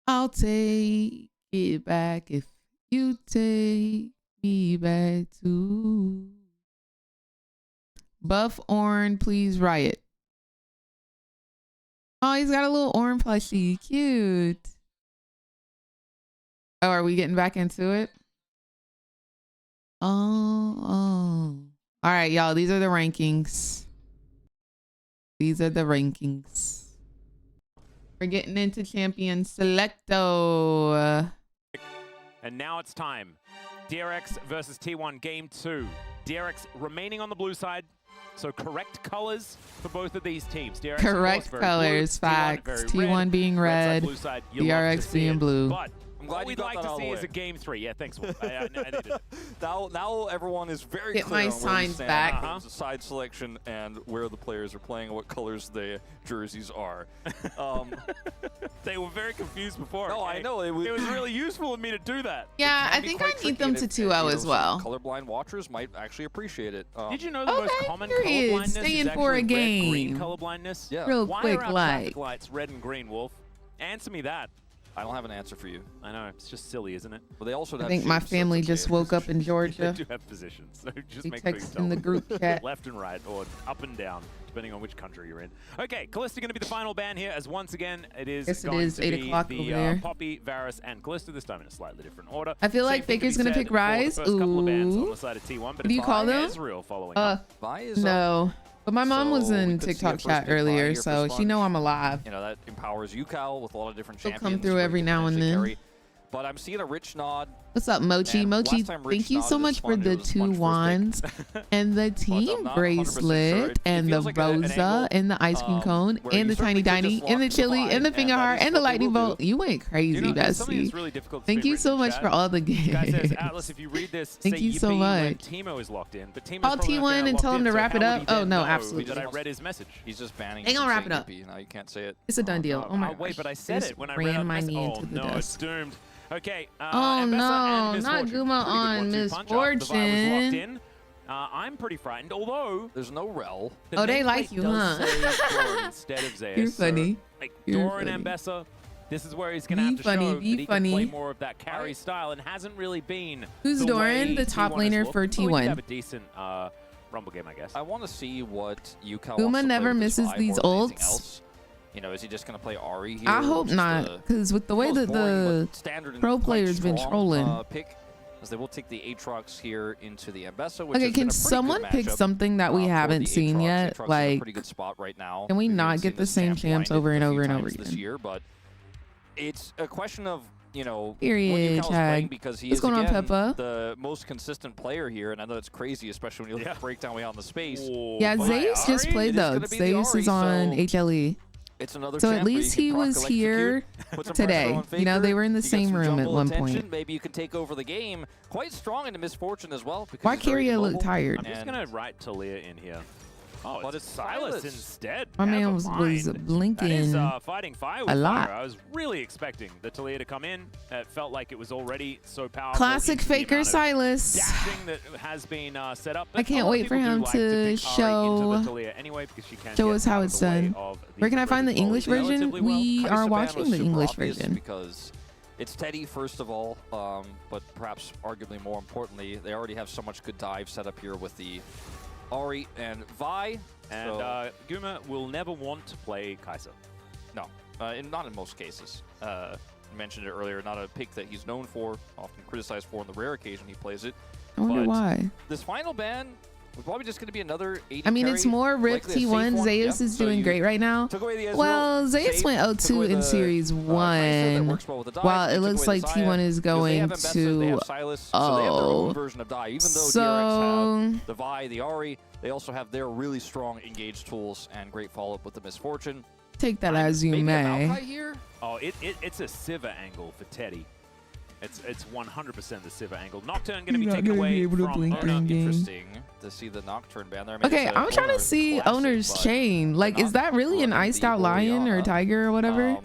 I'll take it back if you take me back to Buff Orange, please riot. Oh, he's got a little orange plushie. Cute. Oh, are we getting back into it? Oh. All right, y'all. These are the rankings. These are the rankings. We're getting into Champion Selecto. And now it's time. DRX versus T1 game 2. DRX remaining on the blue side. So correct colors for both of these teams. DRX correct colors, blue, facts. T1 being red, blue side, DRX being blue. But what we'd like to see is a game 3. Yeah, thanks, Wolf. I needed it. Now everyone is very Get clear my on signs back. The side selection and where the players are playing and what colors their jerseys are. They were very confused before. No, okay? I know. It was really useful of me to do that. Yeah, I think I need them to 2-0 as well. Colorblind watchers might actually appreciate it. Did you know the most common colorblindness staying is for a actually game. red-green colorblindness? Yeah. Real Why quick, are our like traffic lights red and green, Wolf? Answer me that. I don't have an answer for you. I know, it's just silly, isn't it? But they also I have think my shapes, so family it's just okay. woke up in Georgia. They do have positions, so just We make sure you text tell in the them. group chat. Left and right, or up and down, depending on which country you're in. Okay, Callista going to be the final ban here, as once again, it is Yes, it going is to 8 be o'clock the over there. Poppy, Varus, and Callista, this time in a slightly different order. I feel like Same thing Faker's be gonna said pick for Rise. the first couple of bans on Ooh. the side of T1, but What do you it's call Vi them? Ezreal following up. Vi is No. But my mom was So we in could see TikTok a first chat pick Vi earlier, here for so she Sponge. know I'm alive. You know, that empowers UCal with a lot of different She'll champions. come through where you every can now and potentially then. carry. But I'm seeing a Rich Nod. What's up, Mochi? And Mochi, last time Rich thank you so nodded much at for Sponge, the it was 2 Sponge first wands and the I'm team not 100% bracelet sure. It and the feels like an rosa angle, and the ice cream cone where and you the tiny certainly could tiny just and the lock chili Vi, and the finger that heart is and the what they lightning will bolt. do. You went crazy, You know, something that's Bestie. really difficult to Thank see you written so in much chat. for all the Guy says, games. Atlas, if you read this, Thank say you so yippee when much. Timo is locked in, but Timo's Call probably not T1 gonna and lock tell him in, to so wrap it how up. would he Oh, then no, know absolutely. that I read his message? He's just banning. They you gonna from wrap it saying up. yippee. Now you can't say it. It's a done deal. Oh my gosh. Wait, but I said Just it when I ran read my out. knee Oh into the no, it's dust. doomed. Okay. Oh Ambessa no, and not Misfortune. Guma Pretty on good 1-2 punch after the Vi was locked Misfortune. in. I'm pretty frightened, although There's no rel. the Oh, they nameplate like you, does huh? say Doran instead of Zeus. You're so, funny. like You're Doran and funny. Ambessa, this is where he's going to Be have to funny, show be that he can play funny. more of that carry style, and hasn't really been. Who's the Doran, way the top T1 has laner looked. for Although he did T1? have a decent Rumble game, I guess. I want to see what UCal Guma wants to play never with this misses Vi these more than anything ults. else. You know, is he just going to play Ahri here? I hope which is not, the because with the way most that boring the but standard and pro quite player's been strong, trolling. Pick, as they will take the Aatrox here into the Ambessa, which Okay, has been can a pretty someone good pick matchup, something that we for haven't the seen Aatrox. yet? Aatrox is in a Like, pretty good spot right now. can we We've not even get seen the this same champ champs blinded over and a few over and over times this again? year, but it's a question of, you know, Period, what UCal is playing Chad. because he What's is going on, again Peppa? the most consistent player here, and I know it's crazy, especially when you look at the breakdown we have on the space. Yeah, but Zeus just Ahri? played It is though. gonna be the Zeus is Ahri, on so HLE. It's another So champ at where you least can he proc was electrocute, here put some today. pressure on You know, Faker, they were in the you get same some room at jungle one attention, point. Maybe you can take over the game. Quite strong into Misfortune as well. Because Why he's very Kyria look mobile. tired? I'm just And going to write Talia in here. Oh, But it's it's Silas Silas. instead. My man Never was mind. That is blinking. fighting fire with a lot. fire. I was really expecting the Talia to come in. It felt like it was already so powerful. Classic into the Faker amount of Silas. dashing that has been set up. But I can't a lot of wait for people do him like to pick Ahri show- into the Talia anyway, because she can show get us how out of it's the way done. of Where can I find the British English volley version? relatively well. We Kai'Sa are ban watching was the super English obvious version. because it's Teddy first of all, but perhaps arguably more importantly, they already have so much good dive set up here with the Ahri and Vi. And So, Guma will never want to play Kai'Sa. no, not in most cases. I mentioned it earlier, not a pick that he's known for, often criticized for on the rare occasion he plays it. I wonder But why. This final ban was probably just going to be another 80 I mean, carry, it's more Rip likely a safe T1. one. Zeus Yeah, is so doing you great right now. Took away the Ezreal, Well, Zeus safe, went took 0-2 away in the, Series Kai'Sa that 1. works well with the dive, While they it took looks away like the T1 Xayah, is because they going have Ambessa, they have to... Silas, so they have their own version of dive. Even though DRX have the Vi, the Ahri, they also have their really strong engaged tools and great follow-up with the Misfortune. Take that as you Maybe a may. Maokai here? Oh, it's a Sivir angle for Teddy. It's 100% the Sivir angle. Nocturne going to be You're not taken gonna away be able to from blink Owner. in game. Interesting to see the Nocturne ban there. I mean, Okay, it's a I'm trying to Owner see classic, Owner's but chain. Like, they're is that not really an running iced the out lion or Orianna. tiger or whatever?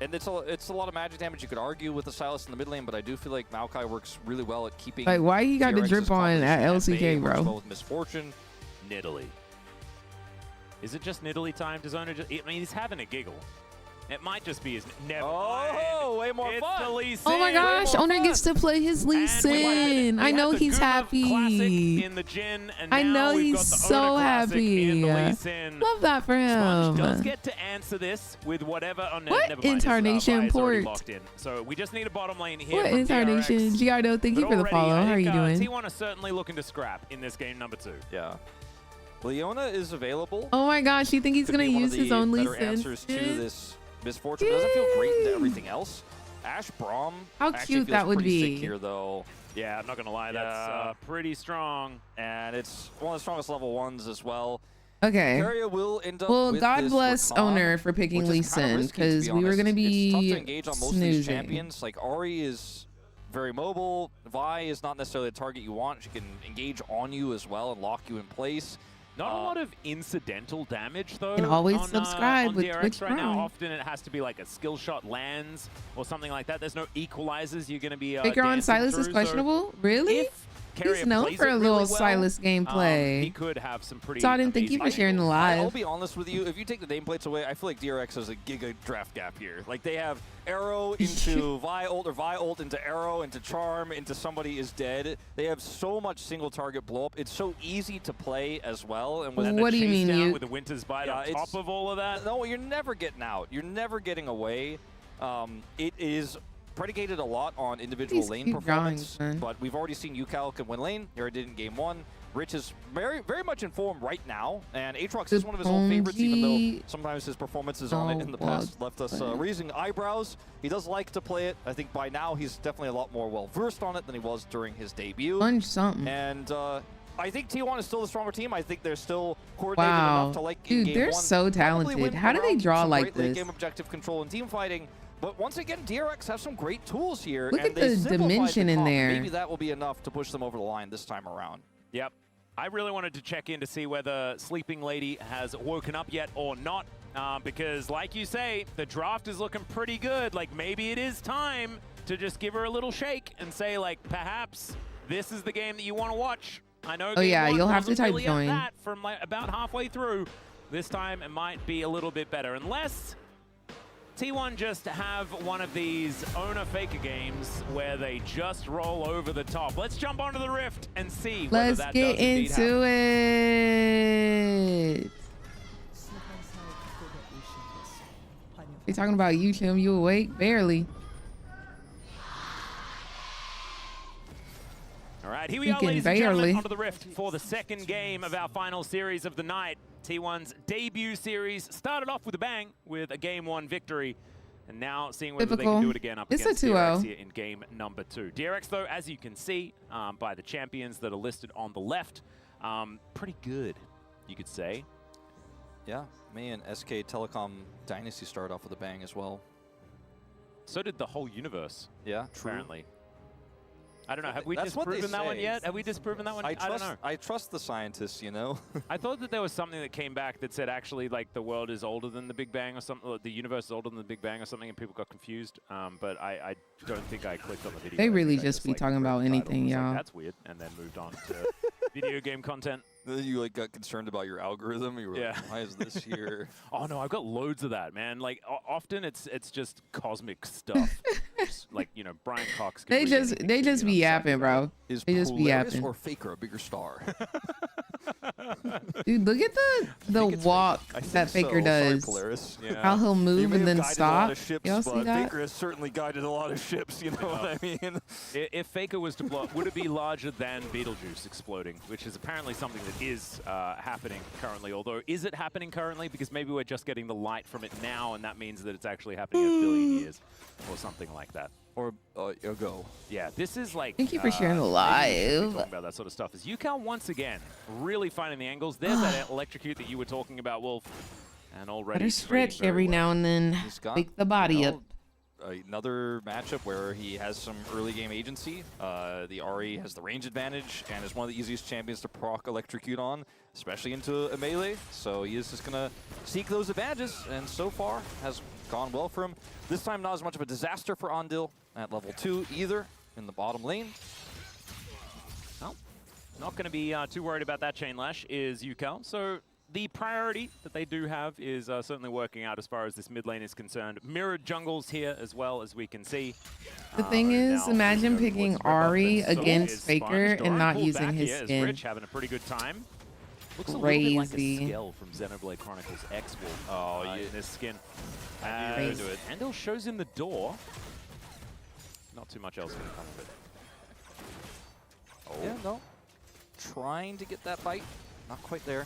And it's a lot of magic damage. You could argue with the Silas in the mid lane, but I do feel like Maokai works really well at keeping. Like, why he got the DRX's drip on at composition bay, LCK, works bro? well with Misfortune. Nidalee. Is it just Nidalee time? Does Owner just... I mean, he's having a giggle. It might just be his never. Oh, way more it's fun. The Lee Oh my Sin. gosh, Owner gets to play his Lee Sin. I know he's happy. In the Jin, and I now know we've he's got the so Owner Classic happy. in the Lee Sin. Love that for Sponge does him. get to answer this with whatever. Oh, no, What never mind. incarnation His, already port? locked in. So we just need a bottom lane here. What from incarnation? DRX. Giardo, thank you But for the already, follow. I How are think, you doing? T1 are certainly looking to scrap in this game number 2. Yeah. Leona is available. Oh my gosh, you think he's Could going be to one use of his the own Lee better Sin? answers to this misfortune. Doesn't feel great into everything else. Ash Braum. How actually cute feels that would pretty be. sick here, though. Yeah, I'm not going to lie. That's pretty strong. And it's one of the strongest level 1s as well. Okay. Keria will end up Well, with God this bless Rakan, Owner for picking which Lee is kinda Sin, risky, because we were going to It's tough be to engage on most of these snoozing. champions. Like, Ahri is very mobile. Vi is not necessarily the target you want. She can engage on you as well and lock you in place. Not a lot of incidental damage, though. And always on, subscribe on with DRX Twitch right now. Prime. Often it has to be like a skill shot lands or something like that. There's no equalizers you're going to be Faker on dancing Silas through, is so questionable? Really? if Keria He's known plays for it a really little well, Silas he gameplay. could have some pretty Sodden, thank you for amazing sharing the angles. live. I'll be honest with you. If you take the nameplates away, I feel like DRX has a giga draft gap here. Like, they have Arrow into Vi ult, or Vi ult into Arrow, into Charm, into somebody is dead. They have so much single target blow up. It's so easy to play as well. And with And the What do you chase mean, down you- with the Winter's Bite Yeah, on it's- top of all of that? No, you're never getting out. You're never getting away. It is predicated a lot on individual Please lane keep performance, going, man. but we've already seen Yucal can win lane. He already did in game 1. Rich is very, very much in form right now, and Aatrox is one of his old favorites, even though sometimes his performances on it in the past left us raising eyebrows. He does like to play it. I think by now he's definitely a lot more well-versed on it than he was during his debut. Punch something. And I think T1 is still the stronger team. I think they're still coordinated Wow. enough to, like, in Dude, game they're 1, so probably talented. win How do they around draw some like great late this? game objective control and team fighting. But once again, DRX have some great tools here. Look and at they the simplified dimension in comp. there. Maybe that will be enough to push them over the line this time around. Yep. I really wanted to check in to see whether Sleeping Lady has woken up yet or not, because like you say, the draft is looking pretty good. Like, maybe it is time to just give her a little shake and say, like, perhaps this is the game that you want to watch. I know. Oh, yeah, game 1 you'll have to wasn't type really at join. that from like about halfway through. This time it might be a little bit better, unless T1 just have one of these Owner Faker games where they just roll over the top. Let's jump onto the Rift and see whether Let's that get does indeed happen. into it. They talking about you, Chim. You awake? Barely. All right, here we You are, can ladies and gentlemen, barely. onto the Rift for the second game of our final series of the night. T1's debut series started off with a bang with a Game 1 victory, and now seeing whether they Typical. can do it again up It's a against 2-0. DRX here in game number 2. DRX, though, as you can see by the champions that are listed on the left, pretty good, you could say. Yeah, me and SK Telecom Dynasty started off with a bang as well. So did the whole universe, Yeah, true. apparently. I don't know. Have we That's what they disproven that one say. yet? Have we disproven that one? I don't know. trust the scientists, you know. I thought that there was something that came back that said actually like the world is older than the Big Bang or something, or the universe is older than the Big Bang or something, and people got confused. But I don't think I clicked on the video. They I think really I just be like, talking read about the title anything, and was like, y'all. That's weird, and then moved on to video game content. You like got concerned about your algorithm. You were Yeah. like, why is this here? Oh no, I've got loads of that, man. Like often it's just cosmic stuff. Just, like, you know, Brian Cox. Can They read just anything they to just you, be I'm psyched yapping, about bro. Is They just be Polaris yapping. or Faker a bigger star? Dude, look at the walk I think that Faker so. Sorry, does. Polaris. it. How Yeah. he'll He move may and have then guided a lot stop. of ships, Y'all see but that? Faker has certainly guided a lot of ships. You know what I mean? If Faker was to blow up, would it be larger than Beetlejuice exploding, which is apparently something that is happening currently. Although, is it happening currently? Because maybe we're just getting the light from it now, and that means that it's actually happening in a billion years or something like that. Or go. Yeah, this is like... Thank you for sharing the maybe we should be live. talking about that sort of stuff. Is Yucal once again really finding the angles? There's that electrocute that you were talking about, Wolf. And already... Better stretch every now and then. He's got, Wake the body you up. know, another matchup where he has some early game agency. The Ahri has the range advantage and is one of the easiest champions to proc electrocute on, especially into a melee. So he is just going to seek those advantages, and so far has gone well for him. This time not as much of a disaster for Andil at level 2 either in the bottom lane. Well, not going to be too worried about that chain lash is Yucal. So the priority that they do have is certainly working out as far as this mid lane is concerned. Mirrored jungles here as well, as we can see. The thing is, imagine picking Ari against Faker and not using his skin. Rich having a pretty good time. Looks a Crazy. little bit like a Skell from Xenoblade Chronicles X Wolf in this skin. Andal shows him the door. Not too much else going to come of it. Oh. Yeah, no. Trying to get that bite. Not quite there.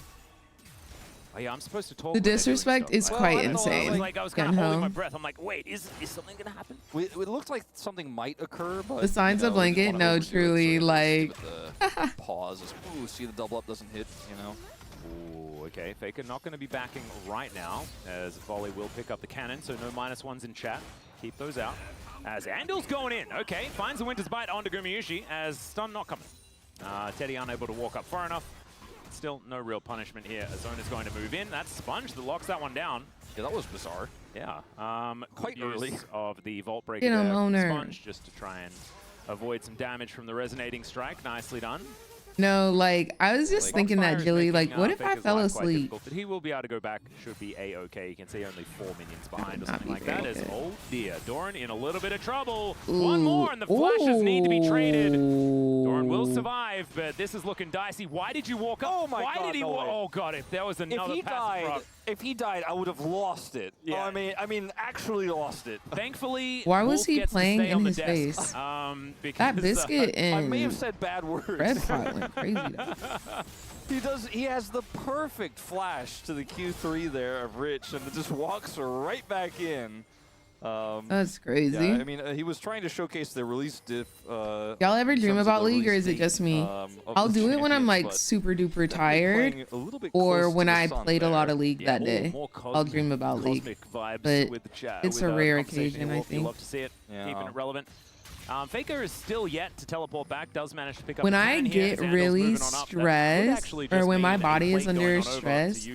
Oh yeah, I'm supposed to talk. The disrespect is quite insane. I was kind of holding my breath. I'm like, wait, is something gonna happen? It looked like something might occur, but the signs of blanket, no, truly, like. Pause. Ooh, see the double up doesn't hit, you know. Ooh, okay. Faker not going to be backing right now, as Volley will pick up the cannon, so no -1s in chat. Keep those out. As Andal's going in. Okay, finds the Winter's Bite onto Gumayusi, as stun not coming. Teddy unable to walk up far enough. Still no real punishment here. Zona's going to move in. That's Sponge that locks that one down. Yeah, that was bizarre. Yeah. Quite early. Of the Vault Breaker there from Sponge, just to try and avoid some damage from the Resonating Strike. Nicely done. No, like, I was just thinking that, Jilly, like, what if I fell asleep? But he will be able to go back. Should be A-okay. You can see only 4 minions behind or something like that. As, oh dear, Doran in a little bit of trouble. Ooh. One more, and the flashes need to be traded. Doran will survive, but this is looking dicey. Why did you walk up? Oh my God, Why did he walk? Oh God, if there was another If he died, I would have lost it. Yeah. Oh, I mean, actually lost it. Thankfully, why was Wolf he gets to playing stay in on the his desk. face? Because, That biscuit I may have and said bad words. Red Pot went crazy though. He has the perfect flash to the Q3 there of Rich, and it just walks right back in. That's crazy. Yeah, I mean, he was trying to showcase the release diff. Y'all ever dream about League, or is it just me? I'll do it when I'm like super duper tired, or when I played a lot of League that day. I'll dream about League, but it's a rare occasion, I think. Love to see it, keeping it relevant. Faker is still yet to teleport back, does manage to pick up when the I get really stressed, or when my body is under stress,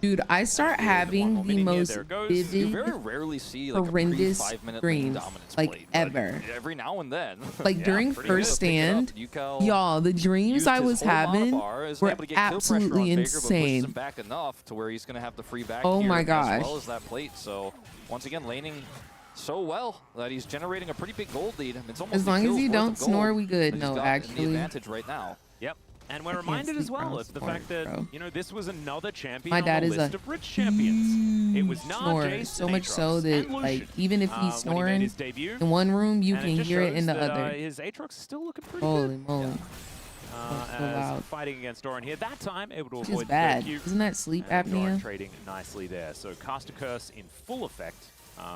dude, I start having the most vivid, you very rarely see like horrendous a 5-minute dreams, like ever. Every now and then. Like during first stand, y'all, the dreams I was having were absolutely insane. Back enough to where he's gonna have the free back. Oh my gosh. As well as that plate. So once again, laning so well that he's generating a pretty big gold lead. It's almost as long as you don't snore, we good. No, actually. The advantage right now. Yep. And we're reminded as well of the fact that, you know, this was another champion my dad on the is list of rich champions. It was not Jace, so much so that, like, even if he's snoring in one room, you can hear it in the other. His Aatrox is still looking pretty Holy good. moly. As fighting against Doran here, that time able to Which avoid is bad. the Isn't that sleep apnea? Doran trading nicely there. So Caster Curse in full effect.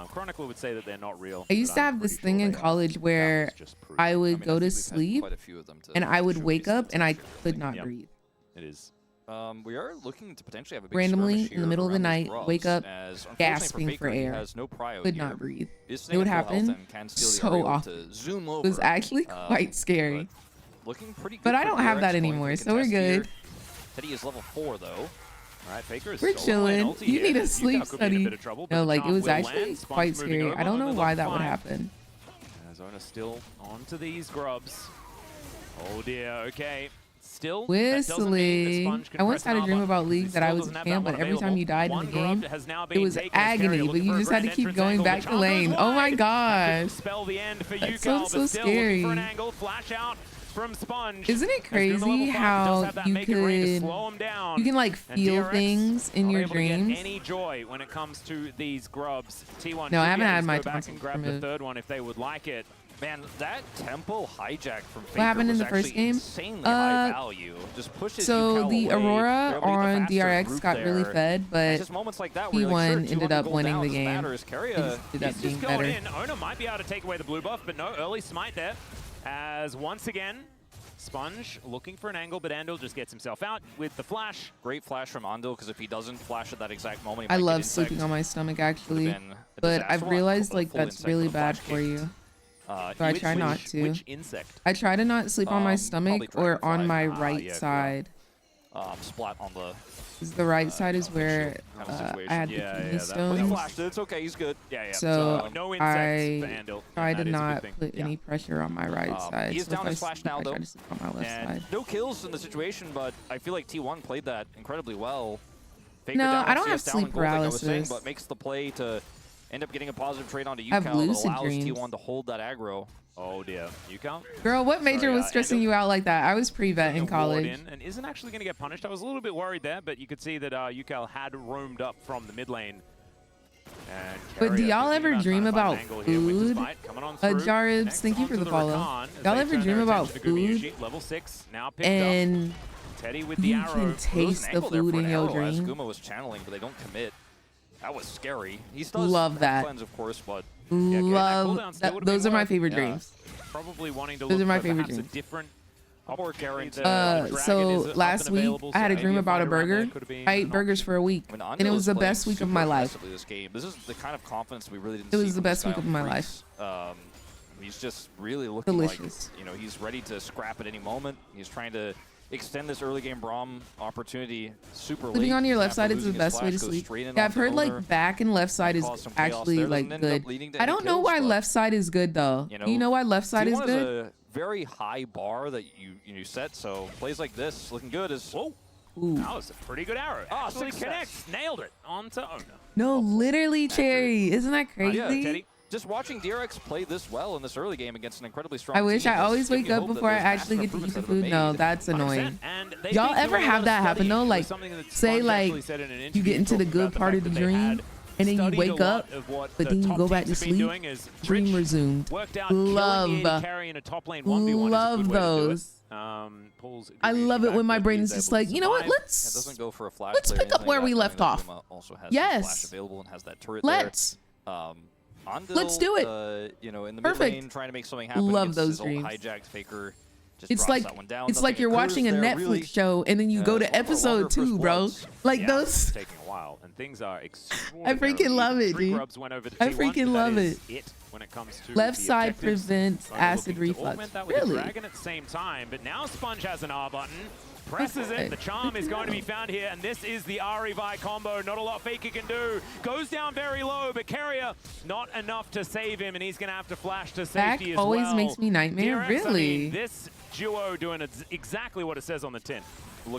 Chronicle would say that they're not real. I used to have this thing in college where I would go to sleep and I would wake up and I could not breathe. It is. We are looking to potentially have a big randomly in the middle of the night, wake up, gasping for air, could not breathe. It would happen so often. It was actually quite scary. Looking pretty good, but I don't have that anymore, so we're good. Teddy is level 4 though. All right, Faker is we're chilling. You need a sleep study. No, like it was actually quite scary. I don't know why that would happen. Zona still onto these grubs. Oh dear. Okay. Still whistly. I once had a dream about League that I was a champ, but every time you died in the game, it was agony. But you just had to keep going back to lane. Oh my gosh, that sounds so scary. From Sponge. Isn't it crazy how you can like feel things in your dreams? Any joy when it comes to these grubs. T1 no, I haven't had my back and grab the third one if they would like it. Man, that tempo hijack from Faker what happened in the first game? Insanely high value. Just pushes so the away. Aurora on DRX got really fed, but like T1 ended up winning the game. It ended up being better. Ona might be able to take away the blue buff, but no early smite there. As once again, Sponge looking for an angle, but Andal just gets himself out with the flash. Great flash from Andal, because if he doesn't flash at that exact moment, I love sleeping on my stomach actually, but I've realized like that's really bad for you. So I try not to. Which insect? I try to not sleep on my stomach or on my right side. Splat on the. Because the right side is where I had the kidney stones. He flashed it. It's okay. He's good. So no I try to not put any pressure on my right side. He's down his flash now, though. I try to sleep on my left side. No kills in the situation, but I feel like T1 played that incredibly well. Faker No, down I don't on have CS down sleep in gold, like I was saying, paralysis. but makes the play to end up getting a positive trade onto I have UCal that lucid allows dreams. T1 to hold that aggro. Oh dear, UCal. Girl, what major was stressing you out like that? I was pre-vet in college. And isn't actually going to get punished. I was a little bit worried there, but you could see that UCal had roamed up from the mid lane. And But do y'all ever dream about food? Jaribs, thank you for the follow. Y'all ever dream about food? Level 6 now picked and up. Teddy with the you arrow. can taste the food in your As dream. Guma was channeling, but they don't commit. That was scary. He still Love that. cleanse, of course, but Love that. Those are my favorite dreams. Probably wanting to Those look are my for favorite perhaps a dreams. different more guaranteed. So last week I had a dream about a burger. I ate burgers for a week, and it was the best week of my life. This is the kind of confidence we really didn't. It was the best week of my life. He's just really looking delicious. Like, he's ready to scrap at any moment. He's trying to extend this early game Braum opportunity super late. Sleeping on your left side is the best way to sleep. Yeah, I've heard like back and left side is actually like good. I don't know why left side is good though. You know why left side is good? Very high bar that you set, so plays like this looking good is. Whoa, that was a pretty good arrow. Oh, actually connects, nailed it onto. Oh no. No, literally, Cherry, isn't that crazy? Yeah, Teddy. Just watching DRX play this well in this early game against an incredibly strong I wish team I always wake up before I actually get to eat the food. No, that's annoying. Y'all ever have that happen though? Like, say like you get into the good part of the dream, and then you wake up, but then you go back to sleep. Dream resumed. Love those. I love it when my brain is just like, you know what? Let's pick up where we left off. Yes. Let's. Let's do it. In the Perfect. mid lane, trying to make something happen. Love those dreams. Hijacked Faker. It's like you're watching a Netflix show and then you go to episode 2, bro. Like those. Taking a while, and things are I freaking love it, dude. I freaking love it. When it comes to left side prevents acid reflux. Really? Dragon at the same time, but now Sponge has an R button. Presses it. The charm is going to be found here, and this is the Ari-Vi combo. Not a lot Faker can do. Goes down very low, but Carrier not enough to save him, and he's going to have to flash to safety as well. always makes me nightmare. DRX, really? I mean, this duo doing exactly what it says on the tin.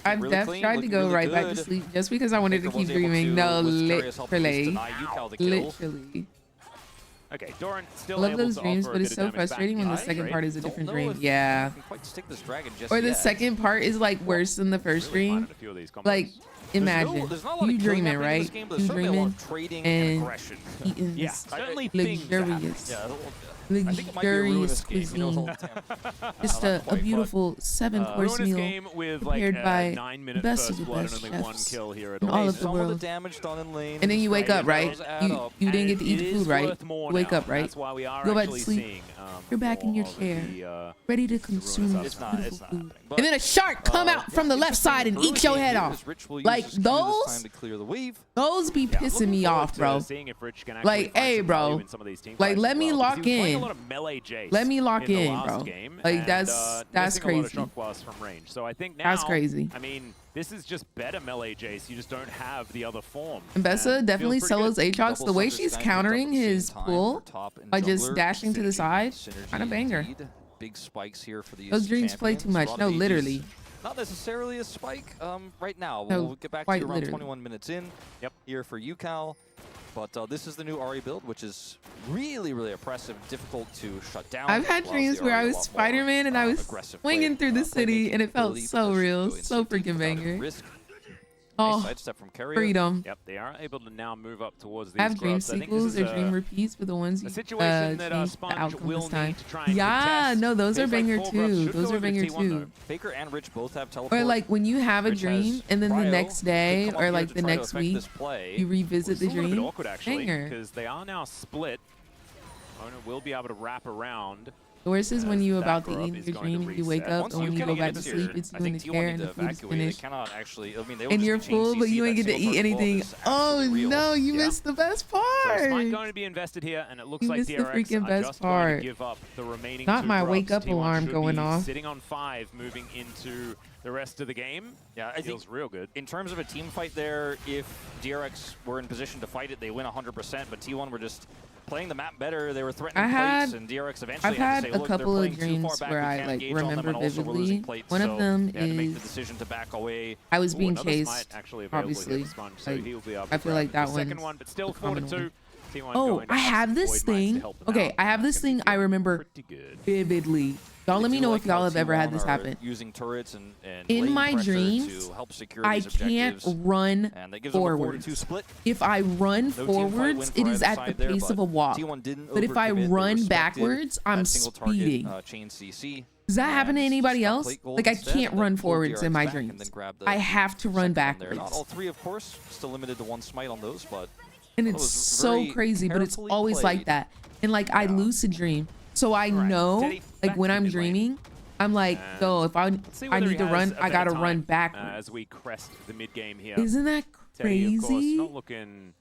I've really tried to go right back to sleep just because I wanted to keep dreaming. No, literally. Literally. Okay, Doran still love those dreams, but it's so frustrating when the second part is a different dream. Yeah. Or the second part is like worse than the first dream. Like, imagine you dreaming, right? You dreaming and eating this luxurious cuisine. Just a beautiful 7-course meal prepared by the best of the best chefs in all of the world. And then you wake up, right? You didn't get to eat the food, right? You wake up, right? Go back to sleep. You're back in your chair, ready to consume this beautiful food. And then a shark come out from the left side and eat your head off. Like those be pissing me off, bro. Like, hey, bro. Like, let me lock in. Let me lock in, bro. Like, that's crazy. So I think now, that's crazy. I mean, this is just better melee Jace. You just don't have the other form. Mbessa definitely solos Aatrox. The way she's countering his pull by just dashing to the side, kind of banger. Big spikes here for these Those dreams play too much. No, literally. Not necessarily a spike right now. No, we'll get back to you around 21 minutes in here for UCal. But this is the new Ari build, which is really, really oppressive, difficult to shut down. I've had dreams where I was Spider-Man and I was swinging through the city and it felt so real, so freaking banger. Oh, sidestep from Carrier. Freedom. Yep, they are able to now move up towards these I have dream grubs. sequels or dream repeats for the ones you change the outcome this time. Yeah, no, those are banger too. Those are banger too. Faker and Rich both have teleport. Or like when you have a dream and then the next day or like the next week you revisit the dream. Awkward actually, banger. because they are now split. Owner will be able to wrap around. The worst is when you about to eat your dream and you wake up and when you go back to sleep, it's you in the chair and the food is finished. And you're full, but you ain't get to eat anything. Oh no, you missed the best part. So it's going to be invested here, and it looks like DRX the freaking best part. Give up the remaining Not my grubs. wake up alarm going off. Sitting on 5, moving into the rest of the game. Yeah, I feels think real good. In terms of a team fight there, if DRX were in position to fight it, they win 100%, but T1 were just playing the map better. They were threatening plates, and DRX eventually I've had to say, a couple of dreams where I like remember vividly. One of them is make the decision to back away. I was being chased. Obviously, I feel like that one. But still 4-2. Oh, I have this thing. Okay, I have this thing I remember vividly. Y'all let me know if y'all have ever had this happen. Using turrets and in my dreams, I can't run forwards. If I run forwards, it is at the pace of a walk. But if I run backwards, I'm speeding. Does that happen to anybody else? Like, I can't run forwards in my dreams. I have to run backwards. Not all three, of course. Still limited to one smite on those, but... And it's so crazy, but it's always like that. And like, I lucid dream. So I know, like when I'm dreaming, I'm like, so if I need to run, I gotta run backwards. As we crest the mid game here. Isn't that crazy? Not looking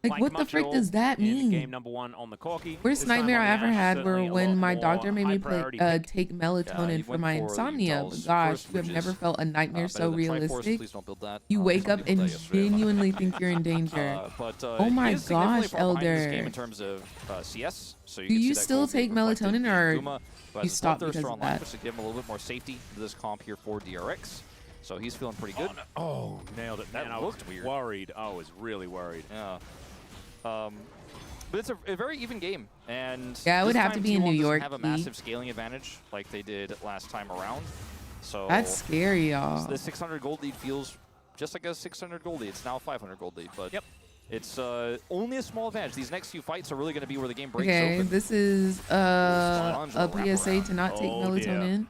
like what the frick does that mean? Game number 1 on the corky. Worst nightmare I ever had were when my doctor made me take melatonin for my insomnia. But gosh, you have never felt a nightmare so realistic. You wake up and genuinely think you're in danger. Oh my gosh, Elder. In terms of CS, so do you still take melatonin or you stop because of that? To give him a little bit more safety to this comp here for DRX. So he's feeling pretty good. Oh, nailed it. That looked weird. Worried. I was really worried. Yeah. But it's a very even game, and yeah, it would have to be in New York. Have a massive scaling advantage like they did last time around. So that's scary, y'all. The 600 gold lead feels just like a 600 gold lead. It's now a 500 gold lead, but it's only a small advantage. These next few fights are really going to be where the game breaks open. This is a PSA to not take melatonin.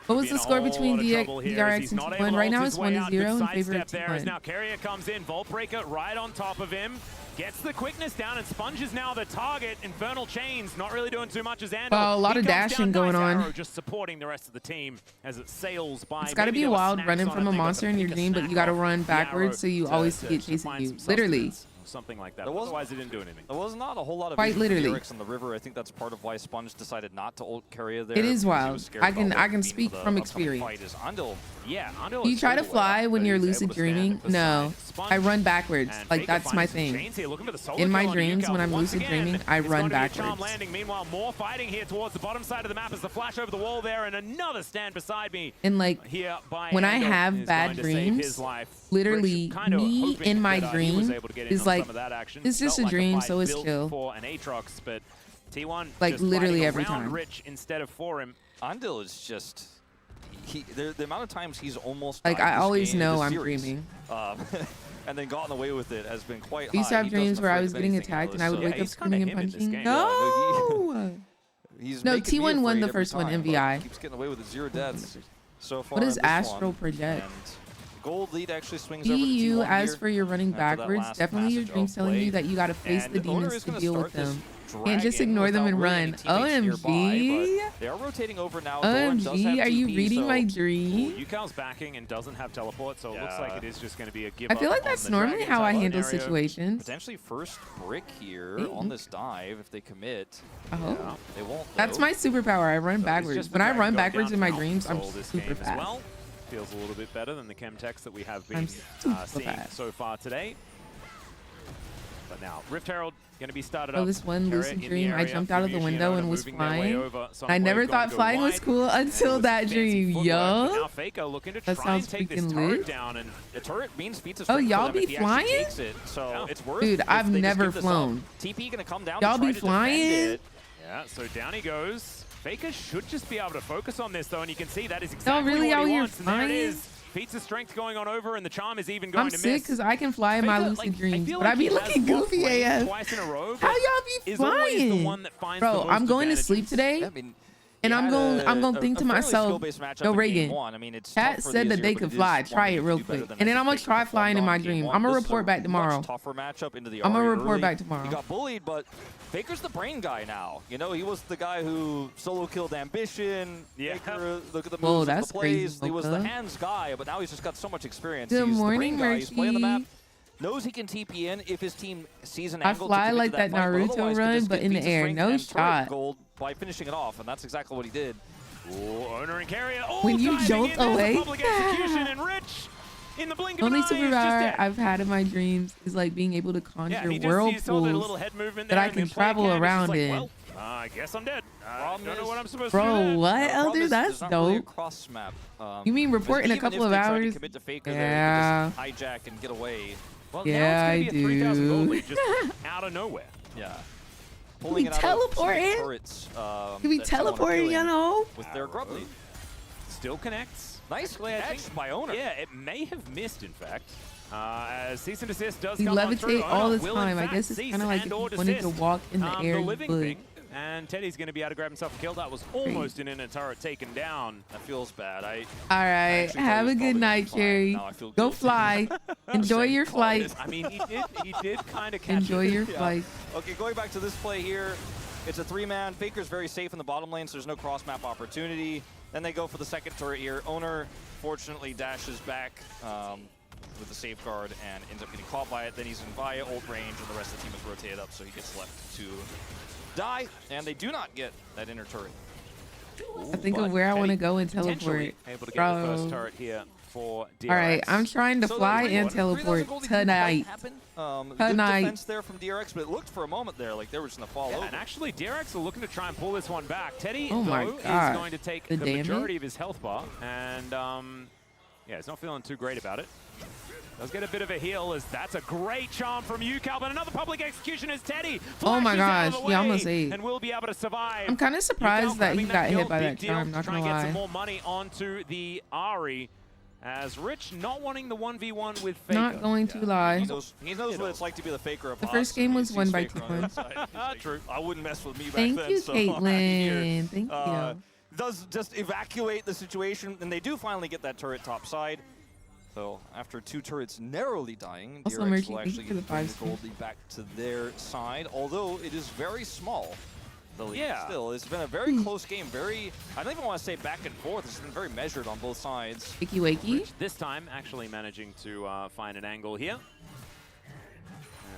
What was the score between DRX and T1? Right now it's 1-0 in favor of T1. Now Carrier comes in, Vault Breaker right on top of him. Gets the quickness down, and Sponge is now the target. Infernal Chains not really doing too much as Andal. Oh, a lot of dashing going on. Just supporting the rest of the team as it sails by. It's got to be wild running from a monster in your dream, but you got to run backwards so you always get chasing you. Literally. Something like that. Otherwise, it didn't do anything. There was not a whole lot of quite literally DRX on the river. I think that's part of why Sponge decided not to ult Carrier there. It is wild. I can speak from experience. Do you try to fly when you're lucid dreaming? No, I run backwards. Like that's my thing. In my dreams, when I'm lucid dreaming, I run backwards. Meanwhile, more fighting here towards the bottom side of the map as the flash over the wall there, and another stand beside me. And like when I have bad dreams, literally me in my dream is like, it's just a dream, so it's chill. For an Aatrox, but T1 like literally every time. Rich instead of for him. Andal is just the amount of times he's almost like I always know I'm dreaming. And then gotten away with it has been quite high. I used to have dreams where I was getting attacked and I would wake up screaming and punching. No! No, T1 won the first one, MVI. Keeps getting away with the 0 deaths so far. What is Astral Project? Gold lead actually swings EU, as for your running backwards, definitely your dreams telling you that you gotta face the demons to deal with them. Can't just ignore them and run. OMG. They are rotating over now. OMG, are you reading my dream? Yukal's backing and doesn't have teleport, so it looks like it is just going to be a give up. I feel like that's normally how I handle situations. Potentially first brick here on this dive if they commit. Oh. They won't. That's my superpower. I run backwards. When I run backwards in my dreams, I'm super fast. Feels a little bit better than the Chemtex that we have been seeing so far today. But now, Rift Herald going to be started up. Oh, this one lucid dream, I jumped out of the window and was flying. I never thought flying was cool until that dream, yo. That sounds freaking lit. The turret means feats of oh, y'all be flying? Dude, I've never flown. TP going to come down. Y'all be flying? Yeah, so down he goes. FAKER should just be able to focus on this, though, and you can see that is exactly really what out he here wants. And there it is. Feats of strength going on over, and the charm is even going to miss. I'm sick because I can fly in my lucid dreams, but I be looking goofy AF. How y'all be flying? Bro, I'm going to sleep today, and I'm going to think to myself, yo, Reagan, Cat said that they could fly. Try it real quick. And then I'm going to try flying in my dream. I'm going to report back tomorrow. I'm going to report back tomorrow. He got bullied, but FAKER's the brain guy now. You know, he was the guy who solo killed Ambition. FAKER, look at the moves, that's the plays. crazy. He was the hands guy, but now he's just got so much experience. Good he's morning, the brain guy. He's playing the map. Murky. Knows he can TP in if his team sees an I angle. fly to like that fight, Naruto run, but in the air. No shot. Gold by finishing it off, and that's exactly what he did. Ooh, Owner and Carrier. Oh, when you jolt away. Public execution and Rich in the blink The of an only eye, is just superpower dead. I've had in my dreams is like being able to conjure he saw that whirlpools little head movement that there, I and can then player travel Cam is just around like, in. well, I guess I'm dead. I don't know what I'm supposed to Bro, do. what, The problem Elder? is That's there's not really a dope. cross map. You mean report in a even couple if of they tried to hours? commit to Faker Yeah. there, they could just hijack and get away. Well, Yeah, now I it's going to be a 3,000 gold do. lead just out of nowhere. Yeah. we Pulling it out of some of the teleporting? turrets, Can we that T1 are teleport, you killing know? with their grub lead. Still connects. Nice Actually, I catch think, by Owner. Yeah, it may have missed, in fact. As cease and desist does We come on through. levitate all Owner the will, in time. I fact, guess it's cease kind of like if you and/or wanted to desist. walk in the air, The you living would. thing. And Teddy's going to be able to grab himself a kill. That was almost an inner turret taken down. That feels bad. All right, actually thought have he a was good probably night, fine. Cherry. Now I feel Go guilty. fly. Enjoy your Saying flight. I mean, he did kind of catch Enjoy it. your Yeah. flight. Okay, going back to this play here, it's a 3-man. Faker's very safe in the bottom lane, so there's no cross-map opportunity. Then they go for the second turret here. Owner, fortunately, dashes back with the safeguard and ends up getting caught by it. Then he's in via ult range, and the rest of the team is rotated up, so he gets left to die. And they do not get that inner turret. I think of where I want to go and teleport. Able to get the first Bro. turret here for DRX. All right, I'm trying to So fly the and 3,000 teleport gold didn't quite tonight. happen. Good Tonight. defense there from DRX, but it looked for a moment there like they were just going to fall Yeah, over. and actually, DRX are looking to try and pull this one back. Teddy, Oh my though, God. is going to take The the damage? majority of his health bar, and yeah, he's not feeling too great about it. Does get a bit of a heal, as that's a great charm from UCal, but another public execution is Teddy. Oh my Flashes out of gosh, the he almost way ate. And will be able to survive. I'm kind of surprised UCal that he grabbing got kill, hit by big that deal, charm, not try gonna and get some lie. more money onto the Ari, as Rich not wanting the 1v1 with Faker. Not going to lie. He knows what it's like to be the Faker of The boss. first game He was sees won by Faker on the T1. inside. He's like, True. I wouldn't mess with me back Thank then, you, so I'm here. Caitlin. Thank you. Does just evacuate the situation, and they do finally get that turret top side. So after 2 turrets narrowly dying, Also, DRX Merchant, will thank you actually for the get the 5 gold lead back to their side, although it is very small. The lead still. It's been a very close game, I don't even want to say back and forth. It's been very measured on both sides. Wakey wakey. Rich this time actually managing to find an angle here.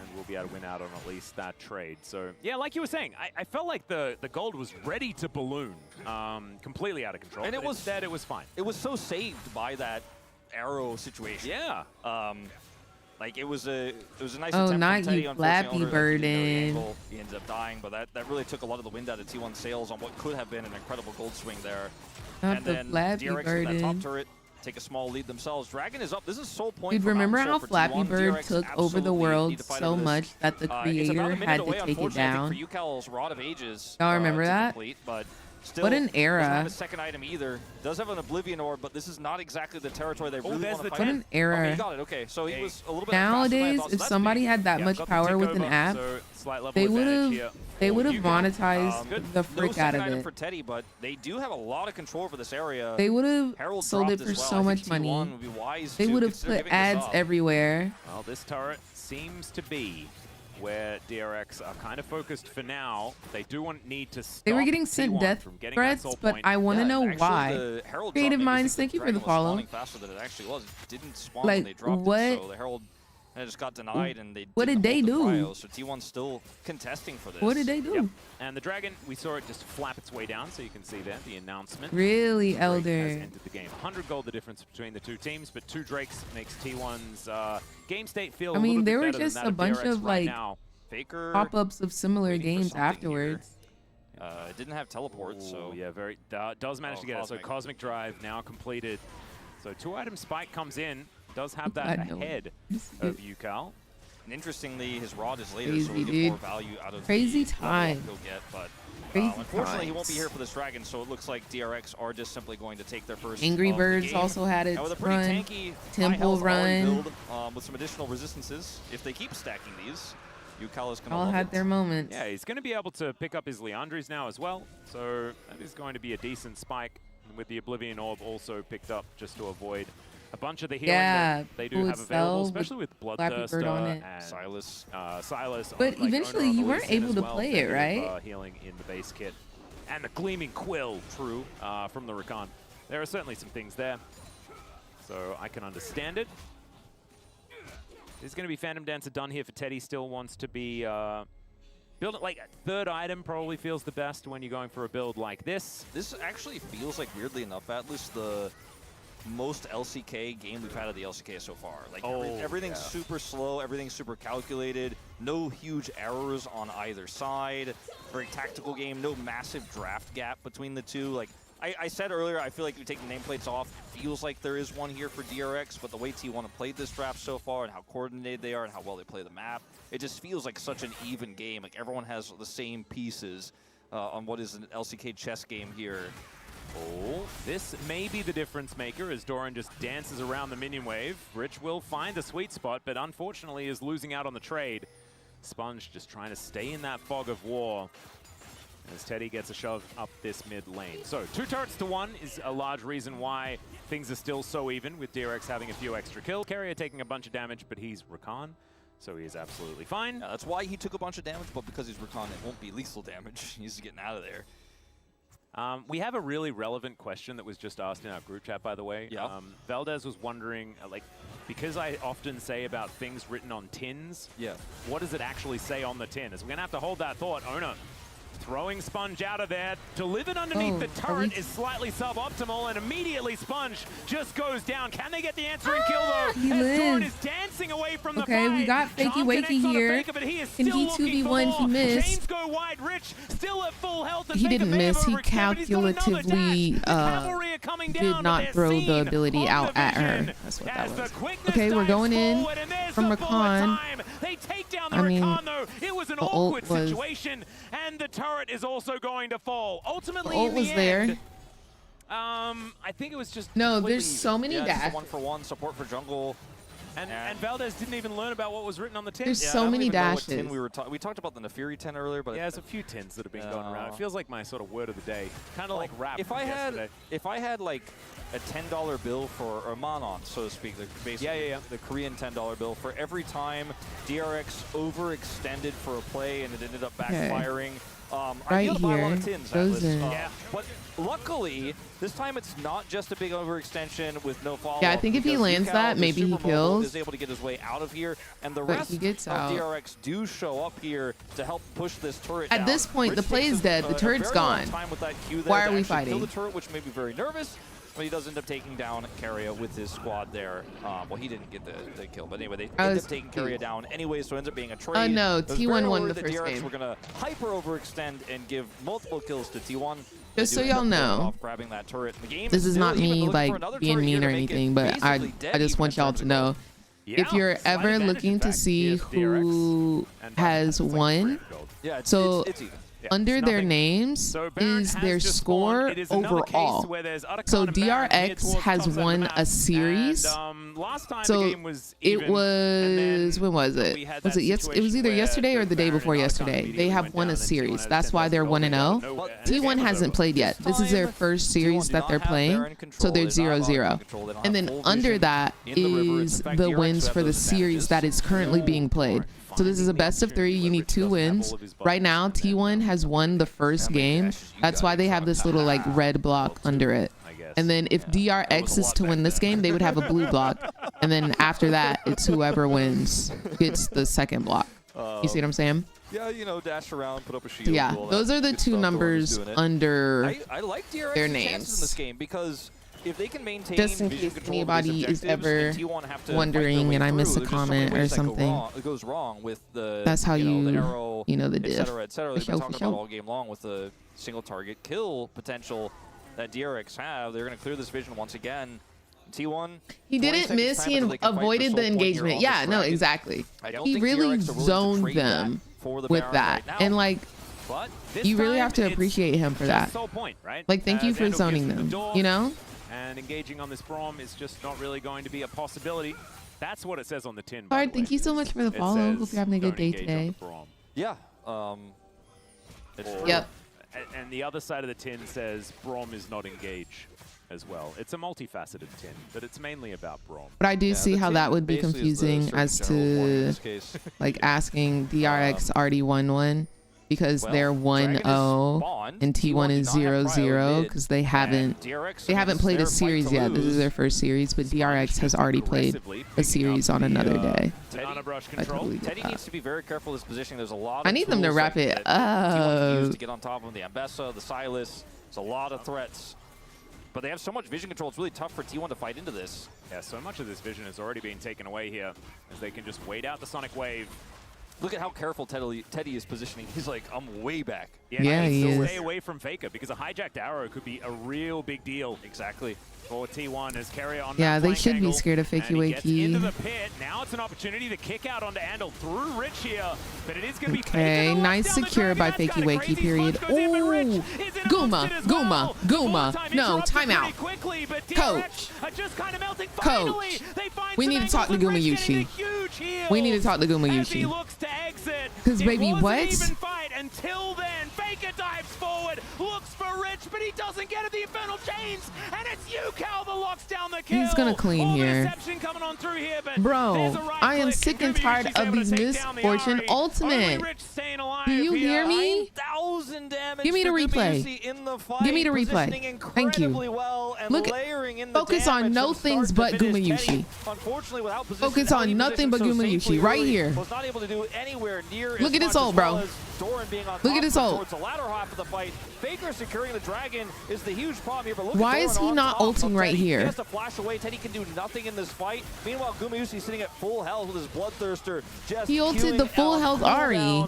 And we'll be able to win out on at least that trade. So, yeah, like you were saying, I felt like the gold was ready to balloon, completely out of control. And but instead, it was fine. It was so saved by that arrow situation. Yeah. Like it was a nice Oh, attempt not from Teddy. you, Unfortunately, Flappy Owner didn't know the Burden. angle. He ended up dying, but that really took a lot of the wind out of T1's sails on what could have been an incredible gold swing there. Not and the then Flappy DRX in that top Burden. turret take a small lead themselves. Dragon is up. This is sole point. Dude, for remember Mount how Soul for Flappy T1. Bird DRX took over the absolutely world need to fight so over this. much that the It's about a creator minute had away, to take it unfortunately, I down? think, for UCal's Rod of Ages. Y'all remember to that? complete, but still, What an doesn't era. have a second item either. Does have an Oblivion Orb, but this is not exactly the territory they really there's want to the fight. What ten. an era. Okay, he got it. Okay, so he was a little bit Nowadays, faster than I thought, so if that's somebody big. had that Yeah, much got the power tick with an over, app, so slight level they advantage would here have for UCal. monetized Good. the No frick out second of item it. for Teddy, but they do have a lot of control over this area. They would have Herald sold it dropped for as well. so I much think money. T1 would be wise They to would have consider put giving this ads up. everywhere. Well, this turret seems to be where DRX are kind of focused for now. They do need to stop They were getting sent T1 death from getting threats, that soul but point. I want to Yeah, know actually, why. the Herald Creative drop made me Minds, think thank you for Dragon the was follow. spawning faster than it actually was. It didn't spawn Like, when they dropped what- it, so the Herald just got denied, and they what didn't did they hold the do? cryo, so T1's still contesting for this. What did they do? Yep. And the Dragon, we saw it just flap its way down, so you can see there the announcement. Really, Drake has Elder? entered the game. 100 gold the difference between the two teams, but 2 Drakes makes T1's game state feel I a mean, little bit there were better than just that a bunch DRX of, right like, now. Faker Pop-ups of similar waiting for games something here. afterwards. It didn't have teleport, so Yeah, does manage to get it. So Cosmic Drive now completed. So 2-item spike comes in, does have that God, no. ahead of UCal. And interestingly, his rod is later, so Crazy, he'll get dude. more value out of Crazy the level time. up he'll get. But Crazy unfortunately, he won't be times. here for this Dragon, so it looks like DRX are just simply going to take their first Angry of the Birds game. also had its And with a pretty run. tanky Temple high-health Ari run. build, with some additional resistances. If they keep stacking these, UCal is going to All love had it. their moments. Yeah, he's going to be able to pick up his Leandres now as well. So that is going to be a decent spike, with the Oblivion Orb also picked up just to avoid a bunch of the healing Yeah, that they do full have available, spell especially with Flappy Bird on Bloodthirster it. and Silas. Silas. But on, like, eventually Owner on you the weren't Lee Sin able as to well, play plenty it, of, right? Healing in the base kit. And the Gleaming Quill, true, from the Rakan. There are certainly some things there, so I can understand it. There's going to be Phantom Dancer done here for Teddy. Still wants to be build it like a 3rd item. Probably feels the best when you're going for a build like this. This actually feels like, weirdly enough, Atlas, the most LCK game we've had at the LCK so far. Like everything's yeah. super slow, everything's super calculated, no huge errors on either side. Very tactical game, no massive draft gap between the two. Like I said earlier, I feel like if you take the nameplates off, feels like there is one here for DRX, but the way T1 have played this draft so far and how coordinated they are and how well they play the map, it just feels like such an even game. Like everyone has the same pieces on what is an LCK chess game here. Oh, this may be the difference maker as Doran just dances around the minion wave. Rich will find the sweet spot, but unfortunately is losing out on the trade. Sponge just trying to stay in that fog of war as Teddy gets a shove up this mid lane. So 2 turrets to 1 is a large reason why things are still so even, with DRX having a few extra kills. Carrier taking a bunch of damage, but he's Rakan, so he is absolutely fine. Yeah, that's why he took a bunch of damage, but because he's Rakan, it won't be lethal damage. He's getting out of there. We have a really relevant question that was just asked in our group chat, by the way. Yeah. Valdez was wondering, like, because I often say about things written on tins, what does it actually say on the tin? As we're going to have to hold that thought. Ona throwing Sponge out of there. Delivered underneath the turret is slightly suboptimal, and immediately Sponge just goes down. Can they get the answering kill, though? As Doran is dancing away from the fight. We got Fakey Wakey here. And he 2v1, he missed. Chains go wide. Rich still at full health. He didn't miss. He calculatively did not throw the ability out at her. That's what that was. Okay, we're going in from Rakan. They take down the I mean, Rakan, though. It was an awkward situation, and the turret is also going to fall. Ultimately, the ult was there. I think it was just there's so many dashes. 1-for-1 support for jungle. And Valdez didn't even learn about what was written on the tin. There's so many dashes. We talked about the Nefiri tin earlier, but there's a few tins that have been going around. It feels like my sort of word of the day, kind of like rap. If I had like a $10 bill for or Manon, so to speak, basically the Korean $10 bill for every time DRX overextended for a play and it ended up backfiring. I feel to buy a lot of tins at this. But luckily, this time it's not just a big overextension with no follow-up. Yeah, I think if he lands that, maybe he kills. Is able to get his way out of here, and the rest of DRX do show up here to help push this turret down. At this point, the play is dead. The turret's gone. Why are we fighting? Kill the turret, which made me very nervous. But he does end up taking down Carrier with his squad there. Well, he didn't get the kill, but anyway, they end up taking Carrier down anyway, so it ends up being a trade. No, T1 won the first DRX game. We're going to hyper overextend and give multiple kills to T1. Just so y'all know, grabbing that turret. The game this is not me like being mean or anything, but I just want y'all to know, if you're ever looking to see who has won, so under their names is their score overall. So DRX has won a series. So it was, when was it? Was it it was either yesterday or the day before yesterday. They have won a series. That's why they're 1-0. T1 hasn't played yet. This is their first series that they're playing. So they're 0-0. And then under that is the wins for the series that is currently being played. So this is a best of 3. You need 2 wins. Right now, T1 has won the first game. That's why they have this little like red block under it. And then if DRX is to win this game, they would have a blue block. And then after that, it's whoever wins gets the second block. You see what I'm saying? Yeah, dash around, put up a shield. Yeah, those are the 2 numbers under I like DRX's their chances names in this game because if they can maintain just in case anybody is ever wondering and I miss a comment or something. It goes wrong with the that's how the arrow, the diff. Et cetera. They've been talking about all game long with the single target kill potential that DRX have. They're going to clear this vision once again. T1. He didn't miss. He avoided the engagement. Yeah, no, exactly. He really zoned them with that, and like. You really have to appreciate him for that. Like, thank you for zoning them, And engaging on this Braum is just not really going to be a possibility. That's what it says on the tin. Bard, thank you so much for the follow. Hope you're having a good day today. Yeah. Yep. And the other side of the tin says Braum is not engage as well. It's a multifaceted tin, but it's mainly about Braum. But I do see how that would be confusing as to like asking DRX already won one. Because they're 1-0 and T1 is 0-0 because they haven't played a series yet. This is their first series, but DRX has already played a series on another day. Teddy needs to be very careful with his positioning. There's a lot. I need them to wrap it up. To get on top of the Ambessa, the Silas. There's a lot of threats. But they have so much vision control, it's really tough for T1 to fight into this. Yeah, so much of this vision has already been taken away here, as they can just wait out the Sonic Wave. Look at how careful Teddy is positioning. He's like, I'm way back. Yeah, he is. Stay away from Faker, because a hijacked arrow could be a real big deal. Exactly. For T1 as Carrier on yeah, that they should angle, be scared of Fakey and he gets into the Wakey. pit. Now it's an opportunity to kick out onto Andal through Rich here, but it is going to be Okay, nice secure by Fakey Wakey, period. Ooh, Guma. No, timeout. Coach, we need to talk to Guma Yushi. We need to talk to Guma Yushi. Because, baby, what? Until then, Faker dives forward, looks for Rich, but he doesn't get it. The Infernal Chains, and it's UCal that locks down the kill. He's gonna clean here. Bro, I am sick and tired of these Misfortune Ultimate. Do you hear me? 9,000 damage. Give me the replay. Give me the replay. Thank you. Look, focus on no things but Guma Yushi. Focus on nothing but Guma Yushi right here. Look at this ult, bro. Look at this ult. Faker securing the dragon is the huge problem here, but look why is he not ulting right here? He has to flash away. Teddy can do nothing in this fight. Meanwhile, Guma Yushi sitting at full health with his Bloodthirster. Just he ulted the full health Ari,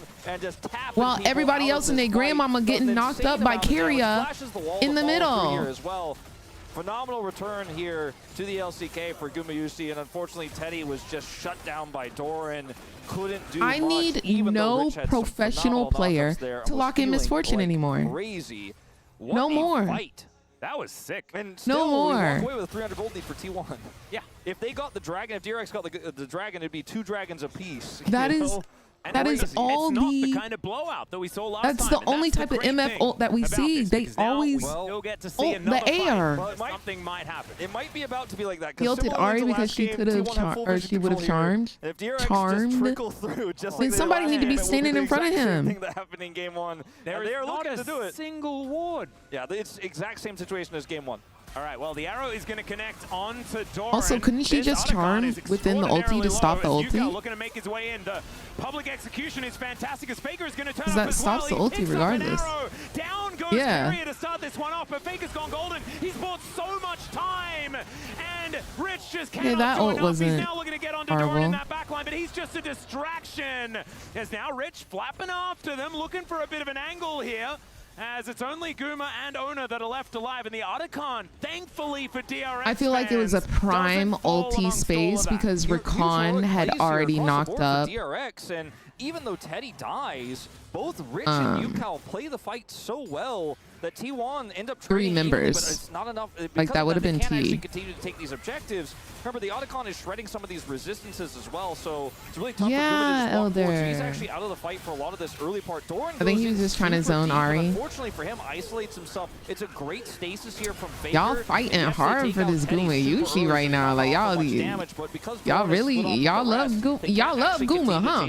while everybody else and their grandmama getting knocked up by Carrier in the middle. Phenomenal return here to the LCK for Guma Yushi, and unfortunately Teddy was just shut down by Doran. Couldn't do much. I need no professional player to lock in Misfortune anymore. Crazy. No more. Fight. That was sick. And still, no more. We walk away with a 300 gold lead for T1. Yeah. If they got the dragon, if DRX got the dragon, it'd be 2 dragons apiece. That is all it's not the kind of blowout that we saw last that's time. The only type of MF ult that we see. They always ult the air. Something might happen. It might be about to be like that. He ulted Ari because she could have she would have charmed. If DRX just through, just like then somebody need to be standing in front of him. Thing that happened in game 1. They're looking to do it. Single ward. Yeah, it's exact same situation as game 1. All right, well, the arrow is going to connect onto Doran. Also, couldn't she just charm within the ulti to stop the ulti? Looking to make his way in. The public execution is fantastic as Faker is going to turn up that stops the ulti regardless. Down goes Carrier to start this one off, but Faker's gone golden. He's bought so much time, and Rich just cannot that do ult enough. wasn't He's now looking to get onto Doran in that backline, but he's just a distraction. As now Rich flapping after them, looking for a bit of an angle here. As it's only Guma and Ona that are left alive, and the Otacon, thankfully for DRX, I feel like it was a prime ulti space because Rakan had already knocked up. DRX, and even though Teddy dies, both Rich and UCal play the fight so well that T1 end up 3 members. But it's not enough. Like that would have been T. Continue to take these objectives. Remember, the Otacon is shredding some of these resistances as well, so it's really tough for Guma to just walk forward. So he's actually out of the fight for a lot of this early part. Doran I think he was just trying to zone Ari. Unfortunately for him, isolates himself. It's a great stasis here from Faker. Y'all fighting hard for this Guma Yushi right now. Like y'all love Guma, huh?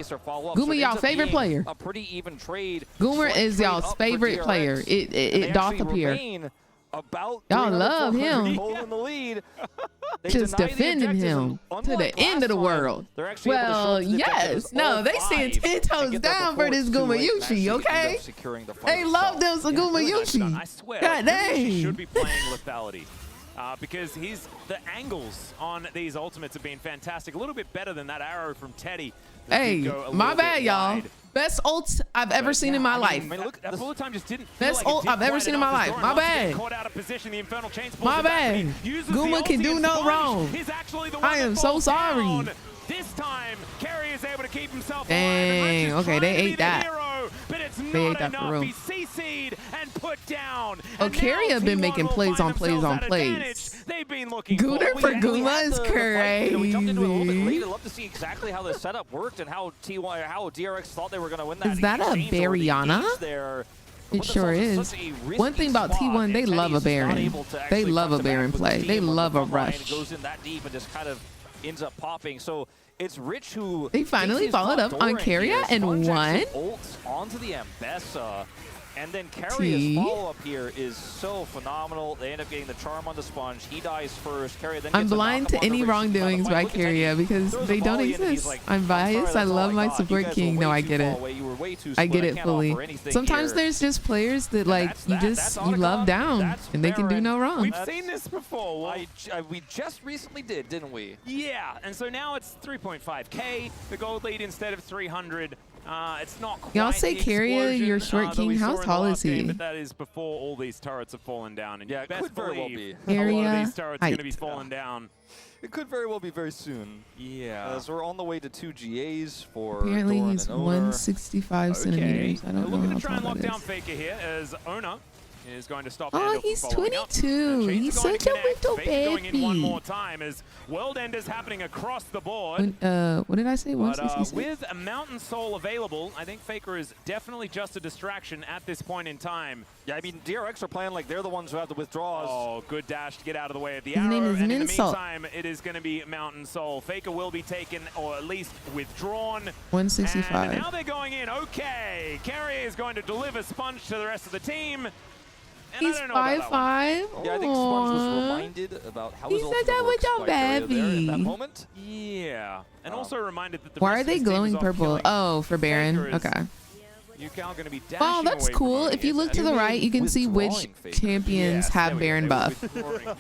Guma y'all favorite player. A pretty even trade. Guma is y'all's favorite player. It doth appear. Y'all love him. Just defending him to the end of the world. Well, yes. No, they stand 10 toes down for this Guma Yushi, okay? They love them some Guma Yushi. I swear, God dang. He should be playing lethality. Because the angles on these ultimates have been fantastic. A little bit better than that arrow from Teddy. Hey, my bad, y'all. Best ult I've ever seen in my life. That bullet time just didn't Best ult I've ever seen in my life. My bad. My bad. Guma can do no wrong. I am so sorry. This time, Carrier is able to keep himself Dang. Okay, they ate that. They ate that for real. Oh, Carrier been making plays on plays on plays. Gooner for Guma is crazy. We jumped into it a little bit late. I'd love to see exactly how the setup worked and how DRX thought they were going to win that. Is that a Bariana? It sure is. One thing about T1, they love a Baron. They love a Baron play. They love a rush. Goes in that deep and just kind of ends up popping. So it's Rich who they finally followed up on Carrier and won. Ults onto the Ambessa. And then Carrier's follow-up here is so phenomenal. They end up getting the charm on the sponge. He dies first. Carrier then gets I'm blind to any wrongdoings by Carrier because they don't exist. Like, I'm biased. I love my support king. No, I get it. I get it fully. Sometimes there's just players that like you love down and they can do no wrong. We've seen this before. We just recently did, didn't we? Yeah, and so now it's 3.5k, the gold lead instead of 300. It's not quite y'all say Carrier, your short king. How tall is he? But that is before all these turrets have fallen down. And yeah, it could very well be. A lot of these turrets are going to be falling down. It could very well be very soon. Yeah. So we're on the way to 2 GAs for apparently Doran he's and Oner. 165 centimeters. I don't know looking how to try and tall lock that down is. FAKER here as Oner is going to stop. Oh, he's 22. He's such a little baby. Going in one more time as World Enders happening across the board. What did I say? But 166. with a Mountain Soul available, I think FAKER is definitely just a distraction at this point in time. Yeah, I mean, DRX are playing like they're the ones who have the withdrawals. Oh, good dash to get out of the way of the His arrow. name is And in the Minsalt. meantime, it is going to be Mountain Soul. FAKER will be taken, or at least withdrawn. 165. And now they're going in. Okay, Carrier is going to deliver Sponge to the rest of the team. And He's 5'5". Yeah, I think Sponge was reminded about how his said ultimate that works with by your Carrier there in that baby. moment. Yeah, and also reminded that the Why rest are of they his team glowing is off purple? killing. Oh, for Baron. FAKER is Okay. Yukao going to be dashing Oh, that's away from cool. him. If you look to the right, you can see which champions have Baron buff.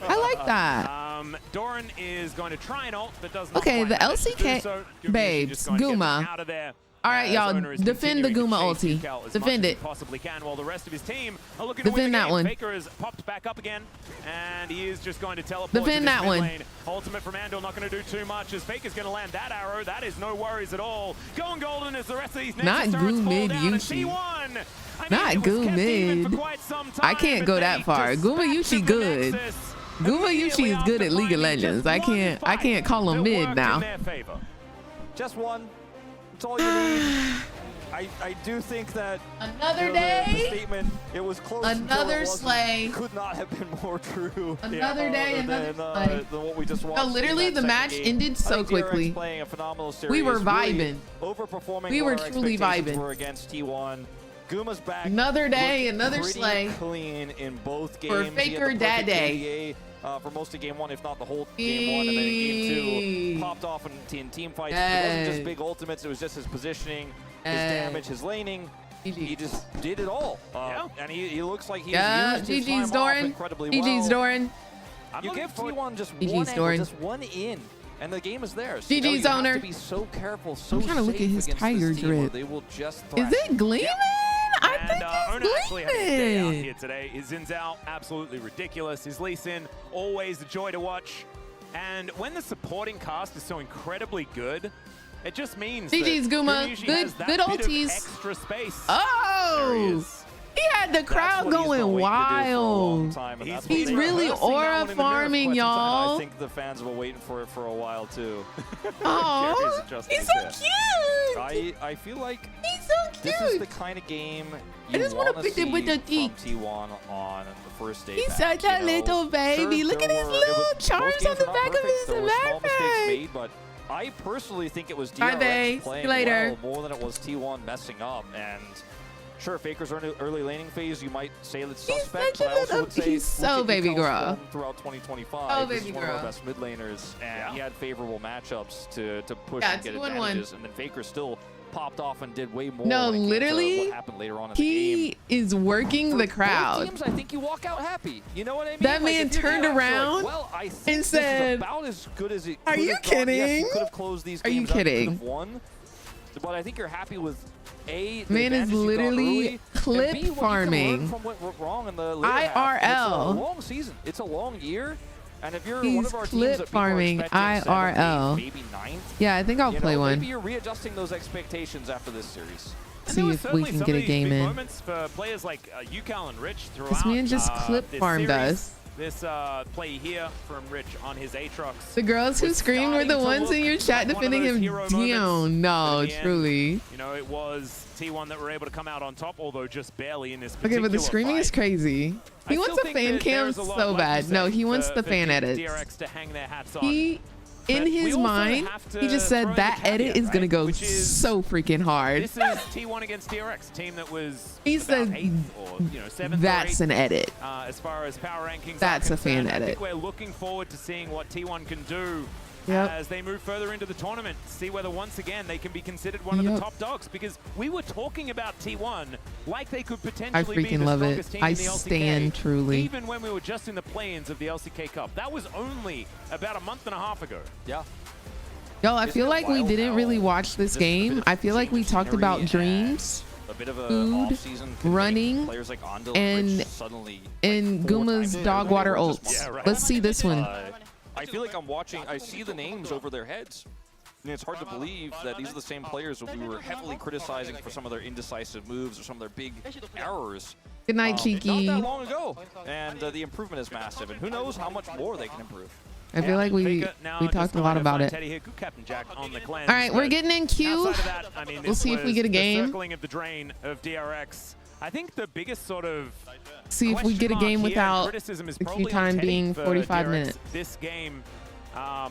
I like that. Doran is going to try and ult, but does not Okay, quite the manage to do LCK so. babes, Just going to get them Guma. out of there. All right, y'all, defend the Guma ulti. Defend it. Possibly can, while the rest of his team are looking Defend to win the that game. one. FAKER has popped back up again, and he is just going to teleport Defend to this that mid one. lane. Ultimate from Andal not going to do too much as FAKER's going to land that arrow. That is no worries at all. Going golden as the rest of these Not Nexus turrets goo fall mid down, and Yushi. T1, Not goo mid. I can't go that far. Guma Yushi good. Guma Yushi is good at League of Legends. I can't call him mid now. Just one. That's all you need. I do think that Another the day. statement, it was close. Another slay. Could not have been more true. Another day, another slay. Than what we just watched. No, literally, in that the match game. ended so quickly. Playing a phenomenal series. We were Really vibing. overperforming. We were what our truly expectations vibing. were against T1. Guma's back. Another day, another pretty slay. Clean in both games. For He had FAKER the Dad perfect Day. KDA, for most of game one, if not the whole game one, and then in game two, popped off in team fights. It wasn't just big ultimates, it was just his positioning, his damage, his laning. He just did it all. And he looks like he's used his time off incredibly well. GG's Doran. You give T1 just GG's one angle, Doran. just one in, and the game is theirs. GG's you have owner. to be so careful, so I'm trying to look at safe his against tiger this team, or drip. they will just Is thrash it gleaming? I think Oner actually had his day out gleaming. here today. His Zin's out, absolutely ridiculous. His Lee Sin, always a joy to watch. And when the supporting cast is so incredibly good, it just means GG's that Guma. usually Good- has that good bit of ultis. extra space. Oh, There he is. he had the crowd going wild. He's really aura farming, y'all. I think the fans have been waiting for it for a while too. Oh, he's so cute. I feel like He's so this is the cute. kind of game I you just wanna want to put it see with the from teeth. T1 on the first day He's back, such a you know? little baby. Sure, Look at there his were- little both charms games on the were not back of perfect. his There were small mistakes backpack. made, but I personally think it was Bye, DRX babe. See playing you later. well more than it was T1 messing up. And sure, FAKER's early laning phase, you might say that's He's suspect, such a but I also little- would say he's so look at baby Yukao's girl. form throughout 2025. Oh, this baby is one of girl. our best mid laners, and he had favorable matchups to push Yeah, and get 2-1-1. advantages. And then FAKER still popped off and did way more. No, when it came to literally, what happened later on in the game. He is working For the both crowd. teams, I think you walk out happy. You know what I mean? That Like, man if you're turned DRX, you're like, around well, I think and this said, is about as good as it "Are could you have gone. Yes, kidding? you could have closed these Are you games out, you could kidding? have won. But I think you're happy with A, the Man is advantage you got literally early, clip and B, what you can farming. learn from what went wrong in the later half. It's a IRL. long season. It's a long year. And if you're He's one of our clip teams that people are farming expecting 7th, IRL. 8th, maybe 9th, Yeah, I think I'll you play know, one. maybe you're readjusting those expectations after this series. And See there were if we certainly can some get of a these game big in. moments for players like Yukao and Rich throughout This man just clip this farmed series. us. This play here from Rich on his Aatrox. The girls who was screamed were the starting to ones in look your chat like one of defending those him hero down. moments. No, But in the end, truly. You know, it was T1 that were able to come out on top, although just barely in this Okay, particular but the screaming fight. is crazy. He I wants still a think fan that cam there's a lot, so like you bad. No, said, he wants for the fan Team edits. DRX to hang their hats on. He In his mind, he just said that edit is gonna go so freaking hard. This is T1 against DRX, a team that was He said 8th or 7th. That's an edit. As far as power rankings, That's a fan edit. I think we're looking forward to seeing what T1 can do. As they move further into the tournament, see whether once again they can be considered one of the top dogs. Because we were talking about T1 like they could potentially be the strongest team in the LCK. I stand truly. Even when we were just in the play-ins of the LCK Cup. That was only about a month and a half ago. Yeah. Yo, I feel like we didn't really watch this game. I feel like we talked about dreams, food, running, and Guma's dog water ults. Let's see this one. I feel like I'm watching, I see the names over their heads. And it's hard to believe that these are the same players that we were heavily criticizing for some of their indecisive moves or some of their big errors. Good night, Cheeky. Not that long ago. And the improvement is massive. And who knows how much more they can improve. I feel like we talked a lot about it. All right, we're getting in queue. We'll see if we get a game. Circling of the drain of DRX. I think the biggest sort of see if we get a game without queue time being 45 minutes. This game,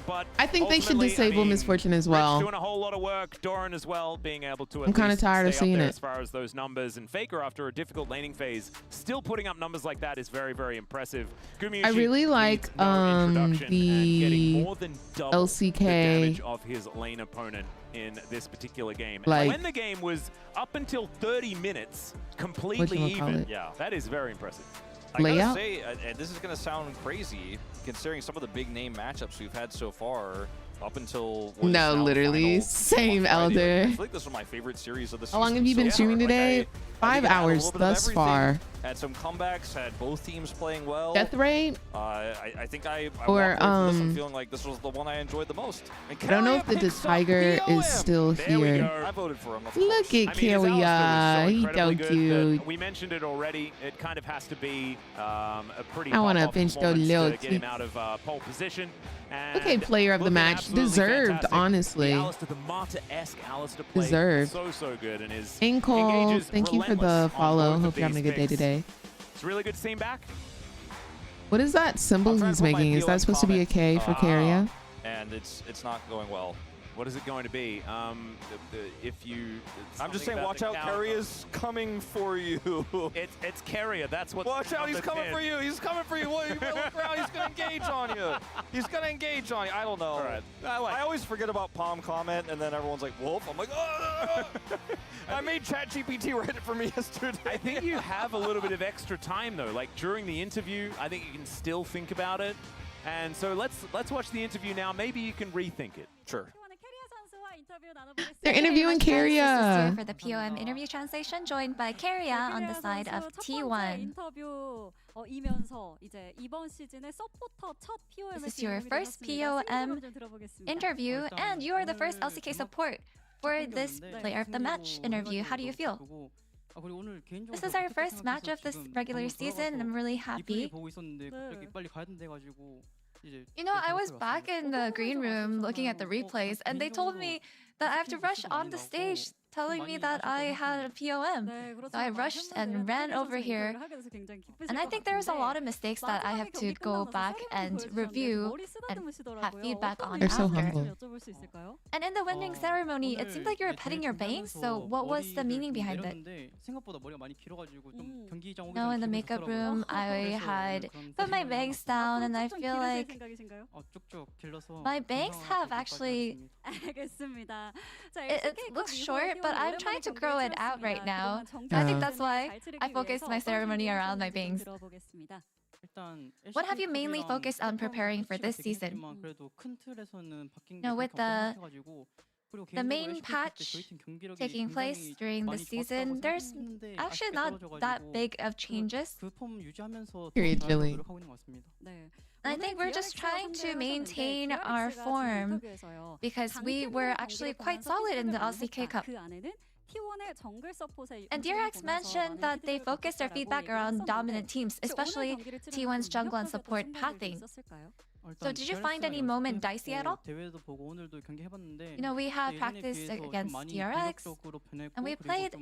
but I think they should disable Misfortune as well. Doing a whole lot of work. Doran as well, being able to. I'm kind of tired of seeing it. As far as those numbers, and Faker after a difficult laning phase, still putting up numbers like that is very, very impressive. I really like the LCK damage of his lane opponent in this particular game. Like, when the game was up until 30 minutes completely even, that is very impressive. I gotta say, and this is gonna sound crazy, considering some of the big name matchups we've had so far, up until literally same Elder. I feel like this was my favorite series of the season. How long have you been streaming today? 5 hours thus far. Had some comebacks, had both teams playing well. Death rate? I think I or I'm feeling like this was the one I enjoyed the most. I don't know if the Tiger is still here. I voted for him. Look at Kyria, he's so cute. We mentioned it already. It kind of has to be a pretty. I want to pinch those little get him out of pole position. Okay, player of the match, deserved, honestly. Deserved. So good, and his Ankle, thank you for the follow. Hope you're having a good day today. It's really good to see him back. What is that symbol he's making? Is that supposed to be a K for Kyria? And it's not going well. What is it going to be? If you, I'm just saying, watch out, Kyria's coming for you. It's Kyria. That's what. Watch out, he's coming for you. He's coming for you. Look around. He's gonna engage on you. He's gonna engage on you. I don't know. All right. I always forget about Palm comment, and then everyone's like, "Wolf." I'm like, "Oh." I made ChatGPT write it for me yesterday. I think you have a little bit of extra time though. Like during the interview, I think you can still think about it. And so let's watch the interview now. Maybe you can rethink it. Sure. They're interviewing Kyria. For the POM interview translation, joined by Kyria on the side of T1. This is your first POM interview, and you are the first LCK support for this player of the match interview. How do you feel? This is our first match of this regular season, and I'm really happy. You know, I was back in the green room looking at the replays, and they told me that I have to rush on the stage, telling me that I had a POM. So I rushed and ran over here. And I think there's a lot of mistakes that I have to go back and review and have feedback on after. So humble. And in the winning ceremony, it seemed like you were petting your bangs. So what was the meaning behind it? No, in the makeup room, I had put my bangs down, and I feel like my bangs have actually... It looks short, but I'm trying to grow it out right now. I think that's why I focused my ceremony around my bangs. What have you mainly focused on preparing for this season? No, with the main patch taking place during the season, there's actually not that big of changes. Period, Jilly. I think we're just trying to maintain our form because we were actually quite solid in the LCK Cup. And DRX mentioned that they focused their feedback around dominant teams, especially T1's jungle and support pathing. So did you find any moment dicey at all? You know, we had practiced against DRX, and we played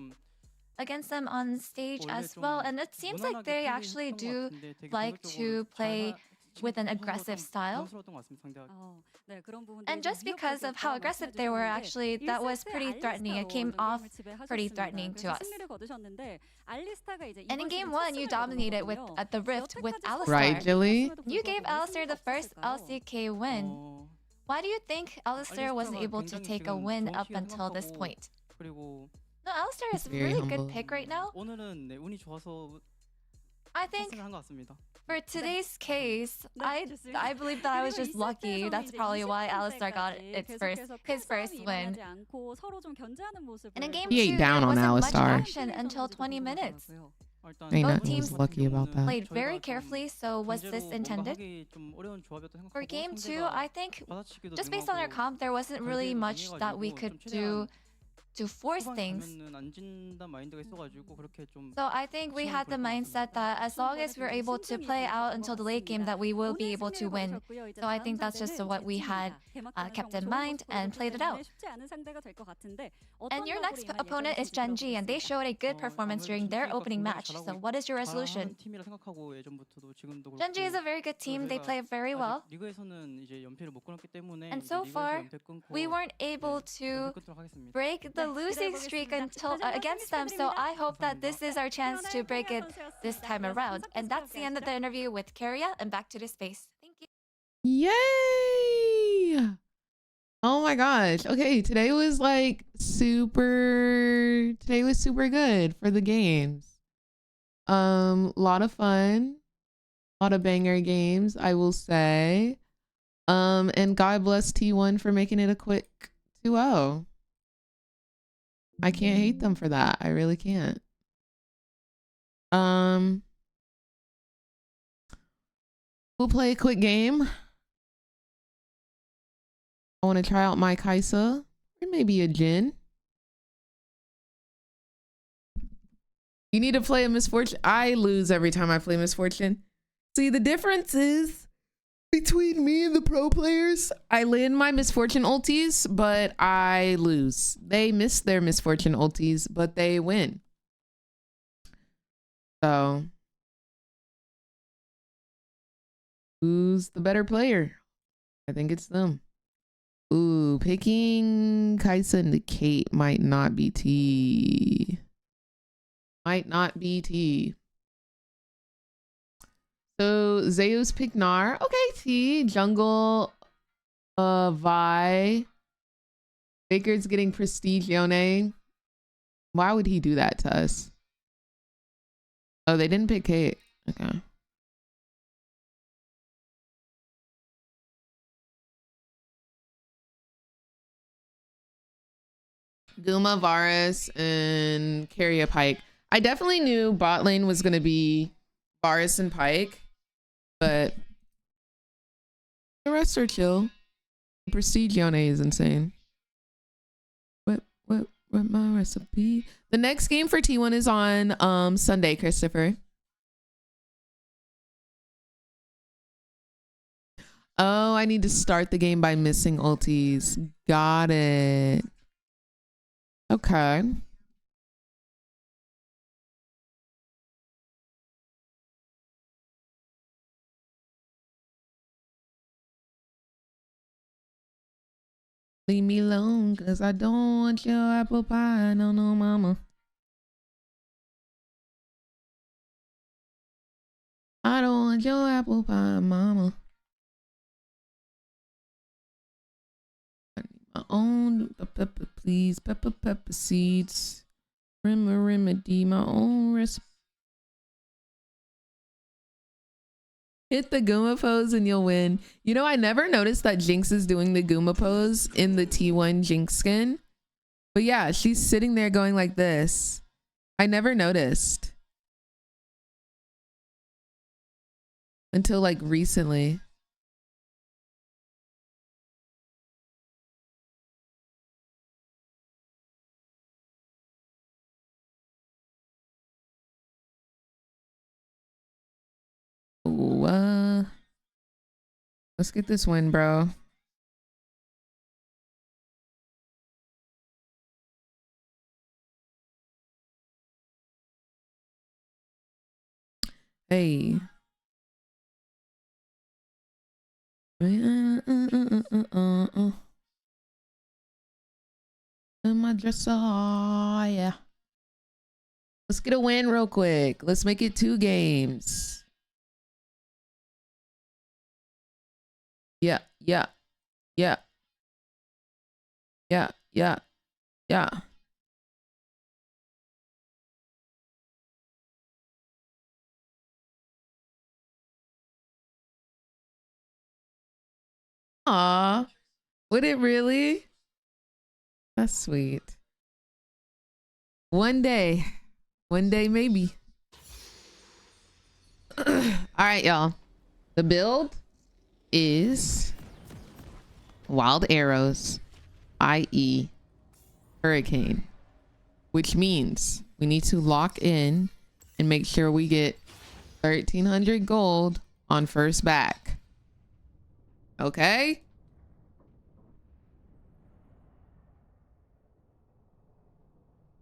against them on stage as well, and it seems like they actually do like to play with an aggressive style. And just because of how aggressive they were, actually, that was pretty threatening. It came off pretty threatening to us. And in game 1, you dominated with at the Rift with Alistar. Right, Jilly? You gave Alistar the first LCK win. Why do you think Alistar wasn't able to take a win up until this point? No, Alistar is a really good pick right now. I think for today's case, I believe that I was just lucky. That's probably why Alistar got his first win. And in game 2, there wasn't much action until 20 minutes. Both teams lucky about that. Played very carefully, so was this intended? For game 2, I think just based on our comp, there wasn't really much that we could do to force things. So I think we had the mindset that as long as we're able to play out until the late game, that we will be able to win. So I think that's just what we had kept in mind and played it out. And your next opponent is Gen.G, and they showed a good performance during their opening match. So what is your resolution? Gen.G is a very good team. They play very well. And so far, we weren't able to break the losing streak until against them, so I hope that this is our chance to break it this time around. And that's the end of the interview with Keria, and back to the space. Thank you. Yay! Oh my gosh. Okay, today was super good for the games. Lot of fun. A lot of banger games, I will say. And God bless T1 for making it a quick 2-0. I can't hate them for that. I really can't. We'll play a quick game. I want to try out my Kaisa or maybe a Jhin. You need to play a Misfortune. I lose every time I play Misfortune. See, the difference is between me and the pro players, I land my Misfortune ultis, but I lose. They miss their Misfortune ultis, but they win. So, who's the better player? I think it's them. Ooh, picking Kaisa and Kate might not be T. Might not be T. So Zeus picked Gnar. Okay, T. Jungle, Vi. Faker's getting Prestige Yone. Why would he do that to us? Oh, they didn't pick Kate. Okay. Guma, Varus, and Keria Pike. I definitely knew bot lane was going to be Varus and Pike, but the rest are chill. Prestige Yone is insane. What my recipe? The next game for T1 is on Sunday, Christopher. Oh, I need to start the game by missing ultis. Got it. Okay. Leave me alone, cause I don't want your apple pie. No, no, mama. I don't want your apple pie, mama. I need my own pepper, please. Pepper seeds. Remedy, my own recipe. Hit the Guma pose and you'll win. You know, I never noticed that Jinx is doing the Guma pose in the T1 Jinx skin. But yeah, she's sitting there going like this. I never noticed. Until like recently. Ooh, let's get this win, bro. Hey. My dresser, yeah. Let's get a win real quick. Let's make it 2 games. Yeah, yeah, yeah, yeah, yeah, yeah. Aw, would it really? That's sweet. One day maybe. All right, y'all. The build is wild arrows, i.e. hurricane, which means we need to lock in and make sure we get 1,300 gold on first back. Okay?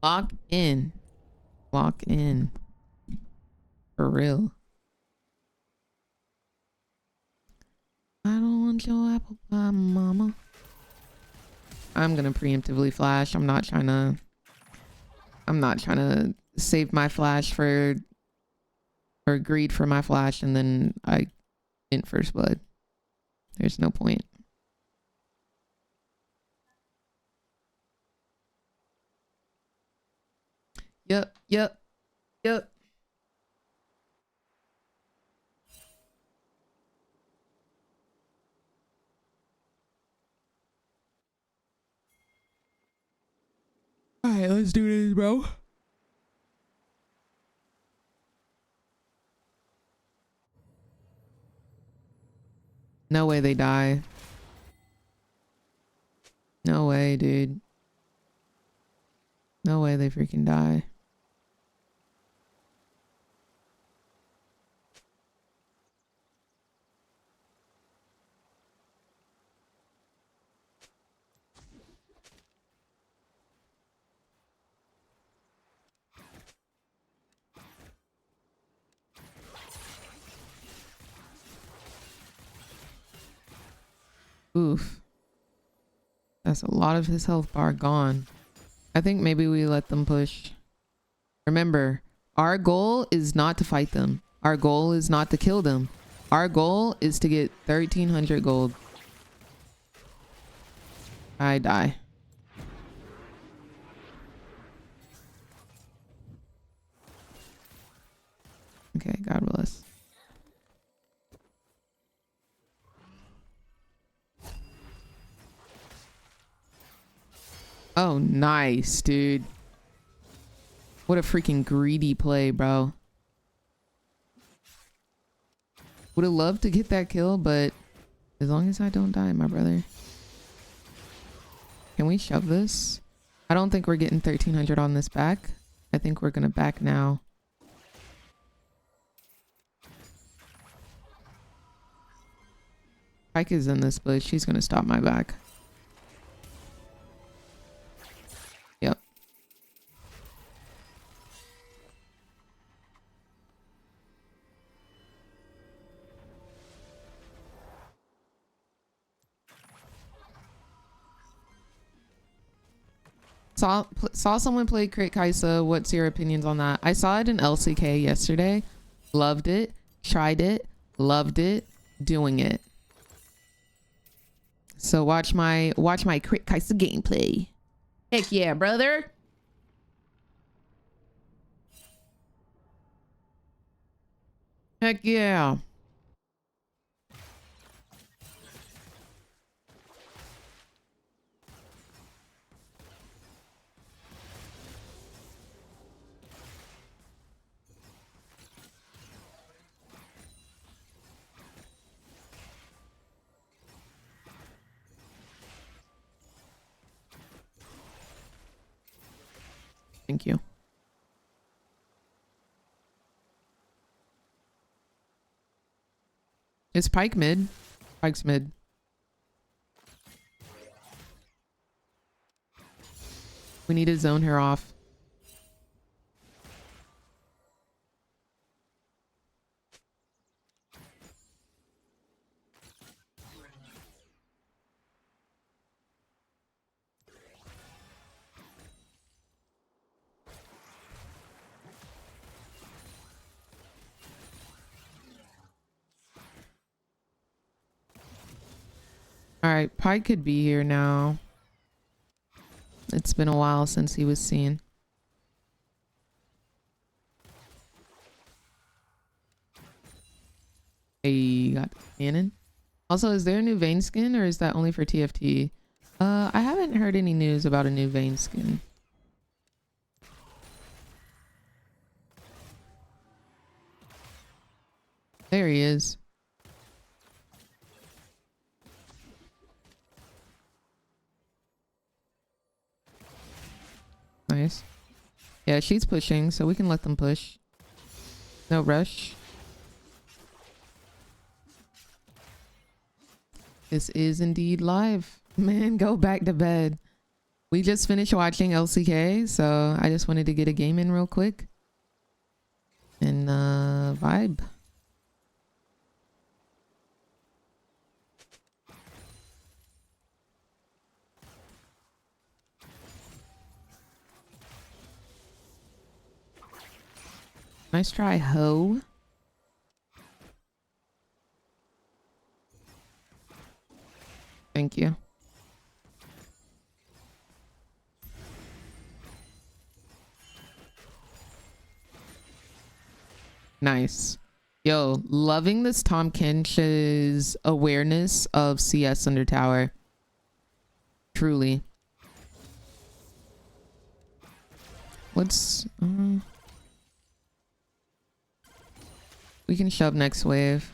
Lock in. Lock in. For real. I don't want your apple pie, mama. I'm gonna preemptively flash. I'm not trying to save my flash for, or greed for my flash and then I didn't first blood. There's no point. Yep. All right, let's do this, bro. No way they die. No way, dude. No way they freaking die. Oof. That's a lot of his health bar gone. I think maybe we let them push. Remember, our goal is not to fight them. Our goal is not to kill them. Our goal is to get 1,300 gold. I die. Okay, God bless. Oh, nice, dude. What a freaking greedy play, bro. Would have loved to get that kill, but as long as I don't die, my brother. Can we shove this? I don't think we're getting 1,300 on this back. I think we're gonna back now. Pike is in this bush. She's gonna stop my back. Yep. Saw someone play Crit Kaisa. What's your opinions on that? I saw it in LCK yesterday. Loved it. Tried it. Loved it. Doing it. So watch my Crit Kaisa gameplay. Heck yeah, brother. Heck yeah. Thank you. Is Pike mid? Pike's mid. We need to zone her off. All right, Pike could be here now. It's been a while since he was seen. Hey, got the cannon. Also, is there a new Vayne skin or is that only for TFT? I haven't heard any news about a new Vayne skin. There he is. Nice. Yeah, she's pushing, so we can let them push. No rush. This is indeed live. Man, go back to bed. We just finished watching LCK, so I just wanted to get a game in real quick. And vibe. Nice try, ho. Thank you. Nice. Yo, loving this Tom Kench's awareness of CS under tower. Truly. Let's... we can shove next wave.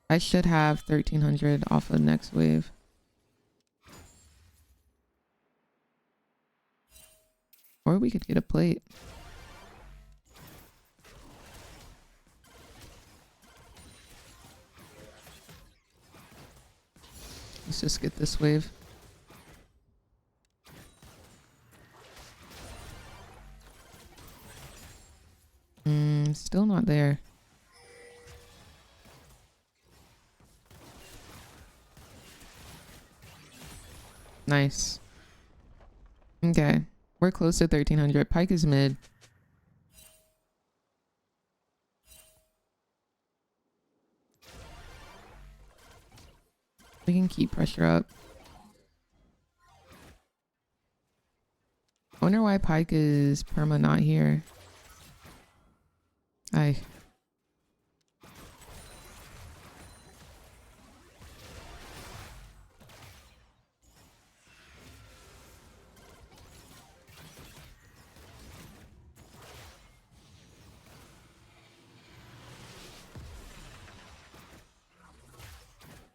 I should have 1300 off of next wave. Or we could get a plate. Let's just get this wave. Still not there. Nice. Okay. We're close to 1300. Pike is mid. We can keep pressure up. I wonder why Pike is perma not here. Aye.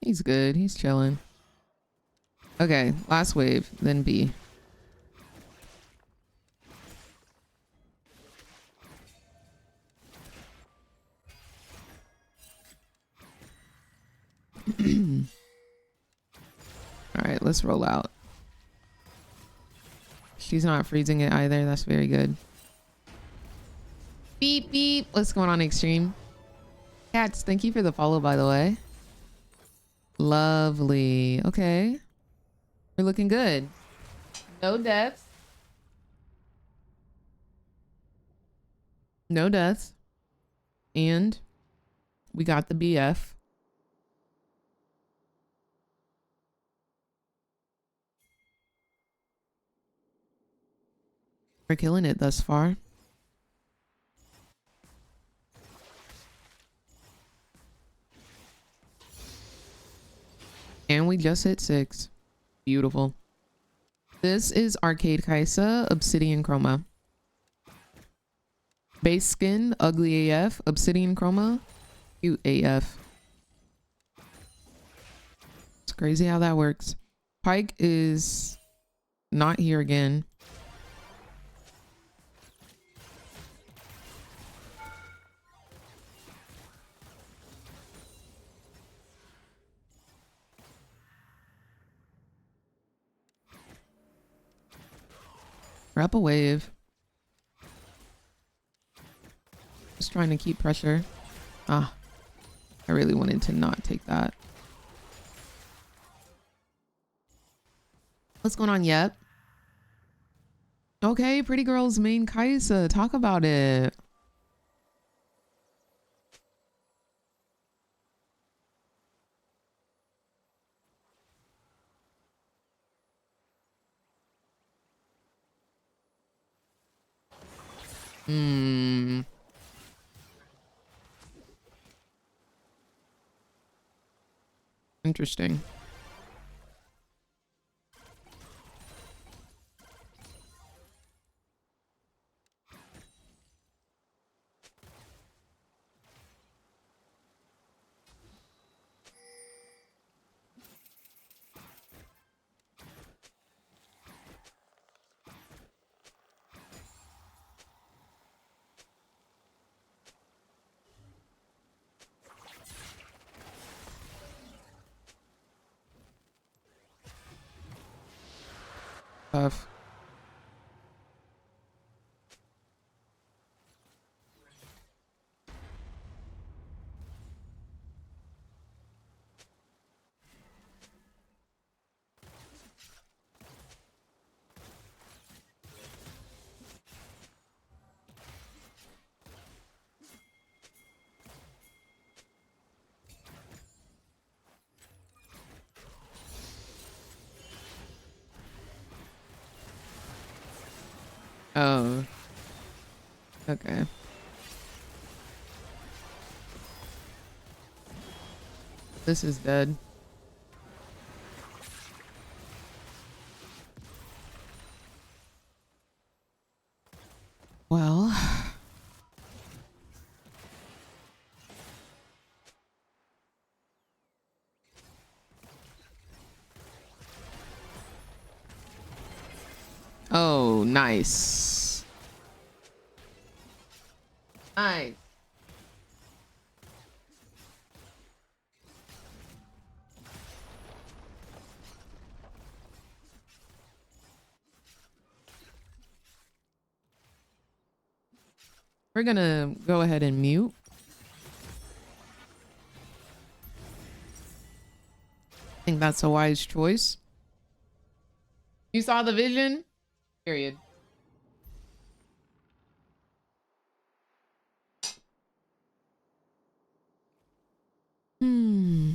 He's good. He's chilling. Okay, last wave, then B. All right, let's roll out. She's not freezing it either. That's very good. Beep, beep. What's going on, Extreme? Cats, thank you for the follow, by the way. Lovely. Okay. We're looking good. No deaths. No deaths. And we got the BF. We're killing it thus far. And we just hit 6. Beautiful. This is Arcade Kaisa, Obsidian Chroma. Base skin, Ugly AF, Obsidian Chroma, Cute AF. It's crazy how that works. Pike is not here again. We're up a wave. Just trying to keep pressure. Ah, I really wanted to not take that. What's going on, Yep? Okay, Pretty Girl's main Kaisa. Talk about it. Hmm. Interesting. Tough. Oh. Okay. This is dead. Well. Oh, nice. Nice. We're gonna go ahead and mute. I think that's a wise choice. You saw the vision? Period. Hmm.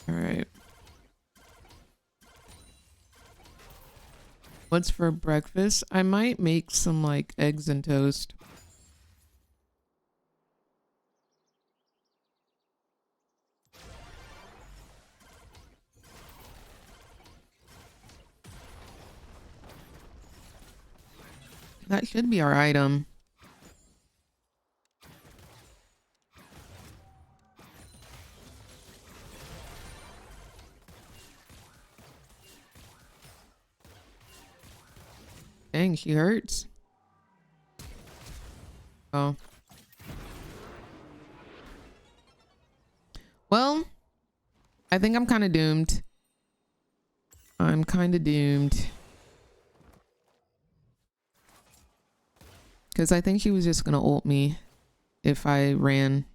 All right. What's for breakfast? I might make some like eggs and toast. That should be our item. Dang, she hurts. Oh. Well, I think I'm kind of doomed. I'm kind of doomed. Because I think she was just going to ult me if I ran.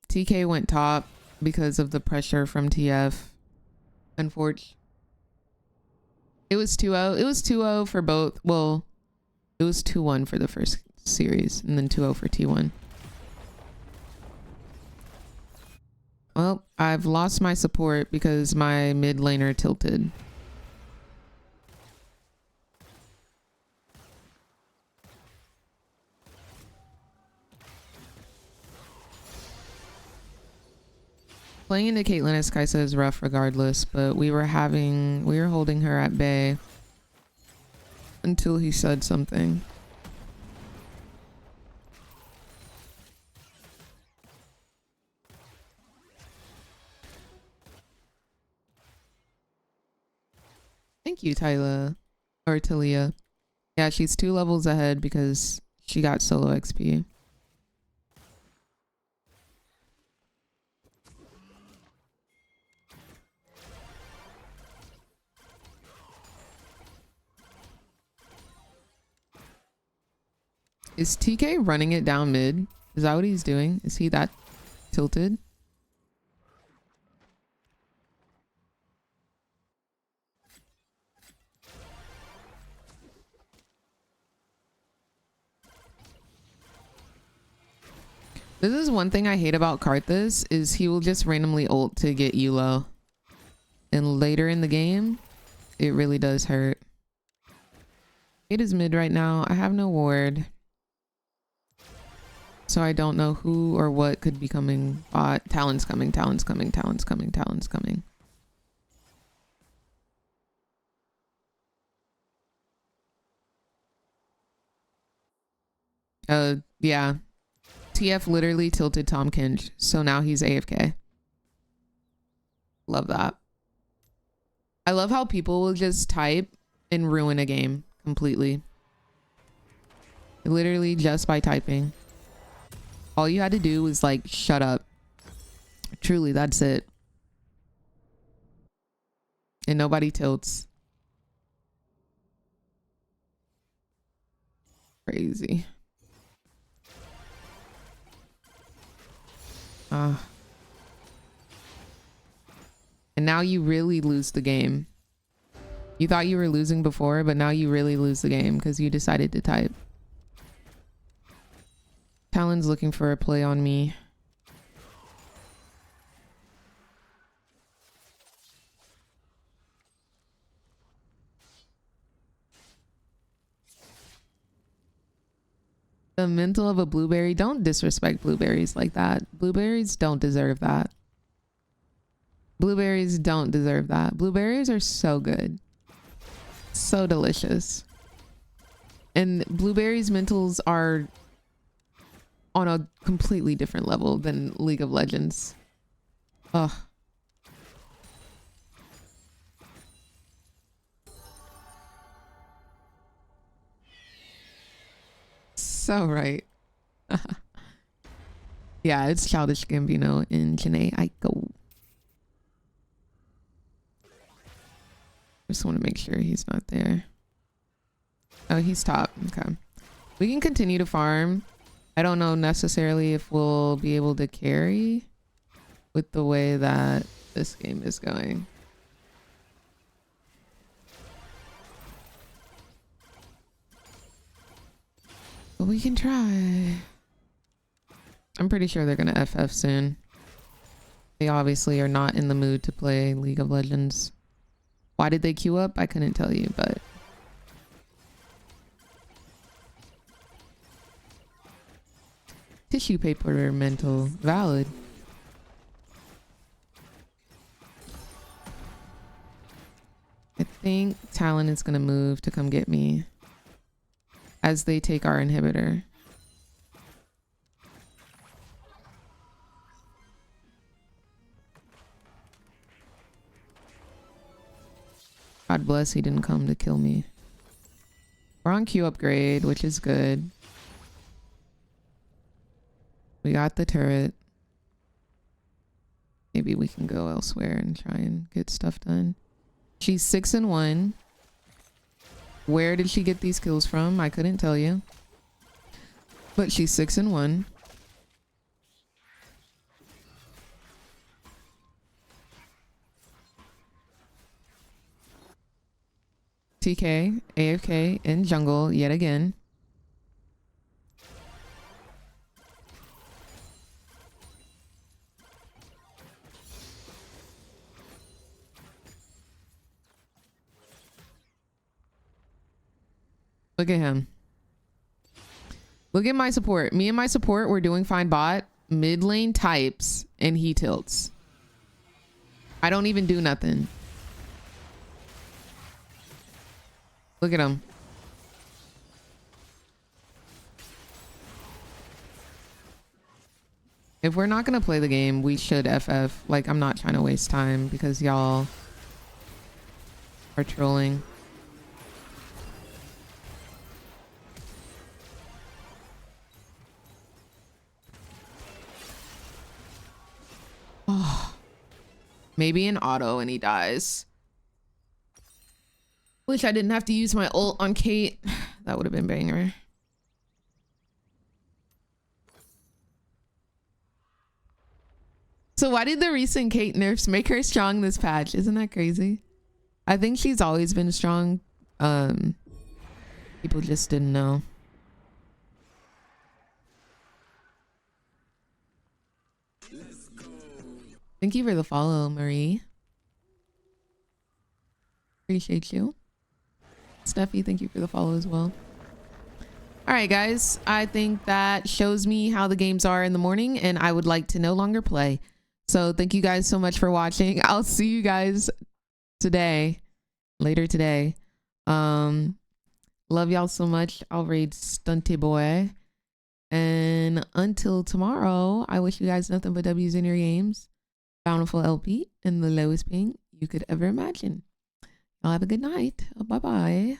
TK went top because of the pressure from TF. Unfortunately. It was 2-0. It was 2-0 for both. Well, it was 2-1 for the first series and then 2-0 for T1. Well, I've lost my support because my mid laner tilted. Playing into Caitlyn as Kaisa is rough regardless, but we were holding her at bay until he said something. Thank you, Tyla. Or Talia. Yeah, she's 2 levels ahead because she got solo XP. Is TK running it down mid? Is that what he's doing? Is he that tilted? This is one thing I hate about Karthus is he will just randomly ult to get you low. And later in the game, it really does hurt. It is mid right now. I have no ward. So I don't know who or what could be coming. Talon's coming, Talon's coming, Talon's coming, Talon's coming. Yeah. TF literally tilted Tom Kinch, so now he's AFK. Love that. I love how people will just type and ruin a game completely. Literally just by typing. All you had to do was like, shut up. Truly, that's it. And nobody tilts. Crazy. And now you really lose the game. You thought you were losing before, but now you really lose the game because you decided to type. Talon's looking for a play on me. The mental of a blueberry. Don't disrespect blueberries like that. Blueberries don't deserve that. Blueberries don't deserve that. Blueberries are so good. So delicious. And blueberries' mentals are on a completely different level than League of Legends. Ugh. So right. Yeah, it's Childish Gambino and Janae Aiko. Just want to make sure he's not there. Oh, he's top. Okay. We can continue to farm. I don't know necessarily if we'll be able to carry with the way that this game is going. But we can try. I'm pretty sure they're going to FF soon. They obviously are not in the mood to play League of Legends. Why did they queue up? I couldn't tell you, but... Tissue paper mental. Valid. I think Talon is going to move to come get me as they take our inhibitor. God bless he didn't come to kill me. We're on Q upgrade, which is good. We got the turret. Maybe we can go elsewhere and try and get stuff done. She's 6-1. Where did she get these kills from? I couldn't tell you. But she's 6-1. TK, AFK, in jungle yet again. Look at him. Look at my support. Me and my support were doing fine bot. Mid lane types and he tilts. I don't even do nothing. Look at him. If we're not gonna play the game, we should FF. Like, I'm not trying to waste time because y'all are trolling. Oh, maybe an auto and he dies. Wish I didn't have to use my ult on Kate. That would have been banger. So why did the recent Kate nerfs make her strong this patch? Isn't that crazy? I think she's always been strong. People just didn't know. Thank you for the follow, Marie. Appreciate you. Steffi, thank you for the follow as well. All right, guys. I think that shows me how the games are in the morning, and I would like to no longer play. So thank you guys so much for watching. I'll see you guys today, later today. Love y'all so much. I'll raid Stunty Boy. And until tomorrow, I wish you guys nothing but W's in your games. Bountiful LP and the lowest ping you could ever imagine. Y'all have a good night. Bye-bye.